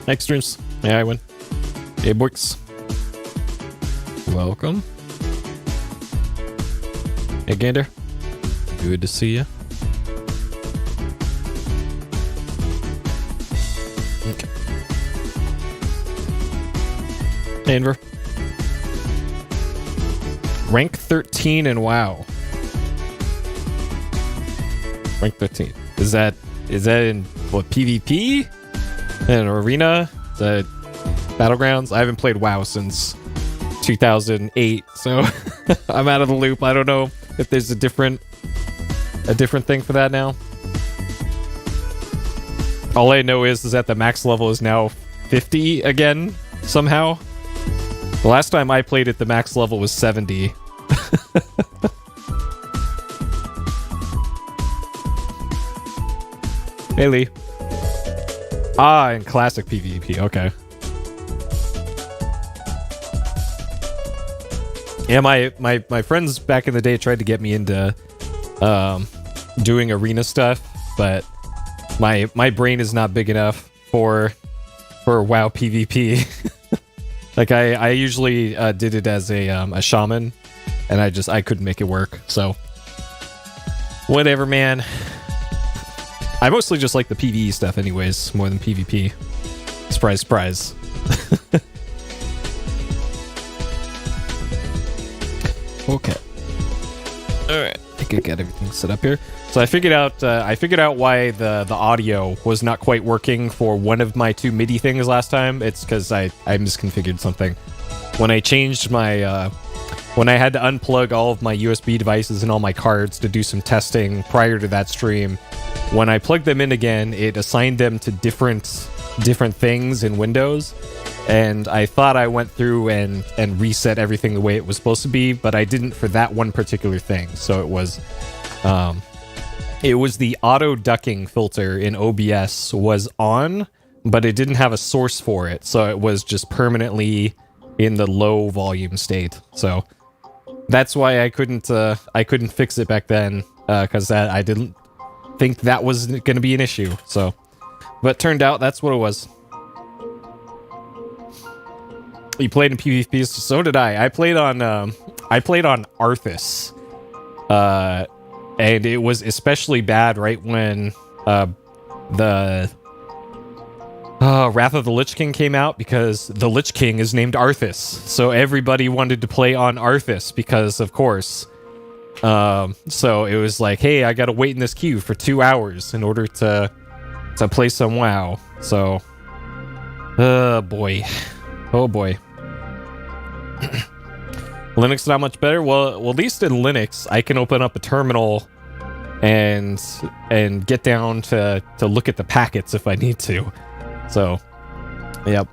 Next streams. Yeah, I win. Hey, Boix. Welcome. Hey, Gander. Good to see you. Okay. Hey, Enver. Rank 13 in WoW. Rank 13. Is that in what, PvP? In arena? Is that Battlegrounds? I haven't played WoW since 2008, so I'm out of the loop. I don't know if there's a different thing for that now. All I know is that the max level is now 50 again somehow. The last time I played it, the max level was 70. Hey, Lee. Ah, in classic PvP. Okay. Yeah, my friends back in the day tried to get me into doing arena stuff, but my brain is not big enough for WoW PvP. Like I usually did it as a shaman, and I couldn't make it work. So whatever, man. I mostly just like the PvE stuff anyways, more than PvP. Surprise, surprise. Okay. Alright. I think I got everything set up here. So I figured out why the audio was not quite working for one of my two MIDI things last time. It's because I misconfigured something. When I changed my when I had to unplug all of my USB devices and all my cards to do some testing prior to that stream, when I plugged them in again, it assigned them to different things in Windows, and I thought I went through and reset everything the way it was supposed to be, but I didn't for that one particular thing. So it was the auto ducking filter in OBS was on, but it didn't have a source for it, so it was just permanently in the low volume state. So that's why I couldn't fix it back then, because I didn't think that was going to be an issue. So, but turned out that's what it was. You played in PvP, so did I. I played on Arthas, and it was especially bad right when the Wrath of the Lich King came out, because the Lich King is named Arthas, so everybody wanted to play on Arthas because, of course. So it was like, hey, I gotta wait in this queue for 2 hours in order to play some WoW. So, boy, oh boy. Linux not much better. Well, at least in Linux, I can open up a terminal and get down to look at the packets if I need to. So, yep.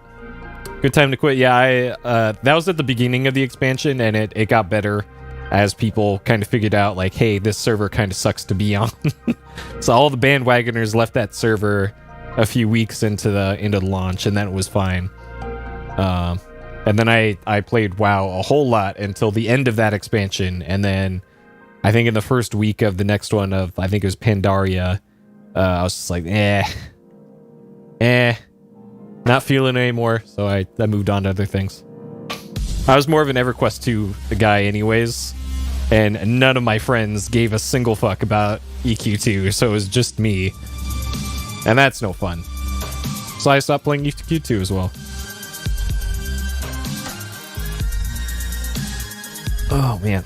Good time to quit. Yeah, that was at the beginning of the expansion, and it got better as people kind of figured out, like, hey, this server kind of sucks to be on. So all the bandwagoners left that server a few weeks into the launch, and then it was fine. And then I played WoW a whole lot until the end of that expansion, and then I think in the first week of the next one of, I think it was Pandaria, I was just like, not feeling it anymore, so I moved on to other things. I was more of an EverQuest 2 guy anyways, and none of my friends gave a single fuck about EQ2, so it was just me. And that's no fun. So I stopped playing EQ2 as well. Oh, man.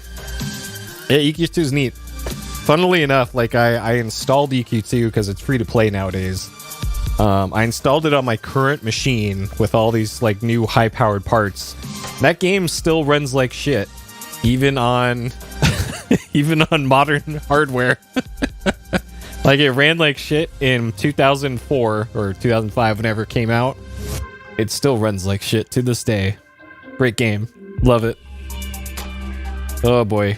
Yeah, EQ2 is neat. Funnily enough, like, I installed EQ2 because it's free to play nowadays. I installed it on my current machine with all these, like, new high-powered parts. That game still runs like shit, even on even on modern hardware. Like, it ran like shit in 2004 or 2005, whenever it came out. It still runs like shit to this day. Great game. Love it. Oh boy.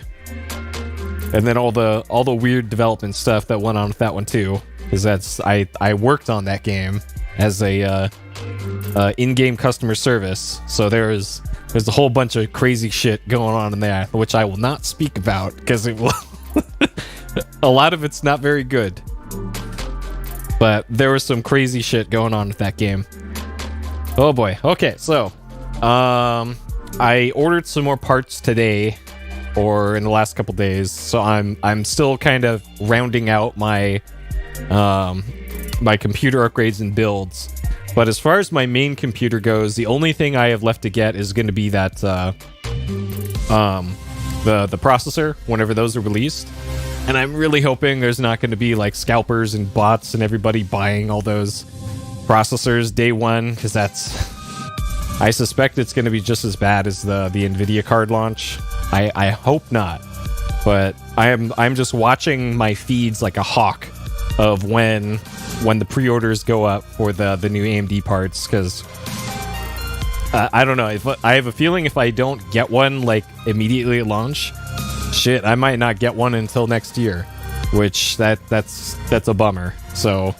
And then all the weird development stuff that went on with that one too, because that's I worked on that game as a in-game customer service. So there's a whole bunch of crazy shit going on in there, which I will not speak about because it will. A lot of it's not very good, but there was some crazy shit going on with that game. Oh boy. Okay, so I ordered some more parts today, or in the last couple days. So I'm still kind of rounding out my my computer upgrades and builds. But as far as my main computer goes, the only thing I have left to get is going to be that the processor whenever those are released. And I'm really hoping there's not going to be like scalpers and bots and everybody buying all those processors day one, because I suspect it's going to be just as bad as the Nvidia card launch. I hope not, but I'm just watching my feeds like a hawk of when the pre-orders go up for the new AMD parts, because I don't know, if I have a feeling if I don't get one like immediately at launch, shit, I might not get one until next year, which that's a bummer. So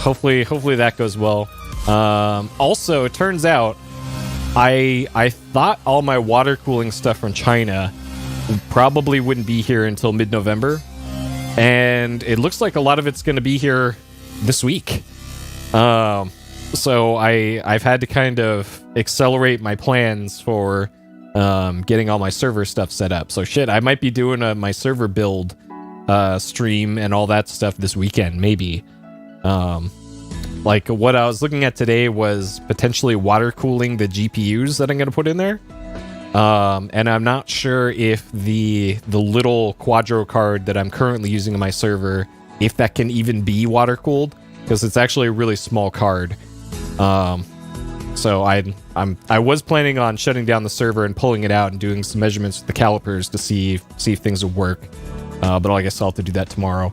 hopefully that goes well. Also, it turns out I thought all my water cooling stuff from China probably wouldn't be here until mid-November, and it looks like a lot of it's going to be here this week. So I've had to kind of accelerate my plans for getting all my server stuff set up. So shit, I might be doing my server build stream and all that stuff this weekend, maybe. Like what I was looking at today was potentially water cooling the GPUs that I'm going to put in there. And I'm not sure if the little Quadro card that I'm currently using on my server, if that can even be water cooled, because it's actually a really small card. So I was planning on shutting down the server and pulling it out and doing some measurements with the calipers to see if things would work. But I guess I'll have to do that tomorrow.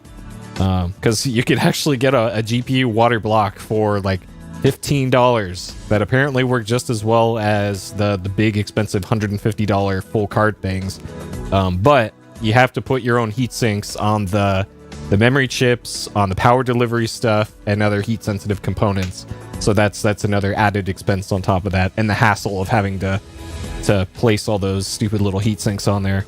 Because you can actually get a GPU water block for like $15 that apparently work just as well as the big expensive $150 full card things. But you have to put your own heat sinks on the memory chips, on the power delivery stuff, and other heat sensitive components. So that's another added expense on top of that, and the hassle of having to place all those stupid little heat sinks on there.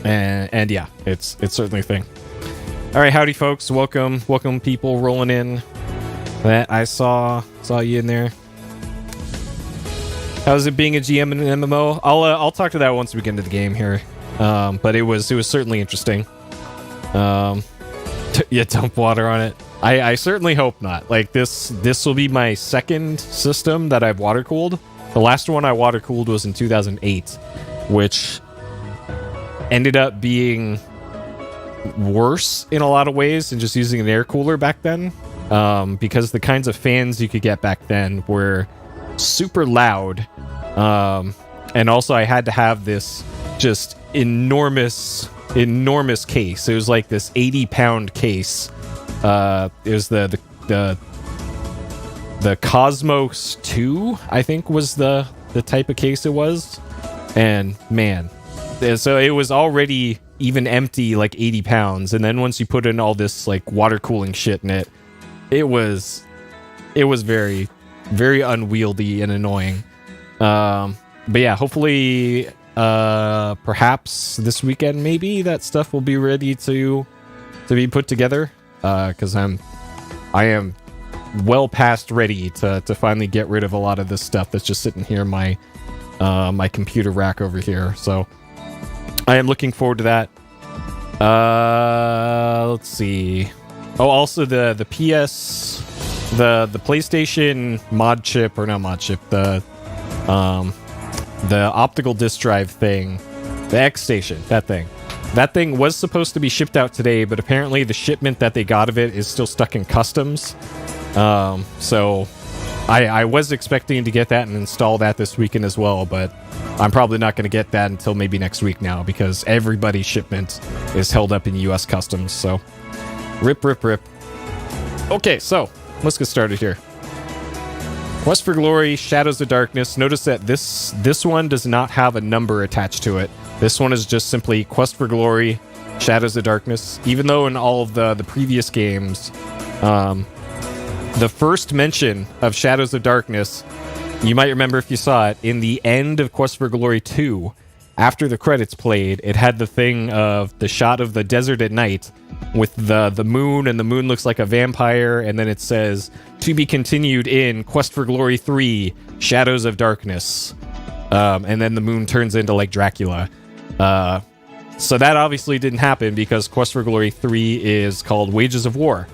And yeah, it's certainly a thing. All right, howdy folks, welcome people rolling in. That I saw you in there. How's it being a GM in an MMO? I'll talk to that once we get into the game here. But it was certainly interesting. Yeah, dump water on it. I certainly hope not. Like this will be my second system that I've water cooled. The last one I water cooled was in 2008, which ended up being worse in a lot of ways than just using an air cooler back then, because the kinds of fans you could get back then were super loud, and also I had to have this just enormous case. It was like this 80-pound case. It was the Cosmos 2, I think, was the type of case it was, and man, so it was already even empty, like 80 pounds, and then once you put in all this like water cooling shit in it, it was very, very unwieldy and annoying. But yeah, hopefully perhaps this weekend maybe that stuff will be ready to be put together, because I am well past ready to finally get rid of a lot of this stuff that's just sitting here in my my computer rack over here. So I am looking forward to that. Let's see. Oh, also the PS, the PlayStation mod chip, or not mod chip, the optical disk drive thing, the X Station, that thing was supposed to be shipped out today, but apparently the shipment that they got of it is still stuck in customs. So I was expecting to get that and install that this weekend as well, but I'm probably not going to get that until maybe next week now, because everybody's shipment is held up in US Customs. So rip. Okay, so let's get started here. Quest for Glory, Shadows of Darkness. Notice that this one does not have a number attached to it. This one is just simply Quest for Glory, Shadows of Darkness. Even though in all of the previous games, the first mention of Shadows of Darkness, you might remember if you saw it, in the end of Quest for Glory 2, after the credits played, it had the thing of the shot of the desert at night with the moon, and the moon looks like a vampire, and then it says, to be continued in Quest for Glory 3, Shadows of Darkness. And then the moon turns into like Dracula. So that obviously didn't happen because Quest for Glory 3 is called Wages of War.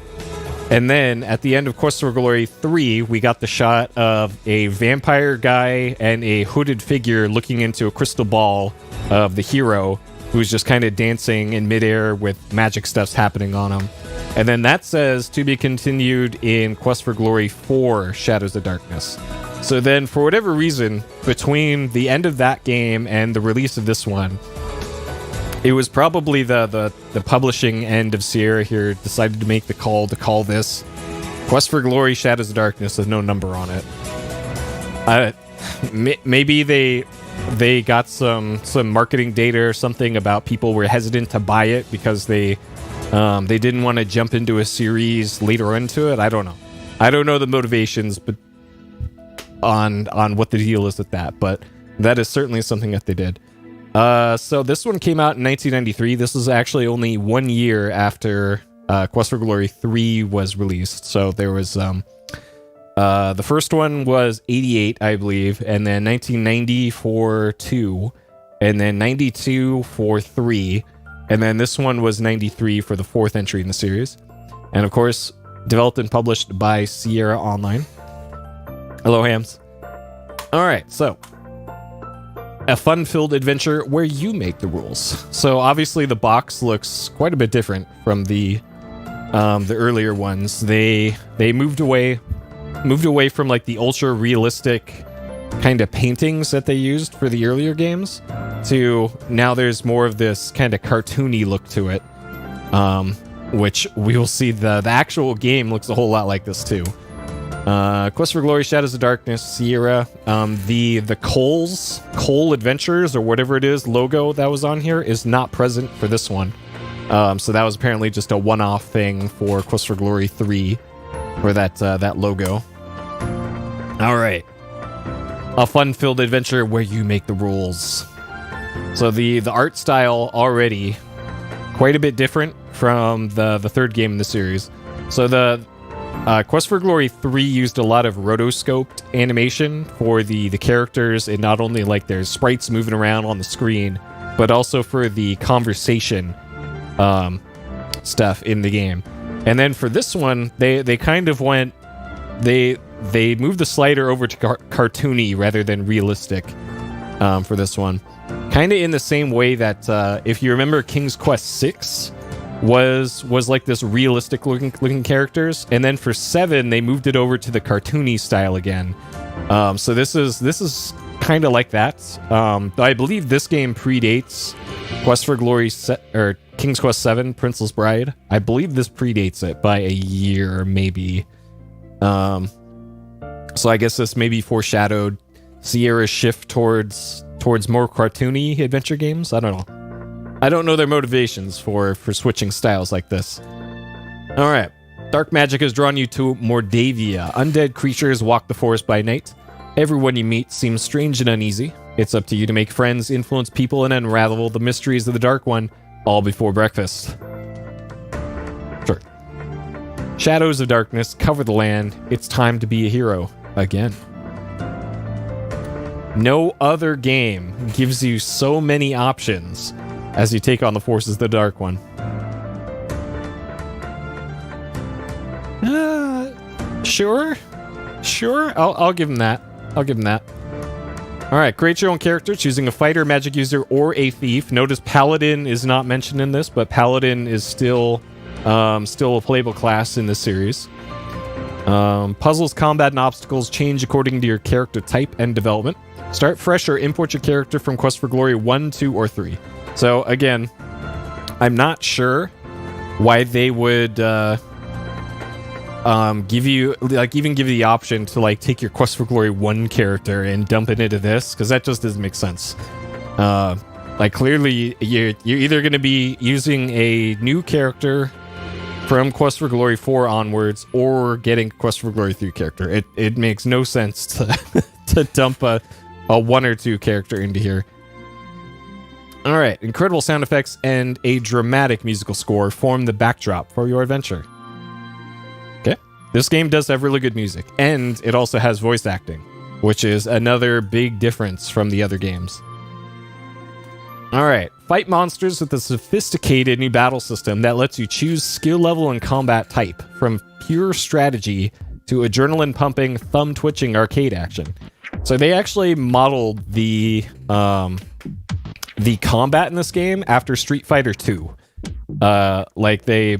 And then at the end of Quest for Glory 3, we got the shot of a vampire guy and a hooded figure looking into a crystal ball of the hero, who's just kind of dancing in midair with magic stuffs happening on him. And then that says to be continued in Quest for Glory 4, Shadows of Darkness. So then, for whatever reason, between the end of that game and the release of this one, it was probably the publishing end of Sierra here decided to make the call to call this Quest for Glory Shadows of Darkness with no number on it. Maybe they got some marketing data or something about people were hesitant to buy it because they didn't want to jump into a series later into it. I don't know. I don't know the motivations, but on what the deal is with that, but that is certainly something that they did. So this one came out in 1993. This is actually only 1 year after Quest for Glory 3 was released. So there was the first one was 88, I believe, and then 1990 for 2, and then 92 for 3, and then this one was 93 for the 4th entry in the series. And of course, developed and published by Sierra Online. Hello, hams. All right, so a fun-filled adventure where you make the rules. So obviously the box looks quite a bit different from the earlier ones. They moved away from like the ultra realistic kind of paintings that they used for the earlier games to now there's more of this kind of cartoony look to it, which we will see the actual game looks a whole lot like this too. Quest for Glory Shadows of Darkness, Sierra. The Cole Adventures or whatever it is logo that was on here is not present for this one. So that was apparently just a one-off thing for Quest for Glory 3 for that logo. All right. A fun-filled adventure where you make the rules. So the art style already quite a bit different from the third game in the series. So the Quest for Glory 3 used a lot of rotoscoped animation for the characters, and not only like their sprites moving around on the screen, but also for the conversation stuff in the game. And then for this one, they kind of went, they moved the slider over to cartoony rather than realistic for this one. Kind of in the same way that if you remember King's Quest 6 was like this realistic looking characters, and then for 7 they moved it over to the cartoony style again. So this is kind of like that. I believe this game predates Quest for Glory or King's Quest 7 Princess Bride. I believe this predates it by a year maybe. So I guess this maybe foreshadowed Sierra's shift towards more cartoony adventure games. I don't know. I don't know their motivations for switching styles like this. All right. Dark magic has drawn you to Mordavia. Undead creatures walk the forest by night. Everyone you meet seems strange and uneasy. It's up to you to make friends, influence people, and unravel the mysteries of the Dark One, all before breakfast. Sure. Shadows of darkness cover the land. It's time to be a hero again. No other game gives you so many options as you take on the forces of the Dark One. Sure. I'll give him that. All right, create your own character, choosing a fighter, magic user, or a thief. Notice Paladin is not mentioned in this, but Paladin is still a playable class in this series. Puzzles, combat, and obstacles change according to your character type and development. Start fresh or import your character from Quest for Glory 1, 2, or 3. So again, I'm not sure why they would give you the option to like take your Quest for Glory 1 character and dump it into this, because that just doesn't make sense. Like clearly you're either going to be using a new character from Quest for Glory 4 onwards, or getting Quest for Glory 3 character. It makes no sense to to dump a 1 or 2 character into here. All right, incredible sound effects and a dramatic musical score form the backdrop for your adventure. Okay. This game does have really good music, and it also has voice acting, which is another big difference from the other games. All right, fight monsters with a sophisticated new battle system that lets you choose skill level and combat type, from pure strategy to adrenaline-pumping, thumb-twitching arcade action. So they actually modeled the combat in this game after Street Fighter 2.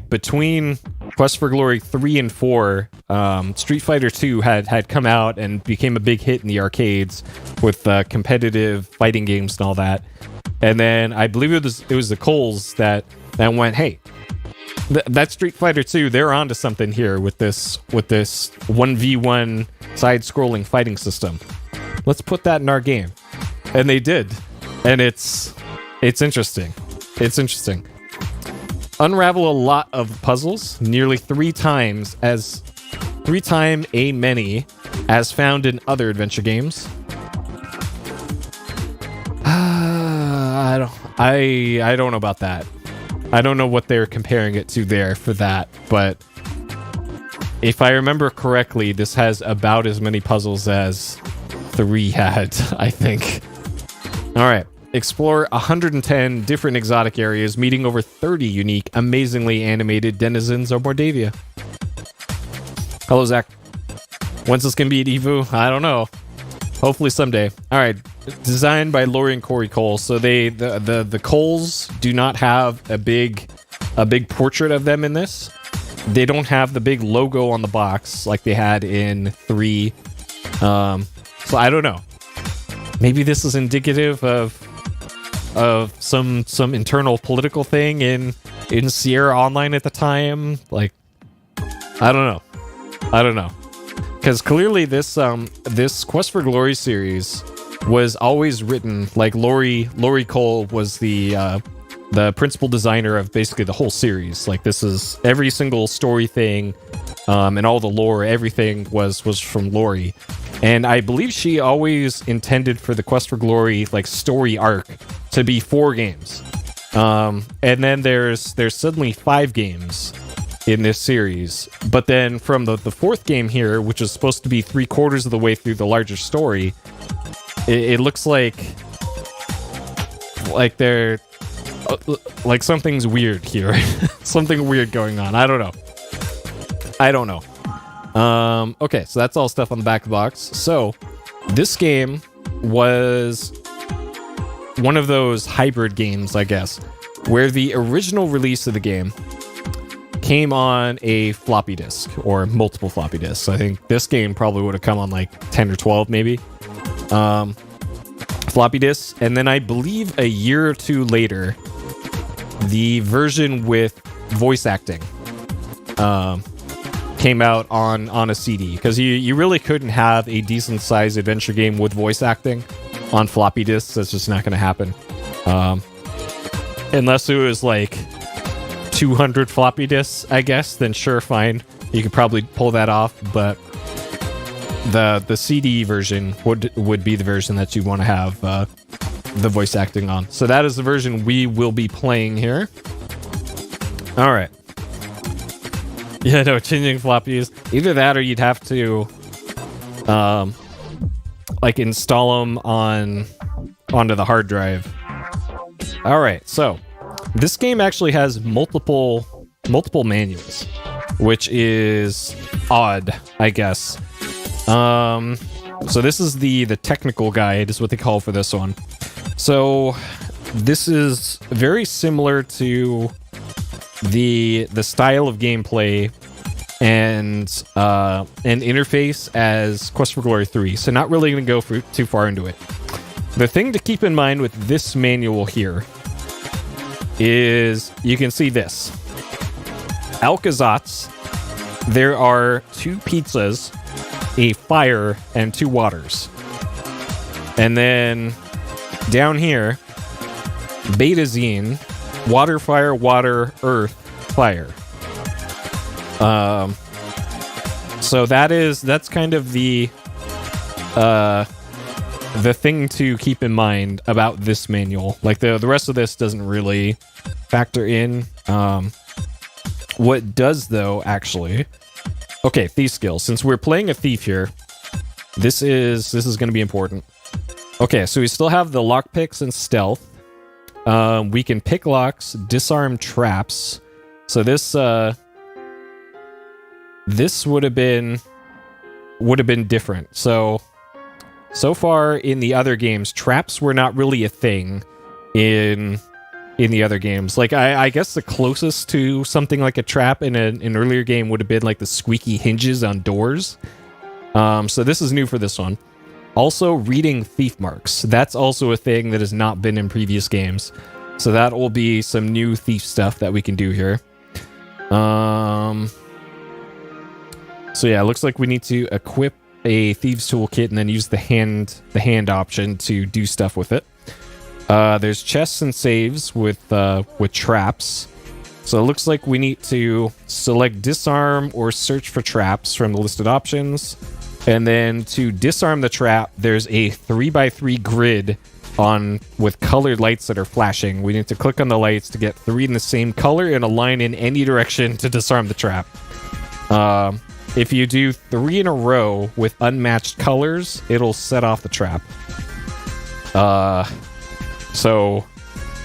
Between Quest for Glory 3 and 4, Street Fighter 2 had come out and became a big hit in the arcades with competitive fighting games and all that. And then I believe it was the Coles that went, hey, that Street Fighter 2, they're onto something here with this 1v1 side-scrolling fighting system. Let's put that in our game. And they did. And it's interesting. It's interesting. Unravel a lot of puzzles, nearly 3 times as many as found in other adventure games. I don't know about that. I don't know what they're comparing it to there for that, but if I remember correctly, this has about as many puzzles as 3 had, I think. All right. Explore 110 different exotic areas, meeting over 30 unique, amazingly animated denizens of Mordavia. Hello, Zach. When's this gonna be at EVU? I don't know. Hopefully someday. All right. Designed by Lori and Corey Cole. So the Coles do not have a big portrait of them in this. They don't have the big logo on the box like they had in 3. So I don't know. Maybe this is indicative of some internal political thing in Sierra Online at the time. Like, I don't know. Because clearly this Quest for Glory series was always written, like Lori Cole was the principal designer of basically the whole series. Like, this is every single story thing, and all the lore, everything was from Lori. And I believe she always intended for the Quest for Glory like story arc to be 4 games. And then there's suddenly 5 games in this series. But then from the 4th game here, which is supposed to be 3/4 of the way through the larger story, it looks like they're like something's weird here. Something weird going on. I don't know. Okay, so that's all stuff on the back of the box. So this game was one of those hybrid games, I guess, where the original release of the game came on a floppy disk or multiple floppy disks. I think this game probably would have come on like 10 or 12 maybe floppy disks. And then I believe a year or 2 later, the version with voice acting came out on a CD, because you really couldn't have a decent sized adventure game with voice acting on floppy disks. That's just not going to happen, unless it was like 200 floppy disks, I guess. Then sure, fine, you could probably pull that off. But the CD version would be the version that you want to have the voice acting on. So that is the version we will be playing here. All right. Yeah, no, changing floppies. Either that or you'd have to like install them onto the hard drive. All right, so this game actually has multiple manuals, which is odd, I guess. So this is the technical guide is what they call for this one. So this is very similar to the style of gameplay and interface as Quest for Glory 3. So not really going to go too far into it. The thing to keep in mind with this manual here is you can see this. Alcazats, there are 2 pizzas, a fire, and 2 waters. And then down here, Betazine, water, fire, water, earth, fire. So that's kind of the the thing to keep in mind about this manual. Like the rest of this doesn't really factor in. What does though, actually? Okay, thief skill. Since we're playing a thief here, this is going to be important. Okay, so we still have the lockpicks and stealth. We can pick locks, disarm traps. So this would have been different. So far in the other games, traps were not really a thing in the other games. Like I guess the closest to something like a trap in an earlier game would have been like the squeaky hinges on doors. So this is new for this one. Also, reading thief marks. That's also a thing that has not been in previous games. So that will be some new thief stuff that we can do here. So yeah, it looks like we need to equip a thieves toolkit and then use the hand option to do stuff with it. There's chests and saves with traps. So it looks like we need to select disarm or search for traps from the listed options. And then to disarm the trap, there's a 3x3 grid with colored lights that are flashing. We need to click on the lights to get 3 in the same color and align in any direction to disarm the trap. If you do 3 in a row with unmatched colors, it'll set off the trap. So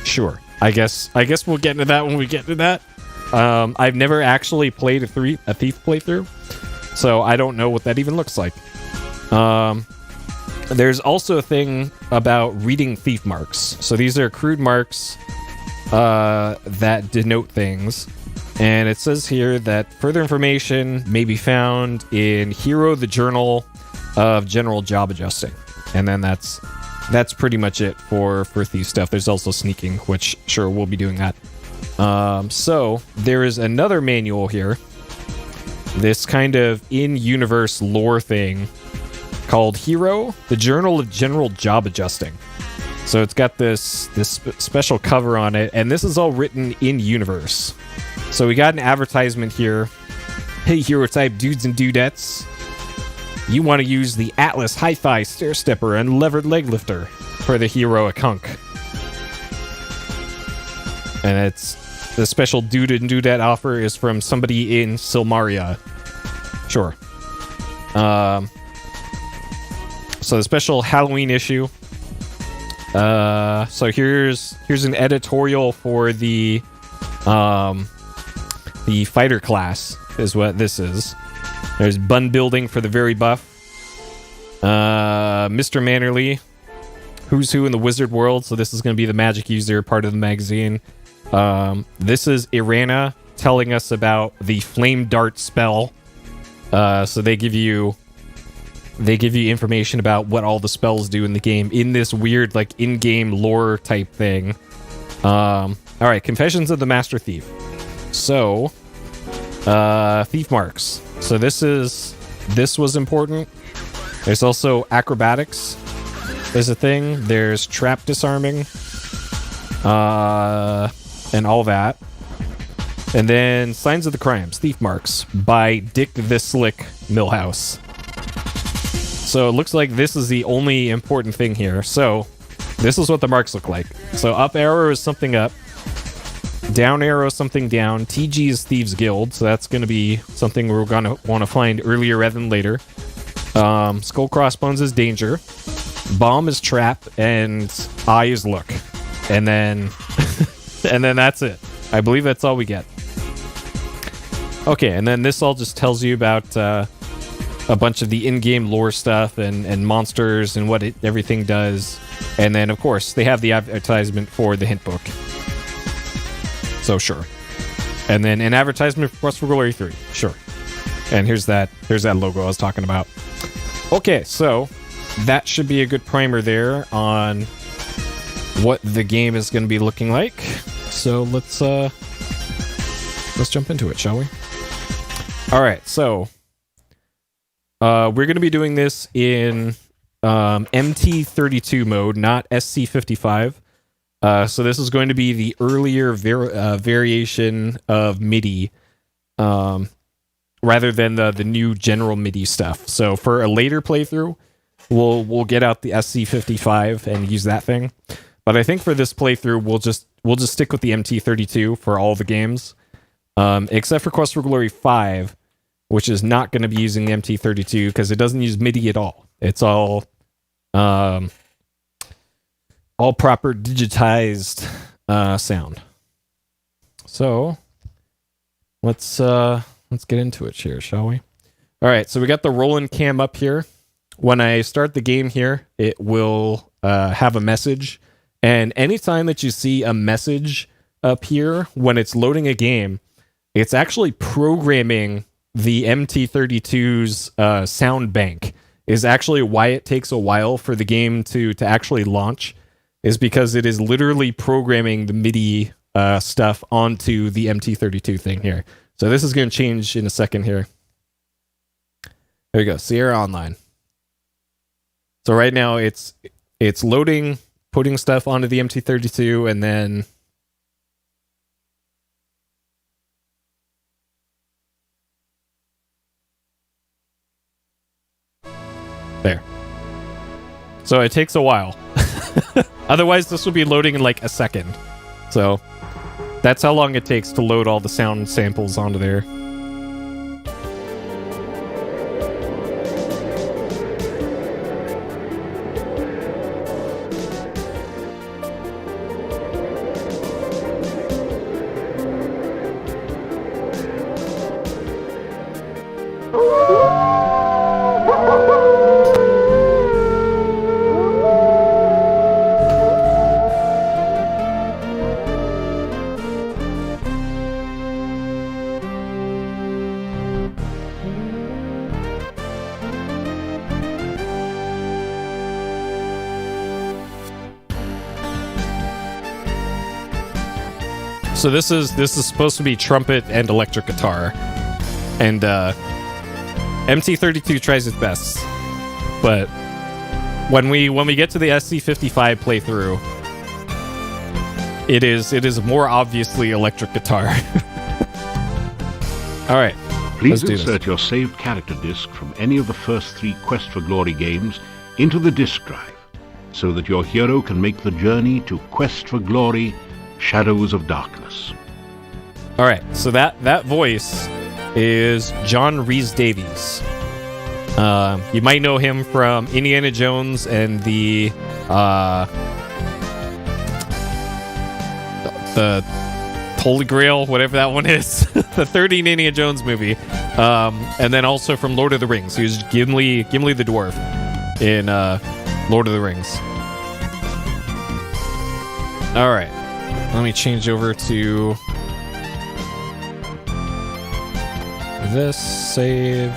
sure. I guess we'll get into that when we get to that. I've never actually played a thief playthrough, so I don't know what that even looks like. There's also a thing about reading thief marks. So these are crude marks that denote things. And it says here that further information may be found in Hero, the Journal of General Job Adjusting. And then that's pretty much it for thief stuff. There's also sneaking, which sure we'll be doing that. So there is another manual here. This kind of in-universe lore thing called Hero, the Journal of General Job Adjusting. So it's got this special cover on it, and this is all written in-universe. So we got an advertisement here. Hey, Hero type dudes and dudettes. You want to use the Atlas Hi-Fi Stair Stepper and Levered Leg Lifter for the Heroic Hunk. And it's the special dude and dudette offer is from somebody in Silmaria. Sure. So the special Halloween issue. So here's an editorial for the fighter class is what this is. There's bun building for the very buff. Mr. Mannerly, who's who in the wizard world. So this is going to be the magic user part of the magazine. This is Irana telling us about the flame dart spell. So they give you information about what all the spells do in the game in this weird like in-game lore type thing. All right, Confessions of the Master Thief. So, thief marks. So this was important. There's also acrobatics. There's a thing. There's trap disarming. And all that. And then Signs of the Crimes, Thief Marks by Dick the Slick Millhouse. So it looks like this is the only important thing here. So this is what the marks look like. So up arrow is something up. Down arrow something down. TG is Thieves Guild, so that's going to be something we're going to want to find earlier rather than later. Skull Crossbones is danger. Bomb is trap, and eye is look. And then and then that's it. I believe that's all we get. Okay, and then this all just tells you about a bunch of the in-game lore stuff and monsters and what everything does. And then, of course, they have the advertisement for the hint book. So, sure. And then an advertisement for Quest for Glory 3. Sure. And here's that logo I was talking about. Okay, so that should be a good primer there on what the game is going to be looking like. So let's jump into it, shall we? All right, so we're going to be doing this in MT32 mode, not SC55. So this is going to be the earlier variation of MIDI, rather than the new general MIDI stuff. So for a later playthrough, we'll get out the SC55 and use that thing. But I think for this playthrough, we'll just stick with the MT32 for all the games, except for Quest for Glory 5, which is not going to be using the MT32 because it doesn't use MIDI at all. It's all proper digitized sound. So let's get into it here, shall we? All right, so we got the Roland cam up here. When I start the game here, it will have a message. And anytime that you see a message up here, when it's loading a game, it's actually programming the MT32's sound bank. Is actually why it takes a while for the game to actually launch, is because it is literally programming the MIDI stuff onto the MT32 thing here. So this is going to change in a second here. There you go, Sierra Online. So right now it's loading, putting stuff onto the MT32, and then there. So it takes a while. Otherwise, this will be loading in like a second. So that's how long it takes to load all the sound samples onto there. So this is supposed to be trumpet and electric guitar, and MT32 tries its best, but when we get to the SC55 playthrough, it is more obviously electric guitar. All right, please insert your saved character disc from any of the first 3 Quest for Glory games into the disc drive, so that your hero can make the journey to Quest for Glory Shadows of Darkness. All right, so that voice is John Rhys-Davies. You might know him from Indiana Jones and the Holy Grail, whatever that one is, the 13 Indiana Jones movie, and then also from Lord of the Rings. He was Gimli the dwarf in Lord of the Rings. All right. Let me change over to this save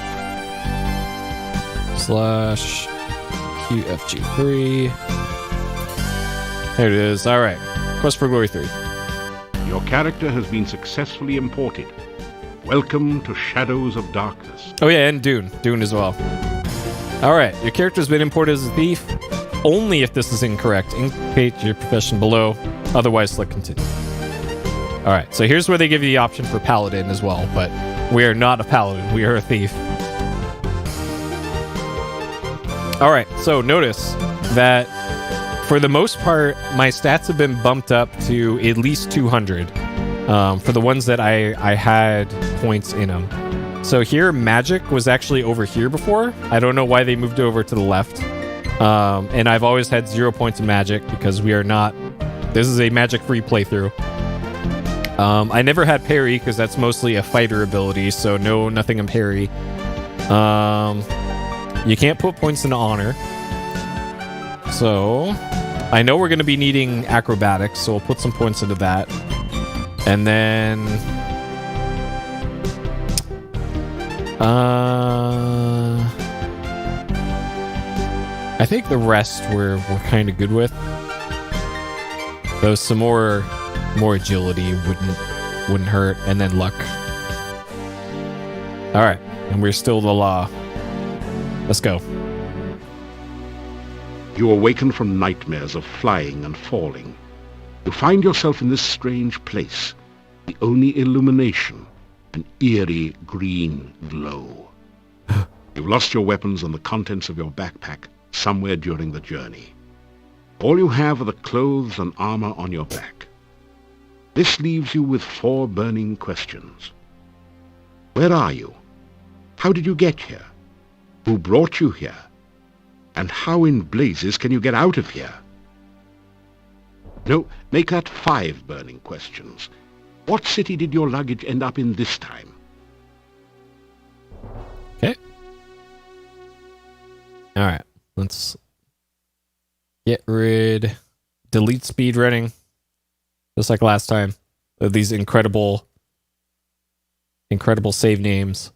/QFG3. There it is. All right. Quest for Glory 3. Your character has been successfully imported. Welcome to Shadows of Darkness. Oh yeah, and Dune as well. All right. Your character's been imported as a thief. Only if this is incorrect. Indicate your profession below. Otherwise, select continue. All right, so here's where they give you the option for paladin as well, but we are not a paladin. We are a thief. All right, so notice that for the most part, my stats have been bumped up to at least 200 for the ones that I had points in them. So here, magic was actually over here before. I don't know why they moved it over to the left. And I've always had 0 points in magic because we are not... This is a magic-free playthrough. I never had parry because that's mostly a fighter ability, so nothing in parry. You can't put points into honor. So I know we're going to be needing acrobatics, so we'll put some points into that. And then... I think the rest we're kind of good with. Though some more agility wouldn't hurt, and then luck. All right, and we're still the law. Let's go. You awaken from nightmares of flying and falling. You find yourself in this strange place. The only illumination, an eerie green glow. You've lost your weapons and the contents of your backpack, somewhere during the journey. All you have are the clothes and armor on your back. This leaves you with 4 burning questions. Where are you? How did you get here? Who brought you here? And how in blazes can you get out of here? No, make that 5 burning questions. What city did your luggage end up in this time? Okay. All right. Let's delete speed running, just like last time. These incredible save names.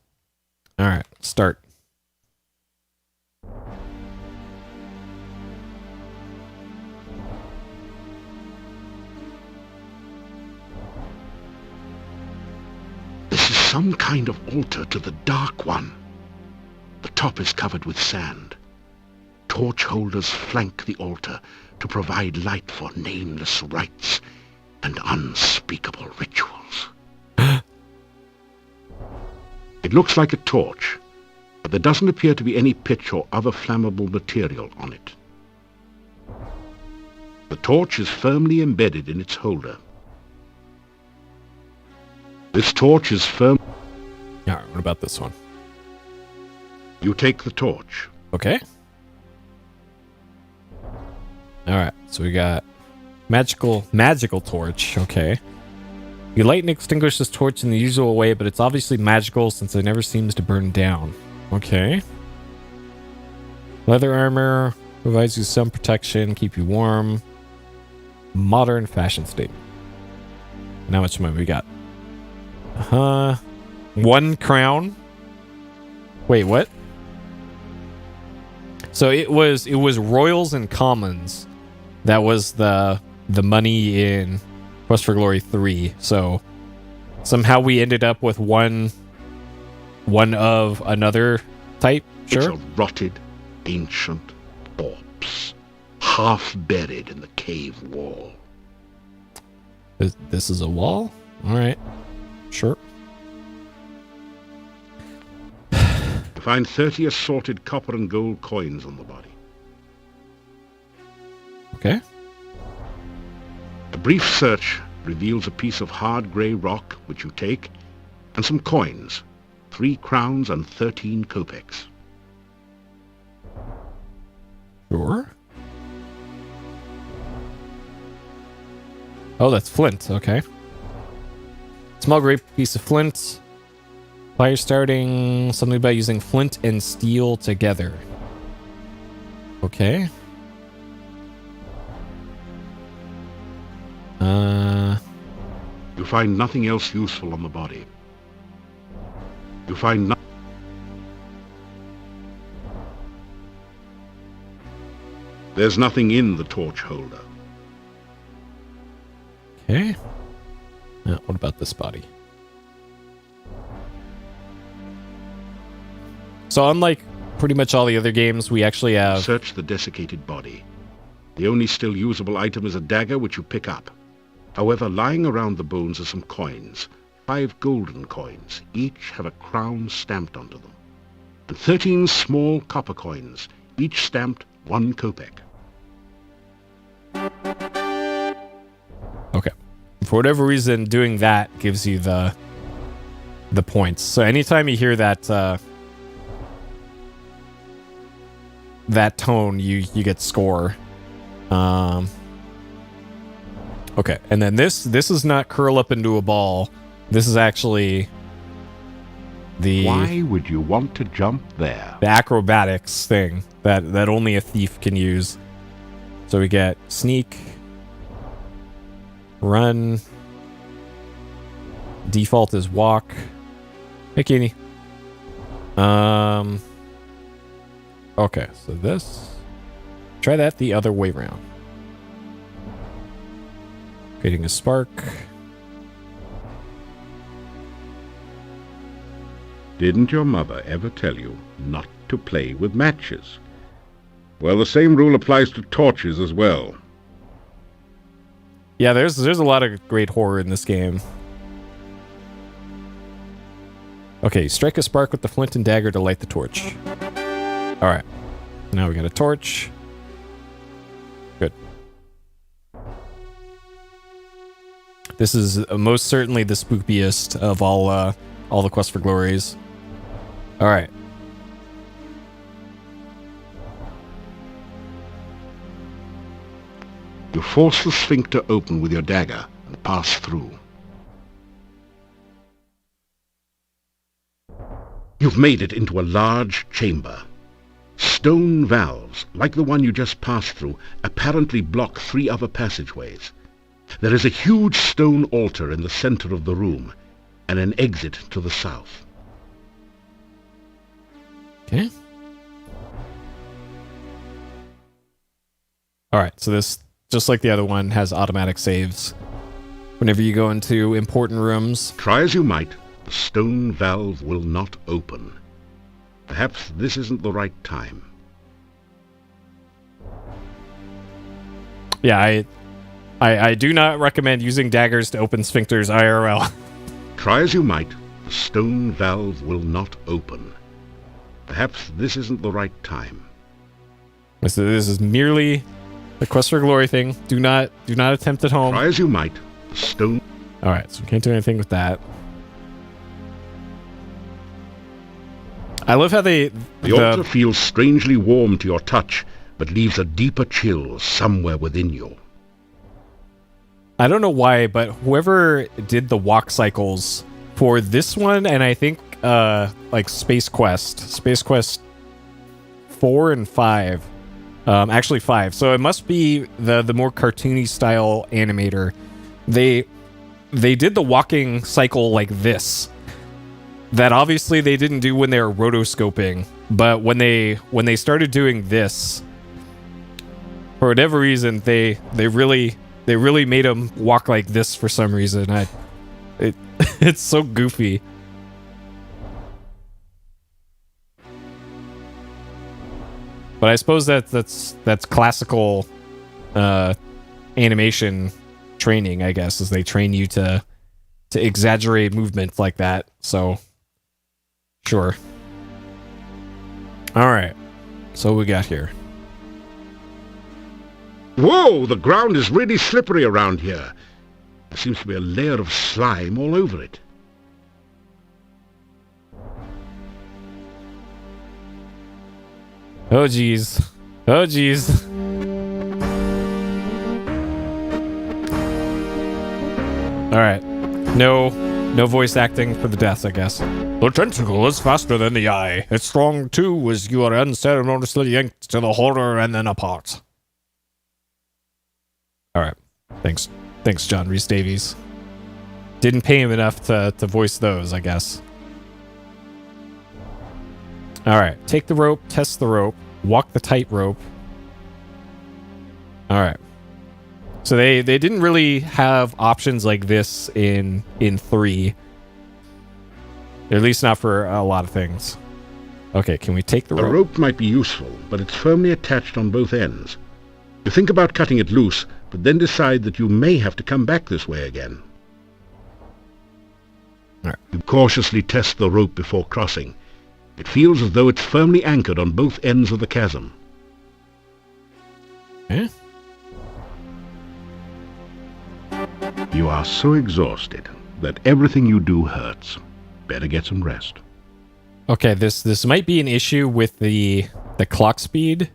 All right, start. This is some kind of altar to the Dark One. The top is covered with sand. Torch holders flank the altar to provide light for nameless rites and unspeakable rituals. It looks like a torch, but there doesn't appear to be any pitch or other flammable material on it. The torch is firmly embedded in its holder. This torch is firm. All right, what about this one? You take the torch. Okay. All right, so we got magical torch. Okay. You light and extinguish this torch in the usual way, but it's obviously magical since it never seems to burn down. Okay. Leather armor provides you some protection, keep you warm. Modern fashion statement. And how much money we got? 1 crown. Wait, what? So it was royals and commons. That was the money in Quest for Glory 3. So somehow we ended up with one of another type. Sure. It's a rotted, ancient corpse, half buried in the cave wall. This is a wall? All right. Sure. You find 30 assorted copper and gold coins on the body. Okay. A brief search reveals a piece of hard grey rock, which you take, and some coins, 3 crowns and 13 kopecks. Sure. Oh, that's flint. Okay. Small gray piece of flint. Fire starting. Something about using flint and steel together. Okay. You find nothing else useful on the body. You find nothing. There's nothing in the torch holder. Okay. What about this body? So unlike pretty much all the other games, we actually have... Search the desiccated body. The only still usable item is a dagger, which you pick up. However, lying around the bones are some coins. 5 golden coins. Each have a crown stamped onto them. And 13 small copper coins, each stamped 1 kopeck. Okay. For whatever reason, doing that gives you the points. So anytime you hear that that tone, you get score. Okay, and then this is not curl up into a ball. This is actually the... Why would you want to jump there? The acrobatics thing that only a thief can use. So we get sneak, run, default is walk. Hey, Keeney. Okay, so this. Try that the other way around. Creating a spark. Didn't your mother ever tell you not to play with matches? Well, the same rule applies to torches as well. Yeah, there's a lot of great horror in this game. Okay, strike a spark with the flint and dagger to light the torch. Alright. Now we got a torch. Good. This is most certainly the spookiest of all the Quest for Glories. All right. You force the sphincter open with your dagger and pass through. You've made it into a large chamber. Stone valves, like the one you just passed through, apparently block 3 other passageways. There is a huge stone altar in the center of the room, and an exit to the south. Okay. All right, so this, just like the other one, has automatic saves. Whenever you go into important rooms. Try as you might, the stone valve will not open. Perhaps this isn't the right time. Yeah, I do not recommend using daggers to open sphincters IRL. Try as you might, the stone valve will not open. Perhaps this isn't the right time. So this is merely the Quest for Glory thing. Do not attempt at home. Try as you might, the stone... Alright, so we can't do anything with that. I love how The altar feels strangely warm to your touch, but leaves a deeper chill somewhere within you. I don't know why, but whoever did the walk cycles for this one, and I think like Space Quest 4 and 5, actually 5. So it must be the more cartoony style animator. They did the walking cycle like this. That obviously they didn't do when they were rotoscoping, but when they started doing this, for whatever reason, they really made him walk like this for some reason. It's so goofy. But I suppose that's classical animation training, I guess, as they train you to exaggerate movement like that. So sure. All right. So what we got here? Whoa, the ground is really slippery around here. There seems to be a layer of slime all over it. Oh, geez. Oh, geez. All right. No voice acting for the deaths, I guess. The tentacle is faster than the eye. It's strong, too, as you are unceremoniously yanked to the horror and then apart. All right. Thanks, John Rhys Davies. Didn't pay him enough to voice those, I guess. All right. Take the rope, test the rope, walk the tightrope. All right. So they didn't really have options like this in 3. At least not for a lot of things. Okay, can we take the rope? A rope might be useful, but it's firmly attached on both ends. You think about cutting it loose, but then decide that you may have to come back this way again. All right. You cautiously test the rope before crossing. It feels as though it's firmly anchored on both ends of the chasm. Eh? You are so exhausted that everything you do hurts. Better get some rest. Okay, this might be an issue with the clock speed.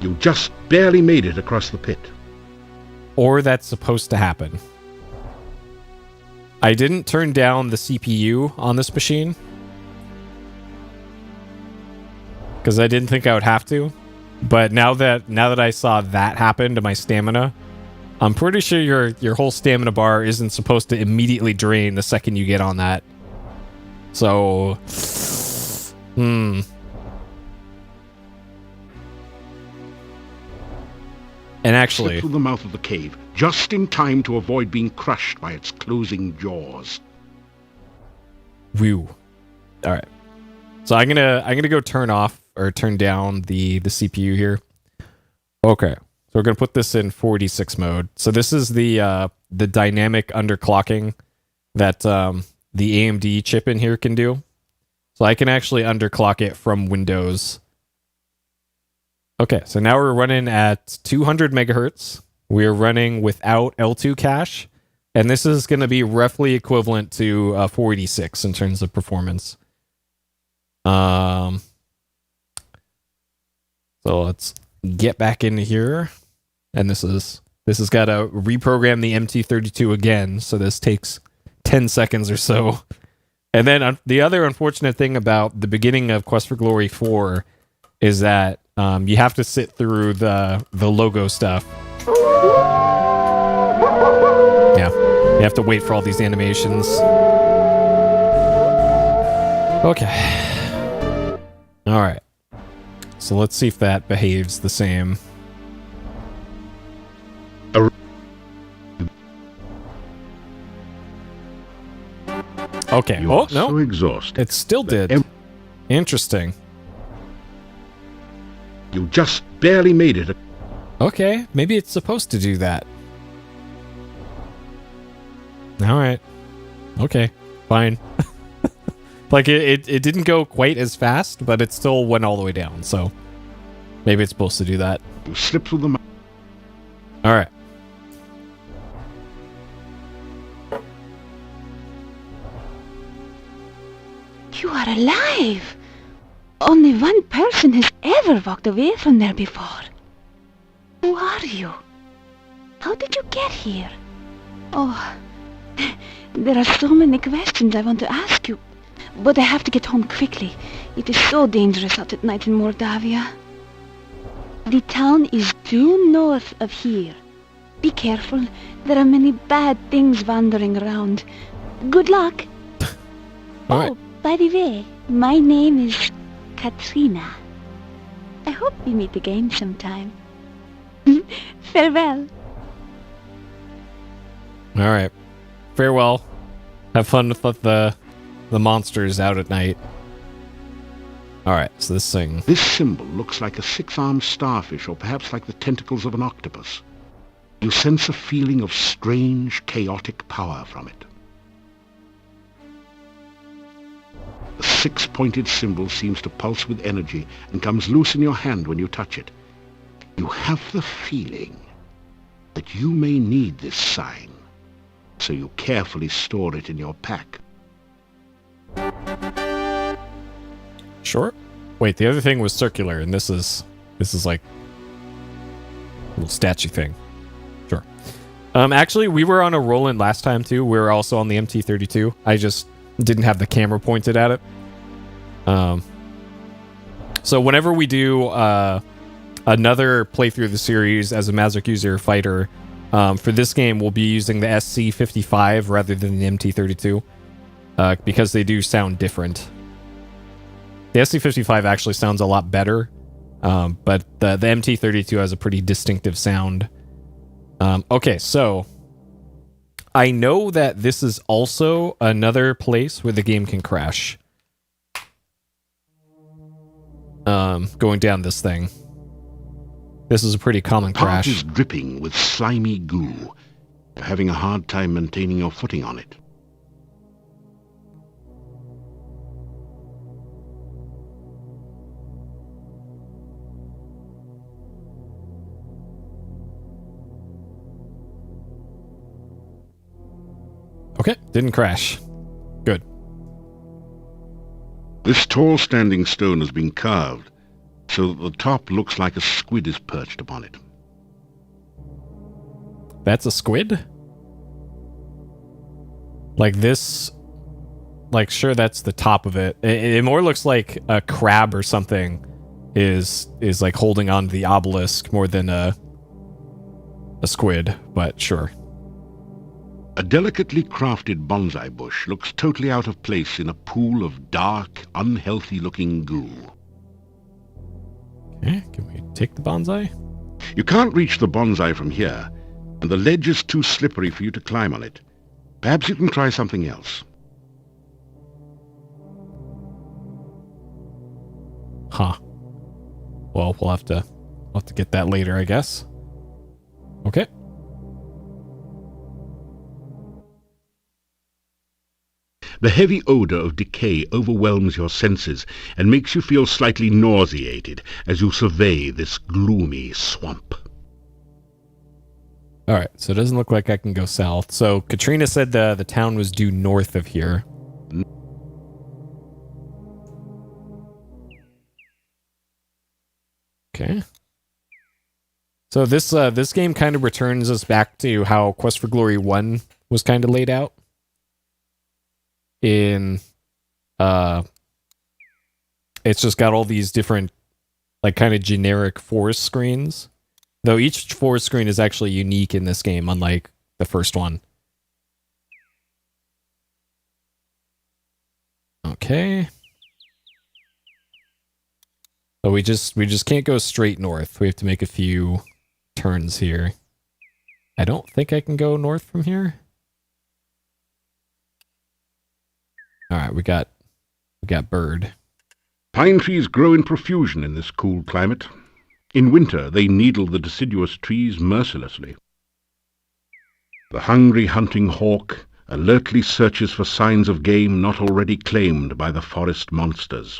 You just barely made it across the pit. Or that's supposed to happen. I didn't turn down the CPU on this machine. Because I didn't think I would have to. But now that I saw that happen to my stamina, I'm pretty sure your whole stamina bar isn't supposed to immediately drain the second you get on that. So, And actually, slip through the mouth of the cave, just in time to avoid being crushed by its closing jaws. Whew. All right. So I'm gonna go turn off or turn down the CPU here. Okay. So we're gonna put this in 486 mode. So this is the dynamic underclocking that the AMD chip in here can do. So I can actually underclock it from Windows. Okay, so now we're running at 200 megahertz. We're running without L2 cache, and this is going to be roughly equivalent to 486 in terms of performance. So let's get back into here, and this has got to reprogram the MT32 again. So this takes 10 seconds or so. And then the other unfortunate thing about the beginning of Quest for Glory 4 is that you have to sit through the logo stuff. Yeah, you have to wait for all these animations. Okay. All right. So let's see if that behaves the same. Okay. You are so exhausted. It still did. Interesting. You just barely made it. Okay, maybe it's supposed to do that. All right. Okay, fine. Like, it didn't go quite as fast, but it still went all the way down, so maybe it's supposed to do that. You slipped through the mouth. All right. You are alive! Only one person has ever walked away from there before. Who are you? How did you get here? Oh, there are so many questions I want to ask you, but I have to get home quickly. It is so dangerous out at night in Mordavia. The town is due north of here. Be careful, there are many bad things wandering around. Good luck! All right. Oh, by the way, my name is Katrina. I hope we meet again sometime. Farewell. All right. Farewell. Have fun with the monsters out at night. All right, so this thing. This symbol looks like a six-armed starfish, or perhaps like the tentacles of an octopus. You sense a feeling of strange, chaotic power from it. The six-pointed symbol seems to pulse with energy and comes loose in your hand when you touch it. You have the feeling that you may need this sign, so you carefully store it in your pack. Sure. Wait, the other thing was circular, and this is like a little statue thing. Sure. Actually, we were on a roll-in last time too. We were also on the MT32. I just didn't have the camera pointed at it. So whenever we do another playthrough of the series as a Mazak user fighter, for this game we'll be using the SC55 rather than the MT32 because they do sound different. The SC55 actually sounds a lot better, but the MT32 has a pretty distinctive sound. Okay, so I know that this is also another place where the game can crash. Going down this thing. This is a pretty common crash. The path is dripping with slimy goo. You're having a hard time maintaining your footing on it. Okay, didn't crash. Good. This tall standing stone has been carved, so that the top looks like a squid is perched upon it. That's a squid? Like this... Like, sure, that's the top of it. It more looks like a crab or something is like holding on to the obelisk more than a squid, but sure. A delicately crafted bonsai bush looks totally out of place in a pool of dark, unhealthy-looking goo. Okay, can we take the bonsai? You can't reach the bonsai from here, and the ledge is too slippery for you to climb on it. Perhaps you can try something else. Huh. Well, we'll have to get that later, I guess. Okay. The heavy odor of decay overwhelms your senses and makes you feel slightly nauseated as you survey this gloomy swamp. All right, so it doesn't look like I can go south. So Katrina said the town was due north of here. Okay. So this game kind of returns us back to how Quest for Glory 1 was kind of laid out. It's just got all these different, like, kind of generic forest screens. Though each forest screen is actually unique in this game, unlike the first one. Okay. So we just can't go straight north. We have to make a few turns here. I don't think I can go north from here. All right, we got bird. Pine trees grow in profusion in this cool climate. In winter, they needle the deciduous trees mercilessly. The hungry hunting hawk alertly searches for signs of game not already claimed by the forest monsters.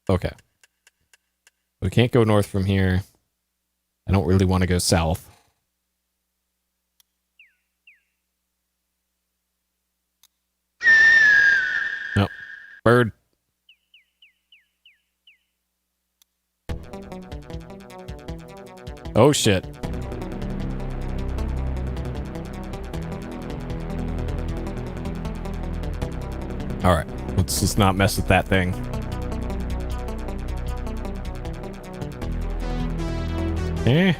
Okay. We can't go north from here. I don't really want to go south. Nope. Bird. Oh shit. Alright. Let's just not mess with that thing. Okay.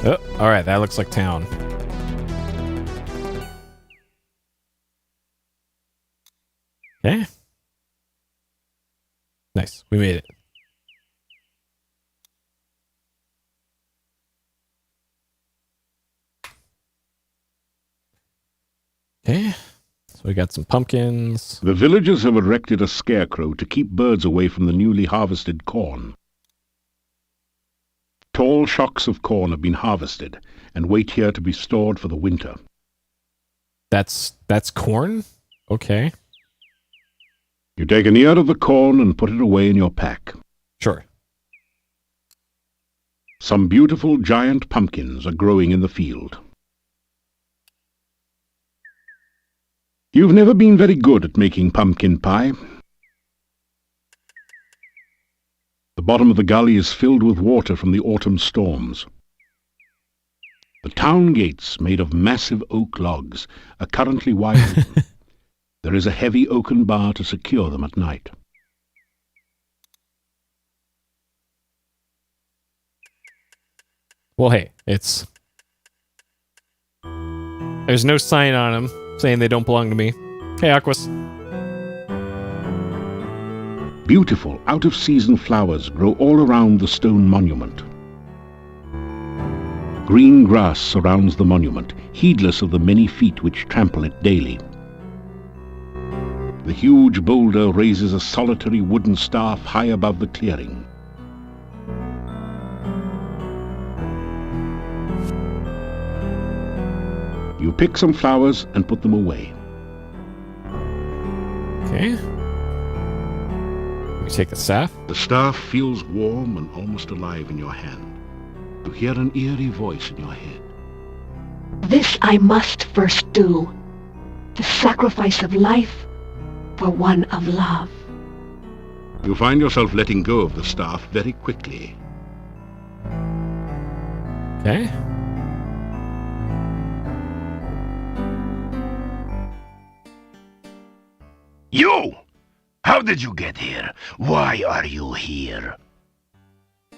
Oh, alright, that looks like town. Okay. Nice, we made it. Okay, so we got some pumpkins. The villagers have erected a scarecrow to keep birds away from the newly harvested corn. Tall shocks of corn have been harvested and wait here to be stored for the winter. That's corn? Okay. You take an ear of the corn and put it away in your pack. Sure. Some beautiful giant pumpkins are growing in the field. You've never been very good at making pumpkin pie. The bottom of the gully is filled with water from the autumn storms. The town gates, made of massive oak logs, are currently wide open. There is a heavy oaken bar to secure them at night. Well, hey, there's no sign on them saying they don't belong to me. Hey, Aquas. Beautiful, out-of-season flowers grow all around the stone monument. Green grass surrounds the monument, heedless of the many feet which trample it daily. The huge boulder raises a solitary wooden staff high above the clearing. You pick some flowers and put them away. Okay. We take the staff. The staff feels warm and almost alive in your hand. You hear an eerie voice in your head. This I must first do. The sacrifice of life for one of love. You find yourself letting go of the staff very quickly. Okay. You! How did you get here? Why are you here?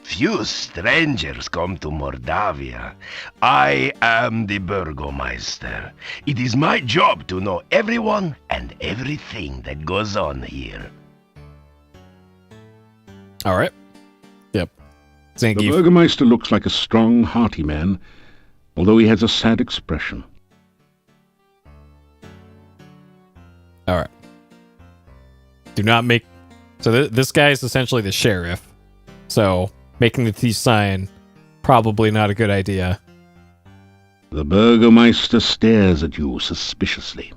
Few strangers come to Mordavia. I am the Burgomeister. It is my job to know everyone and everything that goes on here. All right. Yep. Thank The you. Burgomeister looks like a strong, hearty man, although he has a sad expression. All right. Do not make... So this guy is essentially the sheriff. So making the thief sign, probably not a good idea. The Burgomaster stares at you suspiciously.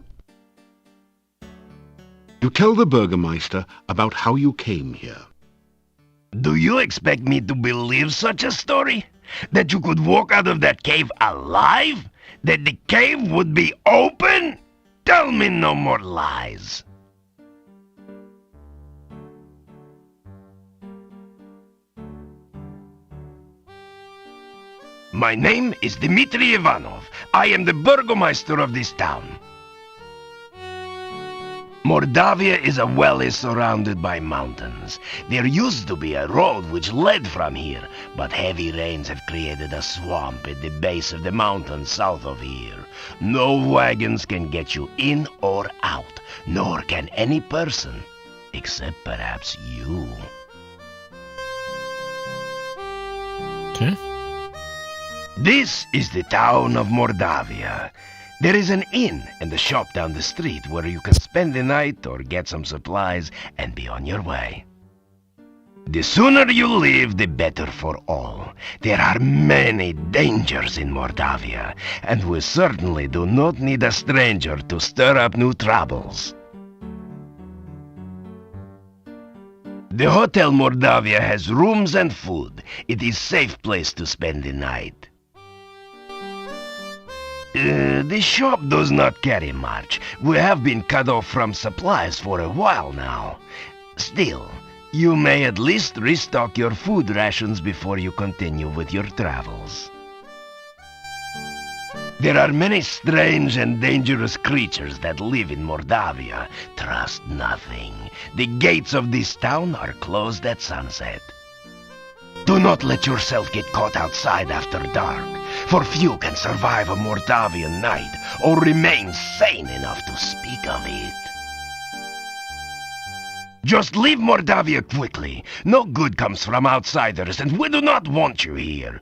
You tell the Burgomaster about how you came here. Do you expect me to believe such a story? That you could walk out of that cave alive? That the cave would be open? Tell me no more lies. My name is Dmitri Ivanov. I am the Burgomaster of this town. Mordavia is a valley surrounded by mountains. There used to be a road which led from here, but heavy rains have created a swamp at the base of the mountain south of here. No wagons can get you in or out, nor can any person, except perhaps you. Okay. This is the town of Mordavia. There is an inn and a shop down the street where you can spend the night or get some supplies and be on your way. The sooner you leave, the better for all. There are many dangers in Mordavia, and we certainly do not need a stranger to stir up new troubles. The Hotel Mordavia has rooms and food. It is a safe place to spend the night. The shop does not carry much. We have been cut off from supplies for a while now. Still, you may at least restock your food rations before you continue with your travels. There are many strange and dangerous creatures that live in Mordavia. Trust nothing. The gates of this town are closed at sunset. Do not let yourself get caught outside after dark, for few can survive a Mordavian night or remain sane enough to speak of it. Just leave Mordavia quickly. No good comes from outsiders, and we do not want you here.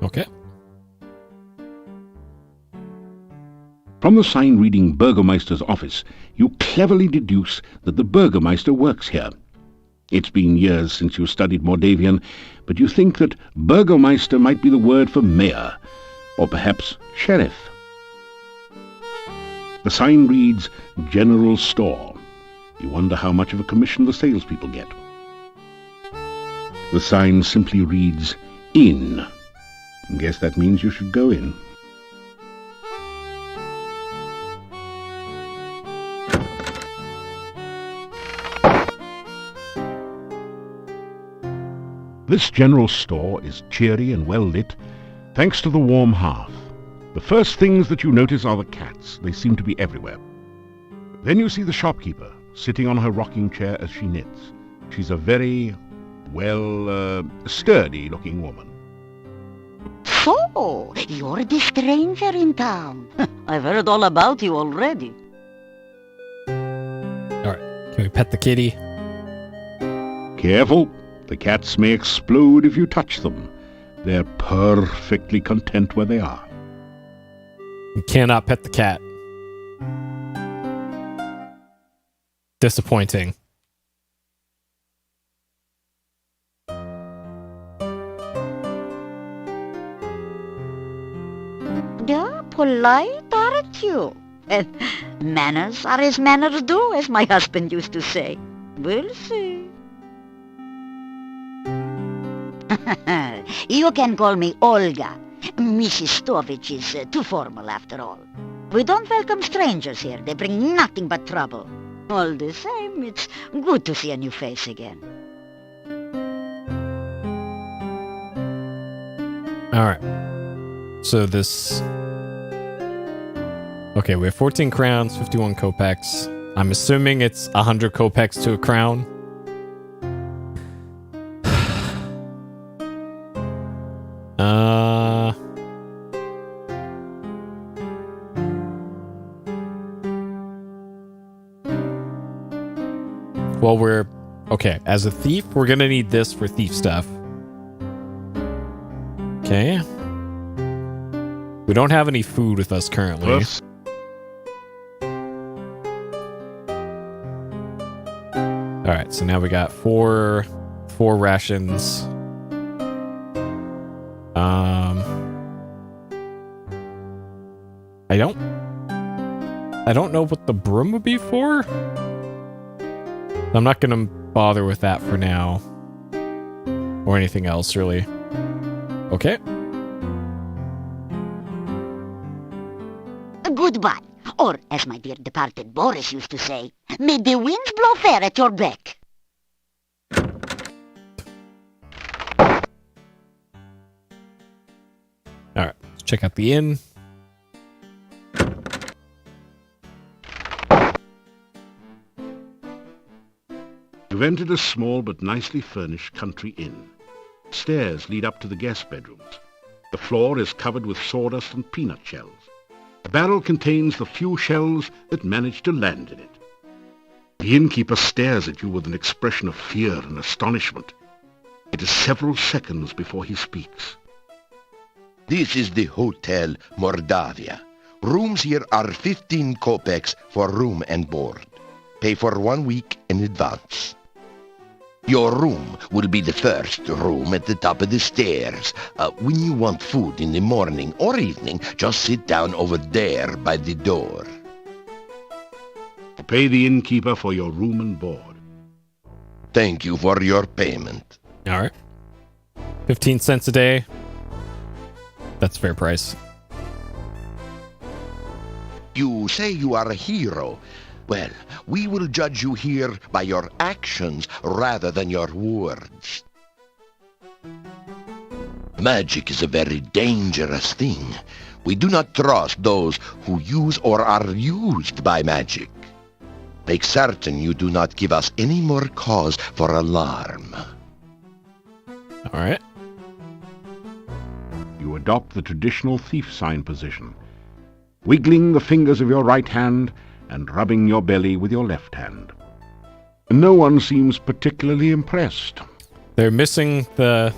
Okay. From the sign reading Burgomaster's office, you cleverly deduce that the Burgomaster works here. It's been years since you studied Mordavian, but you think that Burgomaster might be the word for mayor, or perhaps sheriff. The sign reads General Store. You wonder how much of a commission the salespeople get. The sign simply reads Inn. Guess that means you should go in. This general store is cheery and well lit, thanks to the warm hearth. The first things that you notice are the cats. They seem to be everywhere. Then you see the shopkeeper, sitting on her rocking chair as she knits. She's a very, sturdy-looking woman. So, you're the stranger in town. I've heard all about you already. Alright, can we pet the kitty? Careful, the cats may explode if you touch them. They're perfectly content where they are. We cannot pet the cat. Disappointing. Yeah, polite, aren't you? And manners are as manners do, as my husband used to say. We'll see. You can call me Olga. Mrs. Stovich is too formal after all. We don't welcome strangers here. They bring nothing but trouble. All the same, it's good to see a new face again. Alright. So this... Okay, we have 14 crowns, 51 kopecks. I'm assuming it's 100 kopecks to a crown. Well, we're... Okay, as a thief, we're gonna need this for thief stuff. Okay. We don't have any food with us currently. Plus, Alright, so now we got four rations. I don't know what the broom would be for. I'm not gonna bother with that for now. Or anything else, really. Okay. Goodbye. Or, as my dear departed Boris used to say, may the winds blow fair at your beck. Alright, let's check out the inn. You've entered a small but nicely furnished country inn. Stairs lead up to the guest bedrooms. The floor is covered with sawdust and peanut shells. The barrel contains the few shells that manage to land in it. The innkeeper stares at you with an expression of fear and astonishment. It is several seconds before he speaks. This is the Hotel Mordavia. Rooms here are 15 kopecks for room and board. Pay for 1 week in advance. Your room will be the first room at the top of the stairs. When you want food in the morning or evening, just sit down over there by the door. Pay the innkeeper for your room and board. Thank you for your payment. Alright. 15 cents a day. That's fair price. You say you are a hero. Well, we will judge you here by your actions rather than your words. Magic is a very dangerous thing. We do not trust those who use or are used by magic. Make certain you do not give us any more cause for alarm. Alright. You adopt the traditional thief sign position, wiggling the fingers of your right hand and rubbing your belly with your left hand. No one seems particularly impressed. They're missing the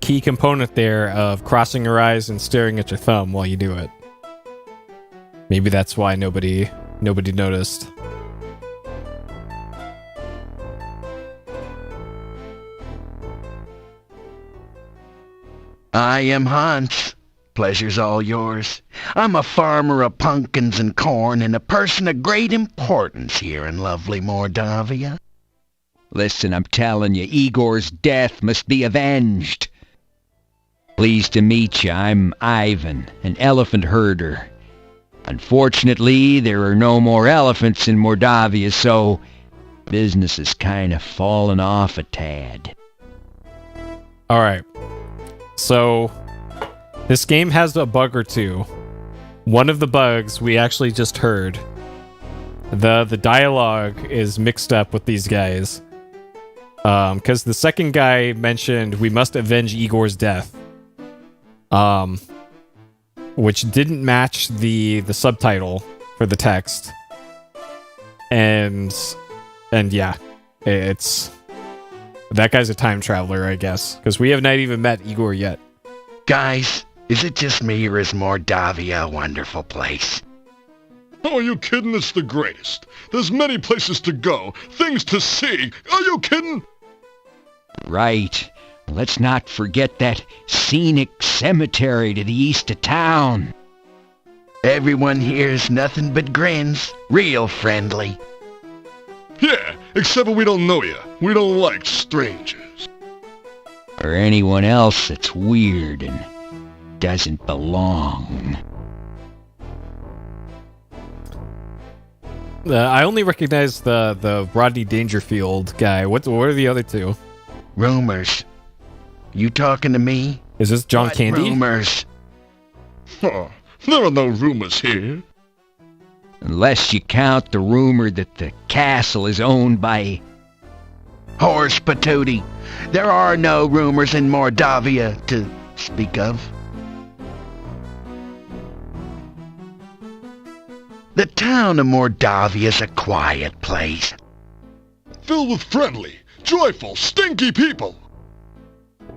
key component there of crossing your eyes and staring at your thumb while you do it. Maybe that's why nobody noticed. I am Hans. Pleasure's all yours. I'm a farmer of pumpkins and corn and a person of great importance here in lovely Mordavia. Listen, I'm telling you, Igor's death must be avenged. Pleased to meet you. I'm Ivan, an elephant herder. Unfortunately, there are no more elephants in Mordavia, so business has kind of fallen off a tad. Alright. So, this game has a bug or two. One of the bugs we actually just heard. The dialogue is mixed up with these guys. Because the second guy mentioned we must avenge Igor's death. Which didn't match the subtitle for the text. And yeah, it's... That guy's a time traveler, I guess. Because we have not even met Igor yet. Guys, is it just me or is Mordavia a wonderful place? Oh, are you kidding? It's the greatest. There's many places to go, things to see. Are you kidding? Right. Let's not forget that scenic cemetery to the east of town. Everyone here's nothing but grins. Real friendly. Yeah, except when we don't know you. We don't like strangers. Or anyone else that's weird and doesn't belong. I only recognize the Rodney Dangerfield guy. What are the other two? Rumors. You talking to me? Is this John What Candy? rumors? Oh, there are no rumors here. Unless you count the rumor that the castle is owned by... Horse patootie. There are no rumors in Mordavia to speak of. The town of Mordavia's a quiet place. Filled with friendly, joyful, stinky people.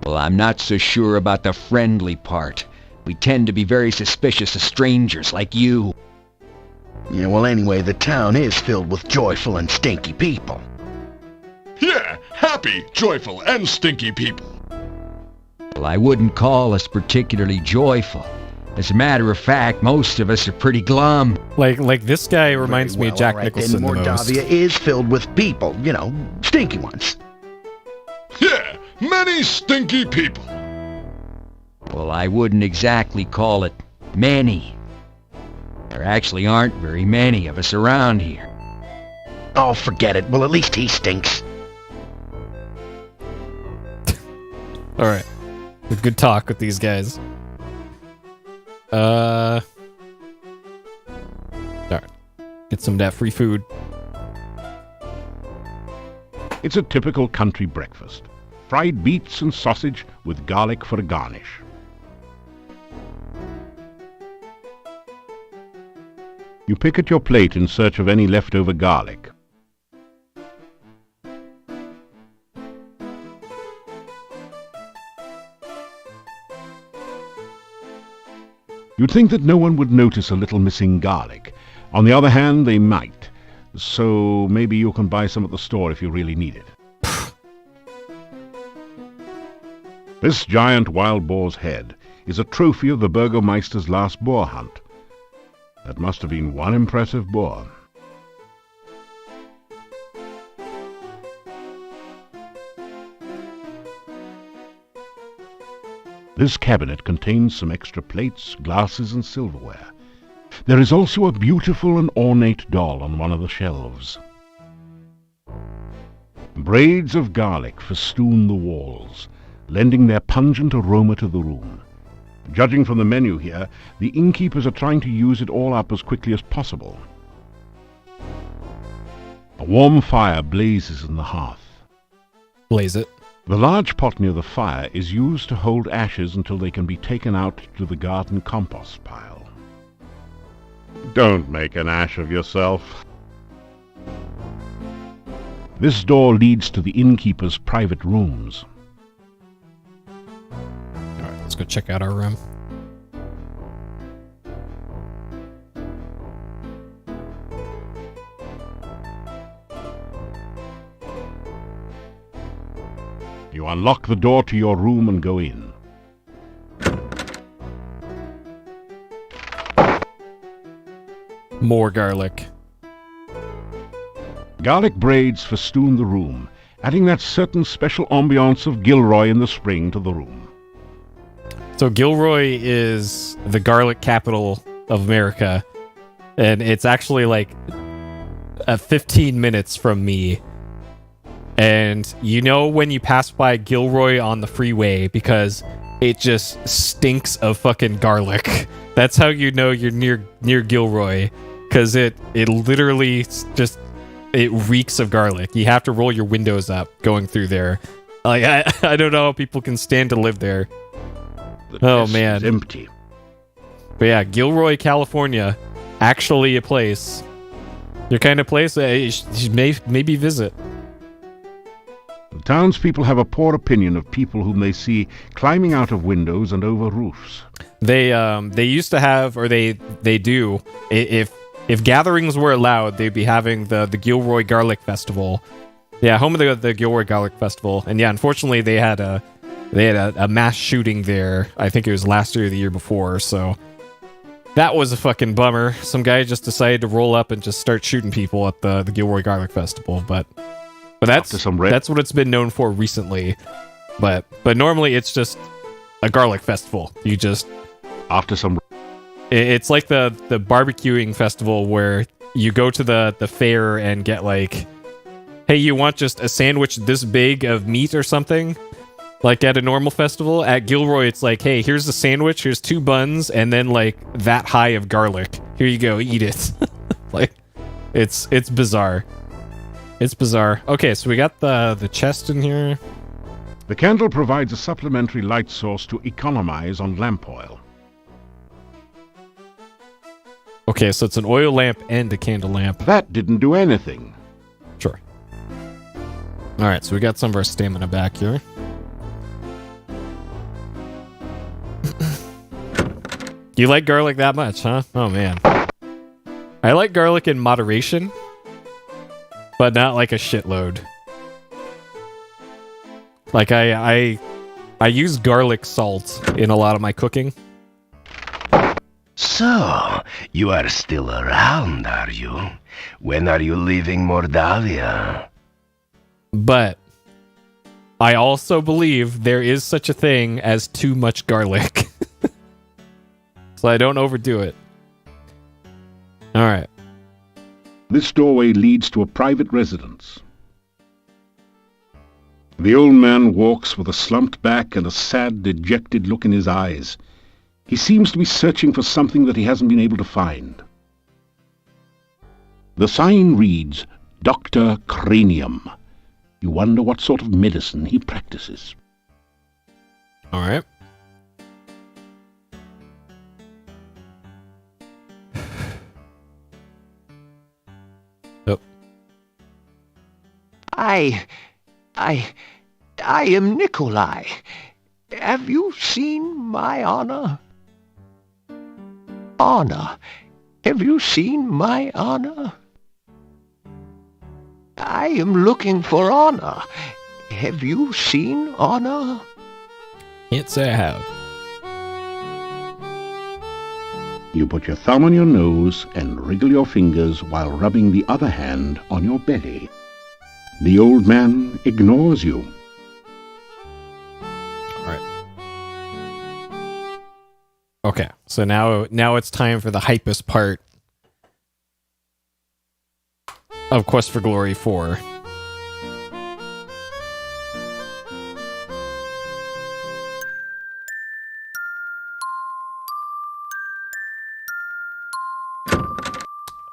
Well, I'm not so sure about the friendly part. We tend to be very suspicious of strangers like you. Yeah, well, anyway, the town is filled with joyful and stinky people. Yeah, happy, joyful, and stinky people. Well, I wouldn't call us particularly joyful. As a matter of fact, most of us are pretty glum. Like this guy reminds me Very of well, Jack all right, Nicholson then the most. Mordavia is filled with people, stinky ones. Yeah, many stinky people. Well, I wouldn't exactly call it many. There actually aren't very many of us around here. Oh, forget it. Well, at least he stinks. All right, good talk with these guys. All right, get some of that free food. It's a typical country breakfast. Fried beets and sausage with garlic for a garnish. You pick at your plate in search of any leftover garlic. You'd think that no one would notice a little missing garlic. On the other hand, they might. So maybe you can buy some at the store if you really need it. This giant wild boar's head is a trophy of the Burgomeister's last boar hunt. That must have been one impressive boar. This cabinet contains some extra plates, glasses, and silverware. There is also a beautiful and ornate doll on one of the shelves. Braids of garlic festoon the walls, lending their pungent aroma to the room. Judging from the menu here, the innkeepers are trying to use it all up as quickly as possible. A warm fire blazes in the hearth. Blaze it. The large pot near the fire is used to hold ashes until they can be taken out to the garden compost pile. Don't make an ash of yourself. This door leads to the innkeeper's private rooms. Alright, let's go check out our room. You unlock the door to your room and go in. More garlic. Garlic braids festoon the room, adding that certain special ambiance of Gilroy in the spring to the room. So Gilroy is the garlic capital of America, and it's actually like 15 minutes from me. And you know when you pass by Gilroy on the freeway because it just stinks of fucking garlic. That's how you know you're near Gilroy, because it literally just it reeks of garlic. You have to roll your windows up going through there. Like I don't know how people can stand to live there. The Oh, desk man. is empty. But yeah, Gilroy, California, actually a place. Your kind of place you should maybe visit. The townspeople have a poor opinion of people whom they see climbing out of windows and over roofs. They used to have, or they do. If gatherings were allowed, they'd be having the Gilroy Garlic Festival. Yeah, home of the Gilroy Garlic Festival. And yeah, unfortunately they had a mass shooting there. I think it was last year or the year before. So that was a fucking bummer. Some guy just decided to roll up and just start shooting people at the Gilroy Garlic Festival. But that's what it's been known for recently. But normally it's just a garlic festival. You just After some it's like the barbecuing festival where you go to the fair and get like, hey, you want just a sandwich this big of meat or something? Like at a normal festival. At Gilroy, it's like, hey, here's a sandwich, here's 2 buns, and then like that high of garlic. Here you go, eat it. Like, it's bizarre. It's bizarre. Okay, so we got the chest in here. The candle provides a supplementary light source to economize on lamp oil. Okay, so it's an oil lamp and a candle lamp. That didn't do anything. Sure. Alright, so we got some of our stamina back here. You like garlic that much, huh? Oh, man. I like garlic in moderation, but not like a shitload. Like I use garlic salt in a lot of my cooking. So, you are still around, are you? When are you leaving Mordavia? But I also believe there is such a thing as too much garlic. So I don't overdo it. All right. This doorway leads to a private residence. The old man walks with a slumped back and a sad, dejected look in his eyes. He seems to be searching for something that he hasn't been able to find. The sign reads, Dr. Cranium. You wonder what sort of medicine he practices. All right. Oh. I am Nikolai. Have you seen my honor? Honor. Have you seen my honor? I am looking for honor. Have you seen honor? Can't say I have. You put your thumb on your nose and wriggle your fingers while rubbing the other hand on your belly. The old man ignores you. Okay, so now it's time for the hypest part of Quest for Glory 4.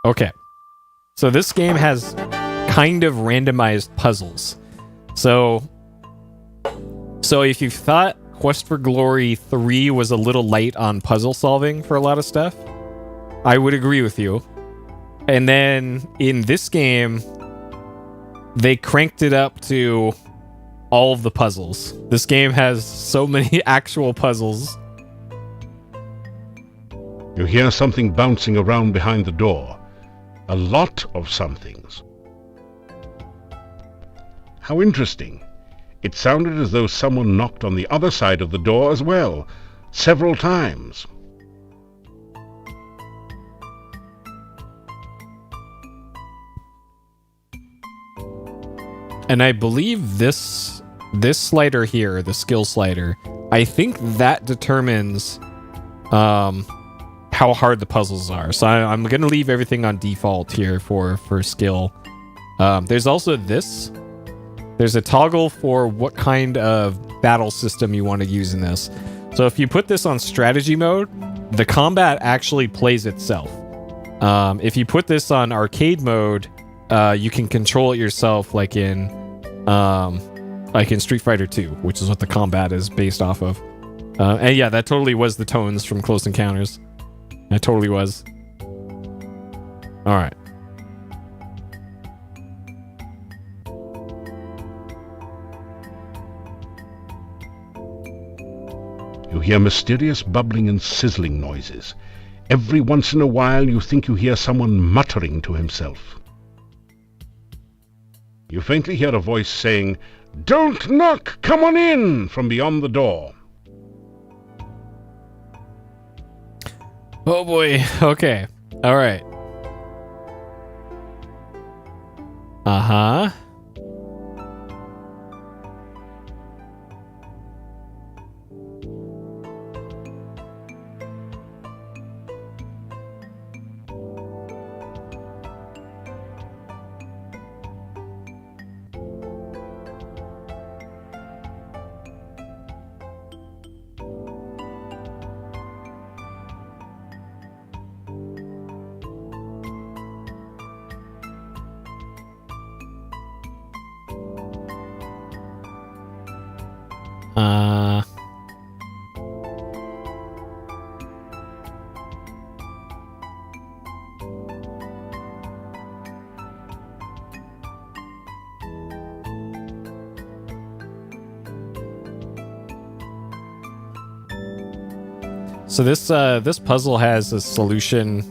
Okay, so this game has kind of randomized puzzles. So if you thought Quest for Glory 3 was a little light on puzzle solving for a lot of stuff, I would agree with you. And then in this game, they cranked it up to all of the puzzles. This game has so many actual puzzles. You hear something bouncing around behind the door. A lot of somethings. How interesting. It sounded as though someone knocked on the other side of the door as well, several times. And I believe this slider here, the skill slider, I think that determines how hard the puzzles are. So I'm going to leave everything on default here for skill. There's also this. There's a toggle for what kind of battle system you want to use in this. So if you put this on strategy mode, the combat actually plays itself. If you put this on arcade mode, you can control it yourself, like in Street Fighter 2, which is what the combat is based off of. And yeah, that totally was the tones from Close Encounters. That totally was. All right. You hear mysterious bubbling and sizzling noises. Every once in a while you think you hear someone muttering to himself. You faintly hear a voice saying, "Don't knock! Come on in!" from beyond the door. Oh boy. Okay. All right. Uh-huh. So this puzzle has a solution.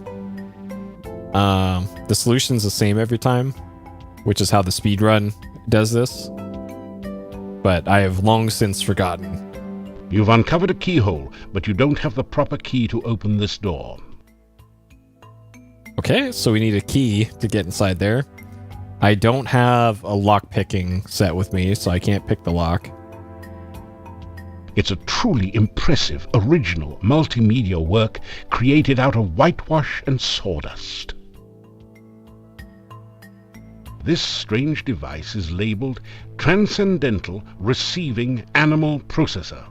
The solution's the same every time, which is how the speedrun does this. but I have long since forgotten. You've uncovered a keyhole, but you don't have the proper key to open this door. Okay, so we need a key to get inside there. I don't have a lock-picking set with me, so I can't pick the lock. It's a truly impressive, original, multimedia work created out of whitewash and sawdust. This strange device is labeled Transcendental Receiving Animal Processor.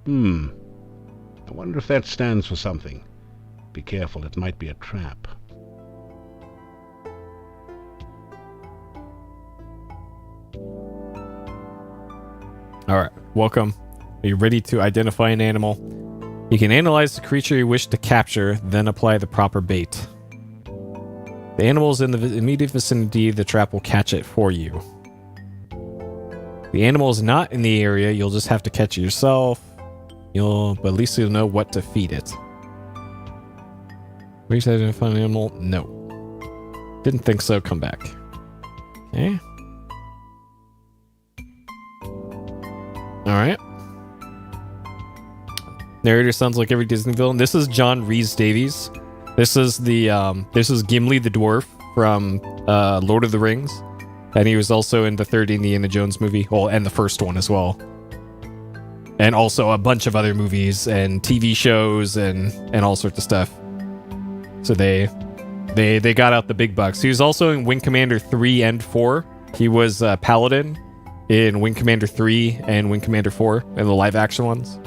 I wonder if that stands for something. Be careful, it might be a trap. Alright, welcome. Are you ready to identify an animal? You can analyze the creature you wish to capture, then apply the proper bait. The animal is in the immediate vicinity, the trap will catch it for you. The animal is not in the area, you'll just have to catch it yourself. But at least you'll know what to feed it. Wait to identify an animal? No. Didn't think so, come back. Okay. Alright. Narrator sounds like every Disney villain. This is John Rhys-Davies. This is Gimli the dwarf from Lord of the Rings. And he was also in the third Indiana Jones movie. Well, and the first one as well. And also a bunch of other movies and TV shows and all sorts of stuff. So they got out the big bucks. He was also in Wing Commander 3 and 4. He was Paladin in Wing Commander 3 and Wing Commander 4, and the live action ones.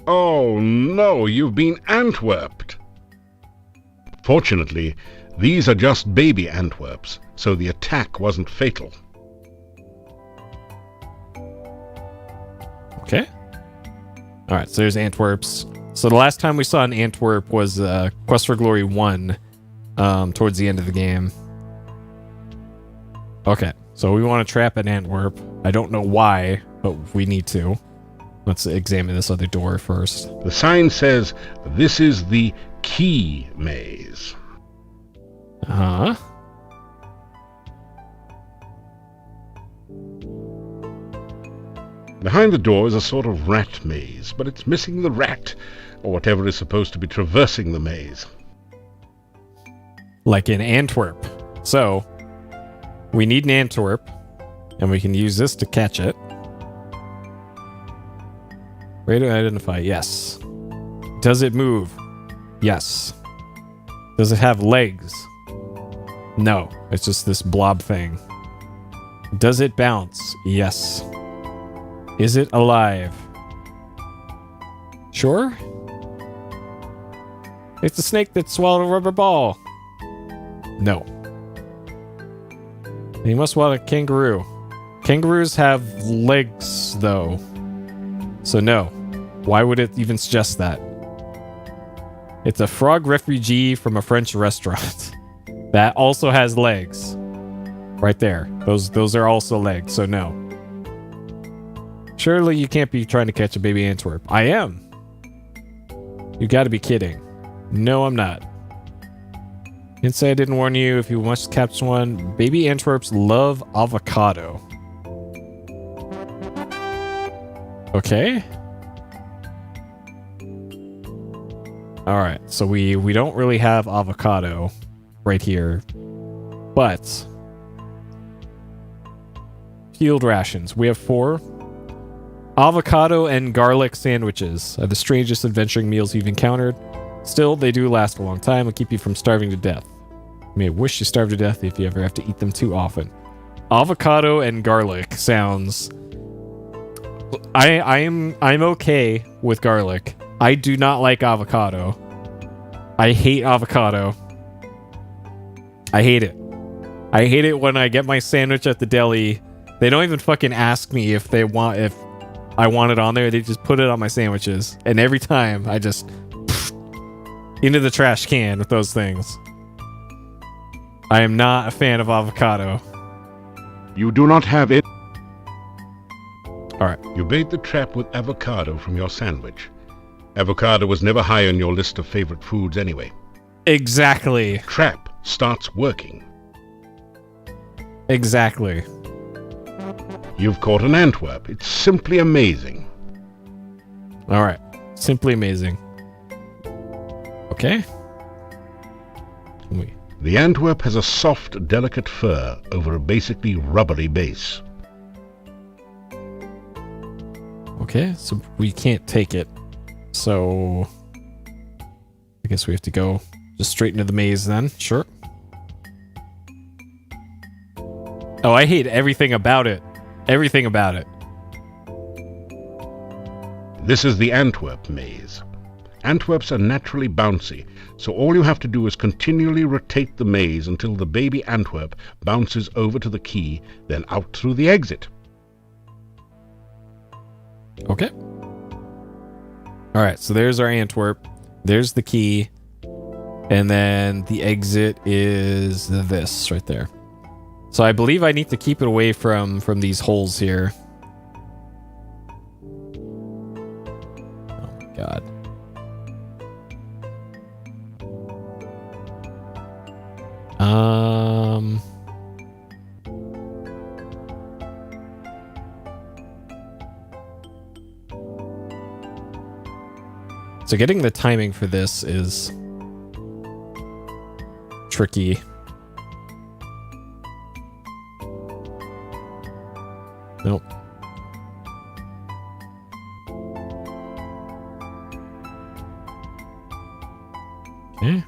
Oh no, you've been Antwerped! Fortunately, these are just baby Antwerps, so the attack wasn't fatal. Okay. Alright, so there's Antwerps. So the last time we saw an Antwerp was Quest for Glory 1, towards the end of the game. Okay, so we want to trap an Antwerp. I don't know why, but we need to. Let's examine this other door first. The sign says, this is the key maze. Uh-huh. Behind the door is a sort of rat maze, but it's missing the rat, or whatever is supposed to be traversing the maze. Like in Antwerp. So, we need an Antwerp, and we can use this to catch it. Ready to identify, yes. Does it move? Yes. Does it have legs? No, it's just this blob thing. Does it bounce? Yes. Is it alive? Sure? It's a snake that swallowed a rubber ball. No. You must swallow a kangaroo. Kangaroos have legs, though. So no. Why would it even suggest that? It's a frog refugee from a French restaurant. That also has legs. Right there. Those are also legs, so no. Surely you can't be trying to catch a baby Antwerp. I am. You gotta be kidding. No, I'm not. Didn't say I didn't warn you. If you must capture one, baby Antwerps love avocado. Okay. Alright, so we don't really have avocado right here. But field rations. We have 4. Avocado and garlic sandwiches are the strangest adventuring meals you've encountered. Still, they do last a long time and keep you from starving to death. You may wish you starved to death if you ever have to eat them too often. Avocado and garlic sounds... I'm okay with garlic. I do not like avocado. I hate avocado. I hate it. I hate it when I get my sandwich at the deli. They don't even fucking ask me if I want it on there. They just put it on my sandwiches. And every time I just into the trash can with those things. I am not a fan of avocado. You do not have it. Alright. You bait the trap with avocado from your sandwich. Avocado was never high on your list of favorite foods anyway. Exactly. Trap starts working. Exactly. You've caught an Antwerp. It's simply amazing. All right. Simply amazing. Okay. The Antwerp has a soft, delicate fur over a basically rubbery base. Okay, so we can't take it. So I guess we have to go just straight into the maze then. Sure. Oh, I hate everything about it. Everything about it. This is the Antwerp maze. Antwerps are naturally bouncy, so all you have to do is continually rotate the maze until the baby Antwerp bounces over to the key, then out through the exit. Okay. All right, so there's our Antwerp. There's the key. And then the exit is this right there. So I believe I need to keep it away from these holes here. Oh my god. So getting the timing for this is tricky. Nope. Okay.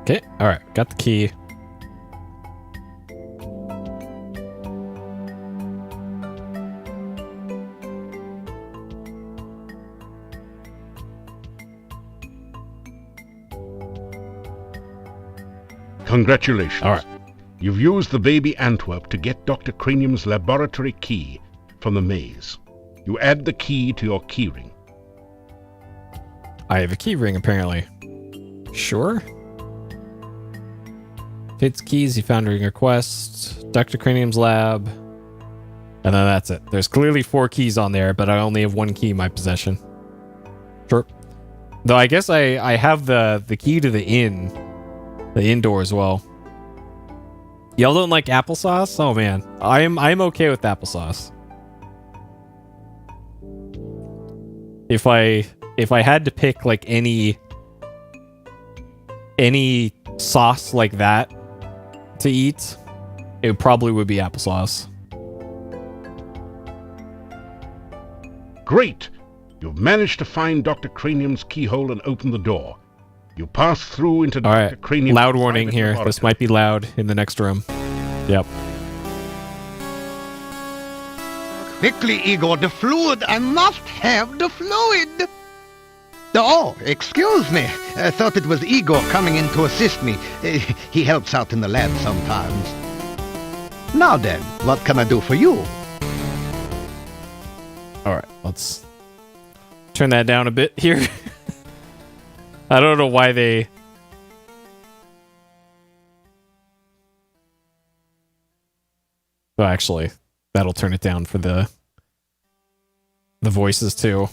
Okay, alright, got the key. Congratulations. All right. You've used the baby Antwerp to get Dr. Cranium's laboratory key from the maze. You add the key to your keyring. I have a key ring, apparently. Sure. Fits keys you found during your quest. Dr. Cranium's lab. And then that's it. There's clearly 4 keys on there, but I only have 1 key in my possession. Sure. Though I guess I have the key to the inn. The indoor as well. Y'all don't like applesauce? Oh man. I'm okay with applesauce. If I had to pick like any sauce like that to eat, it probably would be applesauce. Great! You've managed to find Dr. Cranium's keyhole and open the door. You pass through into All right. Dr. Cranium's Loud warning private here. laboratory. This might be loud in the next room. Yep. Quickly, Igor, the fluid. I must have the fluid. Oh, excuse me. I thought it was Igor coming in to assist me. He helps out in the lab sometimes. Now then, what can I do for you? All right. Let's turn that down a bit here. I don't know why they... Well, actually, that'll turn it down for the voices too.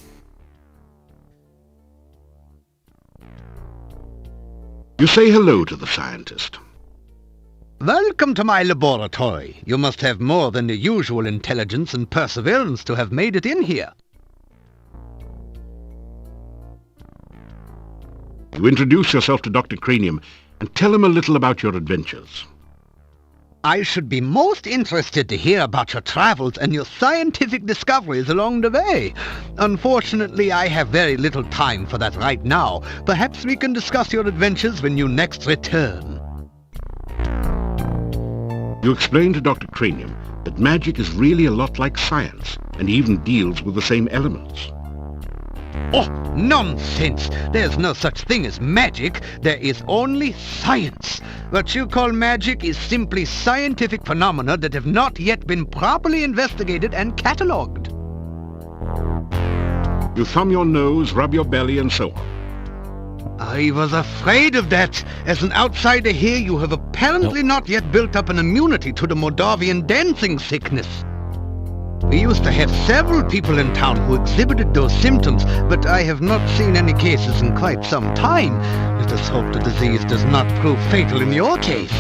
You say hello to the scientist. Welcome to my laboratory. You must have more than the usual intelligence and perseverance to have made it in here. You introduce yourself to Dr. Cranium and tell him a little about your adventures. I should be most interested to hear about your travels and your scientific discoveries along the way. Unfortunately, I have very little time for that right now. Perhaps we can discuss your adventures when you next return. You explain to Dr. Cranium that magic is really a lot like science and even deals with the same elements. Oh, nonsense! There's no such thing as magic. There is only science. What you call magic is simply scientific phenomena that have not yet been properly investigated and catalogued. You thumb your nose, rub your belly, and so on. I was afraid of that. As an outsider here, you have apparently not yet built up an immunity to the Moldavian dancing sickness. We used to have several people in town who exhibited those symptoms, but I have not seen any cases in quite some time. Let us hope the disease does not prove fatal in your case.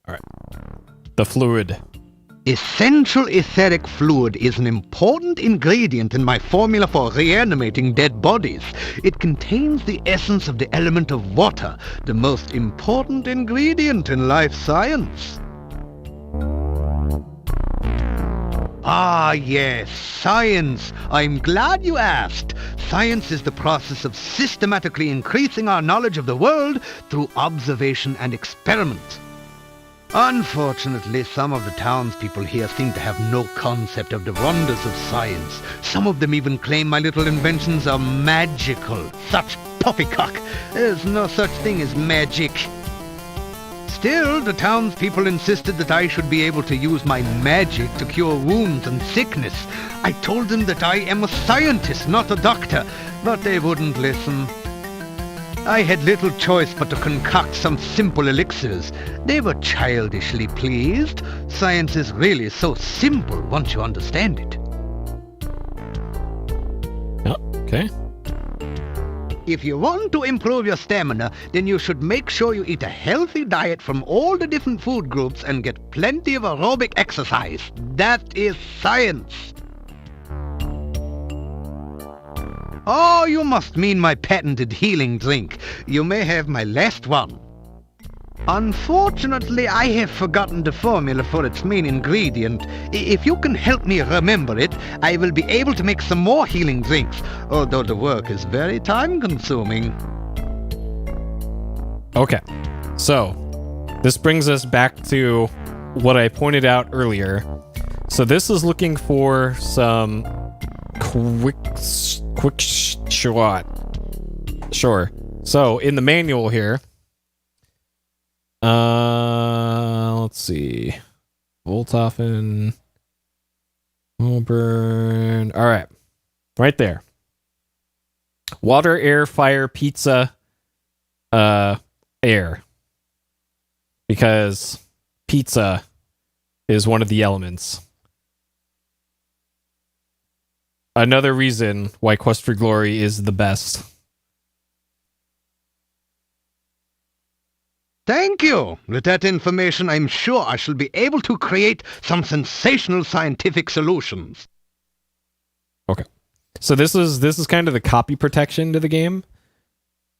All right. The fluid. Essential etheric fluid is an important ingredient in my formula for reanimating dead bodies. It contains the essence of the element of water, the most important ingredient in life science. Ah, yes, science. I'm glad you asked. Science is the process of systematically increasing our knowledge of the world through observation and experiment. Unfortunately, some of the townspeople here seem to have no concept of the wonders of science. Some of them even claim my little inventions are magical. Such poppycock! There's no such thing as magic. Still, the townspeople insisted that I should be able to use my magic to cure wounds and sickness. I told them that I am a scientist, not a doctor, but they wouldn't listen. I had little choice but to concoct some simple elixirs. They were childishly pleased. Science is really so simple once you understand it. Oh, okay. If you want to improve your stamina, then you should make sure you eat a healthy diet from all the different food groups and get plenty of aerobic exercise. That is science. Oh, you must mean my patented healing drink. You may have my last one. Unfortunately, I have forgotten the formula for its main ingredient. If you can help me remember it, I will be able to make some more healing drinks, although the work is very time-consuming. Okay. So, this brings us back to what I pointed out earlier. So this is looking for some quick shot. Sure. So in the manual here, let's see, Volthofen, Auburn. All right, right there. Water, air, fire, pizza, air. Because pizza is one of the elements. Another reason why Quest for Glory is the best. Thank you. With that information, I'm sure I shall be able to create some sensational scientific solutions. Okay. So this is kind of the copy protection to the game,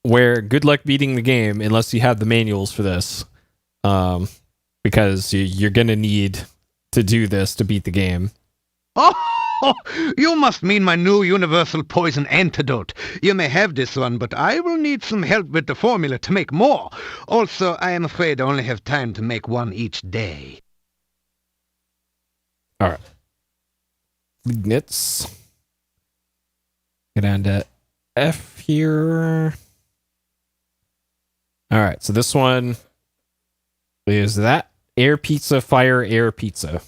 where good luck beating the game unless you have the manuals for this, because you're gonna need to do this to beat the game. Oh, you must mean my new universal poison antidote. You may have this one, but I will need some help with the formula to make more. Also, I am afraid I only have time to make one each day. All right. Lignits. Get on to F here. All right, so this one is that. Air pizza, fire, air pizza.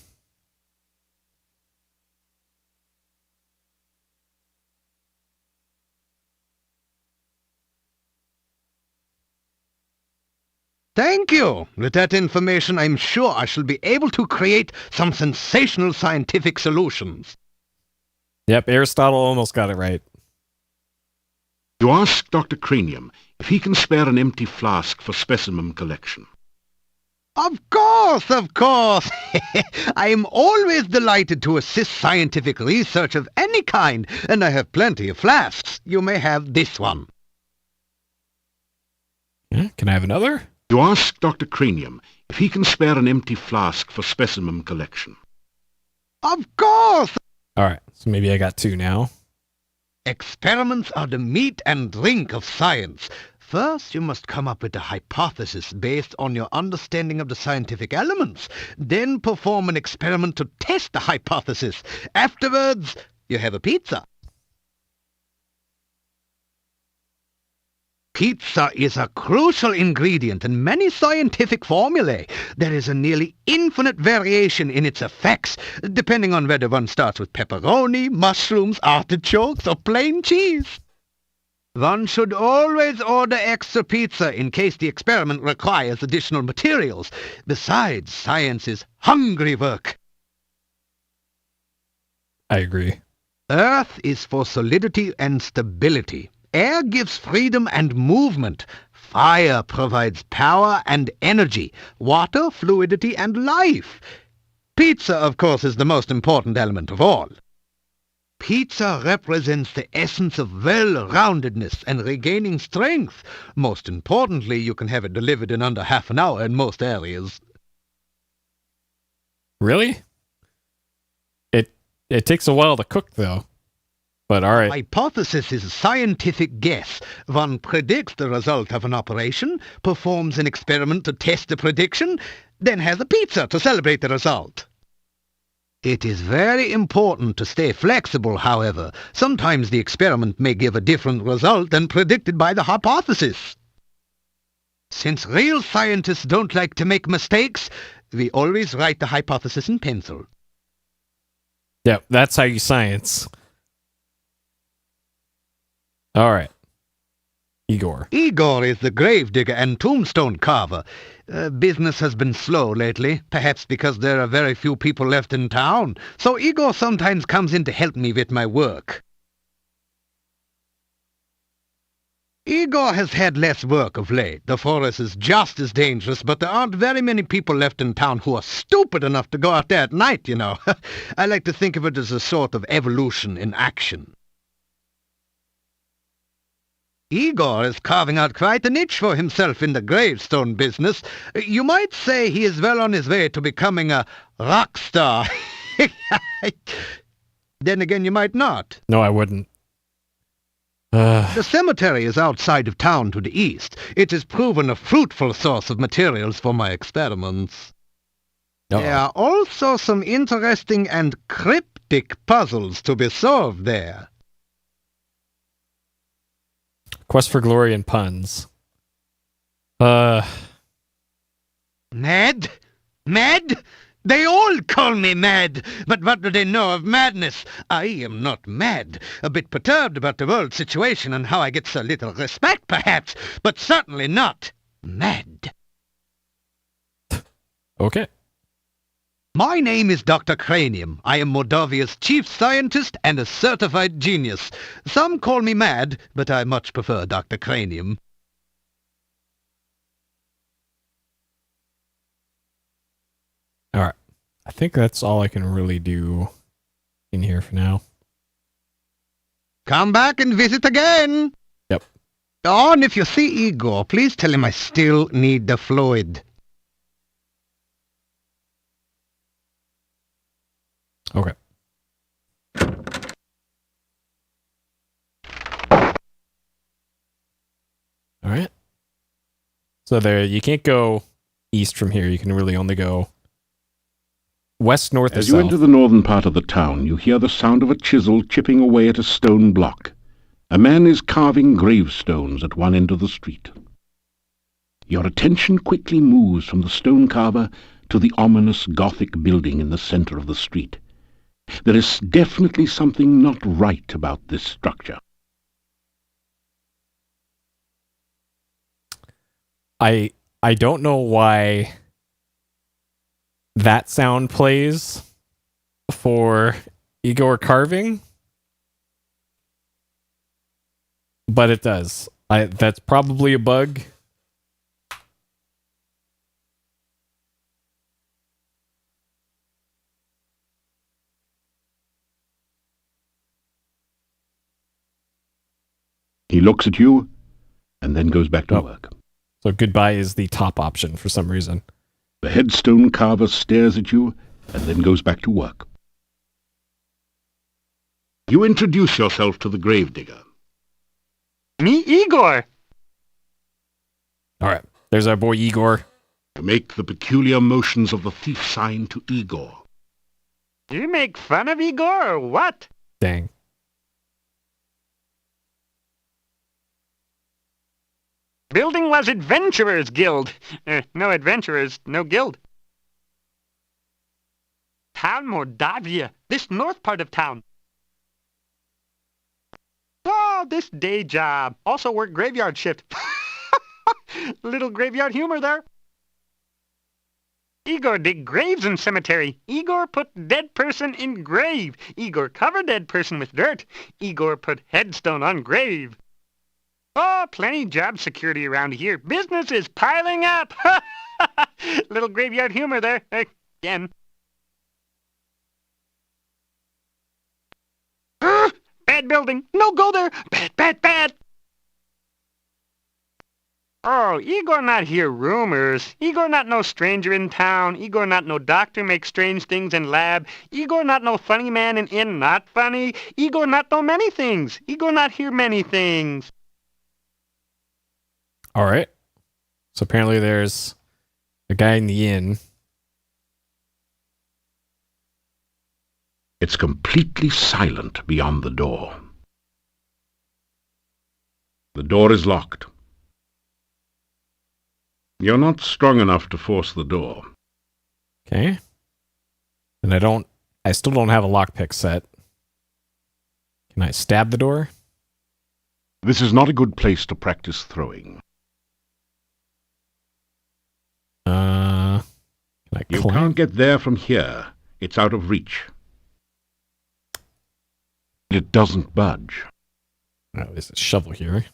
Thank you. With that information, I'm sure I shall be able to create some sensational scientific solutions. Yep, Aristotle almost got it right. You ask Dr. Cranium if he can spare an empty flask for specimen collection. Of course, of course. I am always delighted to assist scientific research of any kind, and I have plenty of flasks. You may have this one. Yeah, can I have another? You ask Dr. Cranium if he can spare an empty flask for specimen collection. Of course! All right, so maybe I got two now. Experiments are the meat and drink of science. First, you must come up with a hypothesis based on your understanding of the scientific elements. Then perform an experiment to test the hypothesis. Afterwards, you have a pizza. Pizza is a crucial ingredient in many scientific formulae. There is a nearly infinite variation in its effects, depending on whether one starts with pepperoni, mushrooms, artichokes, or plain cheese. One should always order extra pizza in case the experiment requires additional materials. Besides, science is hungry work. I agree. Earth is for solidity and stability. Air gives freedom and movement. Fire provides power and energy. Water, fluidity, and life. Pizza, of course, is the most important element of all. Pizza represents the essence of well-roundedness and regaining strength. Most importantly, you can have it delivered in under half an hour in most areas. Really? It takes a while to cook, though. But all right. Hypothesis is a scientific guess. One predicts the result of an operation, performs an experiment to test the prediction, then has a pizza to celebrate the result. It is very important to stay flexible, however. Sometimes the experiment may give a different result than predicted by the hypothesis. Since real scientists don't like to make mistakes, we always write the hypothesis in pencil. Yeah, that's how you science. All right. Igor. Igor is the gravedigger and tombstone carver. Business has been slow lately, perhaps because there are very few people left in town, so Igor sometimes comes in to help me with my work. Igor has had less work of late. The forest is just as dangerous, but there aren't very many people left in town who are stupid enough to go out there at night, you know. I like to think of it as a sort of evolution in action. Igor is carving out quite a niche for himself in the gravestone business. You might say he is well on his way to becoming a rock star. Then again, you might not. No, I wouldn't. The cemetery is outside of town to the east. It has proven a fruitful source of materials for my experiments. There are also some interesting and cryptic puzzles to be solved there. Quest for glory and puns. Mad? Mad? They all call me mad, but what do they know of madness? I am not mad. A bit perturbed about the world situation and how I get so little respect, perhaps, but certainly not mad. Okay. My name is Dr. Cranium. I am Moldavia's chief scientist and a certified genius. Some call me mad, but I much prefer Dr. Cranium. All right. I think that's all I can really do in here for now. Come back and visit again. Yep. Oh, and if you see Igor, please tell him I still need the fluid. Okay. All right. So there, you can't go east from here. You can really only go west, north, As or you south. enter the northern part of the town, you hear the sound of a chisel chipping away at a stone block. A man is carving gravestones at one end of the street. Your attention quickly moves from the stone carver to the ominous Gothic building in the center of the street. There is definitely something not right about this structure. I don't know why that sound plays for Igor carving, but it does. That's probably a bug. He looks at you and then goes back to work. So goodbye is the top option for some reason. The headstone carver stares at you and then goes back to work. You introduce yourself to the gravedigger. Me, Igor. All right. There's our boy Igor. You make the peculiar motions of the thief sign to Igor. Do you make fun of Igor or what? Dang. Building was Adventurers Guild. No adventurers, no guild. Town Mordavia, this north part of town. Oh, this day job. Also work graveyard shift. Little graveyard humor there. Igor dig graves in cemetery. Igor put dead person in grave. Igor cover dead person with dirt. Igor put headstone on grave. Oh, plenty job security around here. Business is piling up. Little graveyard humor there. Again. Bad building. No go there. Bad, bad, bad. Oh, Igor not hear rumors. Igor not no stranger in town. Igor not no doctor make strange things in lab. Igor not no funny man in inn not funny. Igor not know many things. Igor not hear many things. All right. So apparently there's a guy in the inn. It's completely silent beyond the door. The door is locked. You're not strong enough to force the door. Okay. And I still don't have a lockpick set. Can I stab the door? This is not a good place to practice throwing. Can I You climb? can't get there from here. It's out of reach. It doesn't budge. Oh, there's a shovel here.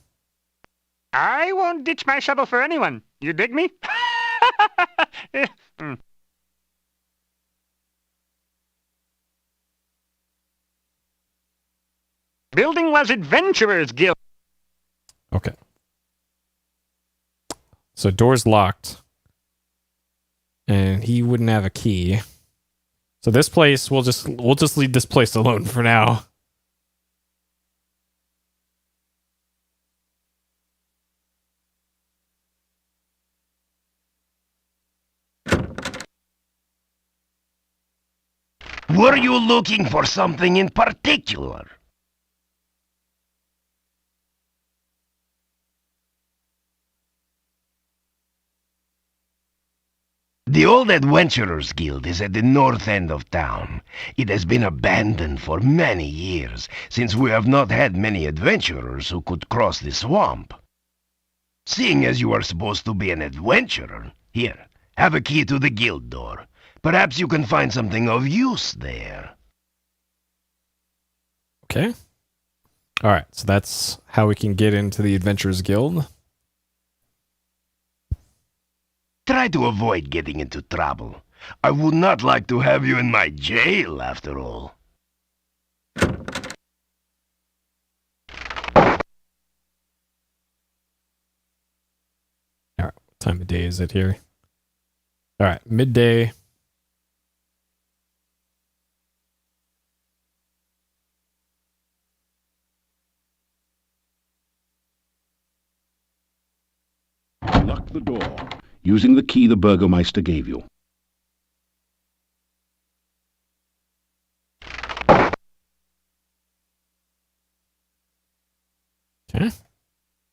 I won't ditch my shovel for anyone. You dig me? Building was Adventurers Guild. Okay. So door's locked. And he wouldn't have a key. So this place, we'll just leave this place alone for now. Were you looking for something in particular? The old Adventurers Guild is at the north end of town. It has been abandoned for many years, since we have not had many adventurers who could cross the swamp. Seeing as you are supposed to be an adventurer, here, have a key to the guild door. Perhaps you can find something of use there. Okay. All right. So that's how we can get into the Adventurers Guild. Try to avoid getting into trouble. I would not like to have you in my jail, after all. All right. What time of day is it here? All right. Midday. Lock the door, using the key the Burgomeister gave you. Okay.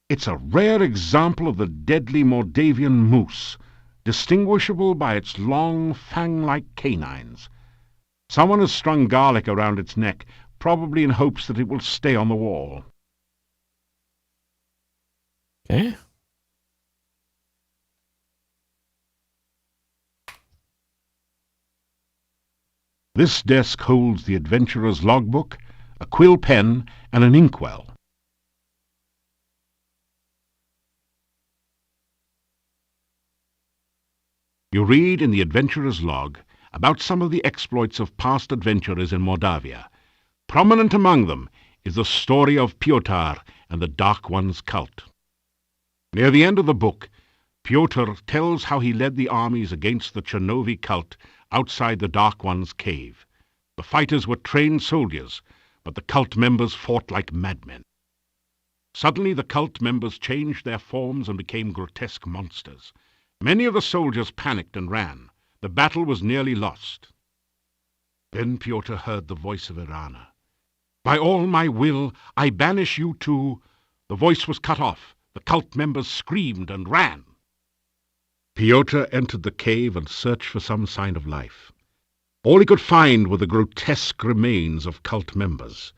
It's a rare example of the deadly Mordavian moose, distinguishable by its long, fang-like canines. Someone has strung garlic around its neck, probably in hopes that it will stay on the wall. Okay. This desk holds the adventurer's logbook, a quill pen, and an inkwell. You read in the adventurer's log about some of the exploits of past adventurers in Mordavia. Prominent among them is the story of Pyotr and the Dark One's cult. Near the end of the book, Pyotr tells how he led the armies against the Chernovi cult outside the Dark One's cave. The fighters were trained soldiers, but the cult members fought like madmen. Suddenly the cult members changed their forms and became grotesque monsters. Many of the soldiers panicked and ran. The battle was nearly lost. Then Pyotr heard the voice of Irana. "By all my will, I banish you to..." The voice was cut off. The cult members screamed and ran. Pyotr entered the cave and searched for some sign of life. All he could find were the grotesque remains of cult members.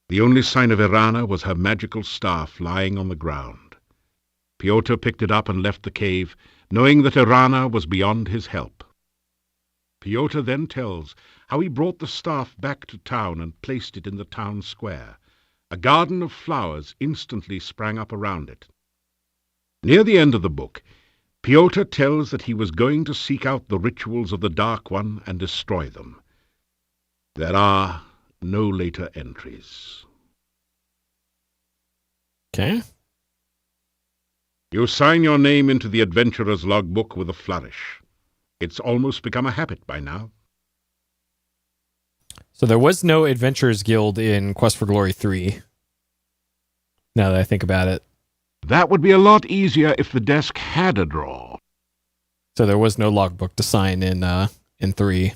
The only sign of Irana was her magical staff lying on the ground. Pyotr picked it up and left the cave, knowing that Irana was beyond his help. Pyotr then tells how he brought the staff back to town and placed it in the town square. A garden of flowers instantly sprang up around it. Near the end of the book, Pyotr tells that he was going to seek out the rituals of the Dark One and destroy them. There are no later entries. Okay. You sign your name into the adventurer's logbook with a flourish. It's almost become a habit by now. So there was no Adventurers Guild in Quest for Glory 3. Now that I think about it. That would be a lot easier if the desk had a drawer. So there was no logbook to sign in 3.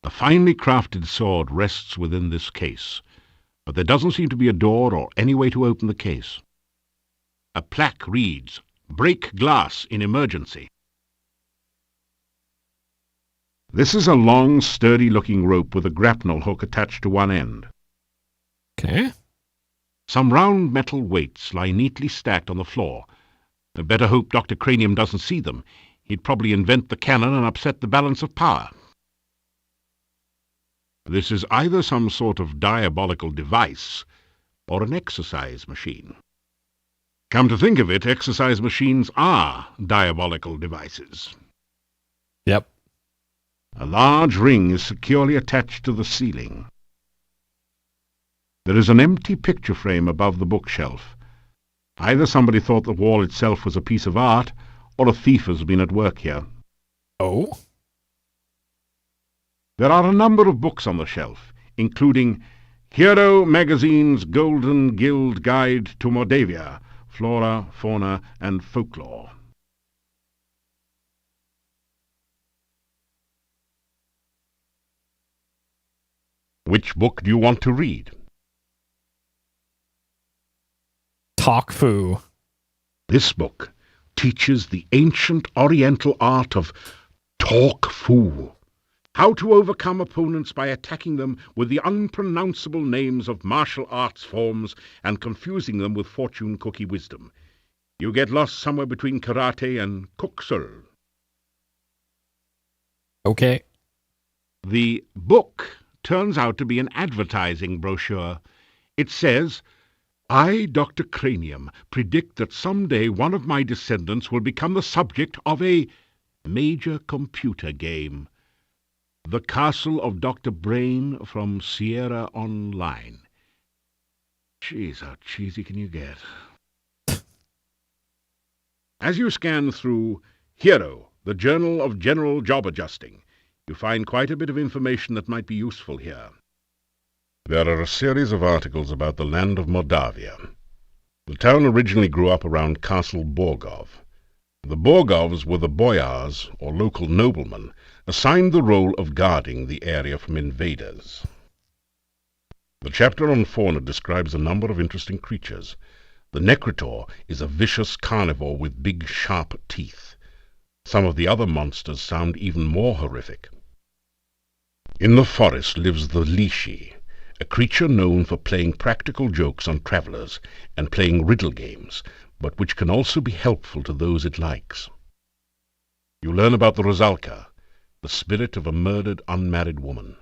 A finely crafted sword rests within this case, but there doesn't seem to be a door or any way to open the case. A plaque reads, "Break glass in emergency." This is a long, sturdy-looking rope with a grapnel hook attached to one end. Okay. Some round metal weights lie neatly stacked on the floor. I better hope Dr. Cranium doesn't see them. He'd probably invent the cannon and upset the balance of power. This is either some sort of diabolical device or an exercise machine. Come to think of it, exercise machines are diabolical devices. Yep. A large ring is securely attached to the ceiling. There is an empty picture frame above the bookshelf. Either somebody thought the wall itself was a piece of art, or a thief has been at work here. Oh? There are a number of books on the shelf, including Hero Magazine's Golden Guild Guide to Mordavia, Flora, Fauna, and Folklore. Which book do you want to read? Talk Fu. This book teaches the ancient Oriental art of Talk Fu. How to overcome opponents by attacking them with the unpronounceable names of martial arts forms and confusing them with fortune cookie wisdom. You get lost somewhere between karate and kuksul. Okay. The book turns out to be an advertising brochure. It says, "I, Dr. Cranium, predict that someday one of my descendants will become the subject of a major computer game. The Castle of Dr. Brain from Sierra Online." Jeez, how cheesy can you get? As you scan through Hero, the Journal of General Job Adjusting, you find quite a bit of information that might be useful here. There are a series of articles about the land of Moldavia. The town originally grew up around Castle Borgov. The Borgovs were the boyars, or local noblemen, assigned the role of guarding the area from invaders. The chapter on fauna describes a number of interesting creatures. The Necrotor is a vicious carnivore with big, sharp teeth. Some of the other monsters sound even more horrific. In the forest lives the Lishi, a creature known for playing practical jokes on travelers and playing riddle games, but which can also be helpful to those it likes. You learn about the Rosalka, the spirit of a murdered unmarried woman.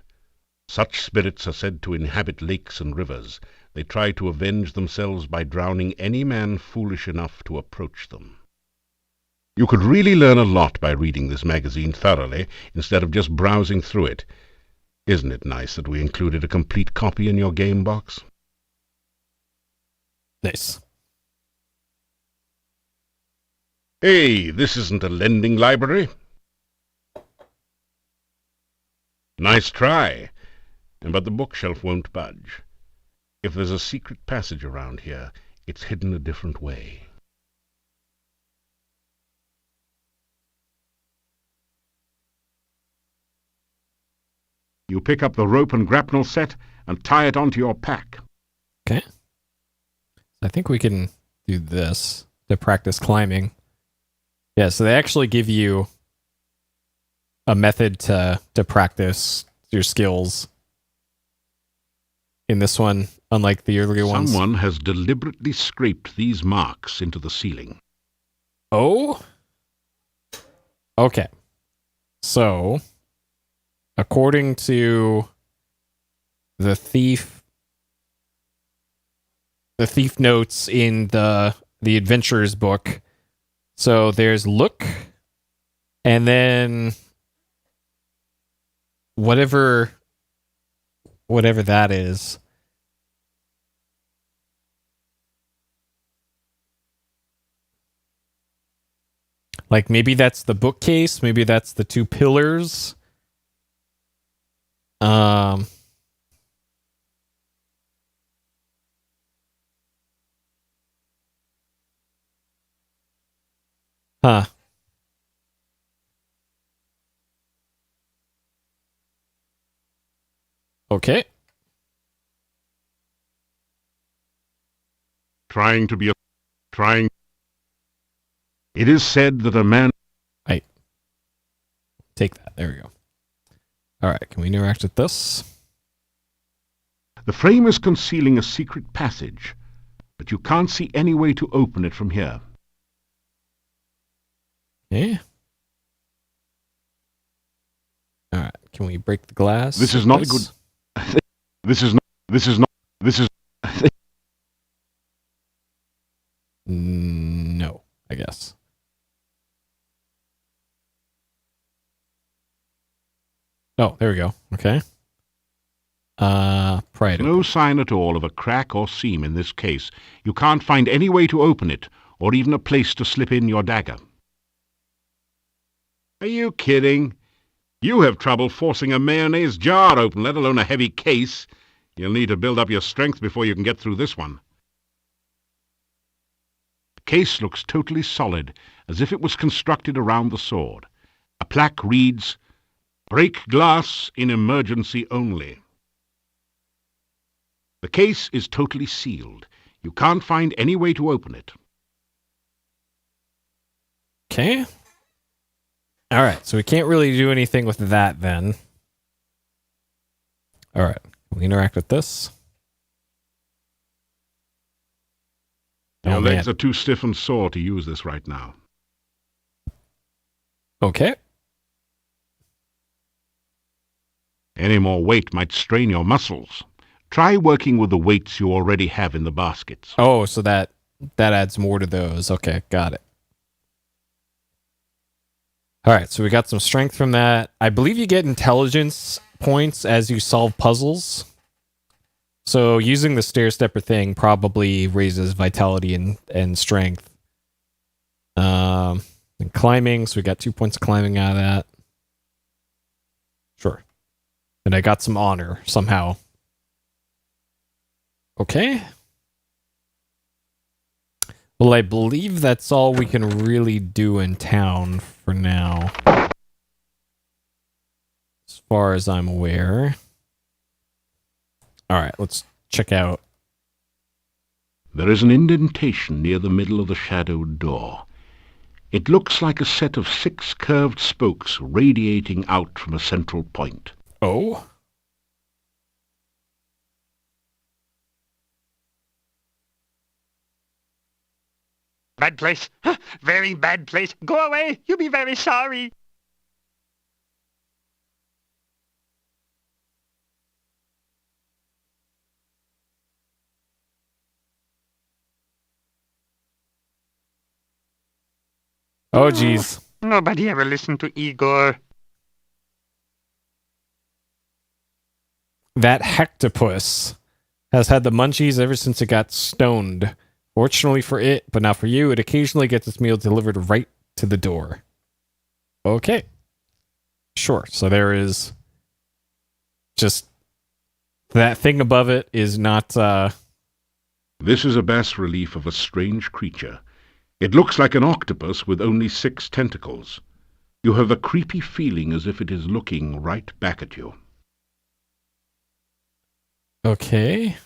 Such spirits are said to inhabit lakes and rivers. They try to avenge themselves by drowning any man foolish enough to approach them. You could really learn a lot by reading this magazine thoroughly, instead of just browsing through it. Isn't it nice that we included a complete copy in your game box? Nice. Hey, this isn't a lending library. Nice try, but the bookshelf won't budge. If there's a secret passage around here, it's hidden a different way. You pick up the rope and grapnel set and tie it onto your pack. Okay. I think we can do this to practice climbing. Yeah, so they actually give you a method to practice your skills in this one, unlike the earlier ones. Someone has deliberately scraped these marks into the ceiling. Oh? Okay. So, according to the thief notes in the adventurer's book, so there's look, and then whatever that is. Like, maybe that's the bookcase, maybe that's the two pillars. Huh. Okay. It is said that a man... Right. Take that. There we go. All right. Can we interact with this? The frame is concealing a secret passage, but you can't see any way to open it from here. Okay. All right. Can we break the glass? This is not a good... No, I guess. Oh, there we go. Okay. Pry it No sign at all of a crack or seam in this case. You can't find any way to open it, or even a place to slip in your dagger. Are you kidding? You have trouble forcing a mayonnaise jar open, let alone a heavy case. You'll need to build up your strength before you can get through this one. The case looks totally solid, as if it was constructed around the sword. A plaque reads, "Break glass in emergency only." The case is totally sealed. You can't find any way to open it. Okay. All right, so we can't really do anything with that then. All right, can we interact with this? Your legs are too stiff and sore to use this right now. Okay. Any more weight might strain your muscles. Try working with the weights you already have in the baskets. Oh, so that adds more to those. Okay, got it. All right, so we got some strength from that. I believe you get intelligence points as you solve puzzles. So using the stair stepper thing probably raises vitality and strength. And climbing, so we got 2 points of climbing out of that. Sure. And I got some honor somehow. Okay. Well, I believe that's all we can really do in town for now. As far as I'm aware. All right, let's check out. There is an indentation near the middle of the shadowed door. It looks like a set of 6 curved spokes radiating out from a central point. Oh? Bad place. Very bad place. Go away. You'll be very sorry. Oh, geez. Nobody ever listened to Igor. That hectopus has had the munchies ever since it got stoned. Fortunately for it, but not for you, it occasionally gets its meal delivered right to the door. Okay. Sure. So there is just that thing above it is not... This is a bas-relief of a strange creature. It looks like an octopus with only 6 tentacles. You have a creepy feeling as if it is looking right back at you. Okay.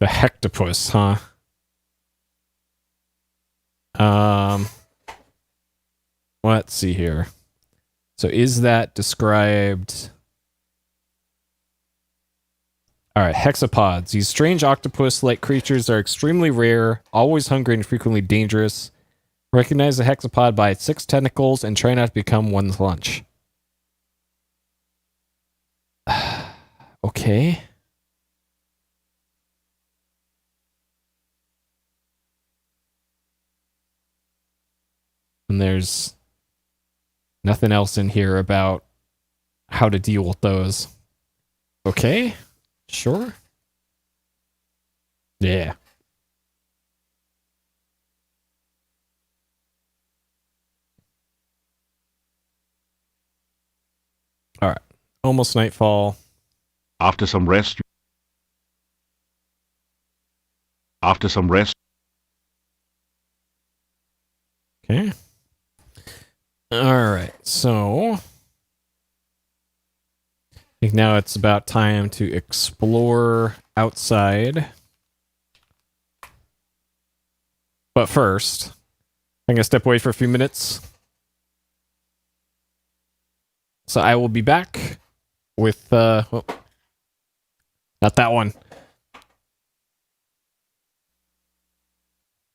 The hectopus, huh? Let's see here. So is that described? All right, hexapods. These strange octopus-like creatures are extremely rare, always hungry and frequently dangerous. Recognize the hexapod by its 6 tentacles and try not to become one's lunch. Okay. And there's nothing else in here about how to deal with those. Okay. Sure. Yeah. All right. Almost nightfall. After some rest. Okay. All right. So I think now it's about time to explore outside. But first, I'm going to step away for a few minutes. So I will be back with, well, not that one.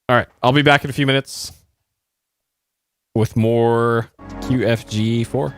All right, I'll be back in a few minutes with more QFG4.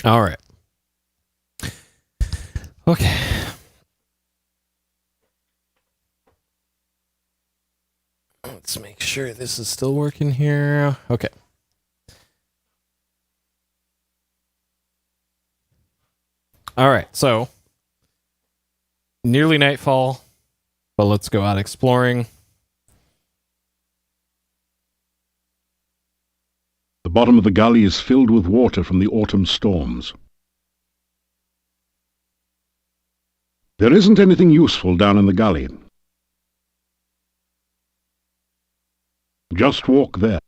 All right. Okay. Let's make sure this is still working here. Okay. All right. So, nearly nightfall, but let's go out exploring. The bottom of the gully is filled with water from the autumn storms. There isn't anything useful down in the gully. Just walk there.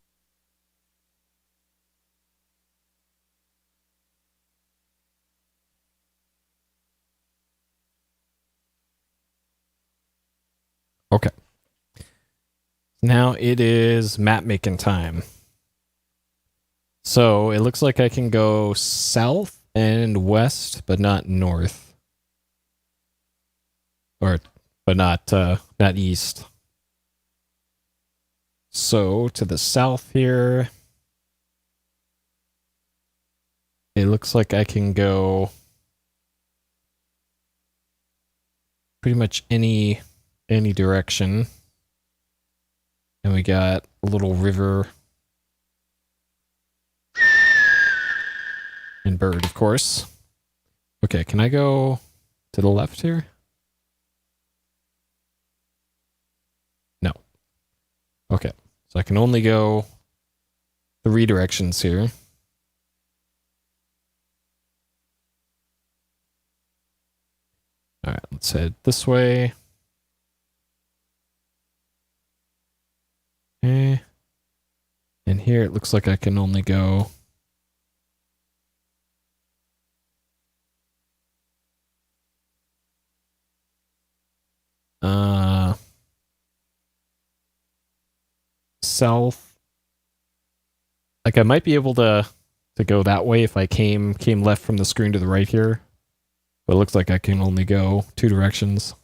Okay. Now it is map making time. So it looks like I can go south and west, but not north. But not east. So to the south here, it looks like I can go pretty much any direction. And we got a little river and bird, of course. Okay, can I go to the left here? No. Okay, so I can only go 3 directions here. All right, let's head this way. Okay. And here it looks like I can only go south. Like I might be able to go that way if I came left from the screen to the right here. But it looks like I can only go 2 directions.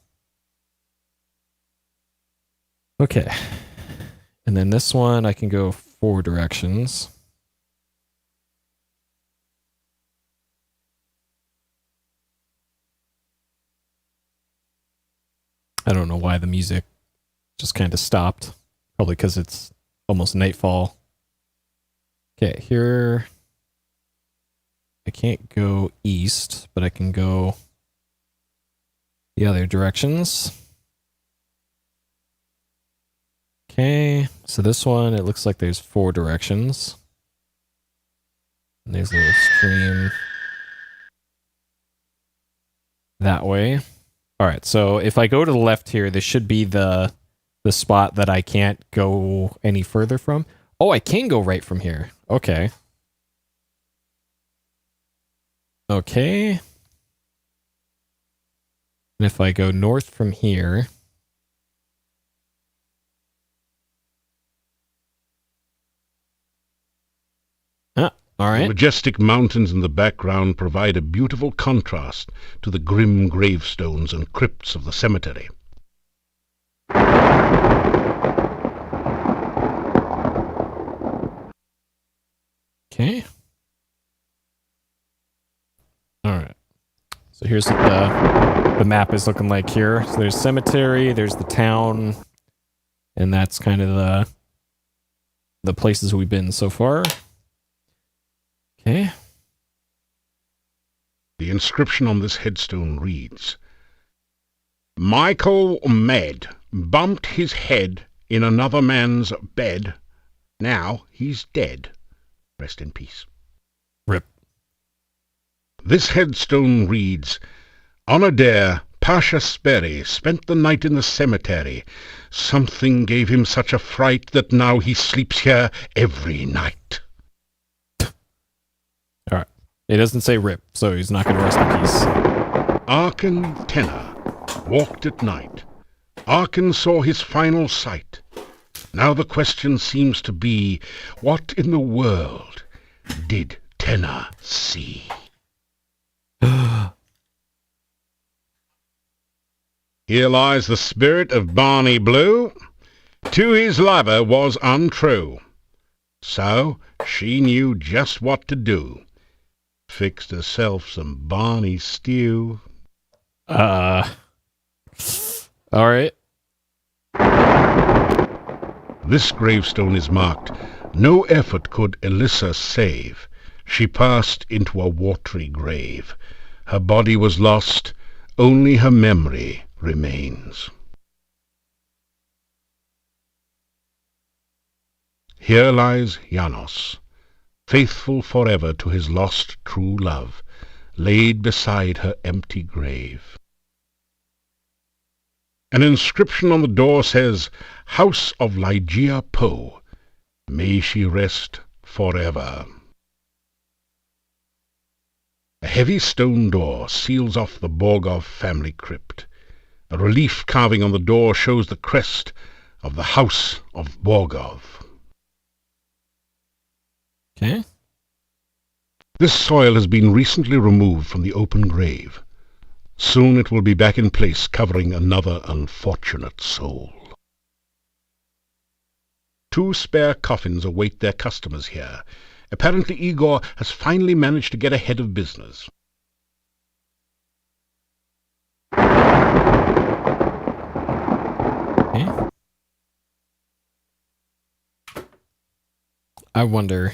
Okay. And then this one, I can go 4 directions. I don't know why the music just kind of stopped. Probably because it's almost nightfall. Okay, here I can't go east, but I can go the other directions. Okay, so this one, it looks like there's 4 directions. And there's a little stream that way. All right, so if I go to the left here, this should be the spot that I can't go any further from. Oh, I can go right from here. Okay. Okay. And if I go north from here... All right. The majestic mountains in the background provide a beautiful contrast to the grim gravestones and crypts of the cemetery. Okay. All right. So here's what the map is looking like here. So there's cemetery, there's the town, and that's kind of the places we've been so far. Okay. The inscription on this headstone reads, Michael Med bumped his head in another man's bed. Now he's dead. Rest in peace. Rip. This headstone reads, On a dare, Pasha Sperry spent the night in the cemetery. Something gave him such a fright that now he sleeps here every night. All right. It doesn't say rip, so he's not going to rest in peace. Arkin Tenor walked at night. Arkin saw his final sight. Now the question seems to be, what in the world did Tenor see? Here lies the spirit of Barney Blue. To his lover was untrue. So she knew just what to do. Fixed herself some Barney stew. All right. This gravestone is marked, No effort could Elissa save. She passed into a watery grave. Her body was lost, only her memory remains. Here lies Janos, faithful forever to his lost true love, laid beside her empty grave. An inscription on the door says, House of Ligeia Poe. May she rest forever. A heavy stone door seals off the Borgov family crypt. A relief carving on the door shows the crest of the House of Borgov. Okay. This soil has been recently removed from the open grave. Soon it will be back in place, covering another unfortunate soul. 2 spare coffins await their customers here. Apparently Igor has finally managed to get ahead of business. Okay. I wonder.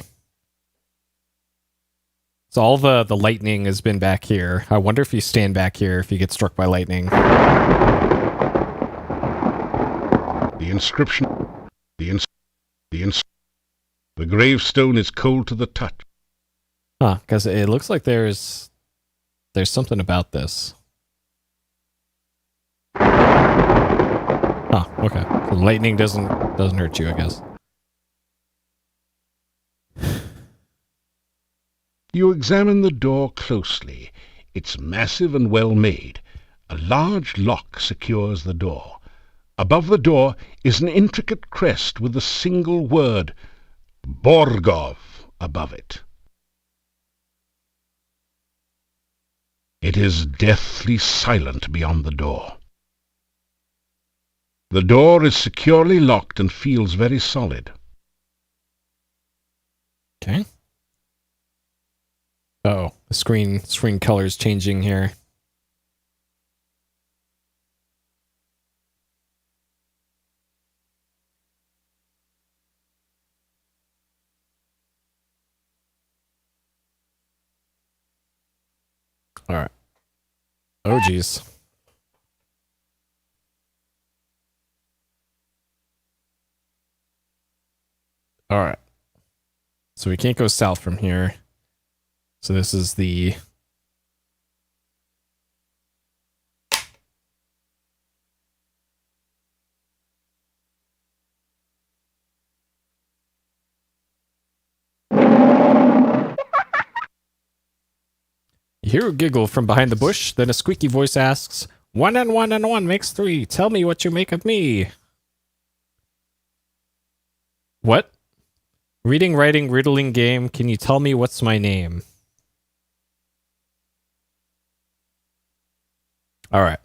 So all the lightning has been back here. I wonder if you stand back here, if you get struck by lightning. The inscription... The gravestone is cold to the touch. Huh, because it looks like there's something about this. Huh, okay. So lightning doesn't hurt you, I guess. You examine the door closely. It's massive and well made. A large lock secures the door. Above the door is an intricate crest with the single word, Borgov, above it. It is deathly silent beyond the door. The door is securely locked and feels very solid. Okay. Uh-oh, the screen color's changing here. All right. Oh, geez. All right. So we can't go south from here. So this is the... You hear a giggle from behind the bush, then a squeaky voice asks, 1 and 1 and 1 makes 3. Tell me what you make of me. What? Reading, writing, riddling game. Can you tell me what's my name? All right.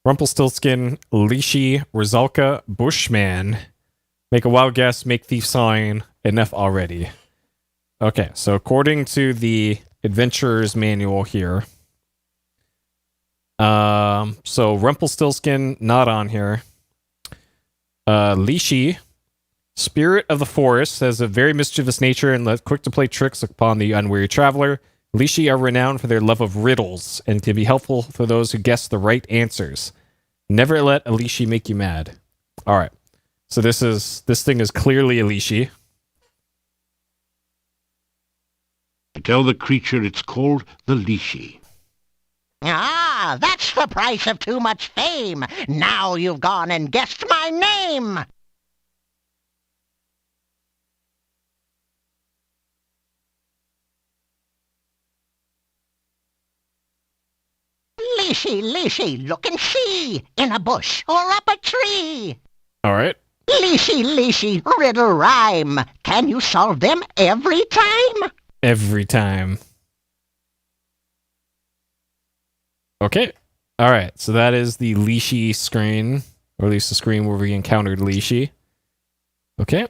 Rumpelstiltskin, Lishi, Rizalka, Bushman. Make a wild guess, make thief sign. Enough already. Okay, so according to the Adventurer's Manual here. So Rumpelstiltskin, not on here. Lishi, Spirit of the Forest, has a very mischievous nature and quick to play tricks upon the unwary traveler. Lishi are renowned for their love of riddles and can be helpful for those who guess the right answers. Never let a Lishi make you mad. All right. So this thing is clearly a Lishi. Tell the creature it's called the Lishi. Ah, that's the price of too much fame. Now you've gone and guessed my name. Lishi, Lishi, look and see, in a bush or up a tree. All right. Lishi, Lishi, riddle rhyme. Can you solve them every time? Every time. Okay. All right. So that is the Lishi screen, or at least the screen where we encountered Lishi. Okay.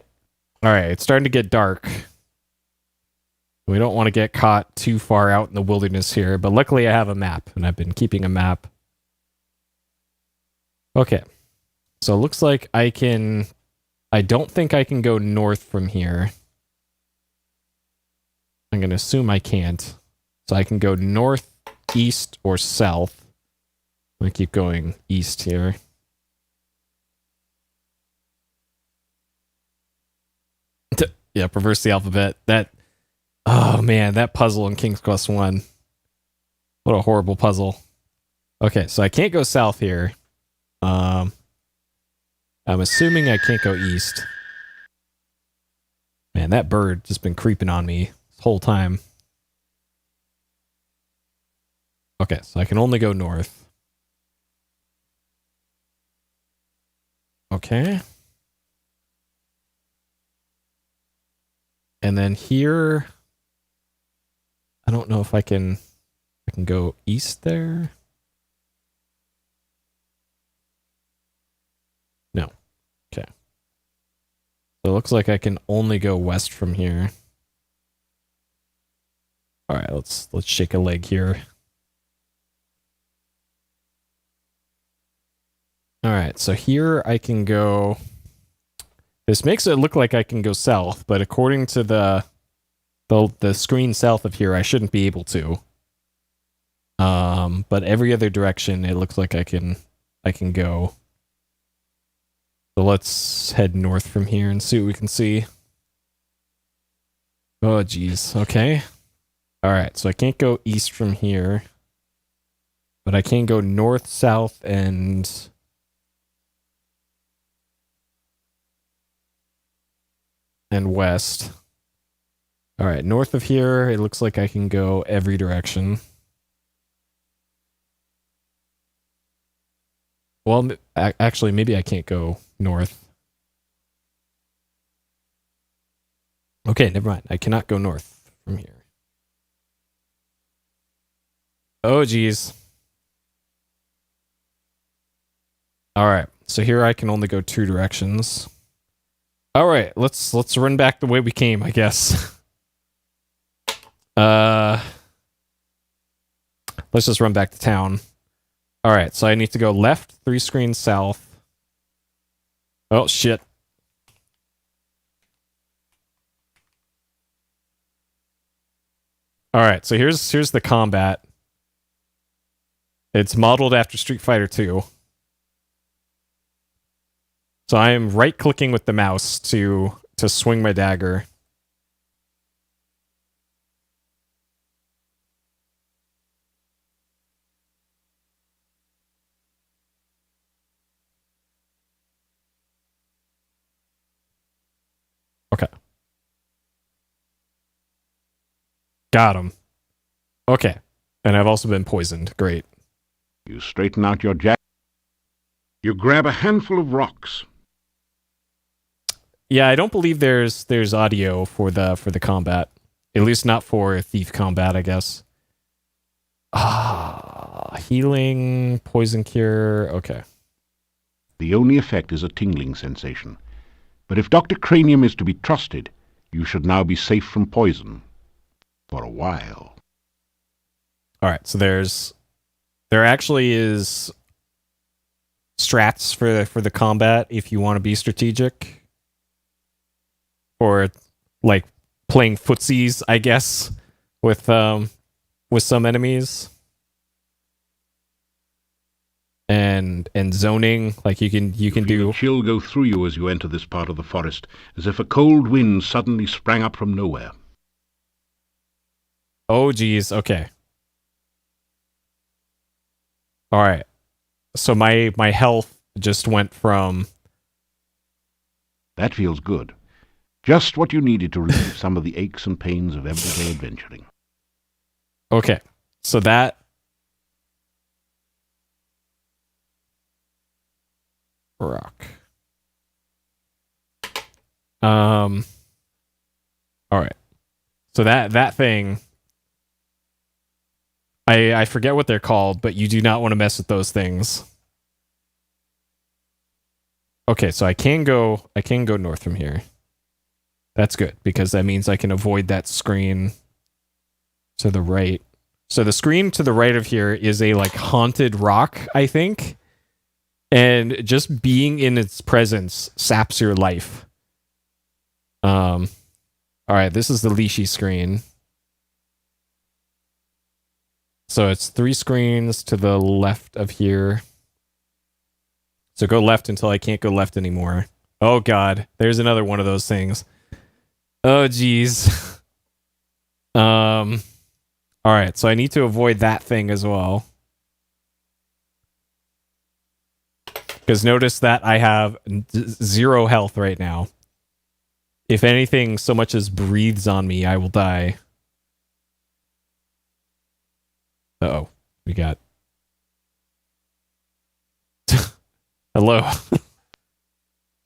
All right. It's starting to get dark. We don't want to get caught too far out in the wilderness here, but luckily I have a map, and I've been keeping a map. Okay. So it looks like I don't think I can go north from here. I'm going to assume I can't. So I can go north, east, or south. I'm going to keep going east here. Yeah, reverse the alphabet. Oh man, that puzzle in King's Quest 1. What a horrible puzzle. Okay, so I can't go south here. I'm assuming I can't go east. Man, that bird just been creeping on me this whole time. Okay, so I can only go north. Okay. And then here, I don't know if I can go east there. No. Okay. So it looks like I can only go west from here. All right, let's shake a leg here. All right, so here I can go. This makes it look like I can go south, but according to the screen south of here, I shouldn't be able to. But every other direction, it looks like I can go. So let's head north from here and see what we can see. Oh, geez. Okay. All right, so I can't go east from here, but I can go north, south, and west. All right, north of here, it looks like I can go every direction. Well, actually, maybe I can't go north. Okay, never mind. I cannot go north from here. Oh, geez. All right, so here I can only go two directions. All right, let's run back the way we came, I guess. Let's just run back to town. All right, so I need to go left, 3 screens south. Oh, shit. All right, so here's the combat. It's modeled after Street Fighter 2. So I am right-clicking with the mouse to swing my dagger. Okay. Got him. Okay. And I've also been poisoned. Great. You straighten out your jacket. You grab a handful of rocks. Yeah, I don't believe there's audio for the combat. At least not for thief combat, I guess. Healing, poison cure. Okay. The only effect is a tingling sensation. But if Dr. Cranium is to be trusted, you should now be safe from poison. For a while. All right, so there actually is strats for the combat if you want to be strategic. Or like playing footsies, I guess, with some enemies. And zoning, like you can do. A chill go through you as you enter this part of the forest, as if a cold wind suddenly sprang up from nowhere. Oh geez, okay. All right. So my health just went from. That feels good. Just what you needed to relieve some of the aches and pains of everyday adventuring. Okay, so that. Rock. All right. So that thing. I forget what they're called, but you do not want to mess with those things. Okay, so I can go north from here. That's good, because that means I can avoid that screen to the right. So the screen to the right of here is a like haunted rock, I think. And just being in its presence saps your life. All right, this is the Lishi screen. So it's 3 screens to the left of here. So go left until I can't go left anymore. Oh god, there's another one of those things. Oh geez. All right, so I need to avoid that thing as well. Because notice that I have 0 health right now. If anything so much as breathes on me, I will die. Uh-oh. We got... Hello.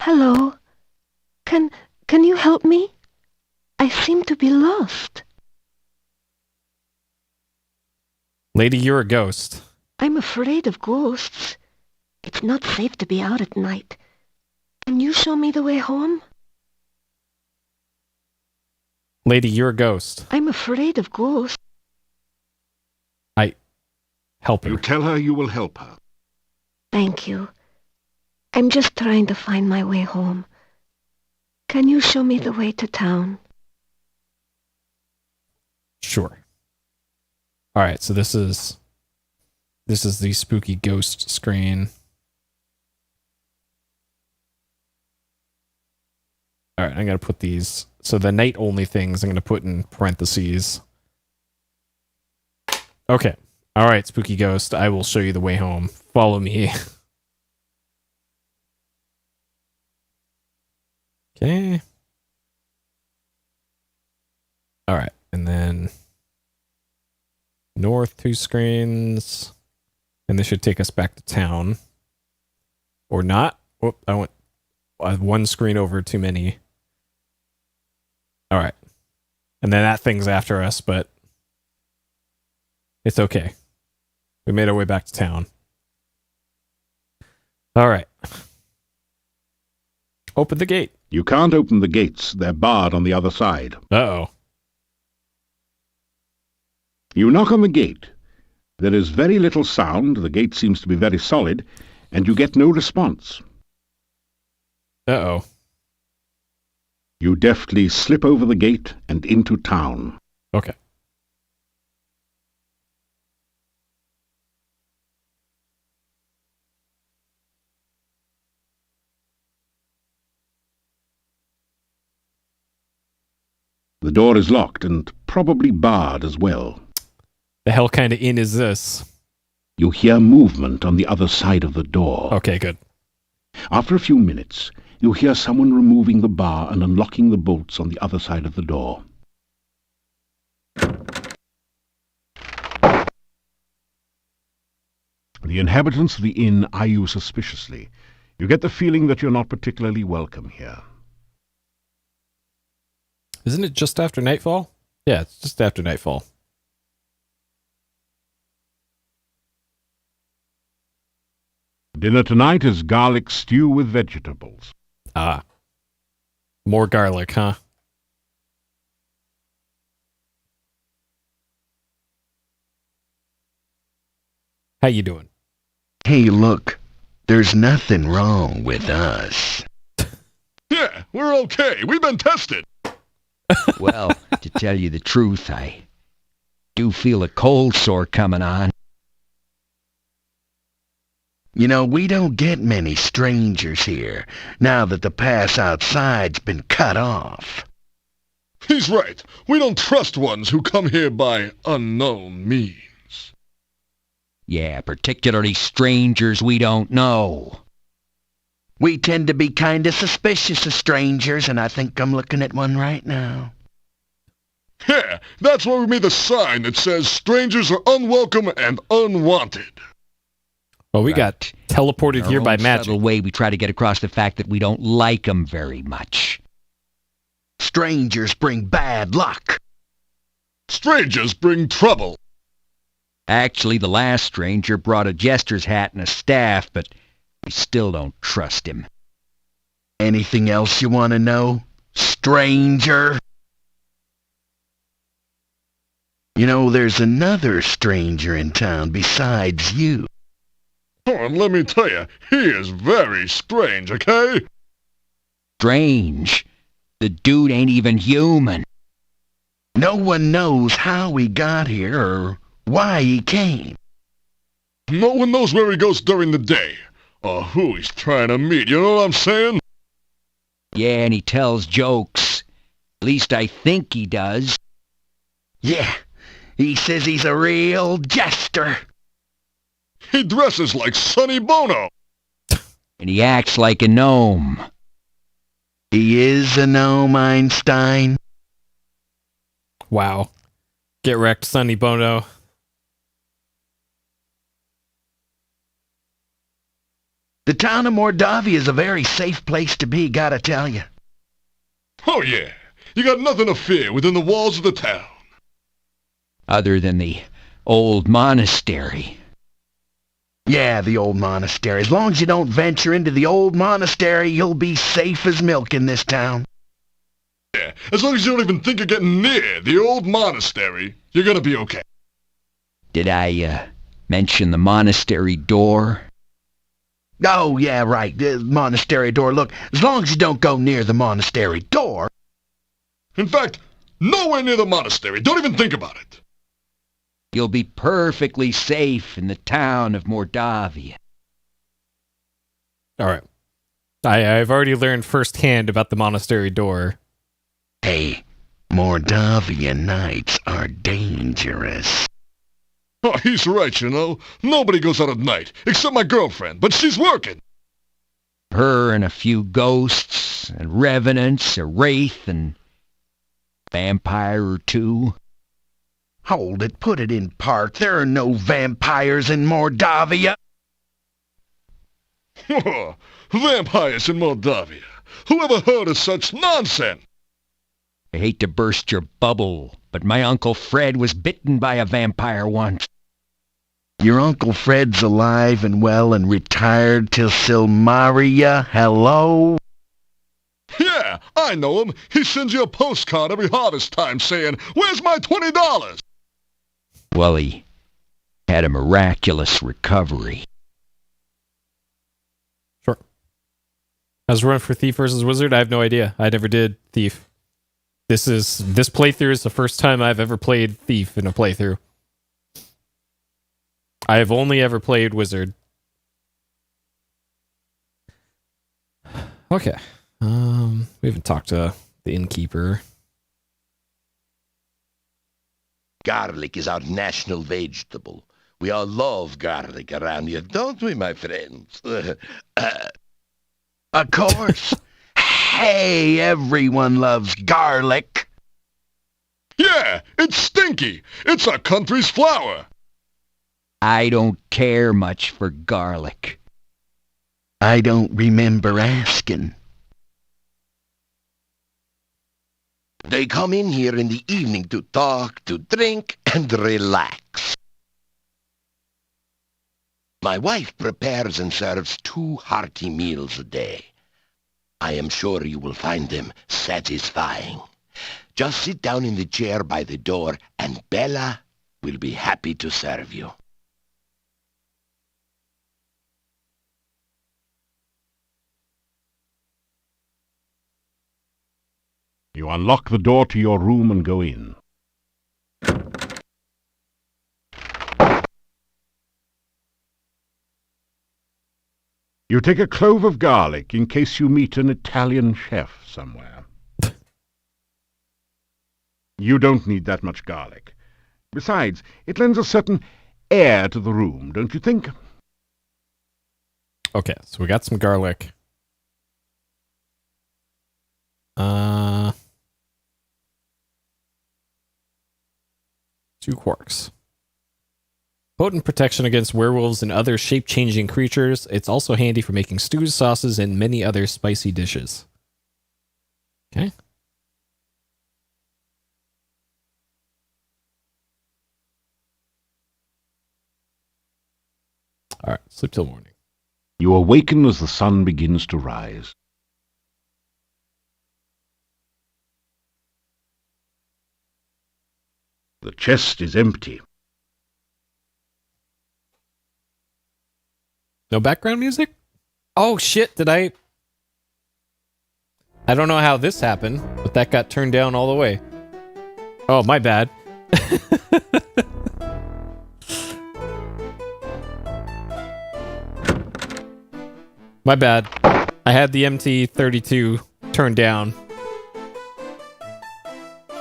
Hello. Can you help me? I seem to be lost. Lady, you're a ghost. I'm afraid of ghosts. It's not safe to be out at night. Can you show me the way home? Lady, you're a ghost. I'm afraid of ghosts. Help her. You tell her you will help her. Thank you. I'm just trying to find my way home. Can you show me the way to town? Sure. Alright, so this is the spooky ghost screen. Alright, I'm going to put these... So the night-only things I'm going to put in parentheses. Okay. Alright, spooky ghost, I will show you the way home. Follow me. Okay. Alright, and then... North 2 screens. And this should take us back to town. Or not. Whoop, I went 1 screen over too many. Alright. And then that thing's after us, but it's okay. We made our way back to town. Alright. Open the gate. You can't open the gates. They're barred on the other side. Uh-oh. You knock on the gate. There is very little sound, the gate seems to be very solid, and you get no response. Uh-oh. You deftly slip over the gate and into town. Okay. The door is locked and probably barred as well. The hell kind of inn is this? You hear movement on the other side of the door. Okay, good. After a few minutes, you hear someone removing the bar and unlocking the bolts on the other side of the door. The inhabitants of the inn eye you suspiciously. You get the feeling that you're not particularly welcome here. Isn't it just after nightfall? Yeah, it's just after nightfall. Dinner tonight is garlic stew with vegetables. Ah. More garlic, huh? How you doing? Hey, look. There's nothing wrong with us. Yeah, we're okay. We've been tested. Well, to tell you the truth, I do feel a cold sore coming on. You know, we don't get many strangers here, now that the pass outside's been cut off. He's right. We don't trust ones who come here by unknown means. Yeah, particularly strangers we don't know. We tend to be kinda suspicious of strangers, and I think I'm looking at one right now. Yeah, that's why we made the sign that says strangers are unwelcome and unwanted. Well, we got teleported here by magic. Subtle way we try to get across the fact that we don't like them very much. Strangers bring bad luck. Strangers bring trouble. Actually, the last stranger brought a jester's hat and a staff, but we still don't trust him. Anything else you want to know, stranger? You know, there's another stranger in town besides you. Oh, and let me tell you, he is very strange, okay? Strange. The dude ain't even human. No one knows how he got here or why he came. No one knows where he goes during the day, or who he's trying to meet, you know what I'm saying? Yeah, and he tells jokes. At least I think he does. Yeah, he says he's a real jester. He dresses like Sonny Bono. and he acts like a gnome. He is a gnome, Einstein. Wow. Get wrecked, Sonny Bono. The town of Mordavia is a very safe place to be, gotta tell you. Oh, yeah. You got nothing to fear within the walls of the town. Other than the old monastery. Yeah, the old monastery. As long as you don't venture into the old monastery, you'll be safe as milk in this town. Yeah, as long as you don't even think of getting near the old monastery, you're gonna be okay. Did I, mention the monastery door? Oh, yeah, right. The monastery door. Look, as long as you don't go near the monastery door... In fact, nowhere near the monastery. Don't even think about it. You'll be perfectly safe in the town of Mordavia. All right. I've already learned firsthand about the monastery door. Hey, Mordavia nights are dangerous. Oh, he's right, you know. Nobody goes out at night, except my girlfriend, but she's working. Her and a few ghosts, and revenants, a wraith, and vampire or two. Hold it, put it in part. There are no vampires in Mordavia. Vampires in Mordavia. Who ever heard of such nonsense? I hate to burst your bubble, but my Uncle Fred was bitten by a vampire once. Your Uncle Fred's alive and well and retired till Silmaria. Hello? Yeah, I know him. He sends you a postcard every harvest time saying, "Where's my $20?" Well, he had a miraculous recovery. Sure. How's run for Thief versus Wizard? I have no idea. I never did Thief. This playthrough is the first time I've ever played Thief in a playthrough. I have only ever played Wizard. Okay. We haven't talked to the innkeeper. Garlic is our national vegetable. We all love garlic around here, don't we, my friends? Of course. Hey, everyone loves garlic. Yeah, it's stinky. It's our country's flower. I don't care much for garlic. I don't remember asking. They come in here in the evening to talk, to drink, and relax. My wife prepares and serves 2 hearty meals a day. I am sure you will find them satisfying. Just sit down in the chair by the door, and Bella will be happy to serve you. You unlock the door to your room and go in. You take a clove of garlic in case you meet an Italian chef somewhere. You don't need that much garlic. Besides, it lends a certain air to the room, don't you think? Okay, so we got some garlic. 2 quarks. Potent protection against werewolves and other shape-changing creatures. It's also handy for making stews, sauces, and many other spicy dishes. Okay. Alright, sleep till morning. You awaken as the sun begins to rise. The chest is empty. No background music? Oh shit, did I don't know how this happened, but that got turned down all the way. Oh, my bad. My bad. I had the MT32 turned down.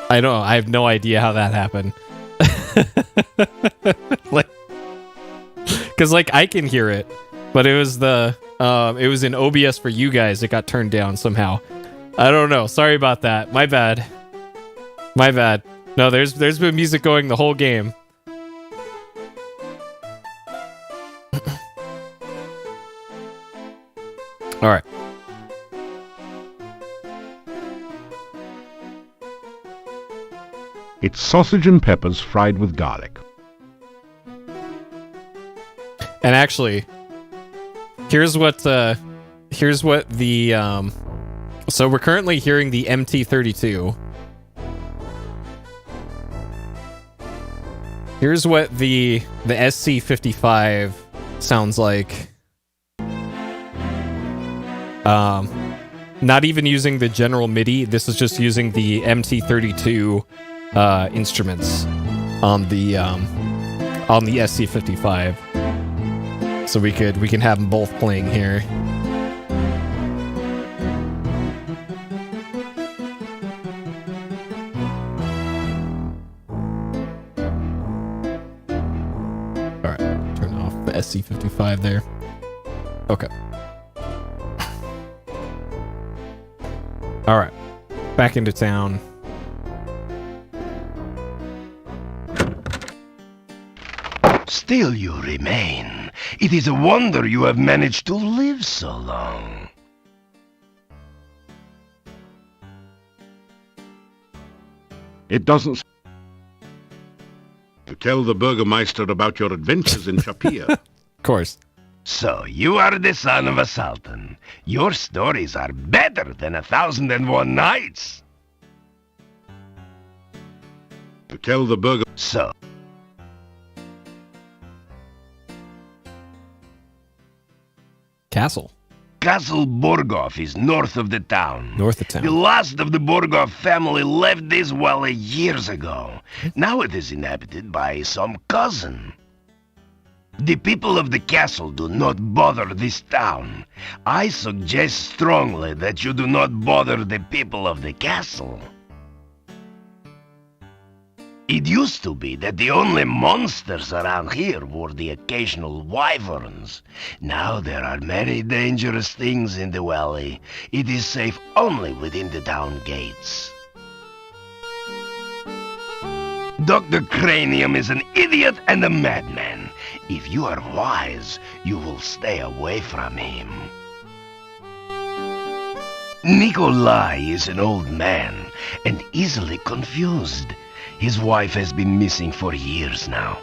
I have no idea how that happened. Because, I can hear it. But it was it was in OBS for you guys. It got turned down somehow. I don't know. Sorry about that. My bad. My bad. No, there's been music going the whole game. All right. It's sausage and peppers fried with garlic. And actually, here's what the so we're currently hearing the MT32. Here's what the SC55 sounds like. Not even using the general MIDI. This is just using the MT32 instruments on the SC55. So we can have them both playing here. All right, turn off the SC55 there. Okay. All right, back into town. Still you remain. It is a wonder you have managed to live so long. It doesn't... To tell the Burgermeister about your adventures in Shapir. Of course. So, you are the son of a sultan. Your stories are better than 1001 Nights. To tell the Burger... So... Castle. Castle Borgov is north of the town. North of town. The last of the Borgov family left this valley years ago. Now it is inhabited by some cousin. The people of the castle do not bother this town. I suggest strongly that you do not bother the people of the castle. It used to be that the only monsters around here were the occasional wyverns. Now there are many dangerous things in the valley. It is safe only within the town gates. Dr. Cranium is an idiot and a madman. If you are wise, you will stay away from him. Nikolai is an old man and easily confused. His wife has been missing for years now.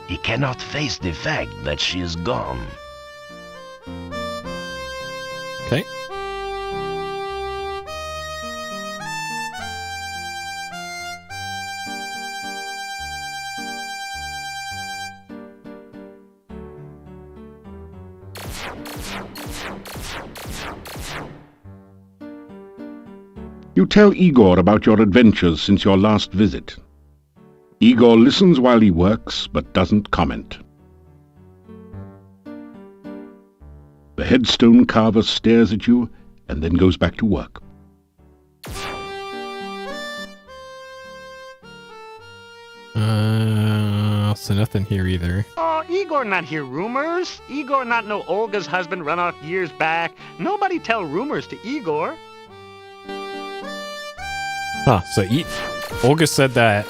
He cannot face the fact that she is gone. Okay. You tell Igor about your adventures since your last visit. Igor listens while he works, but doesn't comment. The headstone carver stares at you and then goes back to work. So nothing here either. Oh, Igor not hear rumors. Igor not know Olga's husband run off years back. Nobody tell rumors to Igor. Huh, so Olga said that.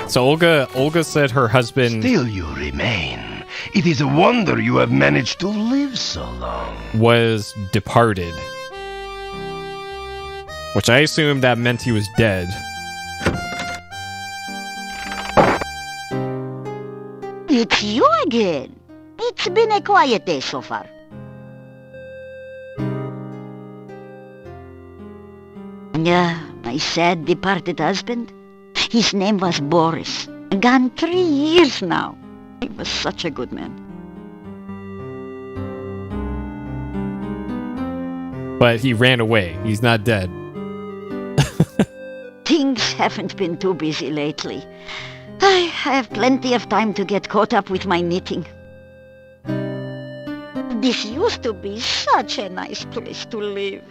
So Olga said her husband... Still you remain. It is a wonder you have managed to live so long. ...was departed. Which I assumed that meant he was dead. It's you again. It's been a quiet day so far. Yeah, my sad departed husband. His name was Boris. Gone 3 years now. He was such a good man. But he ran away. He's not dead. Things haven't been too busy lately. I have plenty of time to get caught up with my knitting. This used to be such a nice place to live.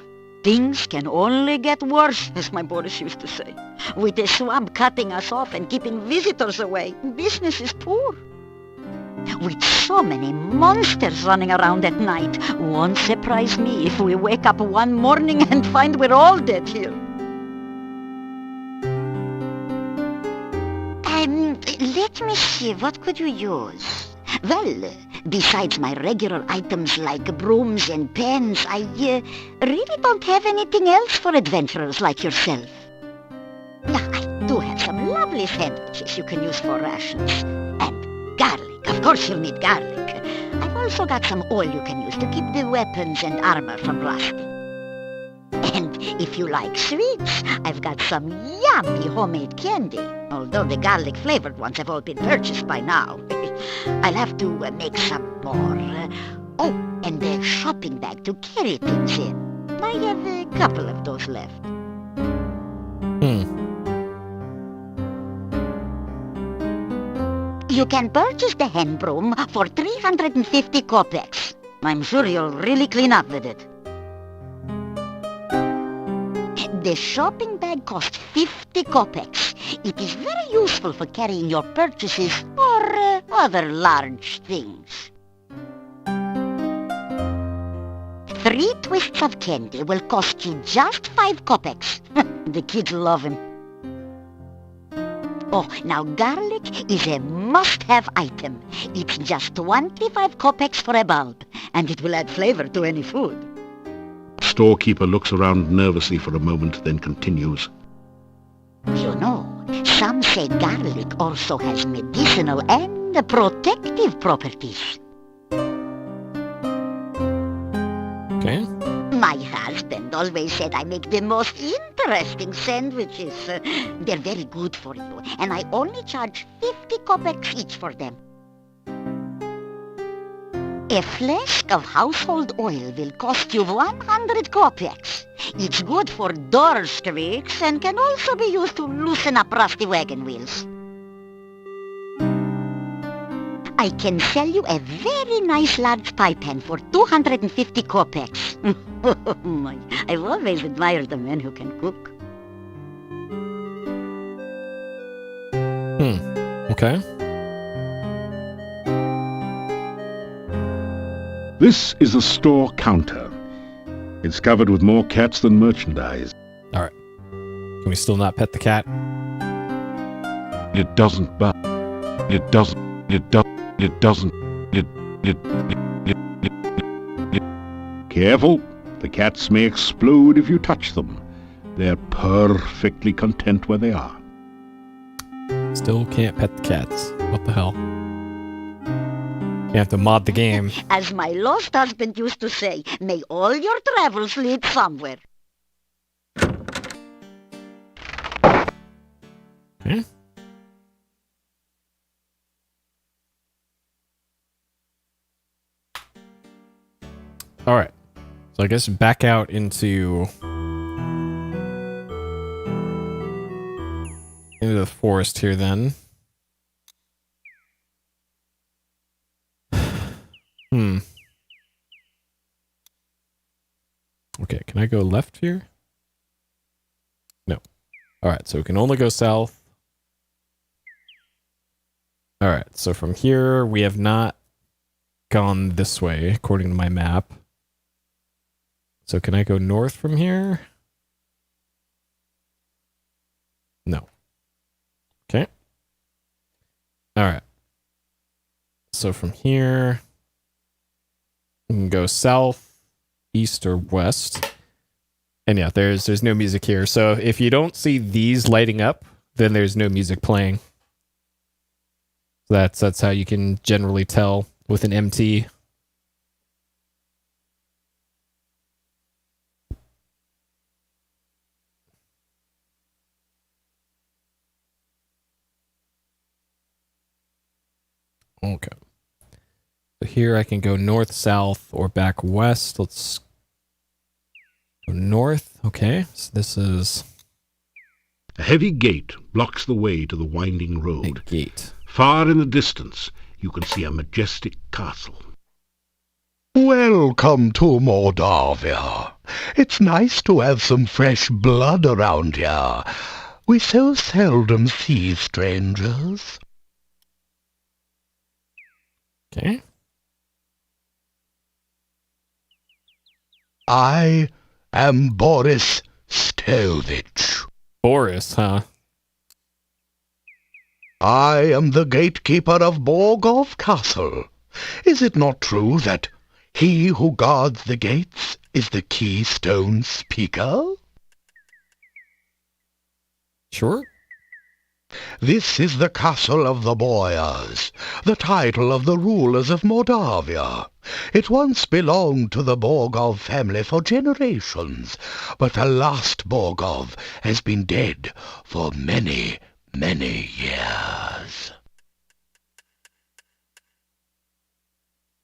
Things can only get worse, as my Boris used to say. With the swamp cutting us off and keeping visitors away, business is poor. With so many monsters running around at night, won't surprise me if we wake up one morning and find we're all dead here. Let me see, what could you use? Well, besides my regular items like brooms and pens, I really don't have anything else for adventurers like yourself. I do have some lovely sandwiches you can use for rations. And garlic, of course you'll need garlic. I've also got some oil you can use to keep the weapons and armor from rusting. And if you like sweets, I've got some yummy homemade candy. Although the garlic-flavored ones have all been purchased by now. I'll have to make some more. Oh, and a shopping bag to carry things in. I have a couple of those left. You can purchase the hen broom for 350 kopecks. I'm sure you'll really clean up with it. The shopping bag costs 50 kopecks. It is very useful for carrying your purchases or other large things. 3 twists of candy will cost you just 5 kopecks. The kids love him. Oh, now garlic is a must-have item. It's just 25 kopecks for a bulb, and it will add flavor to any food. Storekeeper looks around nervously for a moment, then continues. You know, some say garlic also has medicinal and protective properties. Okay. My husband always said I make the most interesting sandwiches. They're very good for you, and I only charge 50 kopecks each for them. A flask of household oil will cost you 100 kopecks. It's good for door squeaks and can also be used to loosen up rusty wagon wheels. I can sell you a very nice large pie pan for 250 kopecks. Oh my, I've always admired the men who can cook. Okay. This is a store counter. It's covered with more cats than merchandise. All right. Can we still not pet the cat? It doesn't bark. It doesn't. Careful. The cats may explode if you touch them. They're perfectly content where they are. Still can't pet the cats. What the hell? You have to mod the game. As my lost husband used to say, may all your travels lead somewhere. Okay. All right. So I guess back out into the forest here then. Okay, can I go left here? No. Alright, so we can only go south. Alright, so from here, we have not gone this way, according to my map. So can I go north from here? No. Okay. Alright. So from here, we can go south, east, or west. And yeah, there's no music here. So if you don't see these lighting up, then there's no music playing. So that's how you can generally tell with an MT. Okay. So here I can go north, south, or back west. Let's go north. Okay, so this is... A heavy gate blocks the way to the winding road. A gate. Far in the distance, you can see a majestic castle. Welcome to Mordavia. It's nice to have some fresh blood around here. We so seldom see strangers. Okay. I am Boris Stovich. Boris, huh? I am the gatekeeper of Borgov Castle. Is it not true that he who guards the gates is the Keystone Speaker? Sure. This is the castle of the Boyars, the title of the rulers of Moldavia. It once belonged to the Borgov family for generations, but the last Borgov has been dead for many, many years.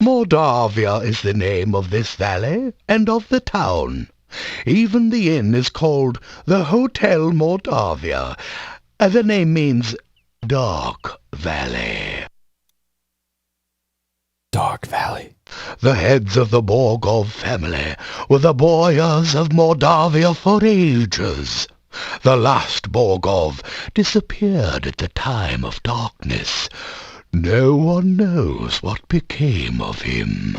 Moldavia is the name of this valley and of the town. Even the inn is called the Hotel Moldavia. The name means Dark Valley. Dark Valley. The heads of the Borgov family were the Boyars of Moldavia for ages. The last Borgov disappeared at the time of darkness. No one knows what became of him.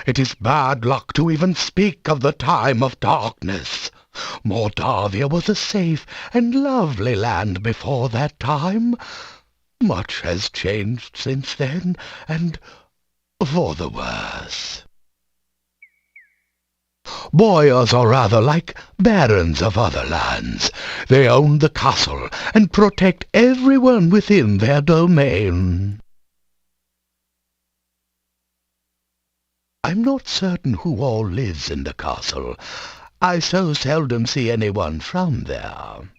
It is bad luck to even speak of the time of darkness. Moldavia was a safe and lovely land before that time. Much has changed since then, and for the worse. Boyars are rather like barons of other lands. They own the castle and protect everyone within their domain. I'm not certain who all lives in the castle. I so seldom see anyone from there.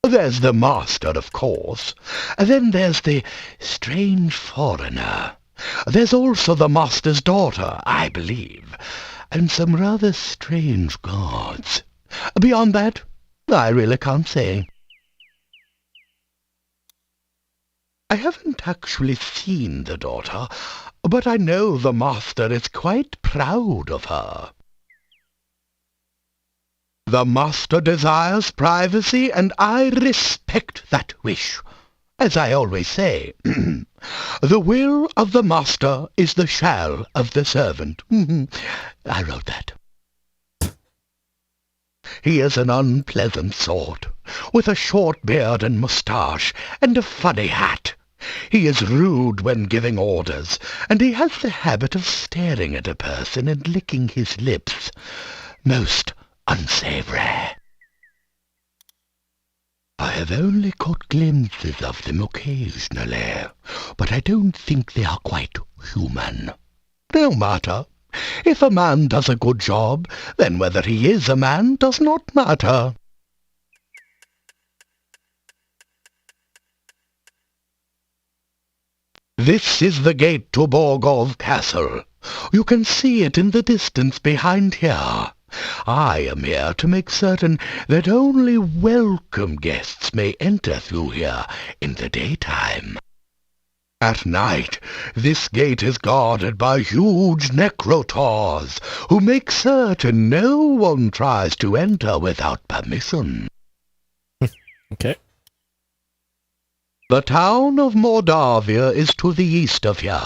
There's the master, of course. Then there's the strange foreigner. There's also the master's daughter, I believe, and some rather strange guards. Beyond that, I really can't say. I haven't actually seen the daughter, but I know the master is quite proud of her. The master desires privacy, and I respect that wish. As I always say, the will of the master is the shall of the servant. I wrote that. He is an unpleasant sort, with a short beard and moustache, and a funny hat. He is rude when giving orders, and he has the habit of staring at a person and licking his lips. Most unsavory. I have only caught glimpses of them occasionally, but I don't think they are quite human. No matter. If a man does a good job, then whether he is a man does not matter. This is the gate to Borgov Castle. You can see it in the distance behind here. I am here to make certain that only welcome guests may enter through here in the daytime. At night, this gate is guarded by huge necrotaurs, who make certain no one tries to enter without permission. Okay. The town of Moldavia is to the east of here.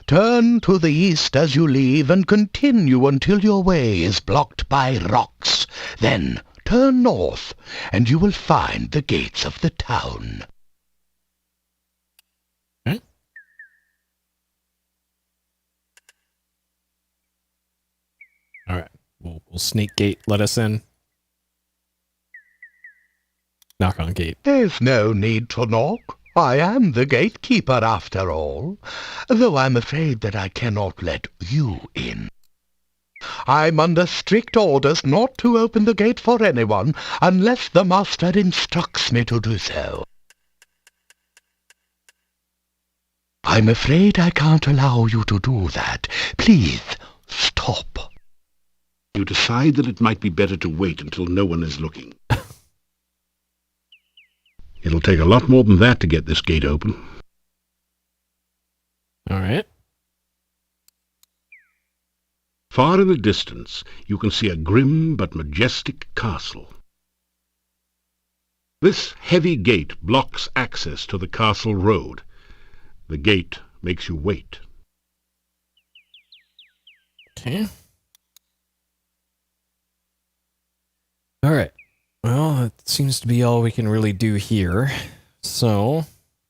Turn to the east as you leave and continue until your way is blocked by rocks. Then turn north, and you will find the gates of the town. Okay. All right. We'll sneak gate let us in. Knock on gate. There's no need to knock. I am the gatekeeper after all, though I'm afraid that I cannot let you in. I'm under strict orders not to open the gate for anyone unless the master instructs me to do so. I'm afraid I can't allow you to do that. Please, stop. You decide that it might be better to wait until no one is looking. It'll take a lot more than that to get this gate open. All right. Far in the distance, you can see a grim but majestic castle. This heavy gate blocks access to the castle road, The gate makes you wait. Okay. Alright. Well, that seems to be all we can really do here. So...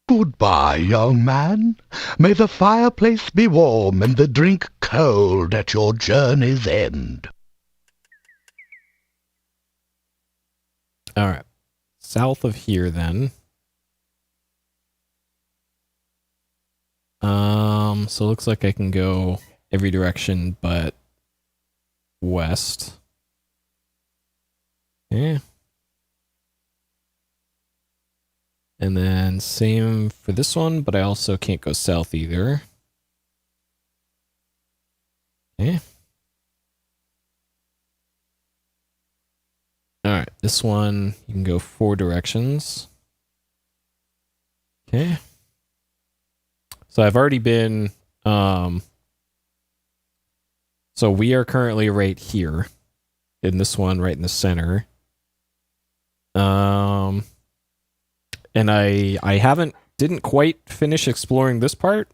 Goodbye, young man. May the fireplace be warm and the drink cold at your journey's end. Alright. South of here, then. So it looks like I can go every direction but west. Yeah. And then same for this one, but I also can't go south either. Okay. Alright, this one, you can go 4 directions. Okay. So I've already been, so we are currently right here. In this one, right in the center. And I didn't quite finish exploring this part,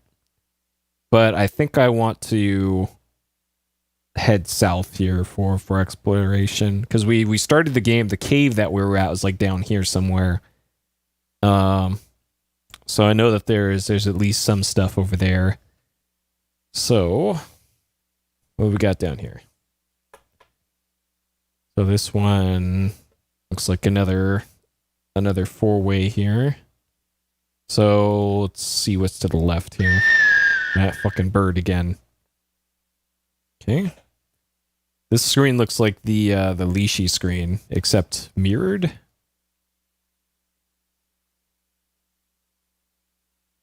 but I think I want to head south here for exploration, because we started the game, the cave that we were at was like down here somewhere. So I know that there's at least some stuff over there. So what we got down here? So this one looks like another 4-way here. So let's see what's to the left here. That fucking bird again. Okay. This screen looks like the Lishi screen, except mirrored.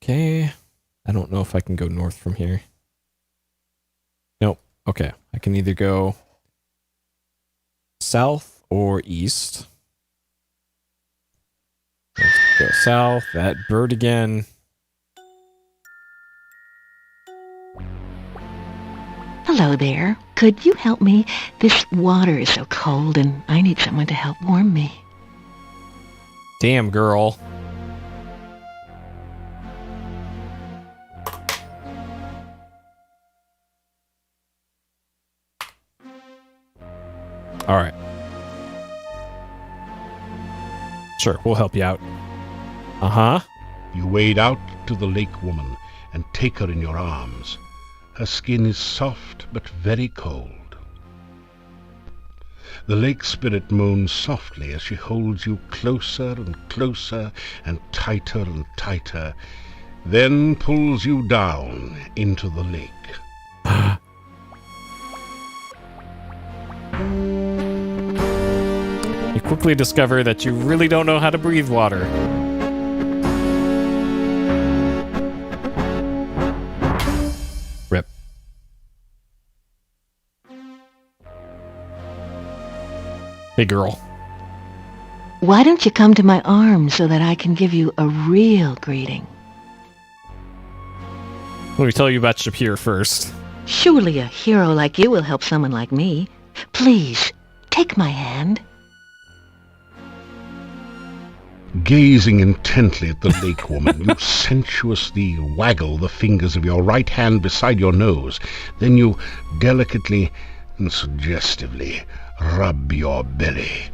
Okay. I don't know if I can go north from here. Nope. Okay. I can either go south or east. Let's go south. That bird again. Hello there. Could you help me? This water is so cold and I need someone to help warm me. Damn, girl. All right. Sure, we'll help you out. Uh-huh. You wade out to the lake woman and take her in your arms. Her skin is soft but very cold. The lake spirit moans softly as she holds you closer and closer and tighter, then pulls you down into the lake. You quickly discover that you really don't know how to breathe water. Rip. Hey, girl. Why don't you come to my arms so that I can give you a real greeting? Let me tell you about Shapir first. Surely a hero like you will help someone like me. Please, take my hand. Gazing intently at the lake woman, you sensuously waggle the fingers of your right hand beside your nose. Then you delicately and suggestively rub your belly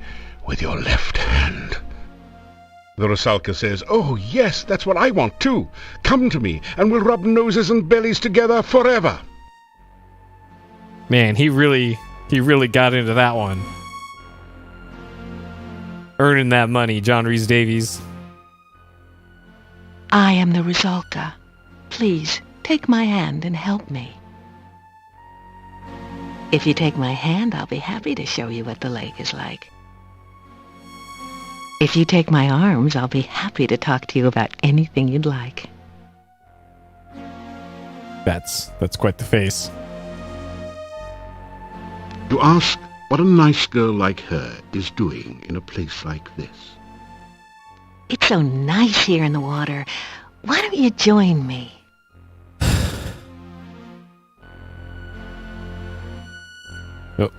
with your left hand. The Rusalka says, "Oh, yes, that's what I want too. Come to me, and we'll rub noses and bellies together forever." Man, he really got into that one. Earning that money, John Rhys-Davies. I am the Rusalka. Please, take my hand and help me. If you take my hand, I'll be happy to show you what the lake is like. If you take my arms, I'll be happy to talk to you about anything you'd like. That's quite the face. You ask what a nice girl like her is doing in a place like this. It's so nice here in the water. Why don't you join me? Oh.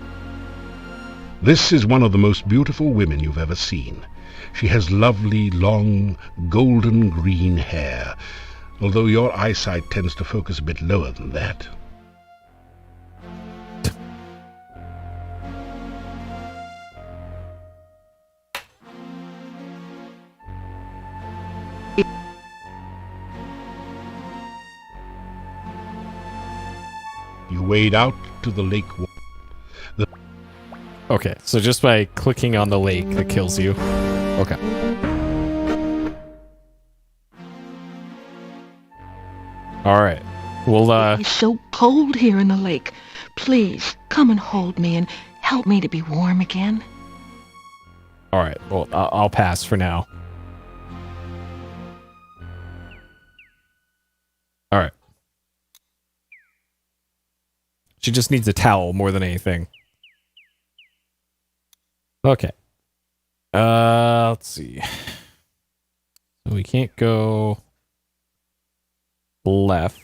This is one of the most beautiful women you've ever seen. She has lovely, long, golden green hair, although your eyesight tends to focus a bit lower than that. You wade out to the lake. Okay, so just by clicking on the lake, it kills you. Okay. Alright. Well, It's so cold here in the lake. Please, come and hold me and help me to be warm again. Alright, well, I'll pass for now. Alright. She just needs a towel more than anything. Okay. Let's see. So we can't go left,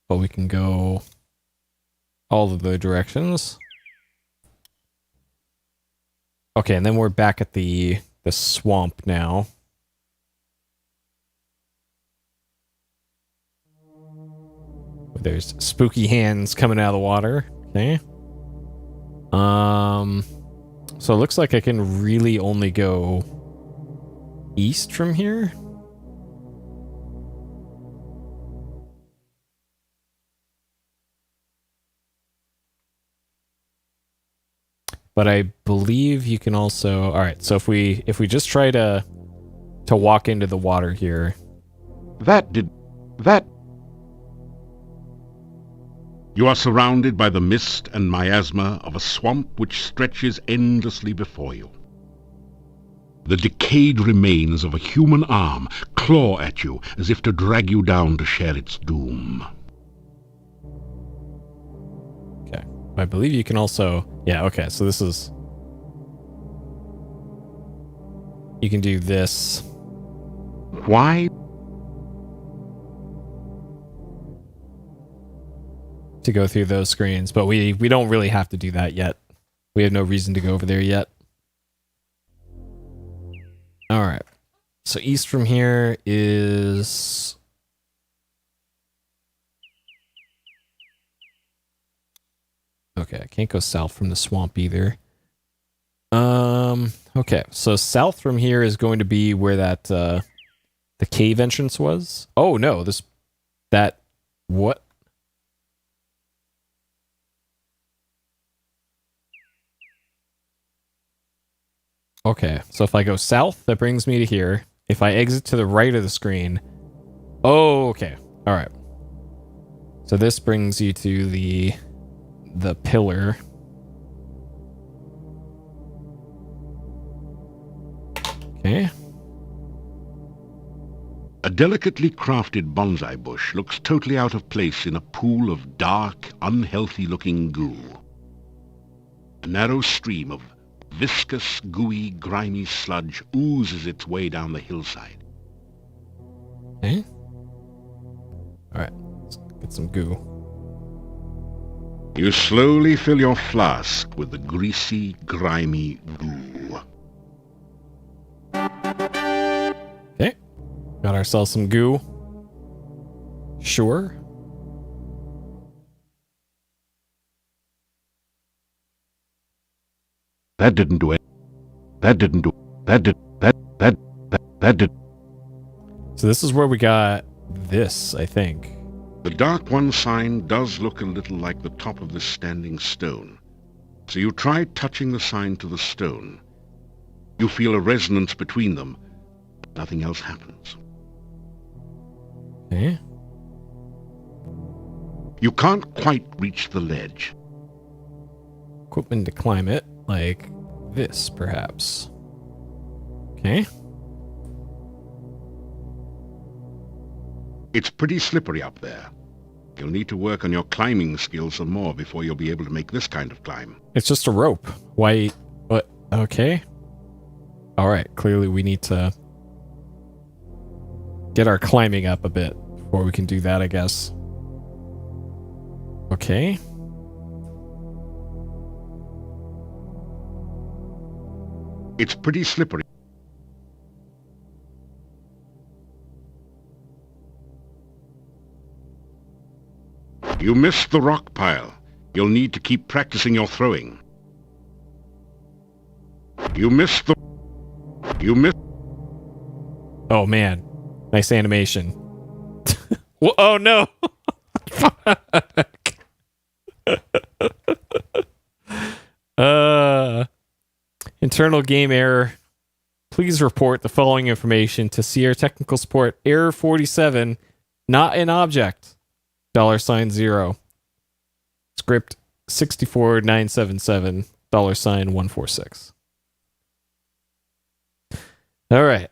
but we can go all of the directions. Okay, and then we're back at the swamp now. There's spooky hands coming out of the water. Okay. So it looks like I can really only go east from here. But I believe you can also... Alright, so if we just try to walk into the water here... You are surrounded by the mist and miasma of a swamp which stretches endlessly before you. The decayed remains of a human arm claw at you as if to drag you down to share its doom. Okay. I believe you can also... Yeah, okay, so this is... You can do this. Why? To go through those screens, but we don't really have to do that yet. We have no reason to go over there yet. Alright. So east from here is... Okay, I can't go south from the swamp either. Okay, so south from here is going to be where that, the cave entrance was. Oh, no, what? Okay, so if I go south, that brings me to here. If I exit to the right of the screen... Oh, okay. Alright. So this brings you to the pillar. Okay. A delicately crafted bonsai bush looks totally out of place in a pool of dark, unhealthy-looking goo. A narrow stream of viscous, gooey, grimy sludge oozes its way down the hillside. Okay. Alright, let's get some goo. You slowly fill your flask with the greasy, grimy goo. Okay. Got ourselves some goo. Sure. That didn't do it. That didn't do that did. So this is where we got this, I think. The Dark One sign does look a little like the top of this standing stone. So you try touching the sign to the stone. You feel a resonance between them. Nothing else happens. Okay. You can't quite reach the ledge. Equipment to climb it, like this, perhaps. Okay. It's pretty slippery up there. You'll need to work on your climbing skills some more before you'll be able to make this kind of climb. It's just a rope. Why? What? Okay. Alright, clearly we need to get our climbing up a bit before we can do that, I guess. Okay. It's pretty slippery. You missed the rock pile. You'll need to keep practicing your throwing. You missed the... You missed... Oh, man. Nice animation. Oh, no. Internal game error. Please report the following information to Sierra Technical Support. Error 47. Not an object. $0. Script 64977. $146. All right.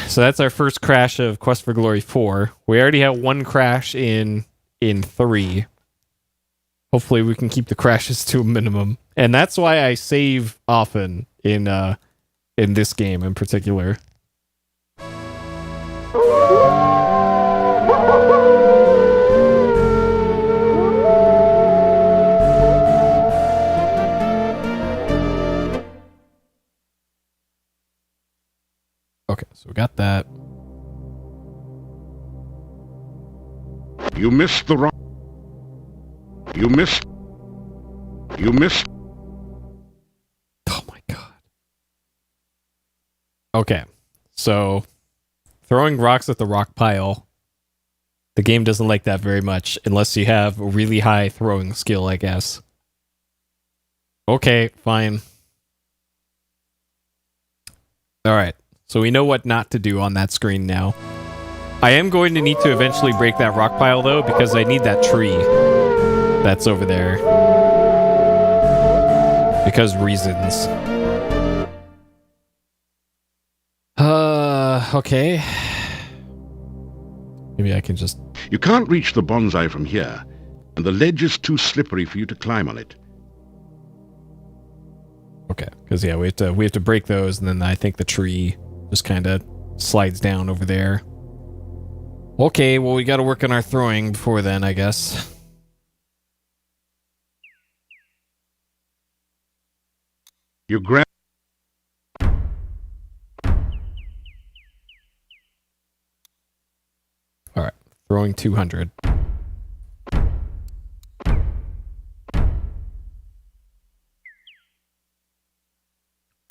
So that's our first crash of Quest for Glory 4. We already have one crash in 3. Hopefully we can keep the crashes to a minimum. And that's why I save often in this game in particular. Okay, so we got that. You missed the rock. You missed. You missed. Oh my god. Okay, so throwing rocks at the rock pile. The game doesn't like that very much unless you have a really high throwing skill, I guess. Okay, fine. Alright, so we know what not to do on that screen now. I am going to need to eventually break that rock pile, though, because I need that tree that's over there. Because reasons. Okay. Maybe I can just... You can't reach the bonsai from here, and the ledge is too slippery for you to climb on it. Okay, because yeah, we have to break those, and then I think the tree just kind of slides down over there. Okay, well we got to work on our throwing before then, I guess. You grab... Alright, throwing 200.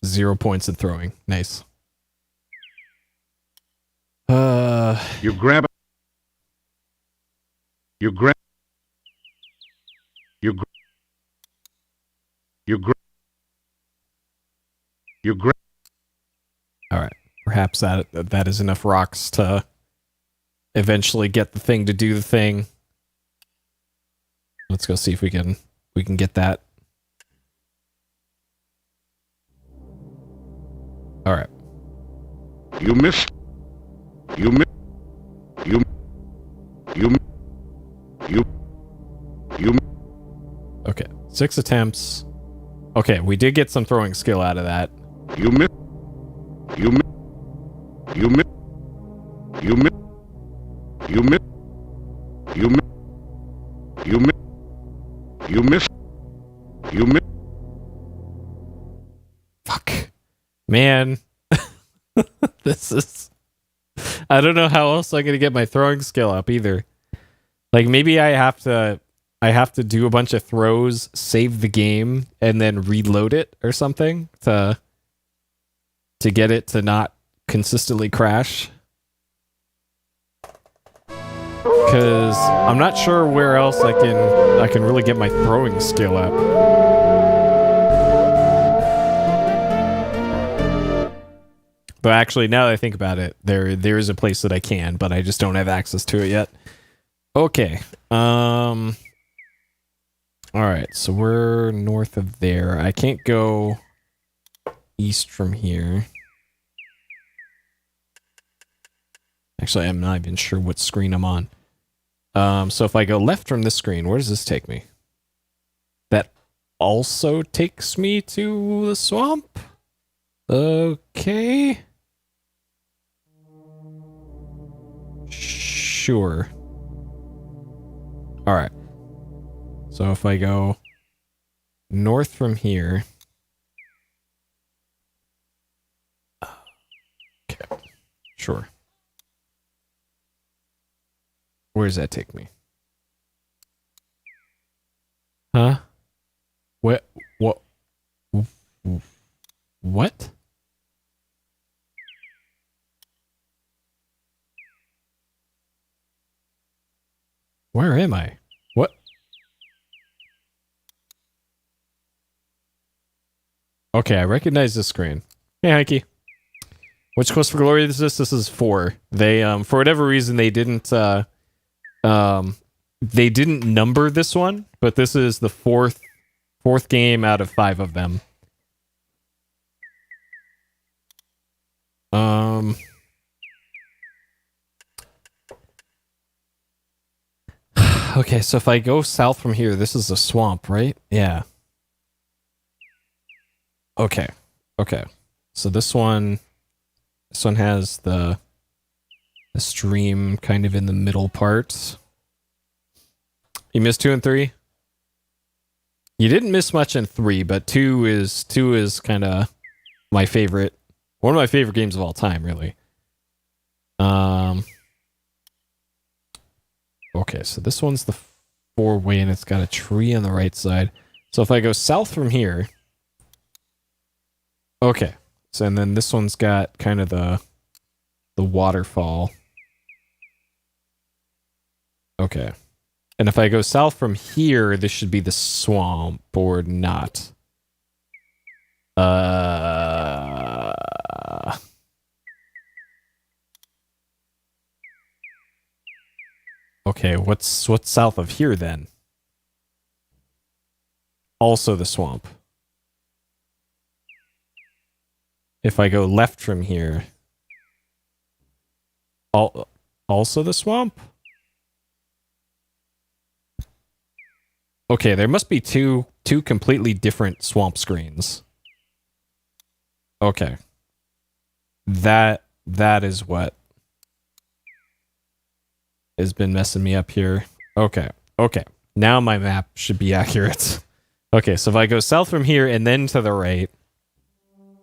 Zero points in throwing. Nice. You grab... You grab... You grab... You grab... You grab... Alright, perhaps that is enough rocks to eventually get the thing to do the thing. Let's go see if we can get that. Alright. You missed. You missed. You. You. You. You. Okay, 6 attempts. Okay, we did get some throwing skill out of that. You missed. You missed. You missed. You missed. You missed. You missed. You missed. You missed. You missed. Fuck. Man. This is... I don't know how else I'm going to get my throwing skill up either. Like, maybe I have to do a bunch of throws, save the game, and then reload it or something to get it to not consistently crash. Because I'm not sure where else I can really get my throwing skill up. But actually, now that I think about it, there is a place that I can, but I just don't have access to it yet. Okay. All right, so we're north of there. I can't go east from here. Actually, I'm not even sure what screen I'm on. So if I go left from this screen, where does this take me? That also takes me to the swamp? Okay. Sure. Alright. So if I go north from here... Okay. Sure. Where does that take me? Huh? What? What? Where am I? What? Okay, I recognize this screen. Hey, Heike. Which Quest for Glory is this? This is 4. They, for whatever reason, they didn't number this one, but this is the fourth game out of 5 of them. Okay, so if I go south from here, this is a swamp, right? Yeah. Okay. So this one has the stream kind of in the middle part. You missed 2 and 3? You didn't miss much in 3, but 2 is kind of my favorite. One of my favorite games of all time, really. Okay, so this one's the 4-way, and it's got a tree on the right side. So if I go south from here... Okay, so and then this one's got kind of the waterfall. Okay. And if I go south from here, this should be the swamp, or not. Okay, what's south of here then? Also the swamp. If I go left from here, also the swamp? Okay, there must be two completely different swamp screens. Okay. That is what has been messing me up here. Okay. Now my map should be accurate. Okay, so if I go south from here and then to the right.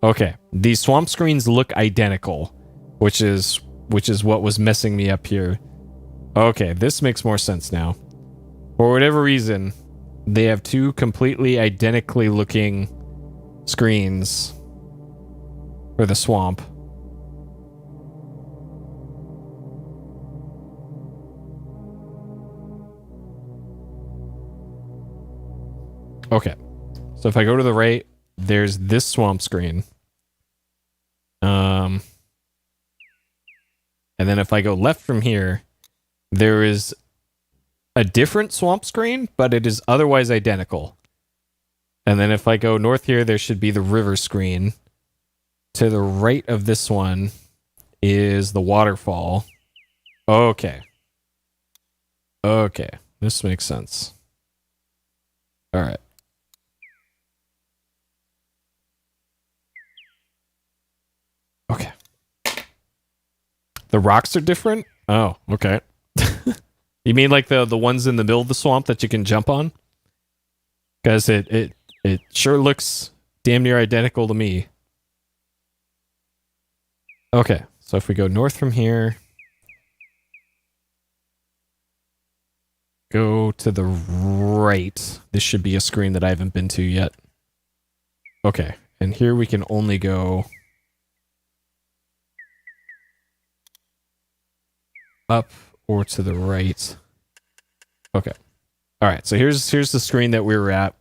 Okay, these swamp screens look identical, which is what was messing me up here. Okay, this makes more sense now. For whatever reason, they have 2 completely identically looking screens for the swamp. Okay, so if I go to the right, there's this swamp screen. And then if I go left from here, there is a different swamp screen, but it is otherwise identical. And then if I go north here, there should be the river screen. To the right of this one is the waterfall. Okay. This makes sense. All right. Okay. The rocks are different? Oh, okay. You mean like the ones in the middle of the swamp that you can jump on? Because it sure looks damn near identical to me. Okay, so if we go north from here, go to the right, this should be a screen that I haven't been to yet. Okay, and here we can only go up or to the right. Okay. All right, so here's the screen that we were at.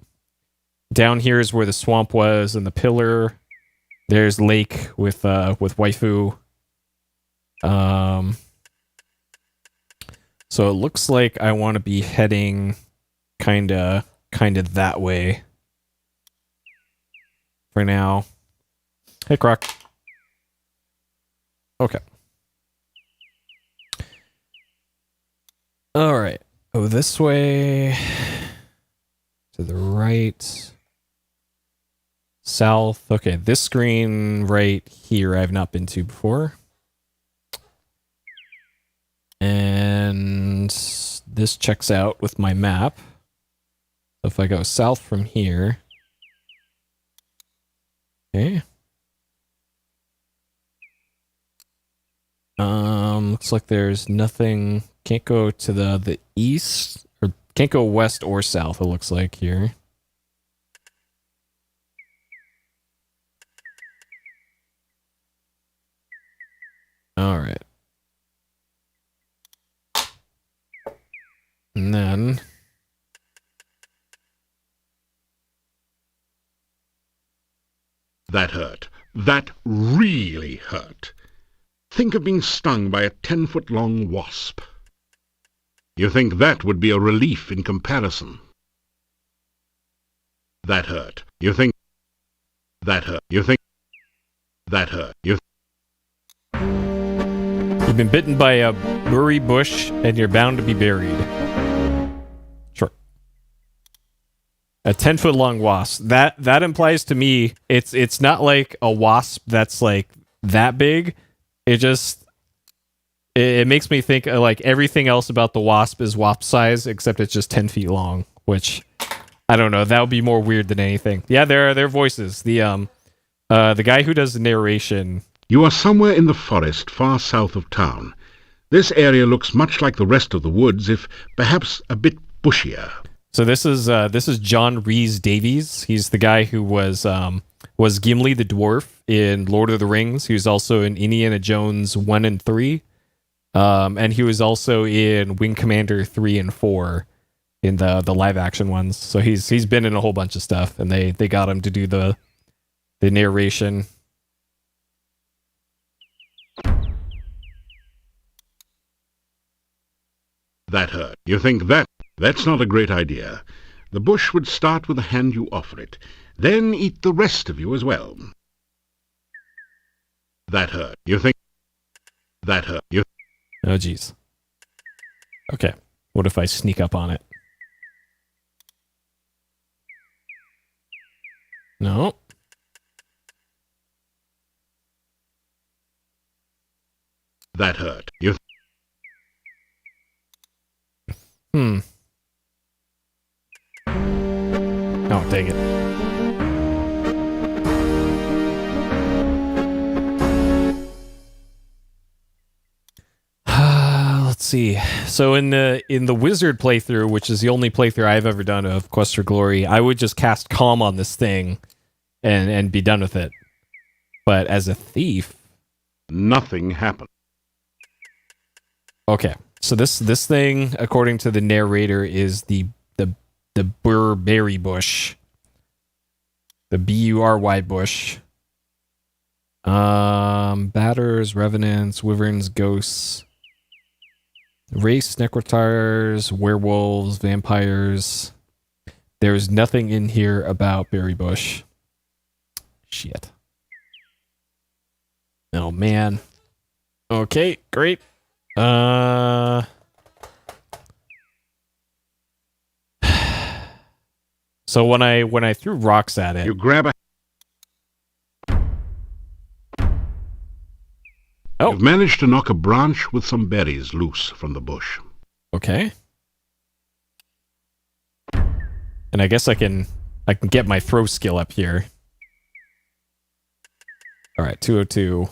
Down here is where the swamp was and the pillar. There's lake with waifu. So it looks like I want to be heading kind of that way for now. Hey, Croc. Okay. All right. Oh, this way. To the right. South. Okay, this screen right here I've not been to before. And this checks out with my map. So if I go south from here. Okay. Looks like there's nothing. Can't go to the east or Can't go west or south, it looks like here. All right. And then... That hurt. That really hurt. Think of being stung by a 10-foot-long wasp. You think that would be a relief in comparison. That hurt. You think... That hurt. You think... That hurt. You've been bitten by a burry bush, and you're bound to be buried. Sure. A 10-foot-long wasp. That implies to me it's not like a wasp that's like that big. It makes me think like everything else about the wasp is wasp size, except it's just 10 feet long, which I don't know. That would be more weird than anything. Yeah, there are their voices. The guy who does the narration. You are somewhere in the forest far south of town. This area looks much like the rest of the woods, if perhaps a bit bushier. So this is John Rhys Davies. He's the guy who was Gimli the dwarf in Lord of the Rings. He was also in Indiana Jones 1 and 3. And he was also in Wing Commander 3 and 4 in the live action ones. So he's been in a whole bunch of stuff, and they got him to do the narration. That hurt. You think that's not a great idea. The bush would start with the hand you offer it, then eat the rest of you as well. That hurt. You think that hurt. You. Oh, geez. Okay. What if I sneak up on it? No. That hurt. You. Oh, dang it. Let's see. So in the wizard playthrough, which is the only playthrough I've ever done of Quest for Glory, I would just cast Calm on this thing and be done with it. But as a thief, nothing happened. Okay. So this thing, according to the narrator, is the Burberry bush. The Bury bush. Batters, revenants, wyverns, ghosts, race, necrotars, werewolves, vampires. There's nothing in here about Berry Bush. Shit. Oh man. Okay, great. So when I threw rocks at it, you grab a. Oh. You've managed to knock a branch with some berries loose from the bush. Okay. And I guess I can get my throw skill up here. All right, 202.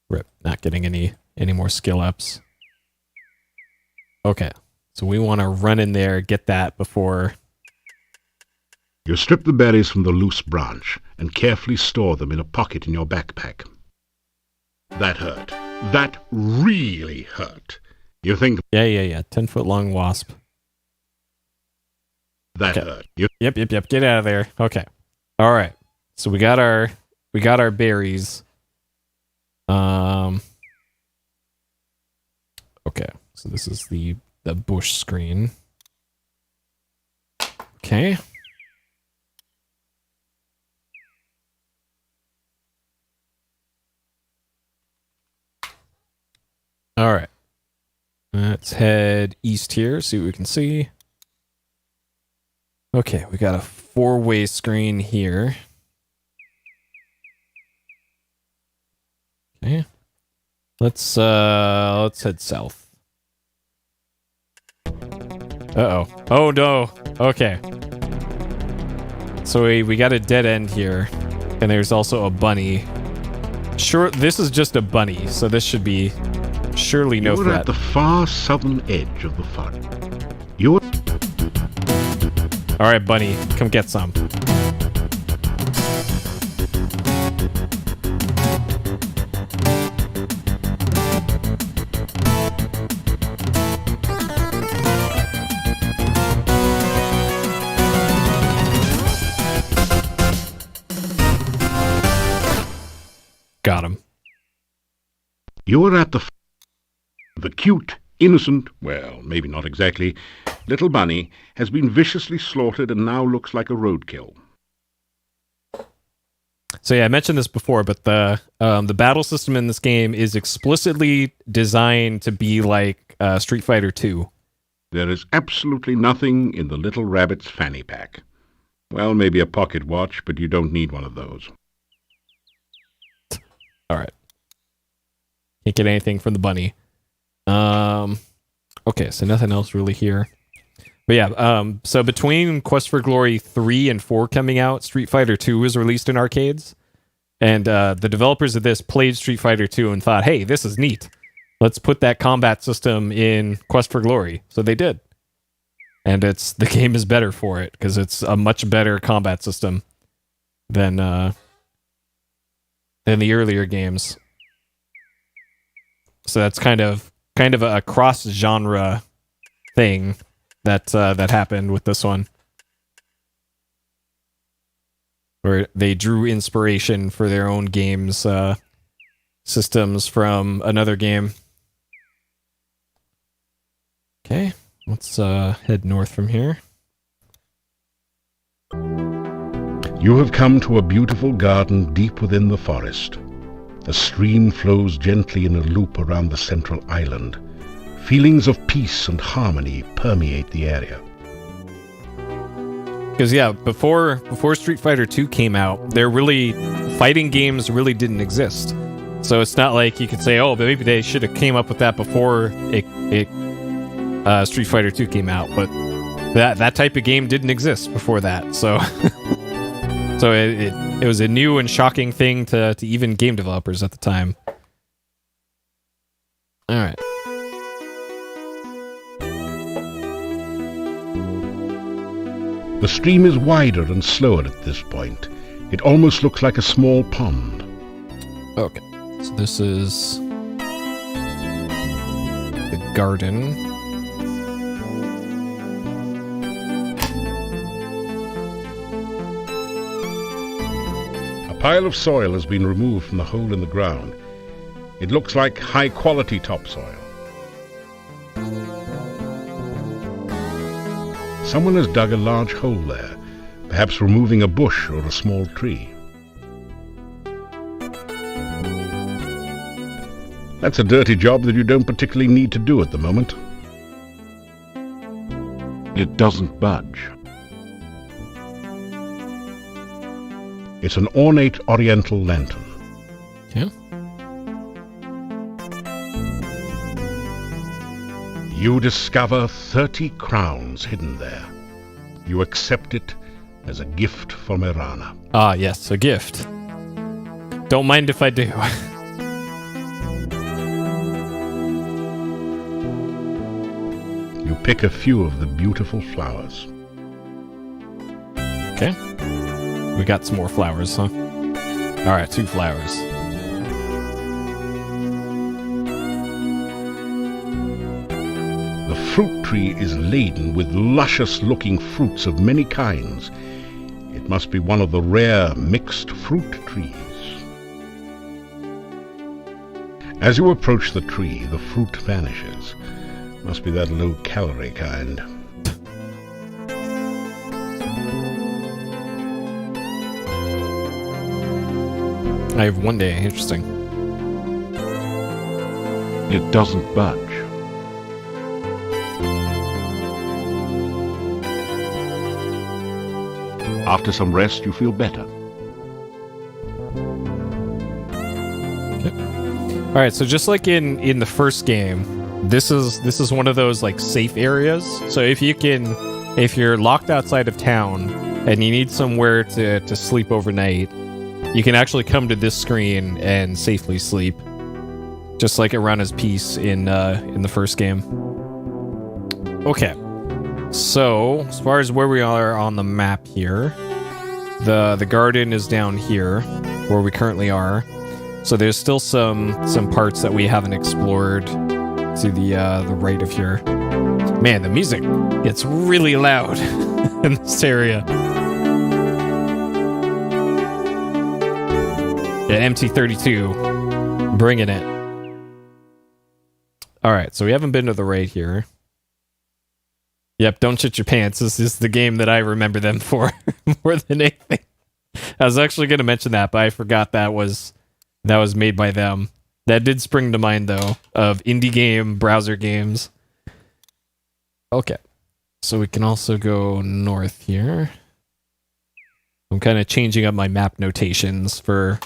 Rip, not getting any more skill ups. Okay. So we want to run in there, get that before... You strip the berries from the loose branch and carefully store them in a pocket in your backpack. That hurt. That really hurt. You think... Yeah. 10-foot-long wasp. That okay. hurt. Yep. Get out of there. Okay. All right. So we got our berries. Okay. So this is the bush screen. Okay. All right. Let's head east here, see what we can see. Okay, we got a 4-way screen here. Okay. Let's head south. Uh-oh. Oh, no. Okay. So we got a dead end here. And there's also a bunny. Sure, this is just a bunny, so this should be surely no You're threat. at the far southern edge of the forest. You're... All right, bunny, come get some. Got him. You are at the cute, innocent, well, maybe not exactly, little bunny has been viciously slaughtered and now looks like a roadkill. So yeah, I mentioned this before, but the battle system in this game is explicitly designed to be like Street Fighter 2. There is absolutely nothing in the little rabbit's fanny pack. Well, maybe a pocket watch, but you don't need one of those. All right. Can't get anything from the bunny. Okay, so nothing else really here. But yeah, so between Quest for Glory 3 and 4 coming out, Street Fighter 2 was released in arcades. And the developers of this played Street Fighter 2 and thought, hey, this is neat. Let's put that combat system in Quest for Glory. So they did. And the game is better for it, because it's a much better combat system than the earlier games. So that's kind of a cross-genre thing that happened with this one, where they drew inspiration for their own games systems from another game. Okay, let's head north from here. You have come to a beautiful garden deep within the forest. A stream flows gently in a loop around the central island. Feelings of peace and harmony permeate the area. Because yeah, before Street Fighter 2 came out, fighting games really didn't exist. So it's not like you could say, oh, but maybe they should have came up with that before Street Fighter 2 came out. But that type of game didn't exist before that. So so it was a new and shocking thing to even game developers at the time. All right. The stream is wider and slower at this point. It almost looks like a small pond. Okay, so this is the garden. A pile of soil has been removed from the hole in the ground. It looks like high-quality topsoil. Someone has dug a large hole there, perhaps removing a bush or a small tree. That's a dirty job that you don't particularly need to do at the moment. It doesn't budge. It's an ornate oriental lantern. Yeah. You discover 30 crowns hidden there. You accept it as a gift from Erana. Ah, yes, a gift. Don't mind if I do. You pick a few of the beautiful flowers. Okay. We got some more flowers, huh? All right, 2 flowers. The fruit tree is laden with luscious-looking fruits of many kinds. It must be one of the rare mixed fruit trees. As you approach the tree, the fruit vanishes. Must be that low-calorie kind. I have 1 day. Interesting. It doesn't budge. After some rest, you feel better. Okay. All right, so just like in the first game, this is one of those like safe areas. So if you're locked outside of town and you need somewhere to sleep overnight, you can actually come to this screen and safely sleep, just like Irana's piece in the first game. Okay, so as far as where we are on the map here, the garden is down here where we currently are. So there's still some parts that we haven't explored to the right of here. Man, the music gets really loud in this area. Yeah, MT32, bringing it. All right, so we haven't been to the right here. Yep, don't shit your pants. This is the game that I remember them for more than anything. I was actually going to mention that, but I forgot that was made by them. That did spring to mind, though, of indie game browser games. Okay, so we can also go north here. I'm kind of changing up my map notations for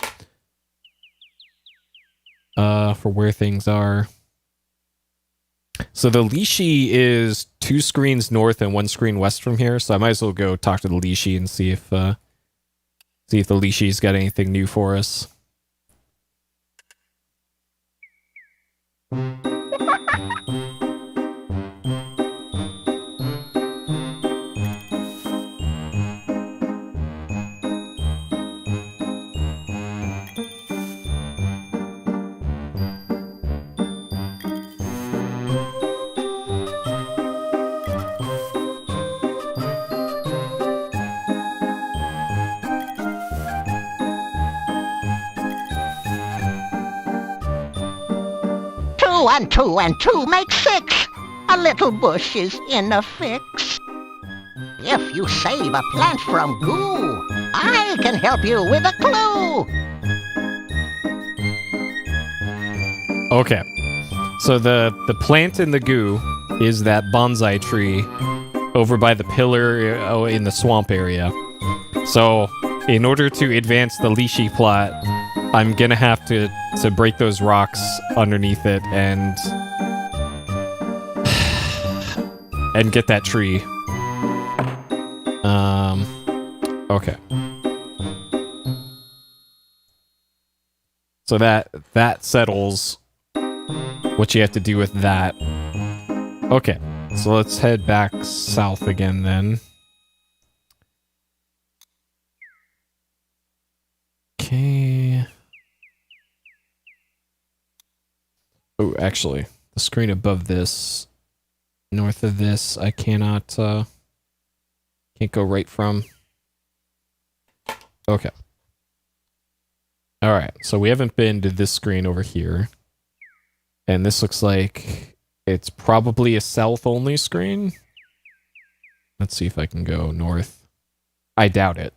where things are. So the Lishi is 2 screens north and 1 screen west from here, so I might as well go talk to the Lishi and see if the Lishi's got anything new for us. And 2 and 2 make 6. A little bush is in a fix. If you save a plant from goo, I can help you with a clue. Okay, so the plant in the goo is that bonsai tree over by the pillar in the swamp area. So in order to advance the Lishi plot, I'm gonna have to break those rocks underneath it and get that tree. Okay. So that settles what you have to do with that. Okay, so let's head back south again then. Okay. Oh, actually, the screen above this, north of this, I can't go right from. Okay. Alright, so we haven't been to this screen over here. And this looks like it's probably a south-only screen. Let's see if I can go north. I doubt it.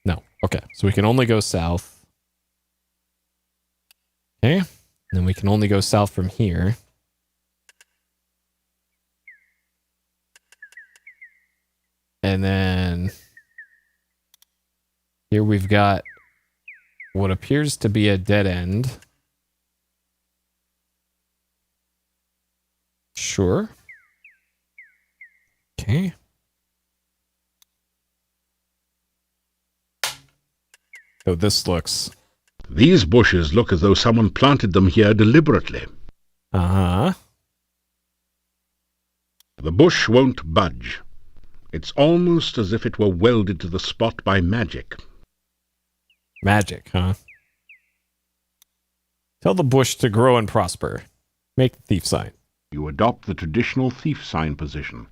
No. Okay, so we can only go south. Okay, and then we can only go south from here. And then here we've got what appears to be a dead end. Sure. Okay. So this looks... These bushes look as though someone planted them here deliberately. Uh-huh. The bush won't budge. It's almost as if it were welded to the spot by magic. Magic, huh? Tell the bush to grow and prosper. Make the thief sign. You adopt the traditional thief sign position,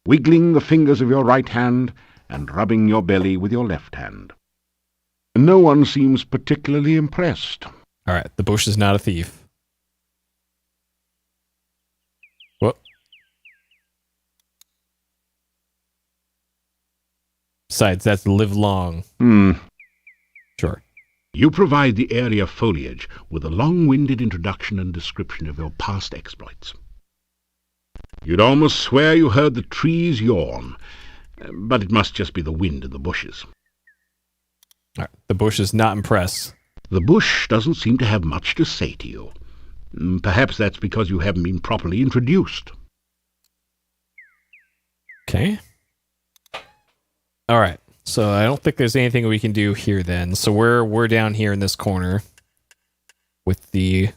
wiggling the fingers of your right hand and rubbing your belly with your left hand. No one seems particularly impressed. All right, the bush is not a thief. What? Besides, that's live long. Sure. You provide the area foliage with a long-winded introduction and description of your past exploits. You'd almost swear you heard the trees yawn, but it must just be the wind in the bushes. All right, the bush is not impressed. The bush doesn't seem to have much to say to you. Perhaps that's because you haven't been properly introduced. Okay. All right, So I don't think there's anything we can do here then. So we're down here in this corner with the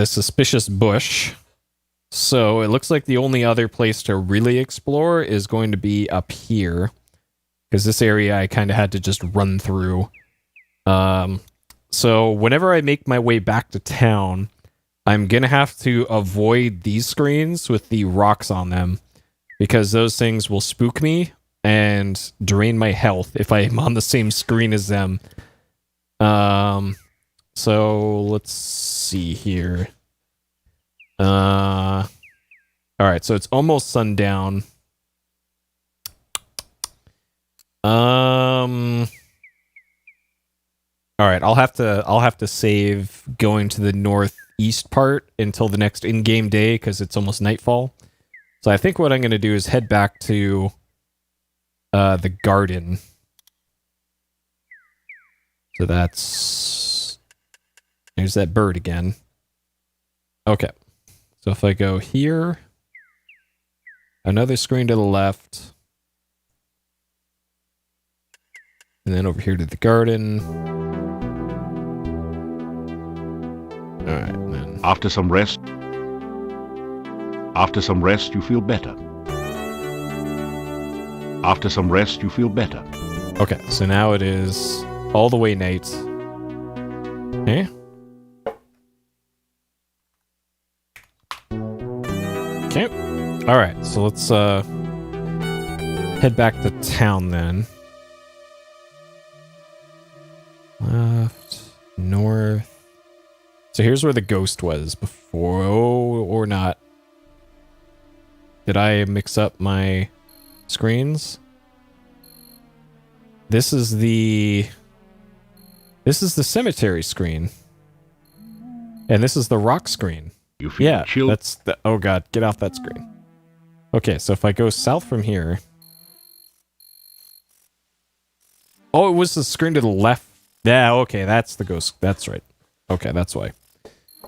suspicious bush. So it looks like the only other place to really explore is going to be up here, because this area I kind of had to just run through. So whenever I make my way back to town, I'm going to have to avoid these screens with the rocks on them, because those things will spook me and drain my health if I'm on the same screen as them. So let's see here. All right, so it's almost sundown. All right, I'll have to save going to the northeast part until the next in-game day, because it's almost nightfall. So I think what I'm going to do is head back to the garden. So there's that bird again. Okay. So if I go here, another screen to the left, and then over here to the garden. All right, then. After some rest, you feel better. After some rest, you feel better. Okay, so now it is all the way night. Okay. Okay. All right, so let's head back to town then. Left, north. So here's where the ghost was before, or not. Did I mix up my screens? This is the cemetery screen. And this is the rock screen. You feel chill. That's the, oh god, get off that screen. Okay, so if I go south from here. Oh, it was the screen to the left. Yeah, okay, that's the ghost. That's right. Okay, that's why.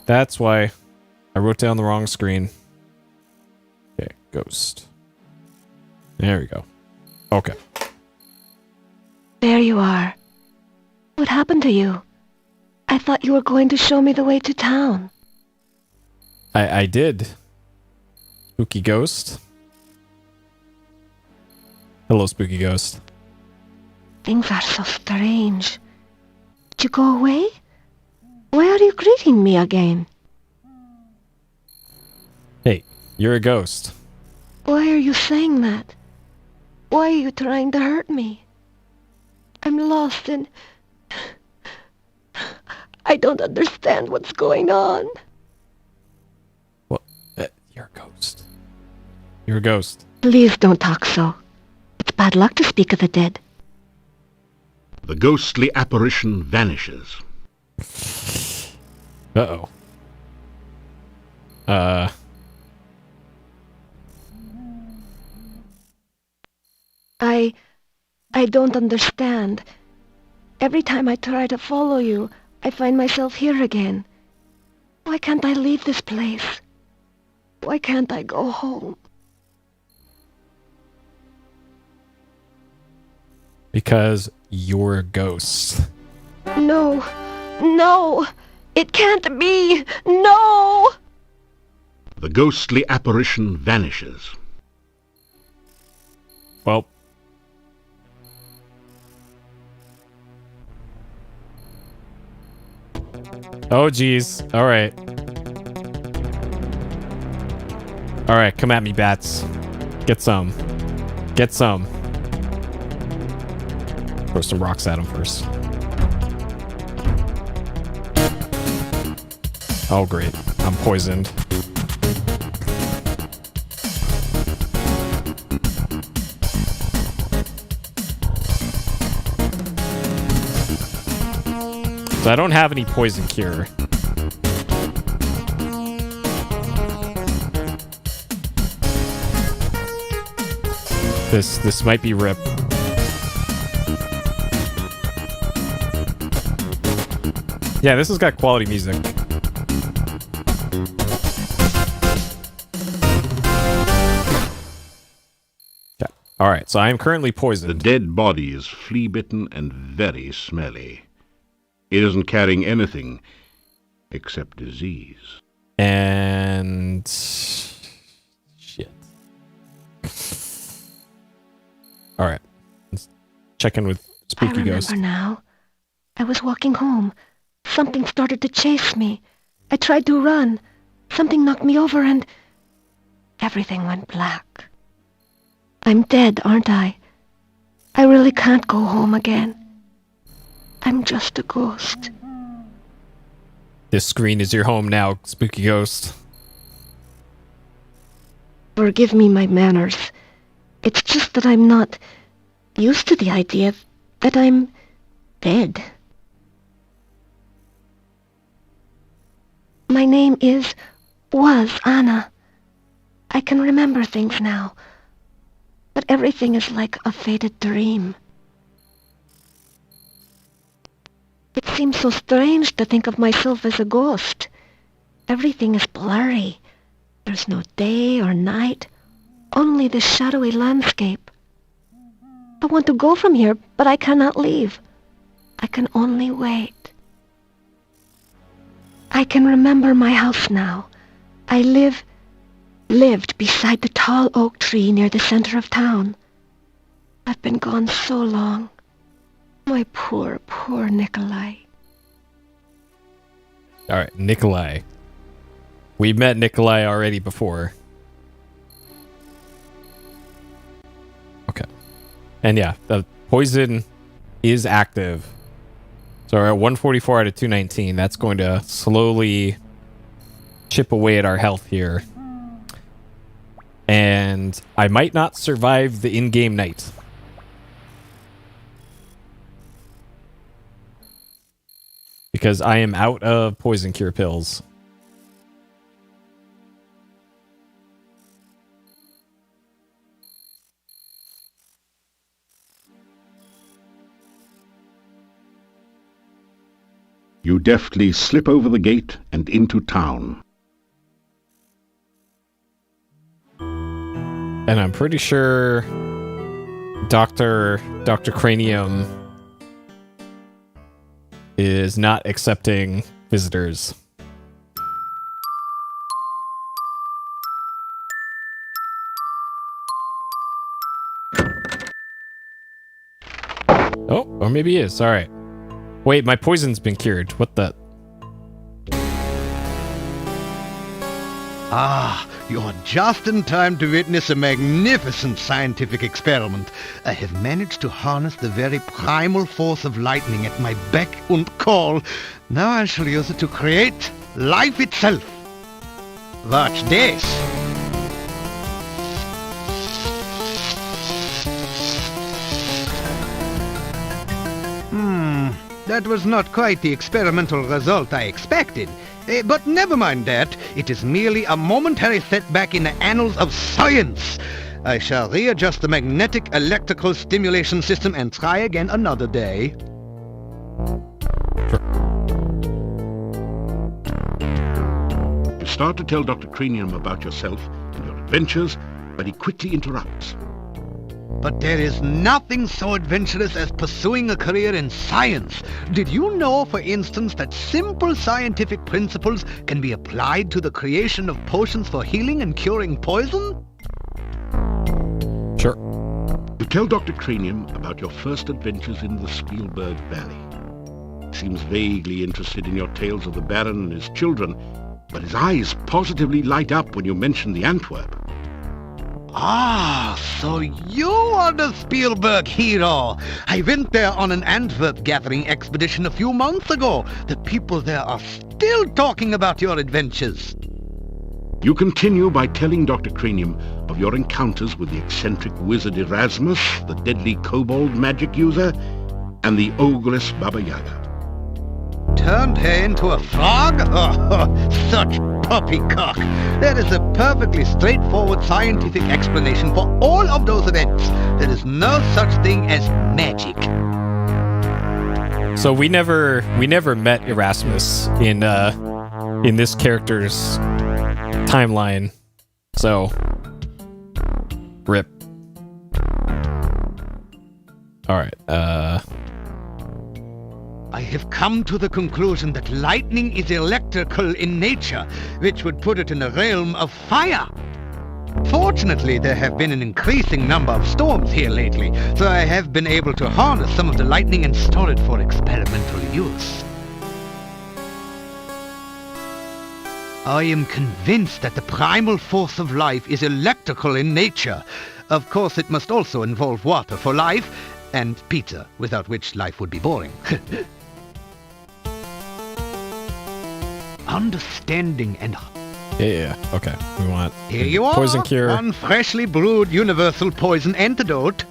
That's why I wrote down the wrong screen. Okay, ghost. There we go. Okay. There you are. What happened to you? I thought you were going to show me the way to town. I did. Spooky ghost. Hello, spooky ghost. Things are so strange. Did you go away? Why are you greeting me again? Hey, you're a ghost. Why are you saying that? Why are you trying to hurt me? I'm lost and I don't understand what's going on. What? You're a ghost. You're a ghost. Please don't talk so. It's bad luck to speak of the dead. The ghostly apparition vanishes. Uh-oh. I don't understand. Every time I try to follow you, I find myself here again. Why can't I leave this place? Why can't I go home? Because you're a ghost. No. No! It can't be! No! The ghostly apparition vanishes. Well. Oh, geez. All right. All right, come at me, bats. Get some. Get some. Throw some rocks at him first. Oh, great. I'm poisoned. So I don't have any poison cure. This might be rip. Yeah, this has got quality music. All right, so I am currently The poisoned. dead body is flea-bitten and very smelly. It isn't carrying anything except disease. And shit. All right, let's check in with I Spooky remember Ghost. now. I was walking home. Something started to chase me. I tried to run. Something knocked me over and everything went black. I'm dead, aren't I? I really can't go home again. I'm just a ghost. This screen is your home now, Spooky Ghost. Forgive me my manners. It's just that I'm not used to the idea that I'm dead. My name was Anna. I can remember things now, but everything is like a faded dream. It seems so strange to think of myself as a ghost. Everything is blurry. There's no day or night, only this shadowy landscape. I want to go from here, but I cannot leave. I can only wait. I can remember my house now. I lived beside the tall oak tree near the center of town. I've been gone so long. My poor, poor Nikolai. All right, Nikolai. We've met Nikolai already before. Okay. And yeah, the poison is active. So we're at 144 out of 219. That's going to slowly chip away at our health here. And I might not survive the in-game night. Because I am out of poison cure pills. You deftly slip over the gate and into town. And I'm pretty sure Dr. Cranium is not accepting visitors. Oh, or maybe he is. All right. Wait, my poison's been cured. What the? Ah, you're just in time to witness a magnificent scientific experiment. I have managed to harness the very primal force of lightning at my beck and call. Now I shall use it to create life itself. Watch this. That was not quite the experimental result I expected. But never mind that. It is merely a momentary setback in the annals of science. I shall readjust the magnetic electrical stimulation system and try again another day. You start to tell Dr. Cranium about yourself and your adventures, but he quickly interrupts. But there is nothing so adventurous as pursuing a career in science. Did you know, for instance, that simple scientific principles can be applied to the creation of potions for healing and curing poison? Sure. You tell Dr. Cranium about your first adventures in the Spielberg Valley. He seems vaguely interested in your tales of the Baron and his children, but his eyes positively light up when you mention the Antwerp. Ah, so you are the Spielberg hero. I went there on an Antwerp gathering expedition a few months ago. The people there are still talking about your adventures. You continue by telling Dr. Cranium of your encounters with the eccentric wizard Erasmus, the deadly kobold magic user, and the ogress Baba Yaga. Turned her into a frog? Oh, such poppycock. There is a perfectly straightforward scientific explanation for all of those events. There is no such thing as magic. So we never met Erasmus in this character's timeline. So rip. Alright, I have come to the conclusion that lightning is electrical in nature, which would put it in the realm of fire. Fortunately, there have been an increasing number of storms here lately, so I have been able to harness some of the lightning and store it for experimental use. I am convinced that the primal force of life is electrical in nature. Of course, it must also involve water for life, and pizza, without which life would be boring. Understanding and... Yeah, okay. We want Here you are, poison cure. one freshly brewed universal poison antidote.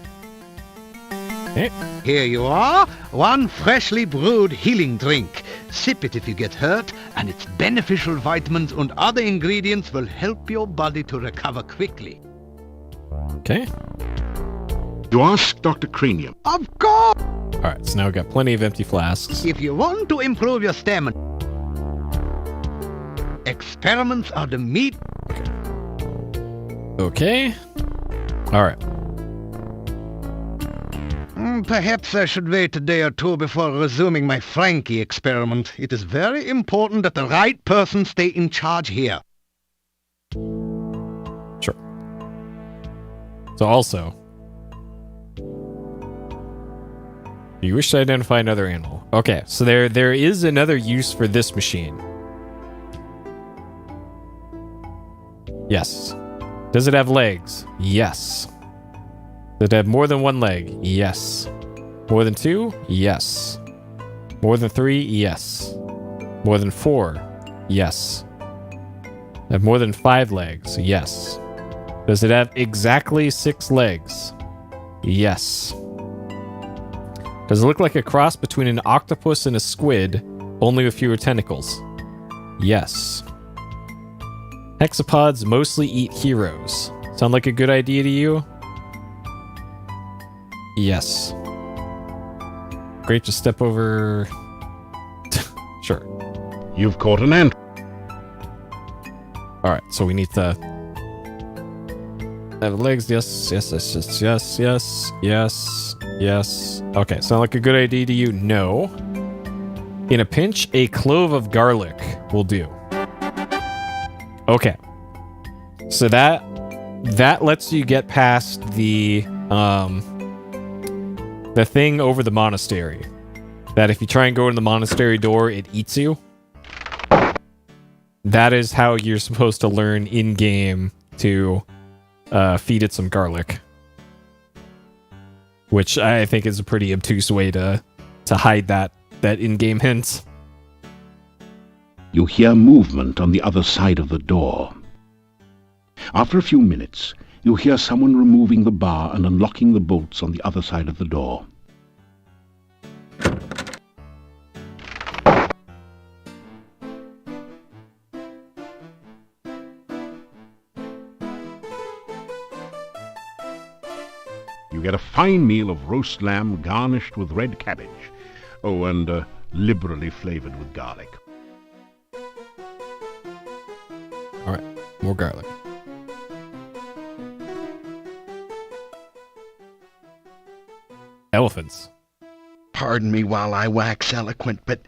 Okay. Here you are, one freshly brewed healing drink. Sip it if you get hurt, and its beneficial vitamins and other ingredients will help your body to recover quickly. Okay. You ask Dr. Cranium. Of course! Alright, so now we've got plenty of empty flasks. If you want to improve your stamina, experiments are the meat. Okay. Alright. Perhaps I should wait a day or two before resuming my Frankie experiment. It is very important that the right person stay in charge here. Sure. So also, do you wish to identify another animal? Okay, so there is another use for this machine. Yes. Does it have legs? Yes. Does it have more than one leg? Yes. More than two? Yes. More than three? Yes. More than four? Yes. Have more than 5 legs? Yes. Does it have exactly 6 legs? Yes. Does it look like a cross between an octopus and a squid, only with fewer tentacles? Yes. Hexapods mostly eat heroes. Sound like a good idea to you? Yes. Great, just step over... Sure. You've caught an ant. Alright, so we need to... have legs, yes, yes, yes, yes, yes, yes, yes, yes. Okay, sound like a good idea to you? No. In a pinch, a clove of garlic will do. Okay. So that lets you get past the thing over the monastery. That if you try and go in the monastery door, it eats you. That is how you're supposed to learn in-game to feed it some garlic. Which I think is a pretty obtuse way to hide that in-game hint. You hear movement on the other side of the door. After a few minutes, you hear someone removing the bar and unlocking the bolts on the other side of the door. You get a fine meal of roast lamb garnished with red cabbage. Oh, and liberally flavored with garlic. Alright, more garlic. Elephants. Pardon me while I wax eloquent, but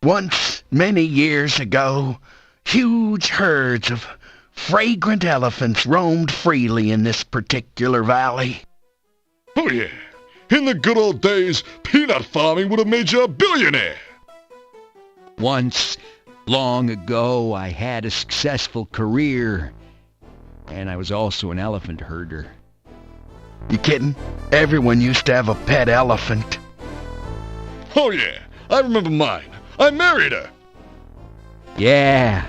once, many years ago, huge herds of fragrant elephants roamed freely in this particular valley. Oh yeah, in the good old days, peanut farming would have made you a billionaire. Once, long ago, I had a successful career, and I was also an elephant herder. You kidding? Everyone used to have a pet elephant. Oh yeah, I remember mine. I married her. Yeah,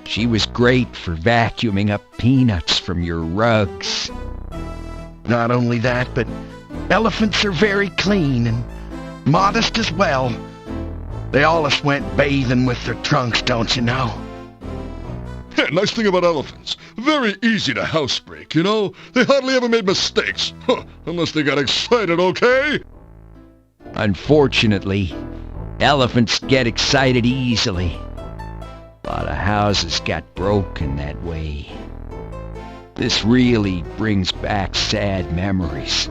she was great for vacuuming up peanuts from your rugs. Not only that, but elephants are very clean and modest as well. They always went bathing with their trunks, don't you know? Yeah, nice thing about elephants. Very easy to housebreak, you know? They hardly ever made mistakes. Huh, unless they got excited, okay? Unfortunately, elephants get excited easily. A lot of houses got broken that way. This really brings back sad memories.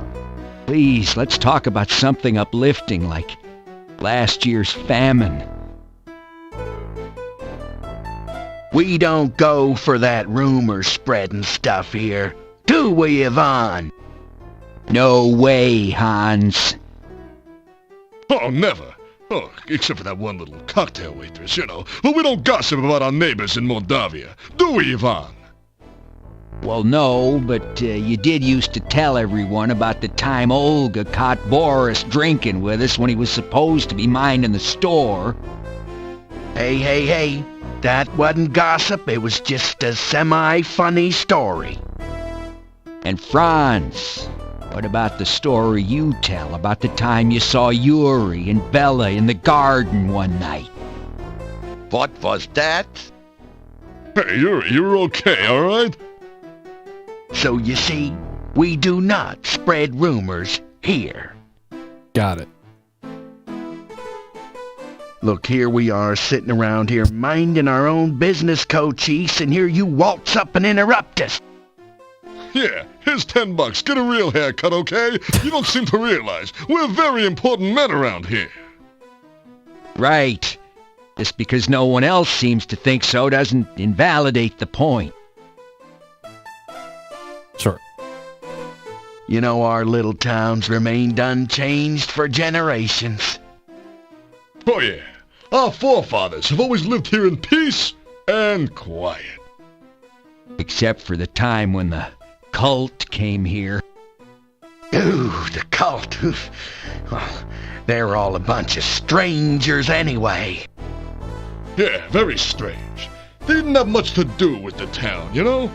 Please, let's talk about something uplifting like last year's famine. We don't go for that rumor-spreading stuff here, do we, Yvonne? No way, Hans. Oh, never. Oh, except for that one little cocktail waitress, you know. But we don't gossip about our neighbors in Moldavia, do we, Ivan? Well, no, but you did used to tell everyone about the time Olga caught Boris drinking with us when he was supposed to be minding the store. Hey. That wasn't gossip, it was just a semi-funny story. And Franz, what about the story you tell about the time you saw Yuri and Bella in the garden one night? What was that? Hey, Yuri, you're okay, all right? So you see, we do not spread rumors here. Got it. Look, here we are sitting around here minding our own business, Cochise, and here you waltz up and interrupt us. Yeah, here's $10. Get a real haircut, okay? You don't seem to realize we're very important men around here. Right. Just because no one else seems to think so doesn't invalidate the point. Sure. You know, our little town's remained unchanged for generations. Oh yeah, our forefathers have always lived here in peace and quiet. Except for the time when the cult came here. Ooh, the cult. Well, they're all a bunch of strangers anyway. Yeah, very strange. They didn't have much to do with the town, you know?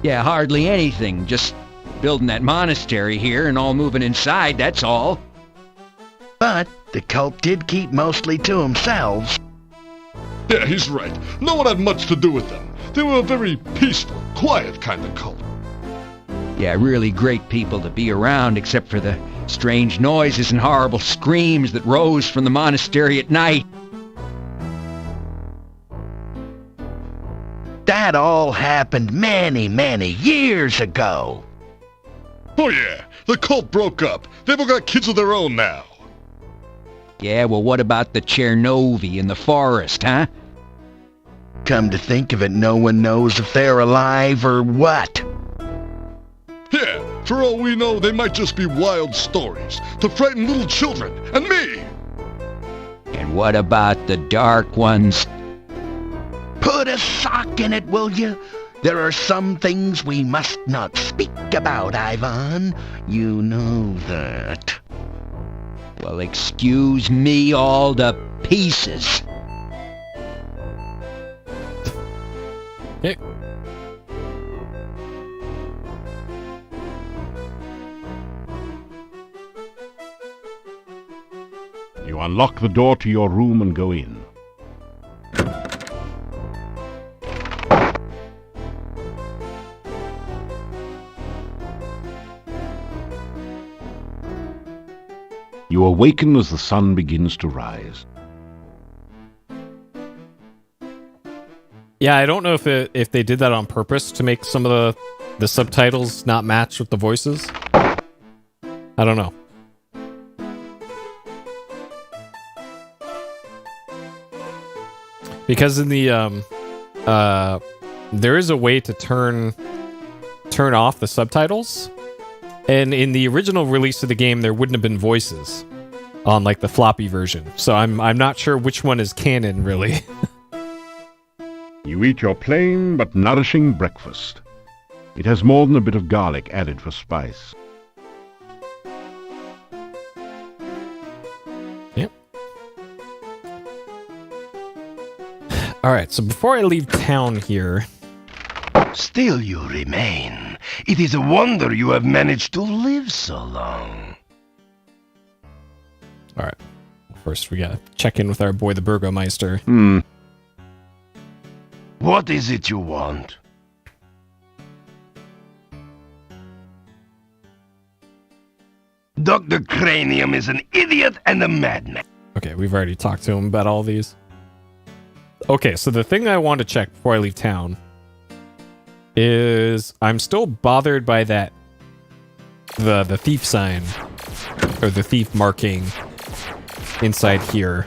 Yeah, hardly anything. Just building that monastery here and all moving inside, that's all. But the cult did keep mostly to themselves. Yeah, he's right. No one had much to do with them. They were a very peaceful, quiet kind of cult. Yeah, really great people to be around, except for the strange noises and horrible screams that rose from the monastery at night. That all happened many, many years ago. Oh yeah, the cult broke up. They've all got kids of their own now. Yeah, well, what about the Chernovi in the forest, huh? Come to think of it, no one knows if they're alive or what. Yeah, for all we know, they might just be wild stories to frighten little children and me. And what about the Dark Ones? Put a sock in it, will you? There are some things we must not speak about, Ivan. You know that. Well, excuse me all to pieces. Okay. You unlock the door to your room and go in. You awaken as the sun begins to rise. Yeah, I don't know if they did that on purpose to make some of the subtitles not match with the voices. I don't know. Because in the there is a way to turn off the subtitles. And in the original release of the game, there wouldn't have been voices on like the floppy version. So I'm not sure which one is canon, really. You eat your plain but nourishing breakfast. It has more than a bit of garlic added for spice. Yep. All right, so before I leave town here... Still you remain. It is a wonder you have managed to live so long. All right. First, we gotta check in with our boy, the Burgomeister. What is it you want? Dr. Cranium is an idiot and a madman. Okay, we've already talked to him about all these. Okay, so the thing I want to check before I leave town is I'm still bothered by that the thief sign or the thief marking inside here.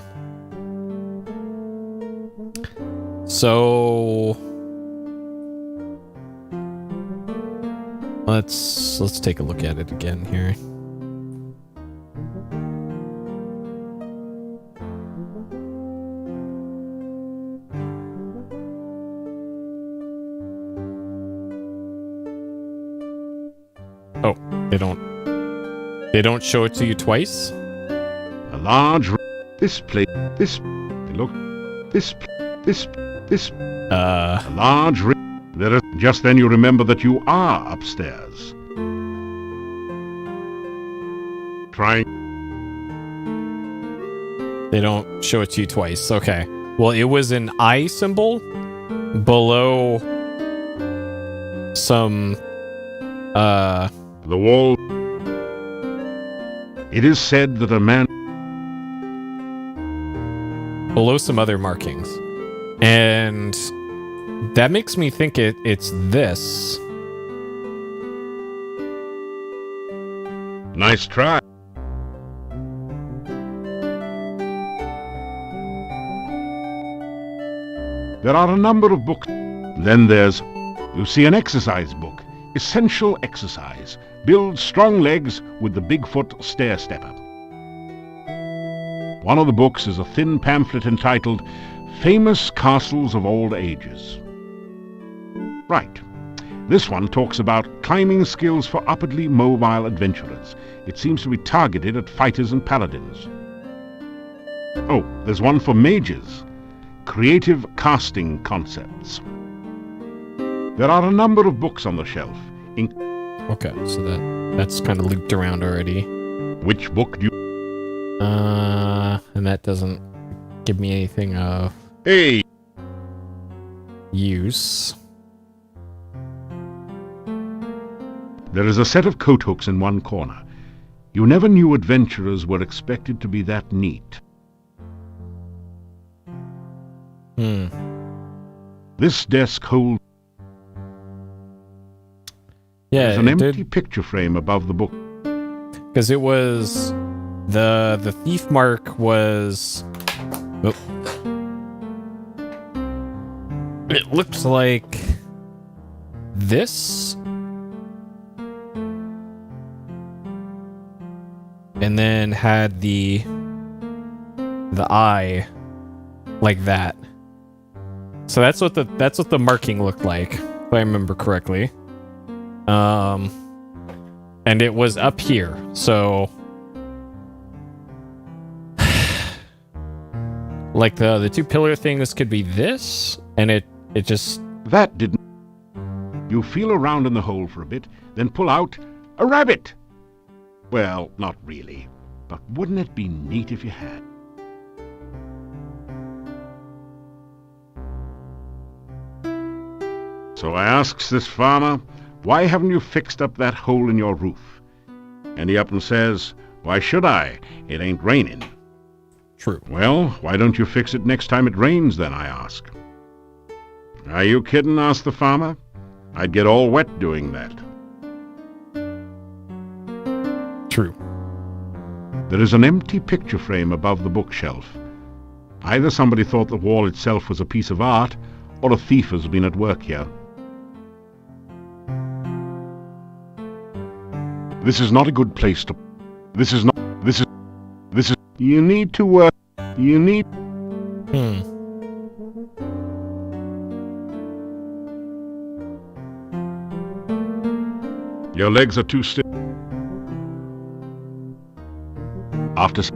So let's take a look at it again here. Oh, they don't show it to you twice? A large this place look this a large there is just then you remember that you are upstairs. They don't show it to you twice. Okay. Well, it was an eye symbol below some the wall. It is said that a man below some other markings. And that makes me think it's this. Nice try. There are a number of books. Then there's, you see, an exercise book. Essential exercise. Build strong legs with the Bigfoot Stair Stepper. One of the books is a thin pamphlet entitled Famous Castles of Old Ages. Right. This one talks about climbing skills for upwardly mobile adventurers. It seems to be targeted at fighters and paladins. Oh, there's one for mages. Creative casting concepts. There are a number of books on the shelf. Okay, so that's kind of looped around already. Which book do you... And that doesn't give me anything of... Hey! Use. There is a set of coat hooks in one corner. You never knew adventurers were expected to be that neat. This desk holds... Yeah, there's an empty picture frame above the book. Because it was... The thief mark was... Oh. It looks like... this? And then had the eye like that. So that's what the marking looked like, if I remember correctly. And it was up here. So like the two pillar things could be this, and it just... That didn't... You feel around in the hole for a bit, then pull out a rabbit! Well, not really, but wouldn't it be neat if you had? So I asks this farmer, why haven't you fixed up that hole in your roof? And he up and says, why should I? It ain't raining. True. Well, why don't you fix it next time it rains then, I ask. Are you kidding? Asked the farmer. I'd get all wet doing that. True. There is an empty picture frame above the bookshelf. Either somebody thought the wall itself was a piece of art, or a thief has been at work here. This is not a good place to... This is... You need to work... You need... Your legs are too stiff. After some...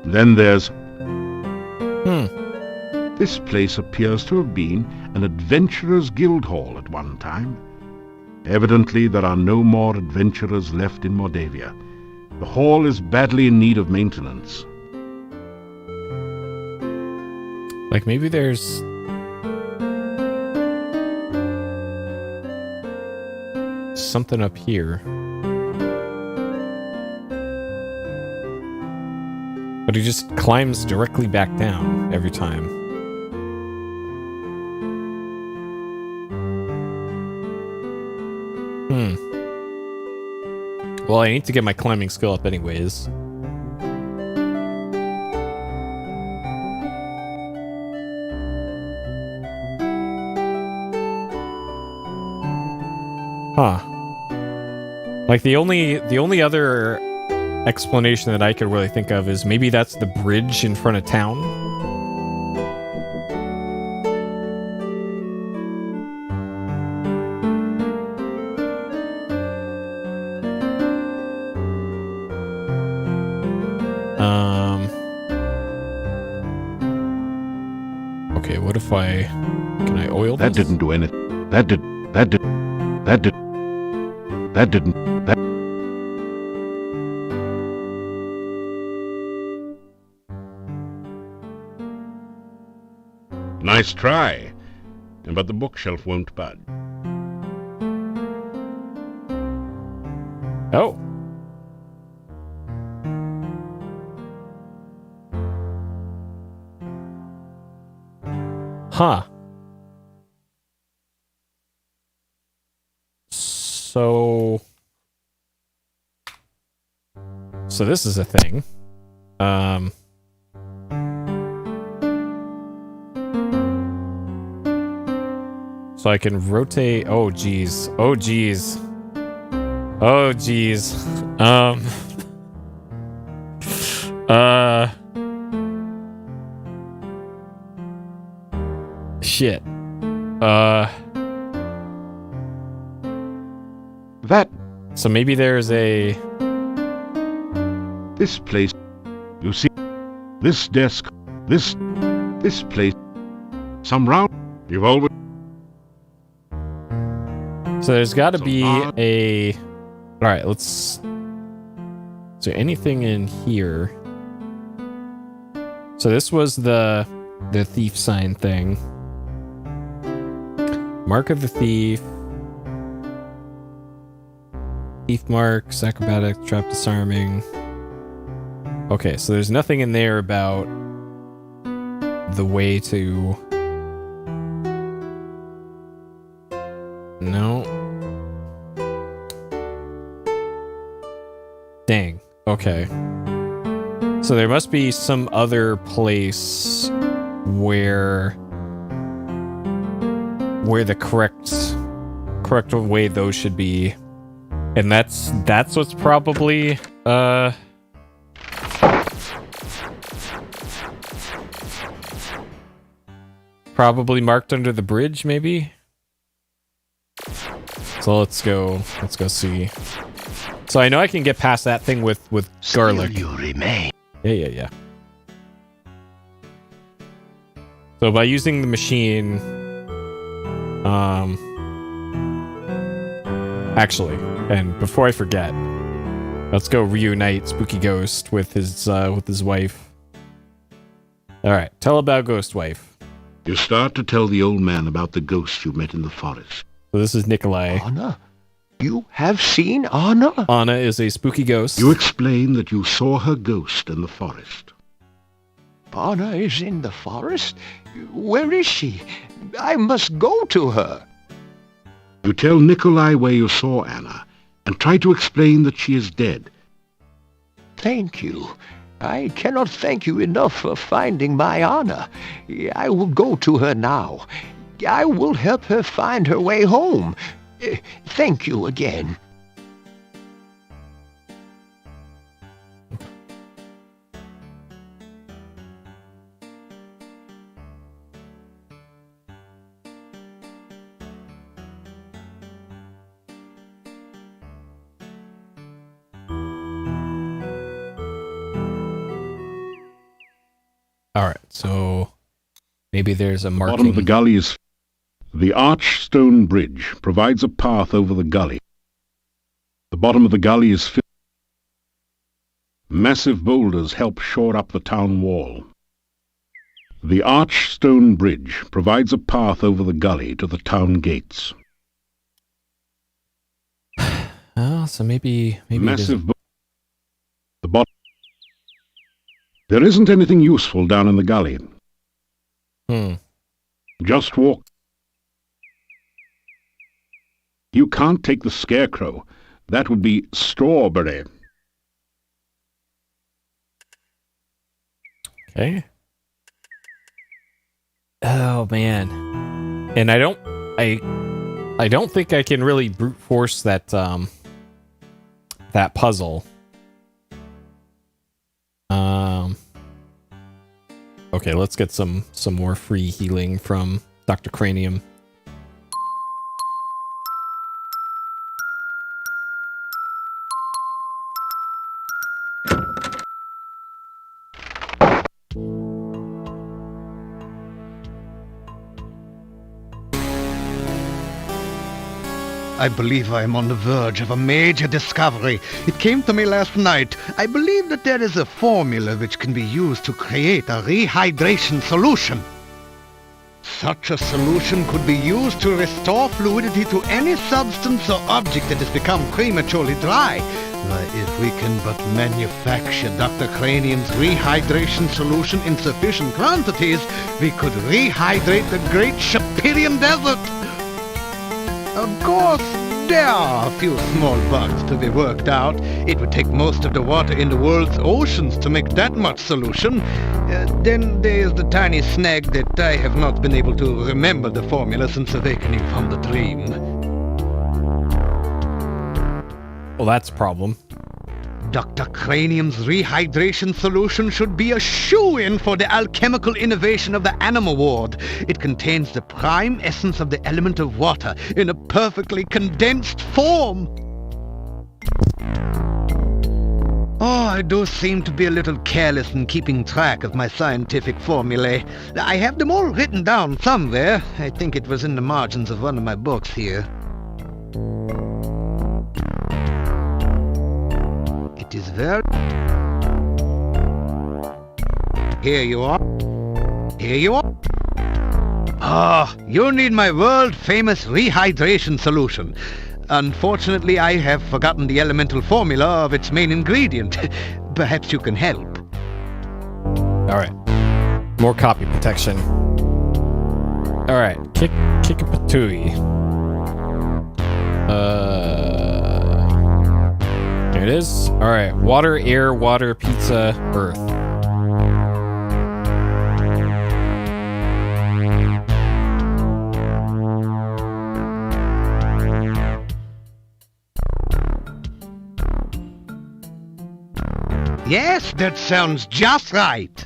Then there's... This place appears to have been an adventurers' guild hall at one time. Evidently there are no more adventurers left in Mordavia. The hall is badly in need of maintenance. Like maybe there's... something up here. But he just climbs directly back down every time. Well, I need to get my climbing skill up anyways. Huh. Like the only other explanation that I could really think of is maybe that's the bridge in front of town. Okay, what if can I oil this? That didn't do anything. That didn't. Nice try, but the bookshelf won't budge. Oh. Huh. So this is a thing. So I can rotate. Oh geez. Oh geez. Oh geez. Shit. That. So maybe there's a. This place. You see, this desk. This place. Some round. You've always. So there's got to be a. All right, let's. Is there anything in here? So this was the thief sign thing. Mark of the thief. Thief marks, acrobatic, trap disarming. Okay, so there's nothing in there about the way to. No. Dang. Okay. So there must be some other place where the correct way those should be. And that's what's probably marked under the bridge, maybe? So let's go see. So I know I can get past that thing with garlic. Still you remain. Yeah. So by using the machine, actually, and before I forget, let's go reunite Spooky Ghost with his wife. All right, tell about Ghost Wife. You start to tell the old man about the ghost you met in the forest. So this is Nikolai. Anna? You have seen Anna? Anna is a spooky ghost. You explain that you saw her ghost in the forest. Anna is in the forest? Where is she? I must go to her. You tell Nikolai where you saw Anna, and try to explain that she is dead. Thank you. I cannot thank you enough for finding my Anna. I will go to her now. I will help her find her way home. Thank you again. All right, so maybe there's a marking. The bottom of the gully is. The arched stone bridge provides a path over the gully. The bottom of the gully is filled. Massive boulders help shore up the town wall. The arched stone bridge provides a path over the gully to the town gates. Oh, so maybe massive. The bottom. There isn't anything useful down in the gully. Just walk. You can't take the Scarecrow. That would be Strawberry. Okay. Oh man. And I don't think I can really brute force that that puzzle. Okay, let's get some more free healing from Dr. Cranium. I believe I am on the verge of a major discovery. It came to me last night. I believe that there is a formula which can be used to create a rehydration solution. Such a solution could be used to restore fluidity to any substance or object that has become prematurely dry. If we can but manufacture Dr. Cranium's rehydration solution in sufficient quantities, we could rehydrate the great Shapirian Desert. Of course, there are a few small bugs to be worked out. It would take most of the water in the world's oceans to make that much solution. Then there's the tiny snag that I have not been able to remember the formula since awakening from the dream. Well, that's a problem. Dr. Cranium's rehydration solution should be a shoo-in for the alchemical innovation of the Animal Ward. It contains the prime essence of the element of water in a perfectly condensed form. Oh, I do seem to be a little careless in keeping track of my scientific formulae. I have them all written down somewhere. I think it was in the margins of one of my books here. It is very... Here you are. Here you are. Ah, you need my world-famous rehydration solution. Unfortunately, I have forgotten the elemental formula of its main ingredient. Perhaps you can help. Alright. More copy protection. Alright. Kickapatooey. There it is. Alright. Water, air, water, pizza, earth. Yes, that sounds just right.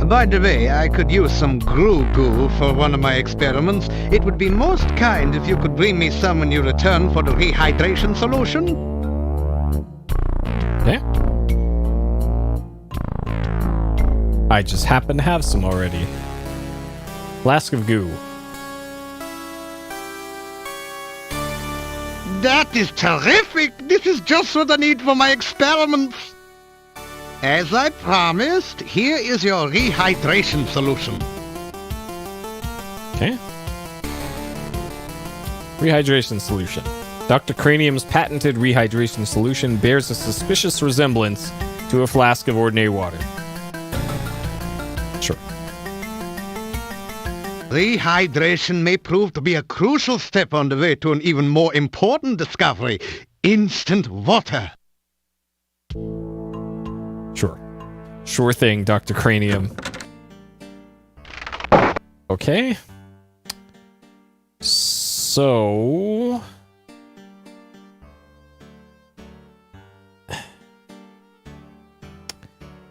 By the way, I could use some Groo Goo for one of my experiments. It would be most kind if you could bring me some when you return for the rehydration solution. Okay. I just happen to have some already. Flask of goo. That is terrific! This is just what I need for my experiments. As I promised, here is your rehydration solution. Okay. Rehydration solution. Dr. Cranium's patented rehydration solution bears a suspicious resemblance to a flask of ordinary water. Sure. Rehydration may prove to be a crucial step on the way to an even more important discovery: instant water. Sure. Sure thing, Dr. Cranium. Okay. So...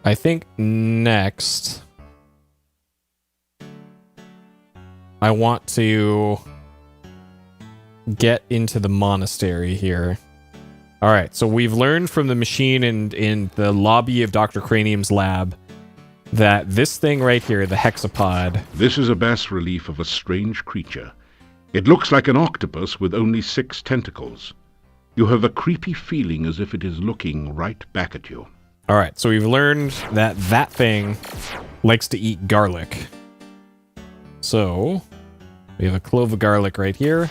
I think next... I want to get into the monastery here. Alright, so we've learned from the machine in the lobby of Dr. Cranium's lab that this thing right here, the hexapod... This is a bas-relief of a strange creature. It looks like an octopus with only 6 tentacles. You have a creepy feeling as if it is looking right back at you. Alright, so we've learned that that thing likes to eat garlic. So, we have a clove of garlic right here.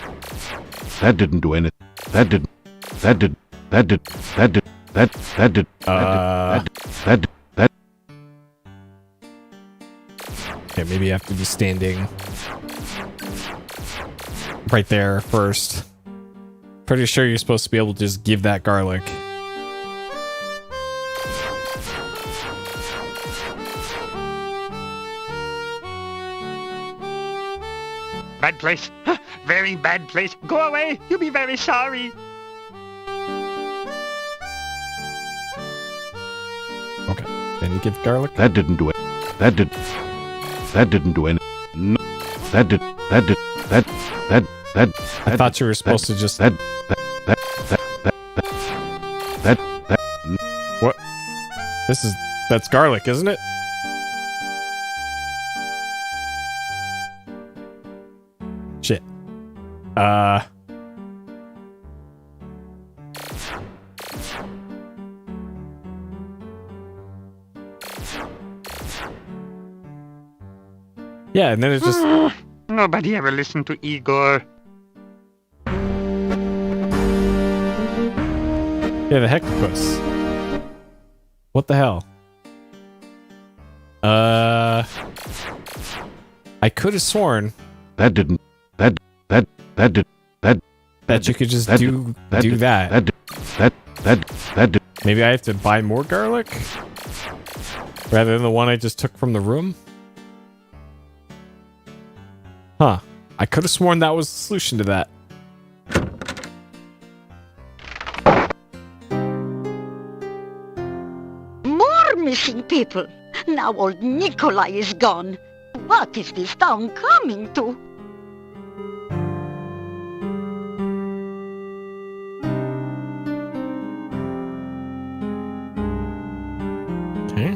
That didn't do anything. That did. Okay, maybe I have to be standing right there first. Pretty sure you're supposed to be able to just give that garlic. Bad place. Very bad place. Go away. You'll be very sorry. Okay. Then you give garlic. That didn't do it. That didn't do it. No. I thought you were supposed to just... What? That's garlic, isn't it? Shit. Yeah, and then it just... Nobody ever listened to Igor. Yeah, the Hectopus. What the hell? I could have sworn that you could just do that. Maybe I have to buy more garlic rather than the one I just took from the room. Huh. I could have sworn that was the solution to that. More missing people. Now old Nikolai is gone. What is this town coming to? Okay.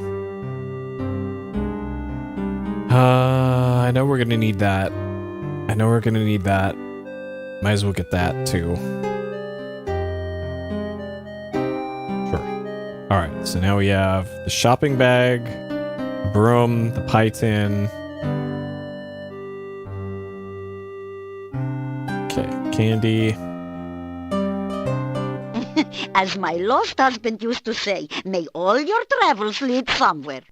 I know we're gonna need that. Might as well get that too. Sure. Alright, so now we have the shopping bag, the broom, the pie tin. Okay, candy. As my lost husband used to say, may all your travels lead somewhere.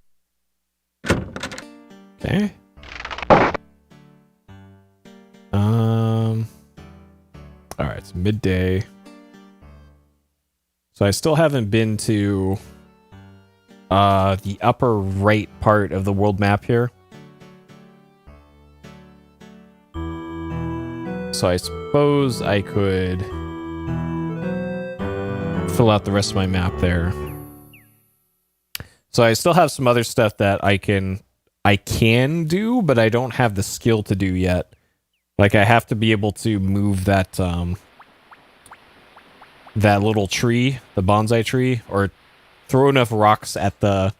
Okay. Alright, it's midday. So I still haven't been to the upper right part of the world map here. So I suppose I could fill out the rest of my map there. So I still have some other stuff that I can do, but I don't have the skill to do yet. Like, I have to be able to move that, that little tree, the bonsai tree, or throw enough rocks at the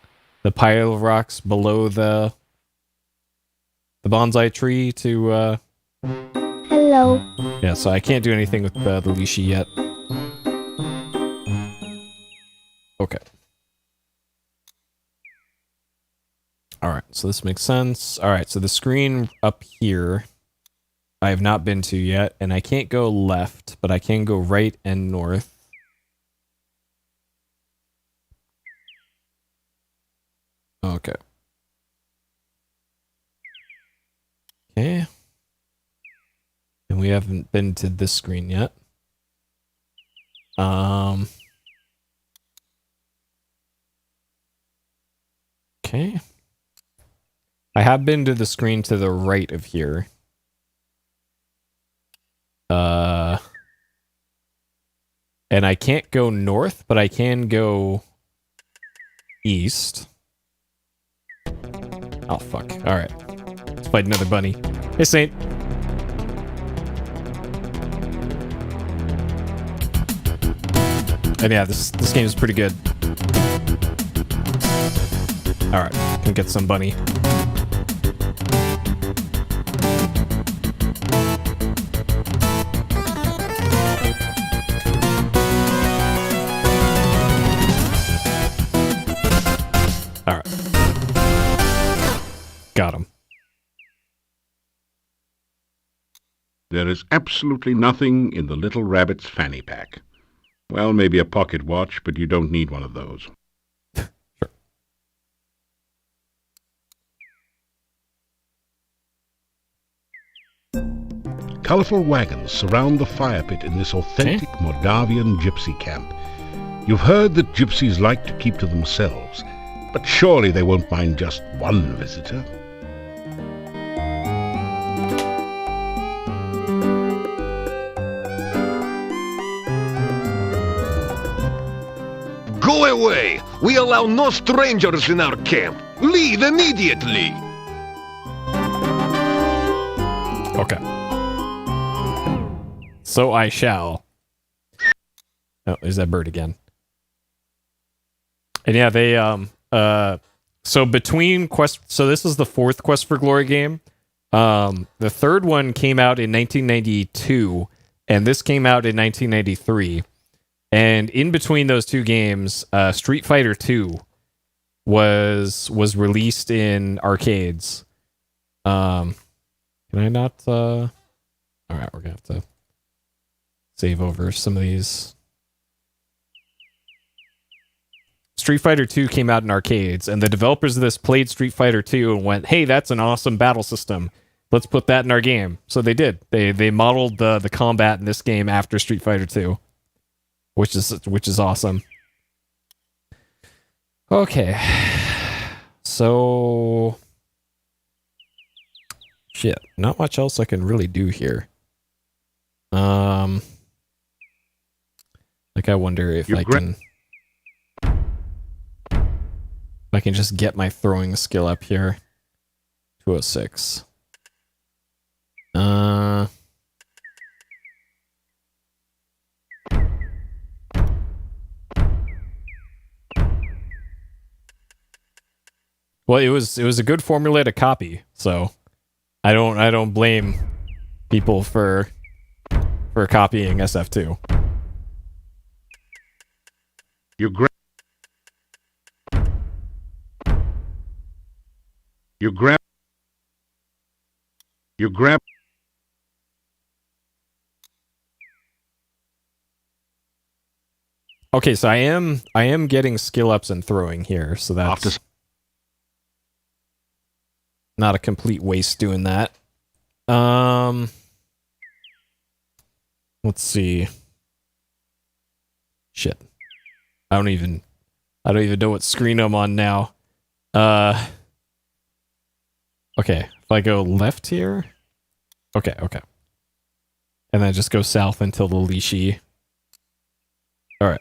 pile of rocks below the bonsai tree to, Hello. Yeah, so I can't do anything with the Lishi yet. Okay. Alright, so this makes sense. Alright, so the screen up here I have not been to yet, and I can't go left, but I can go right and north. Okay. Okay. And we haven't been to this screen yet. Okay. I have been to the screen to the right of here. And I can't go north, but I can go east. Oh, fuck. Alright. Let's fight another bunny. Hey, Saint. And yeah, this game is pretty good. Alright, can get some bunny. Alright. Got him. There is absolutely nothing in the little rabbit's fanny pack. Well, maybe a pocket watch, but you don't need one of those. Sure. Colorful wagons surround the fire pit in this authentic Moldavian gypsy camp. You've heard that gypsies like to keep to themselves, but surely they won't mind just one visitor. Go away! We allow no strangers in our camp. Leave immediately! Okay. So I shall. Oh, there's that bird again. And yeah, they so between so this is the fourth Quest for Glory game. The third one came out in 1992 and this came out in 1993. And in between those two games, Street Fighter 2 was released in arcades. Can I not all right, we're going to have to save over some of these. Street Fighter 2 came out in arcades, and the developers of this played Street Fighter 2 and went, hey, that's an awesome battle system. Let's put that in our game. So they did. They modeled the combat in this game after Street Fighter 2, which is awesome. Okay. So shit, not much else I can really do here. Like I wonder if I can just get my throwing skill up here. 206. Well, it was a good formula to copy, so I don't blame people for copying SF2. You grab. Okay, so I am getting skill ups and throwing here, so that's not a complete waste doing that. Let's see. Shit. I don't even know what screen I'm on now. Okay, if I go left here. Okay. And then just go south until the Lishi. Alright.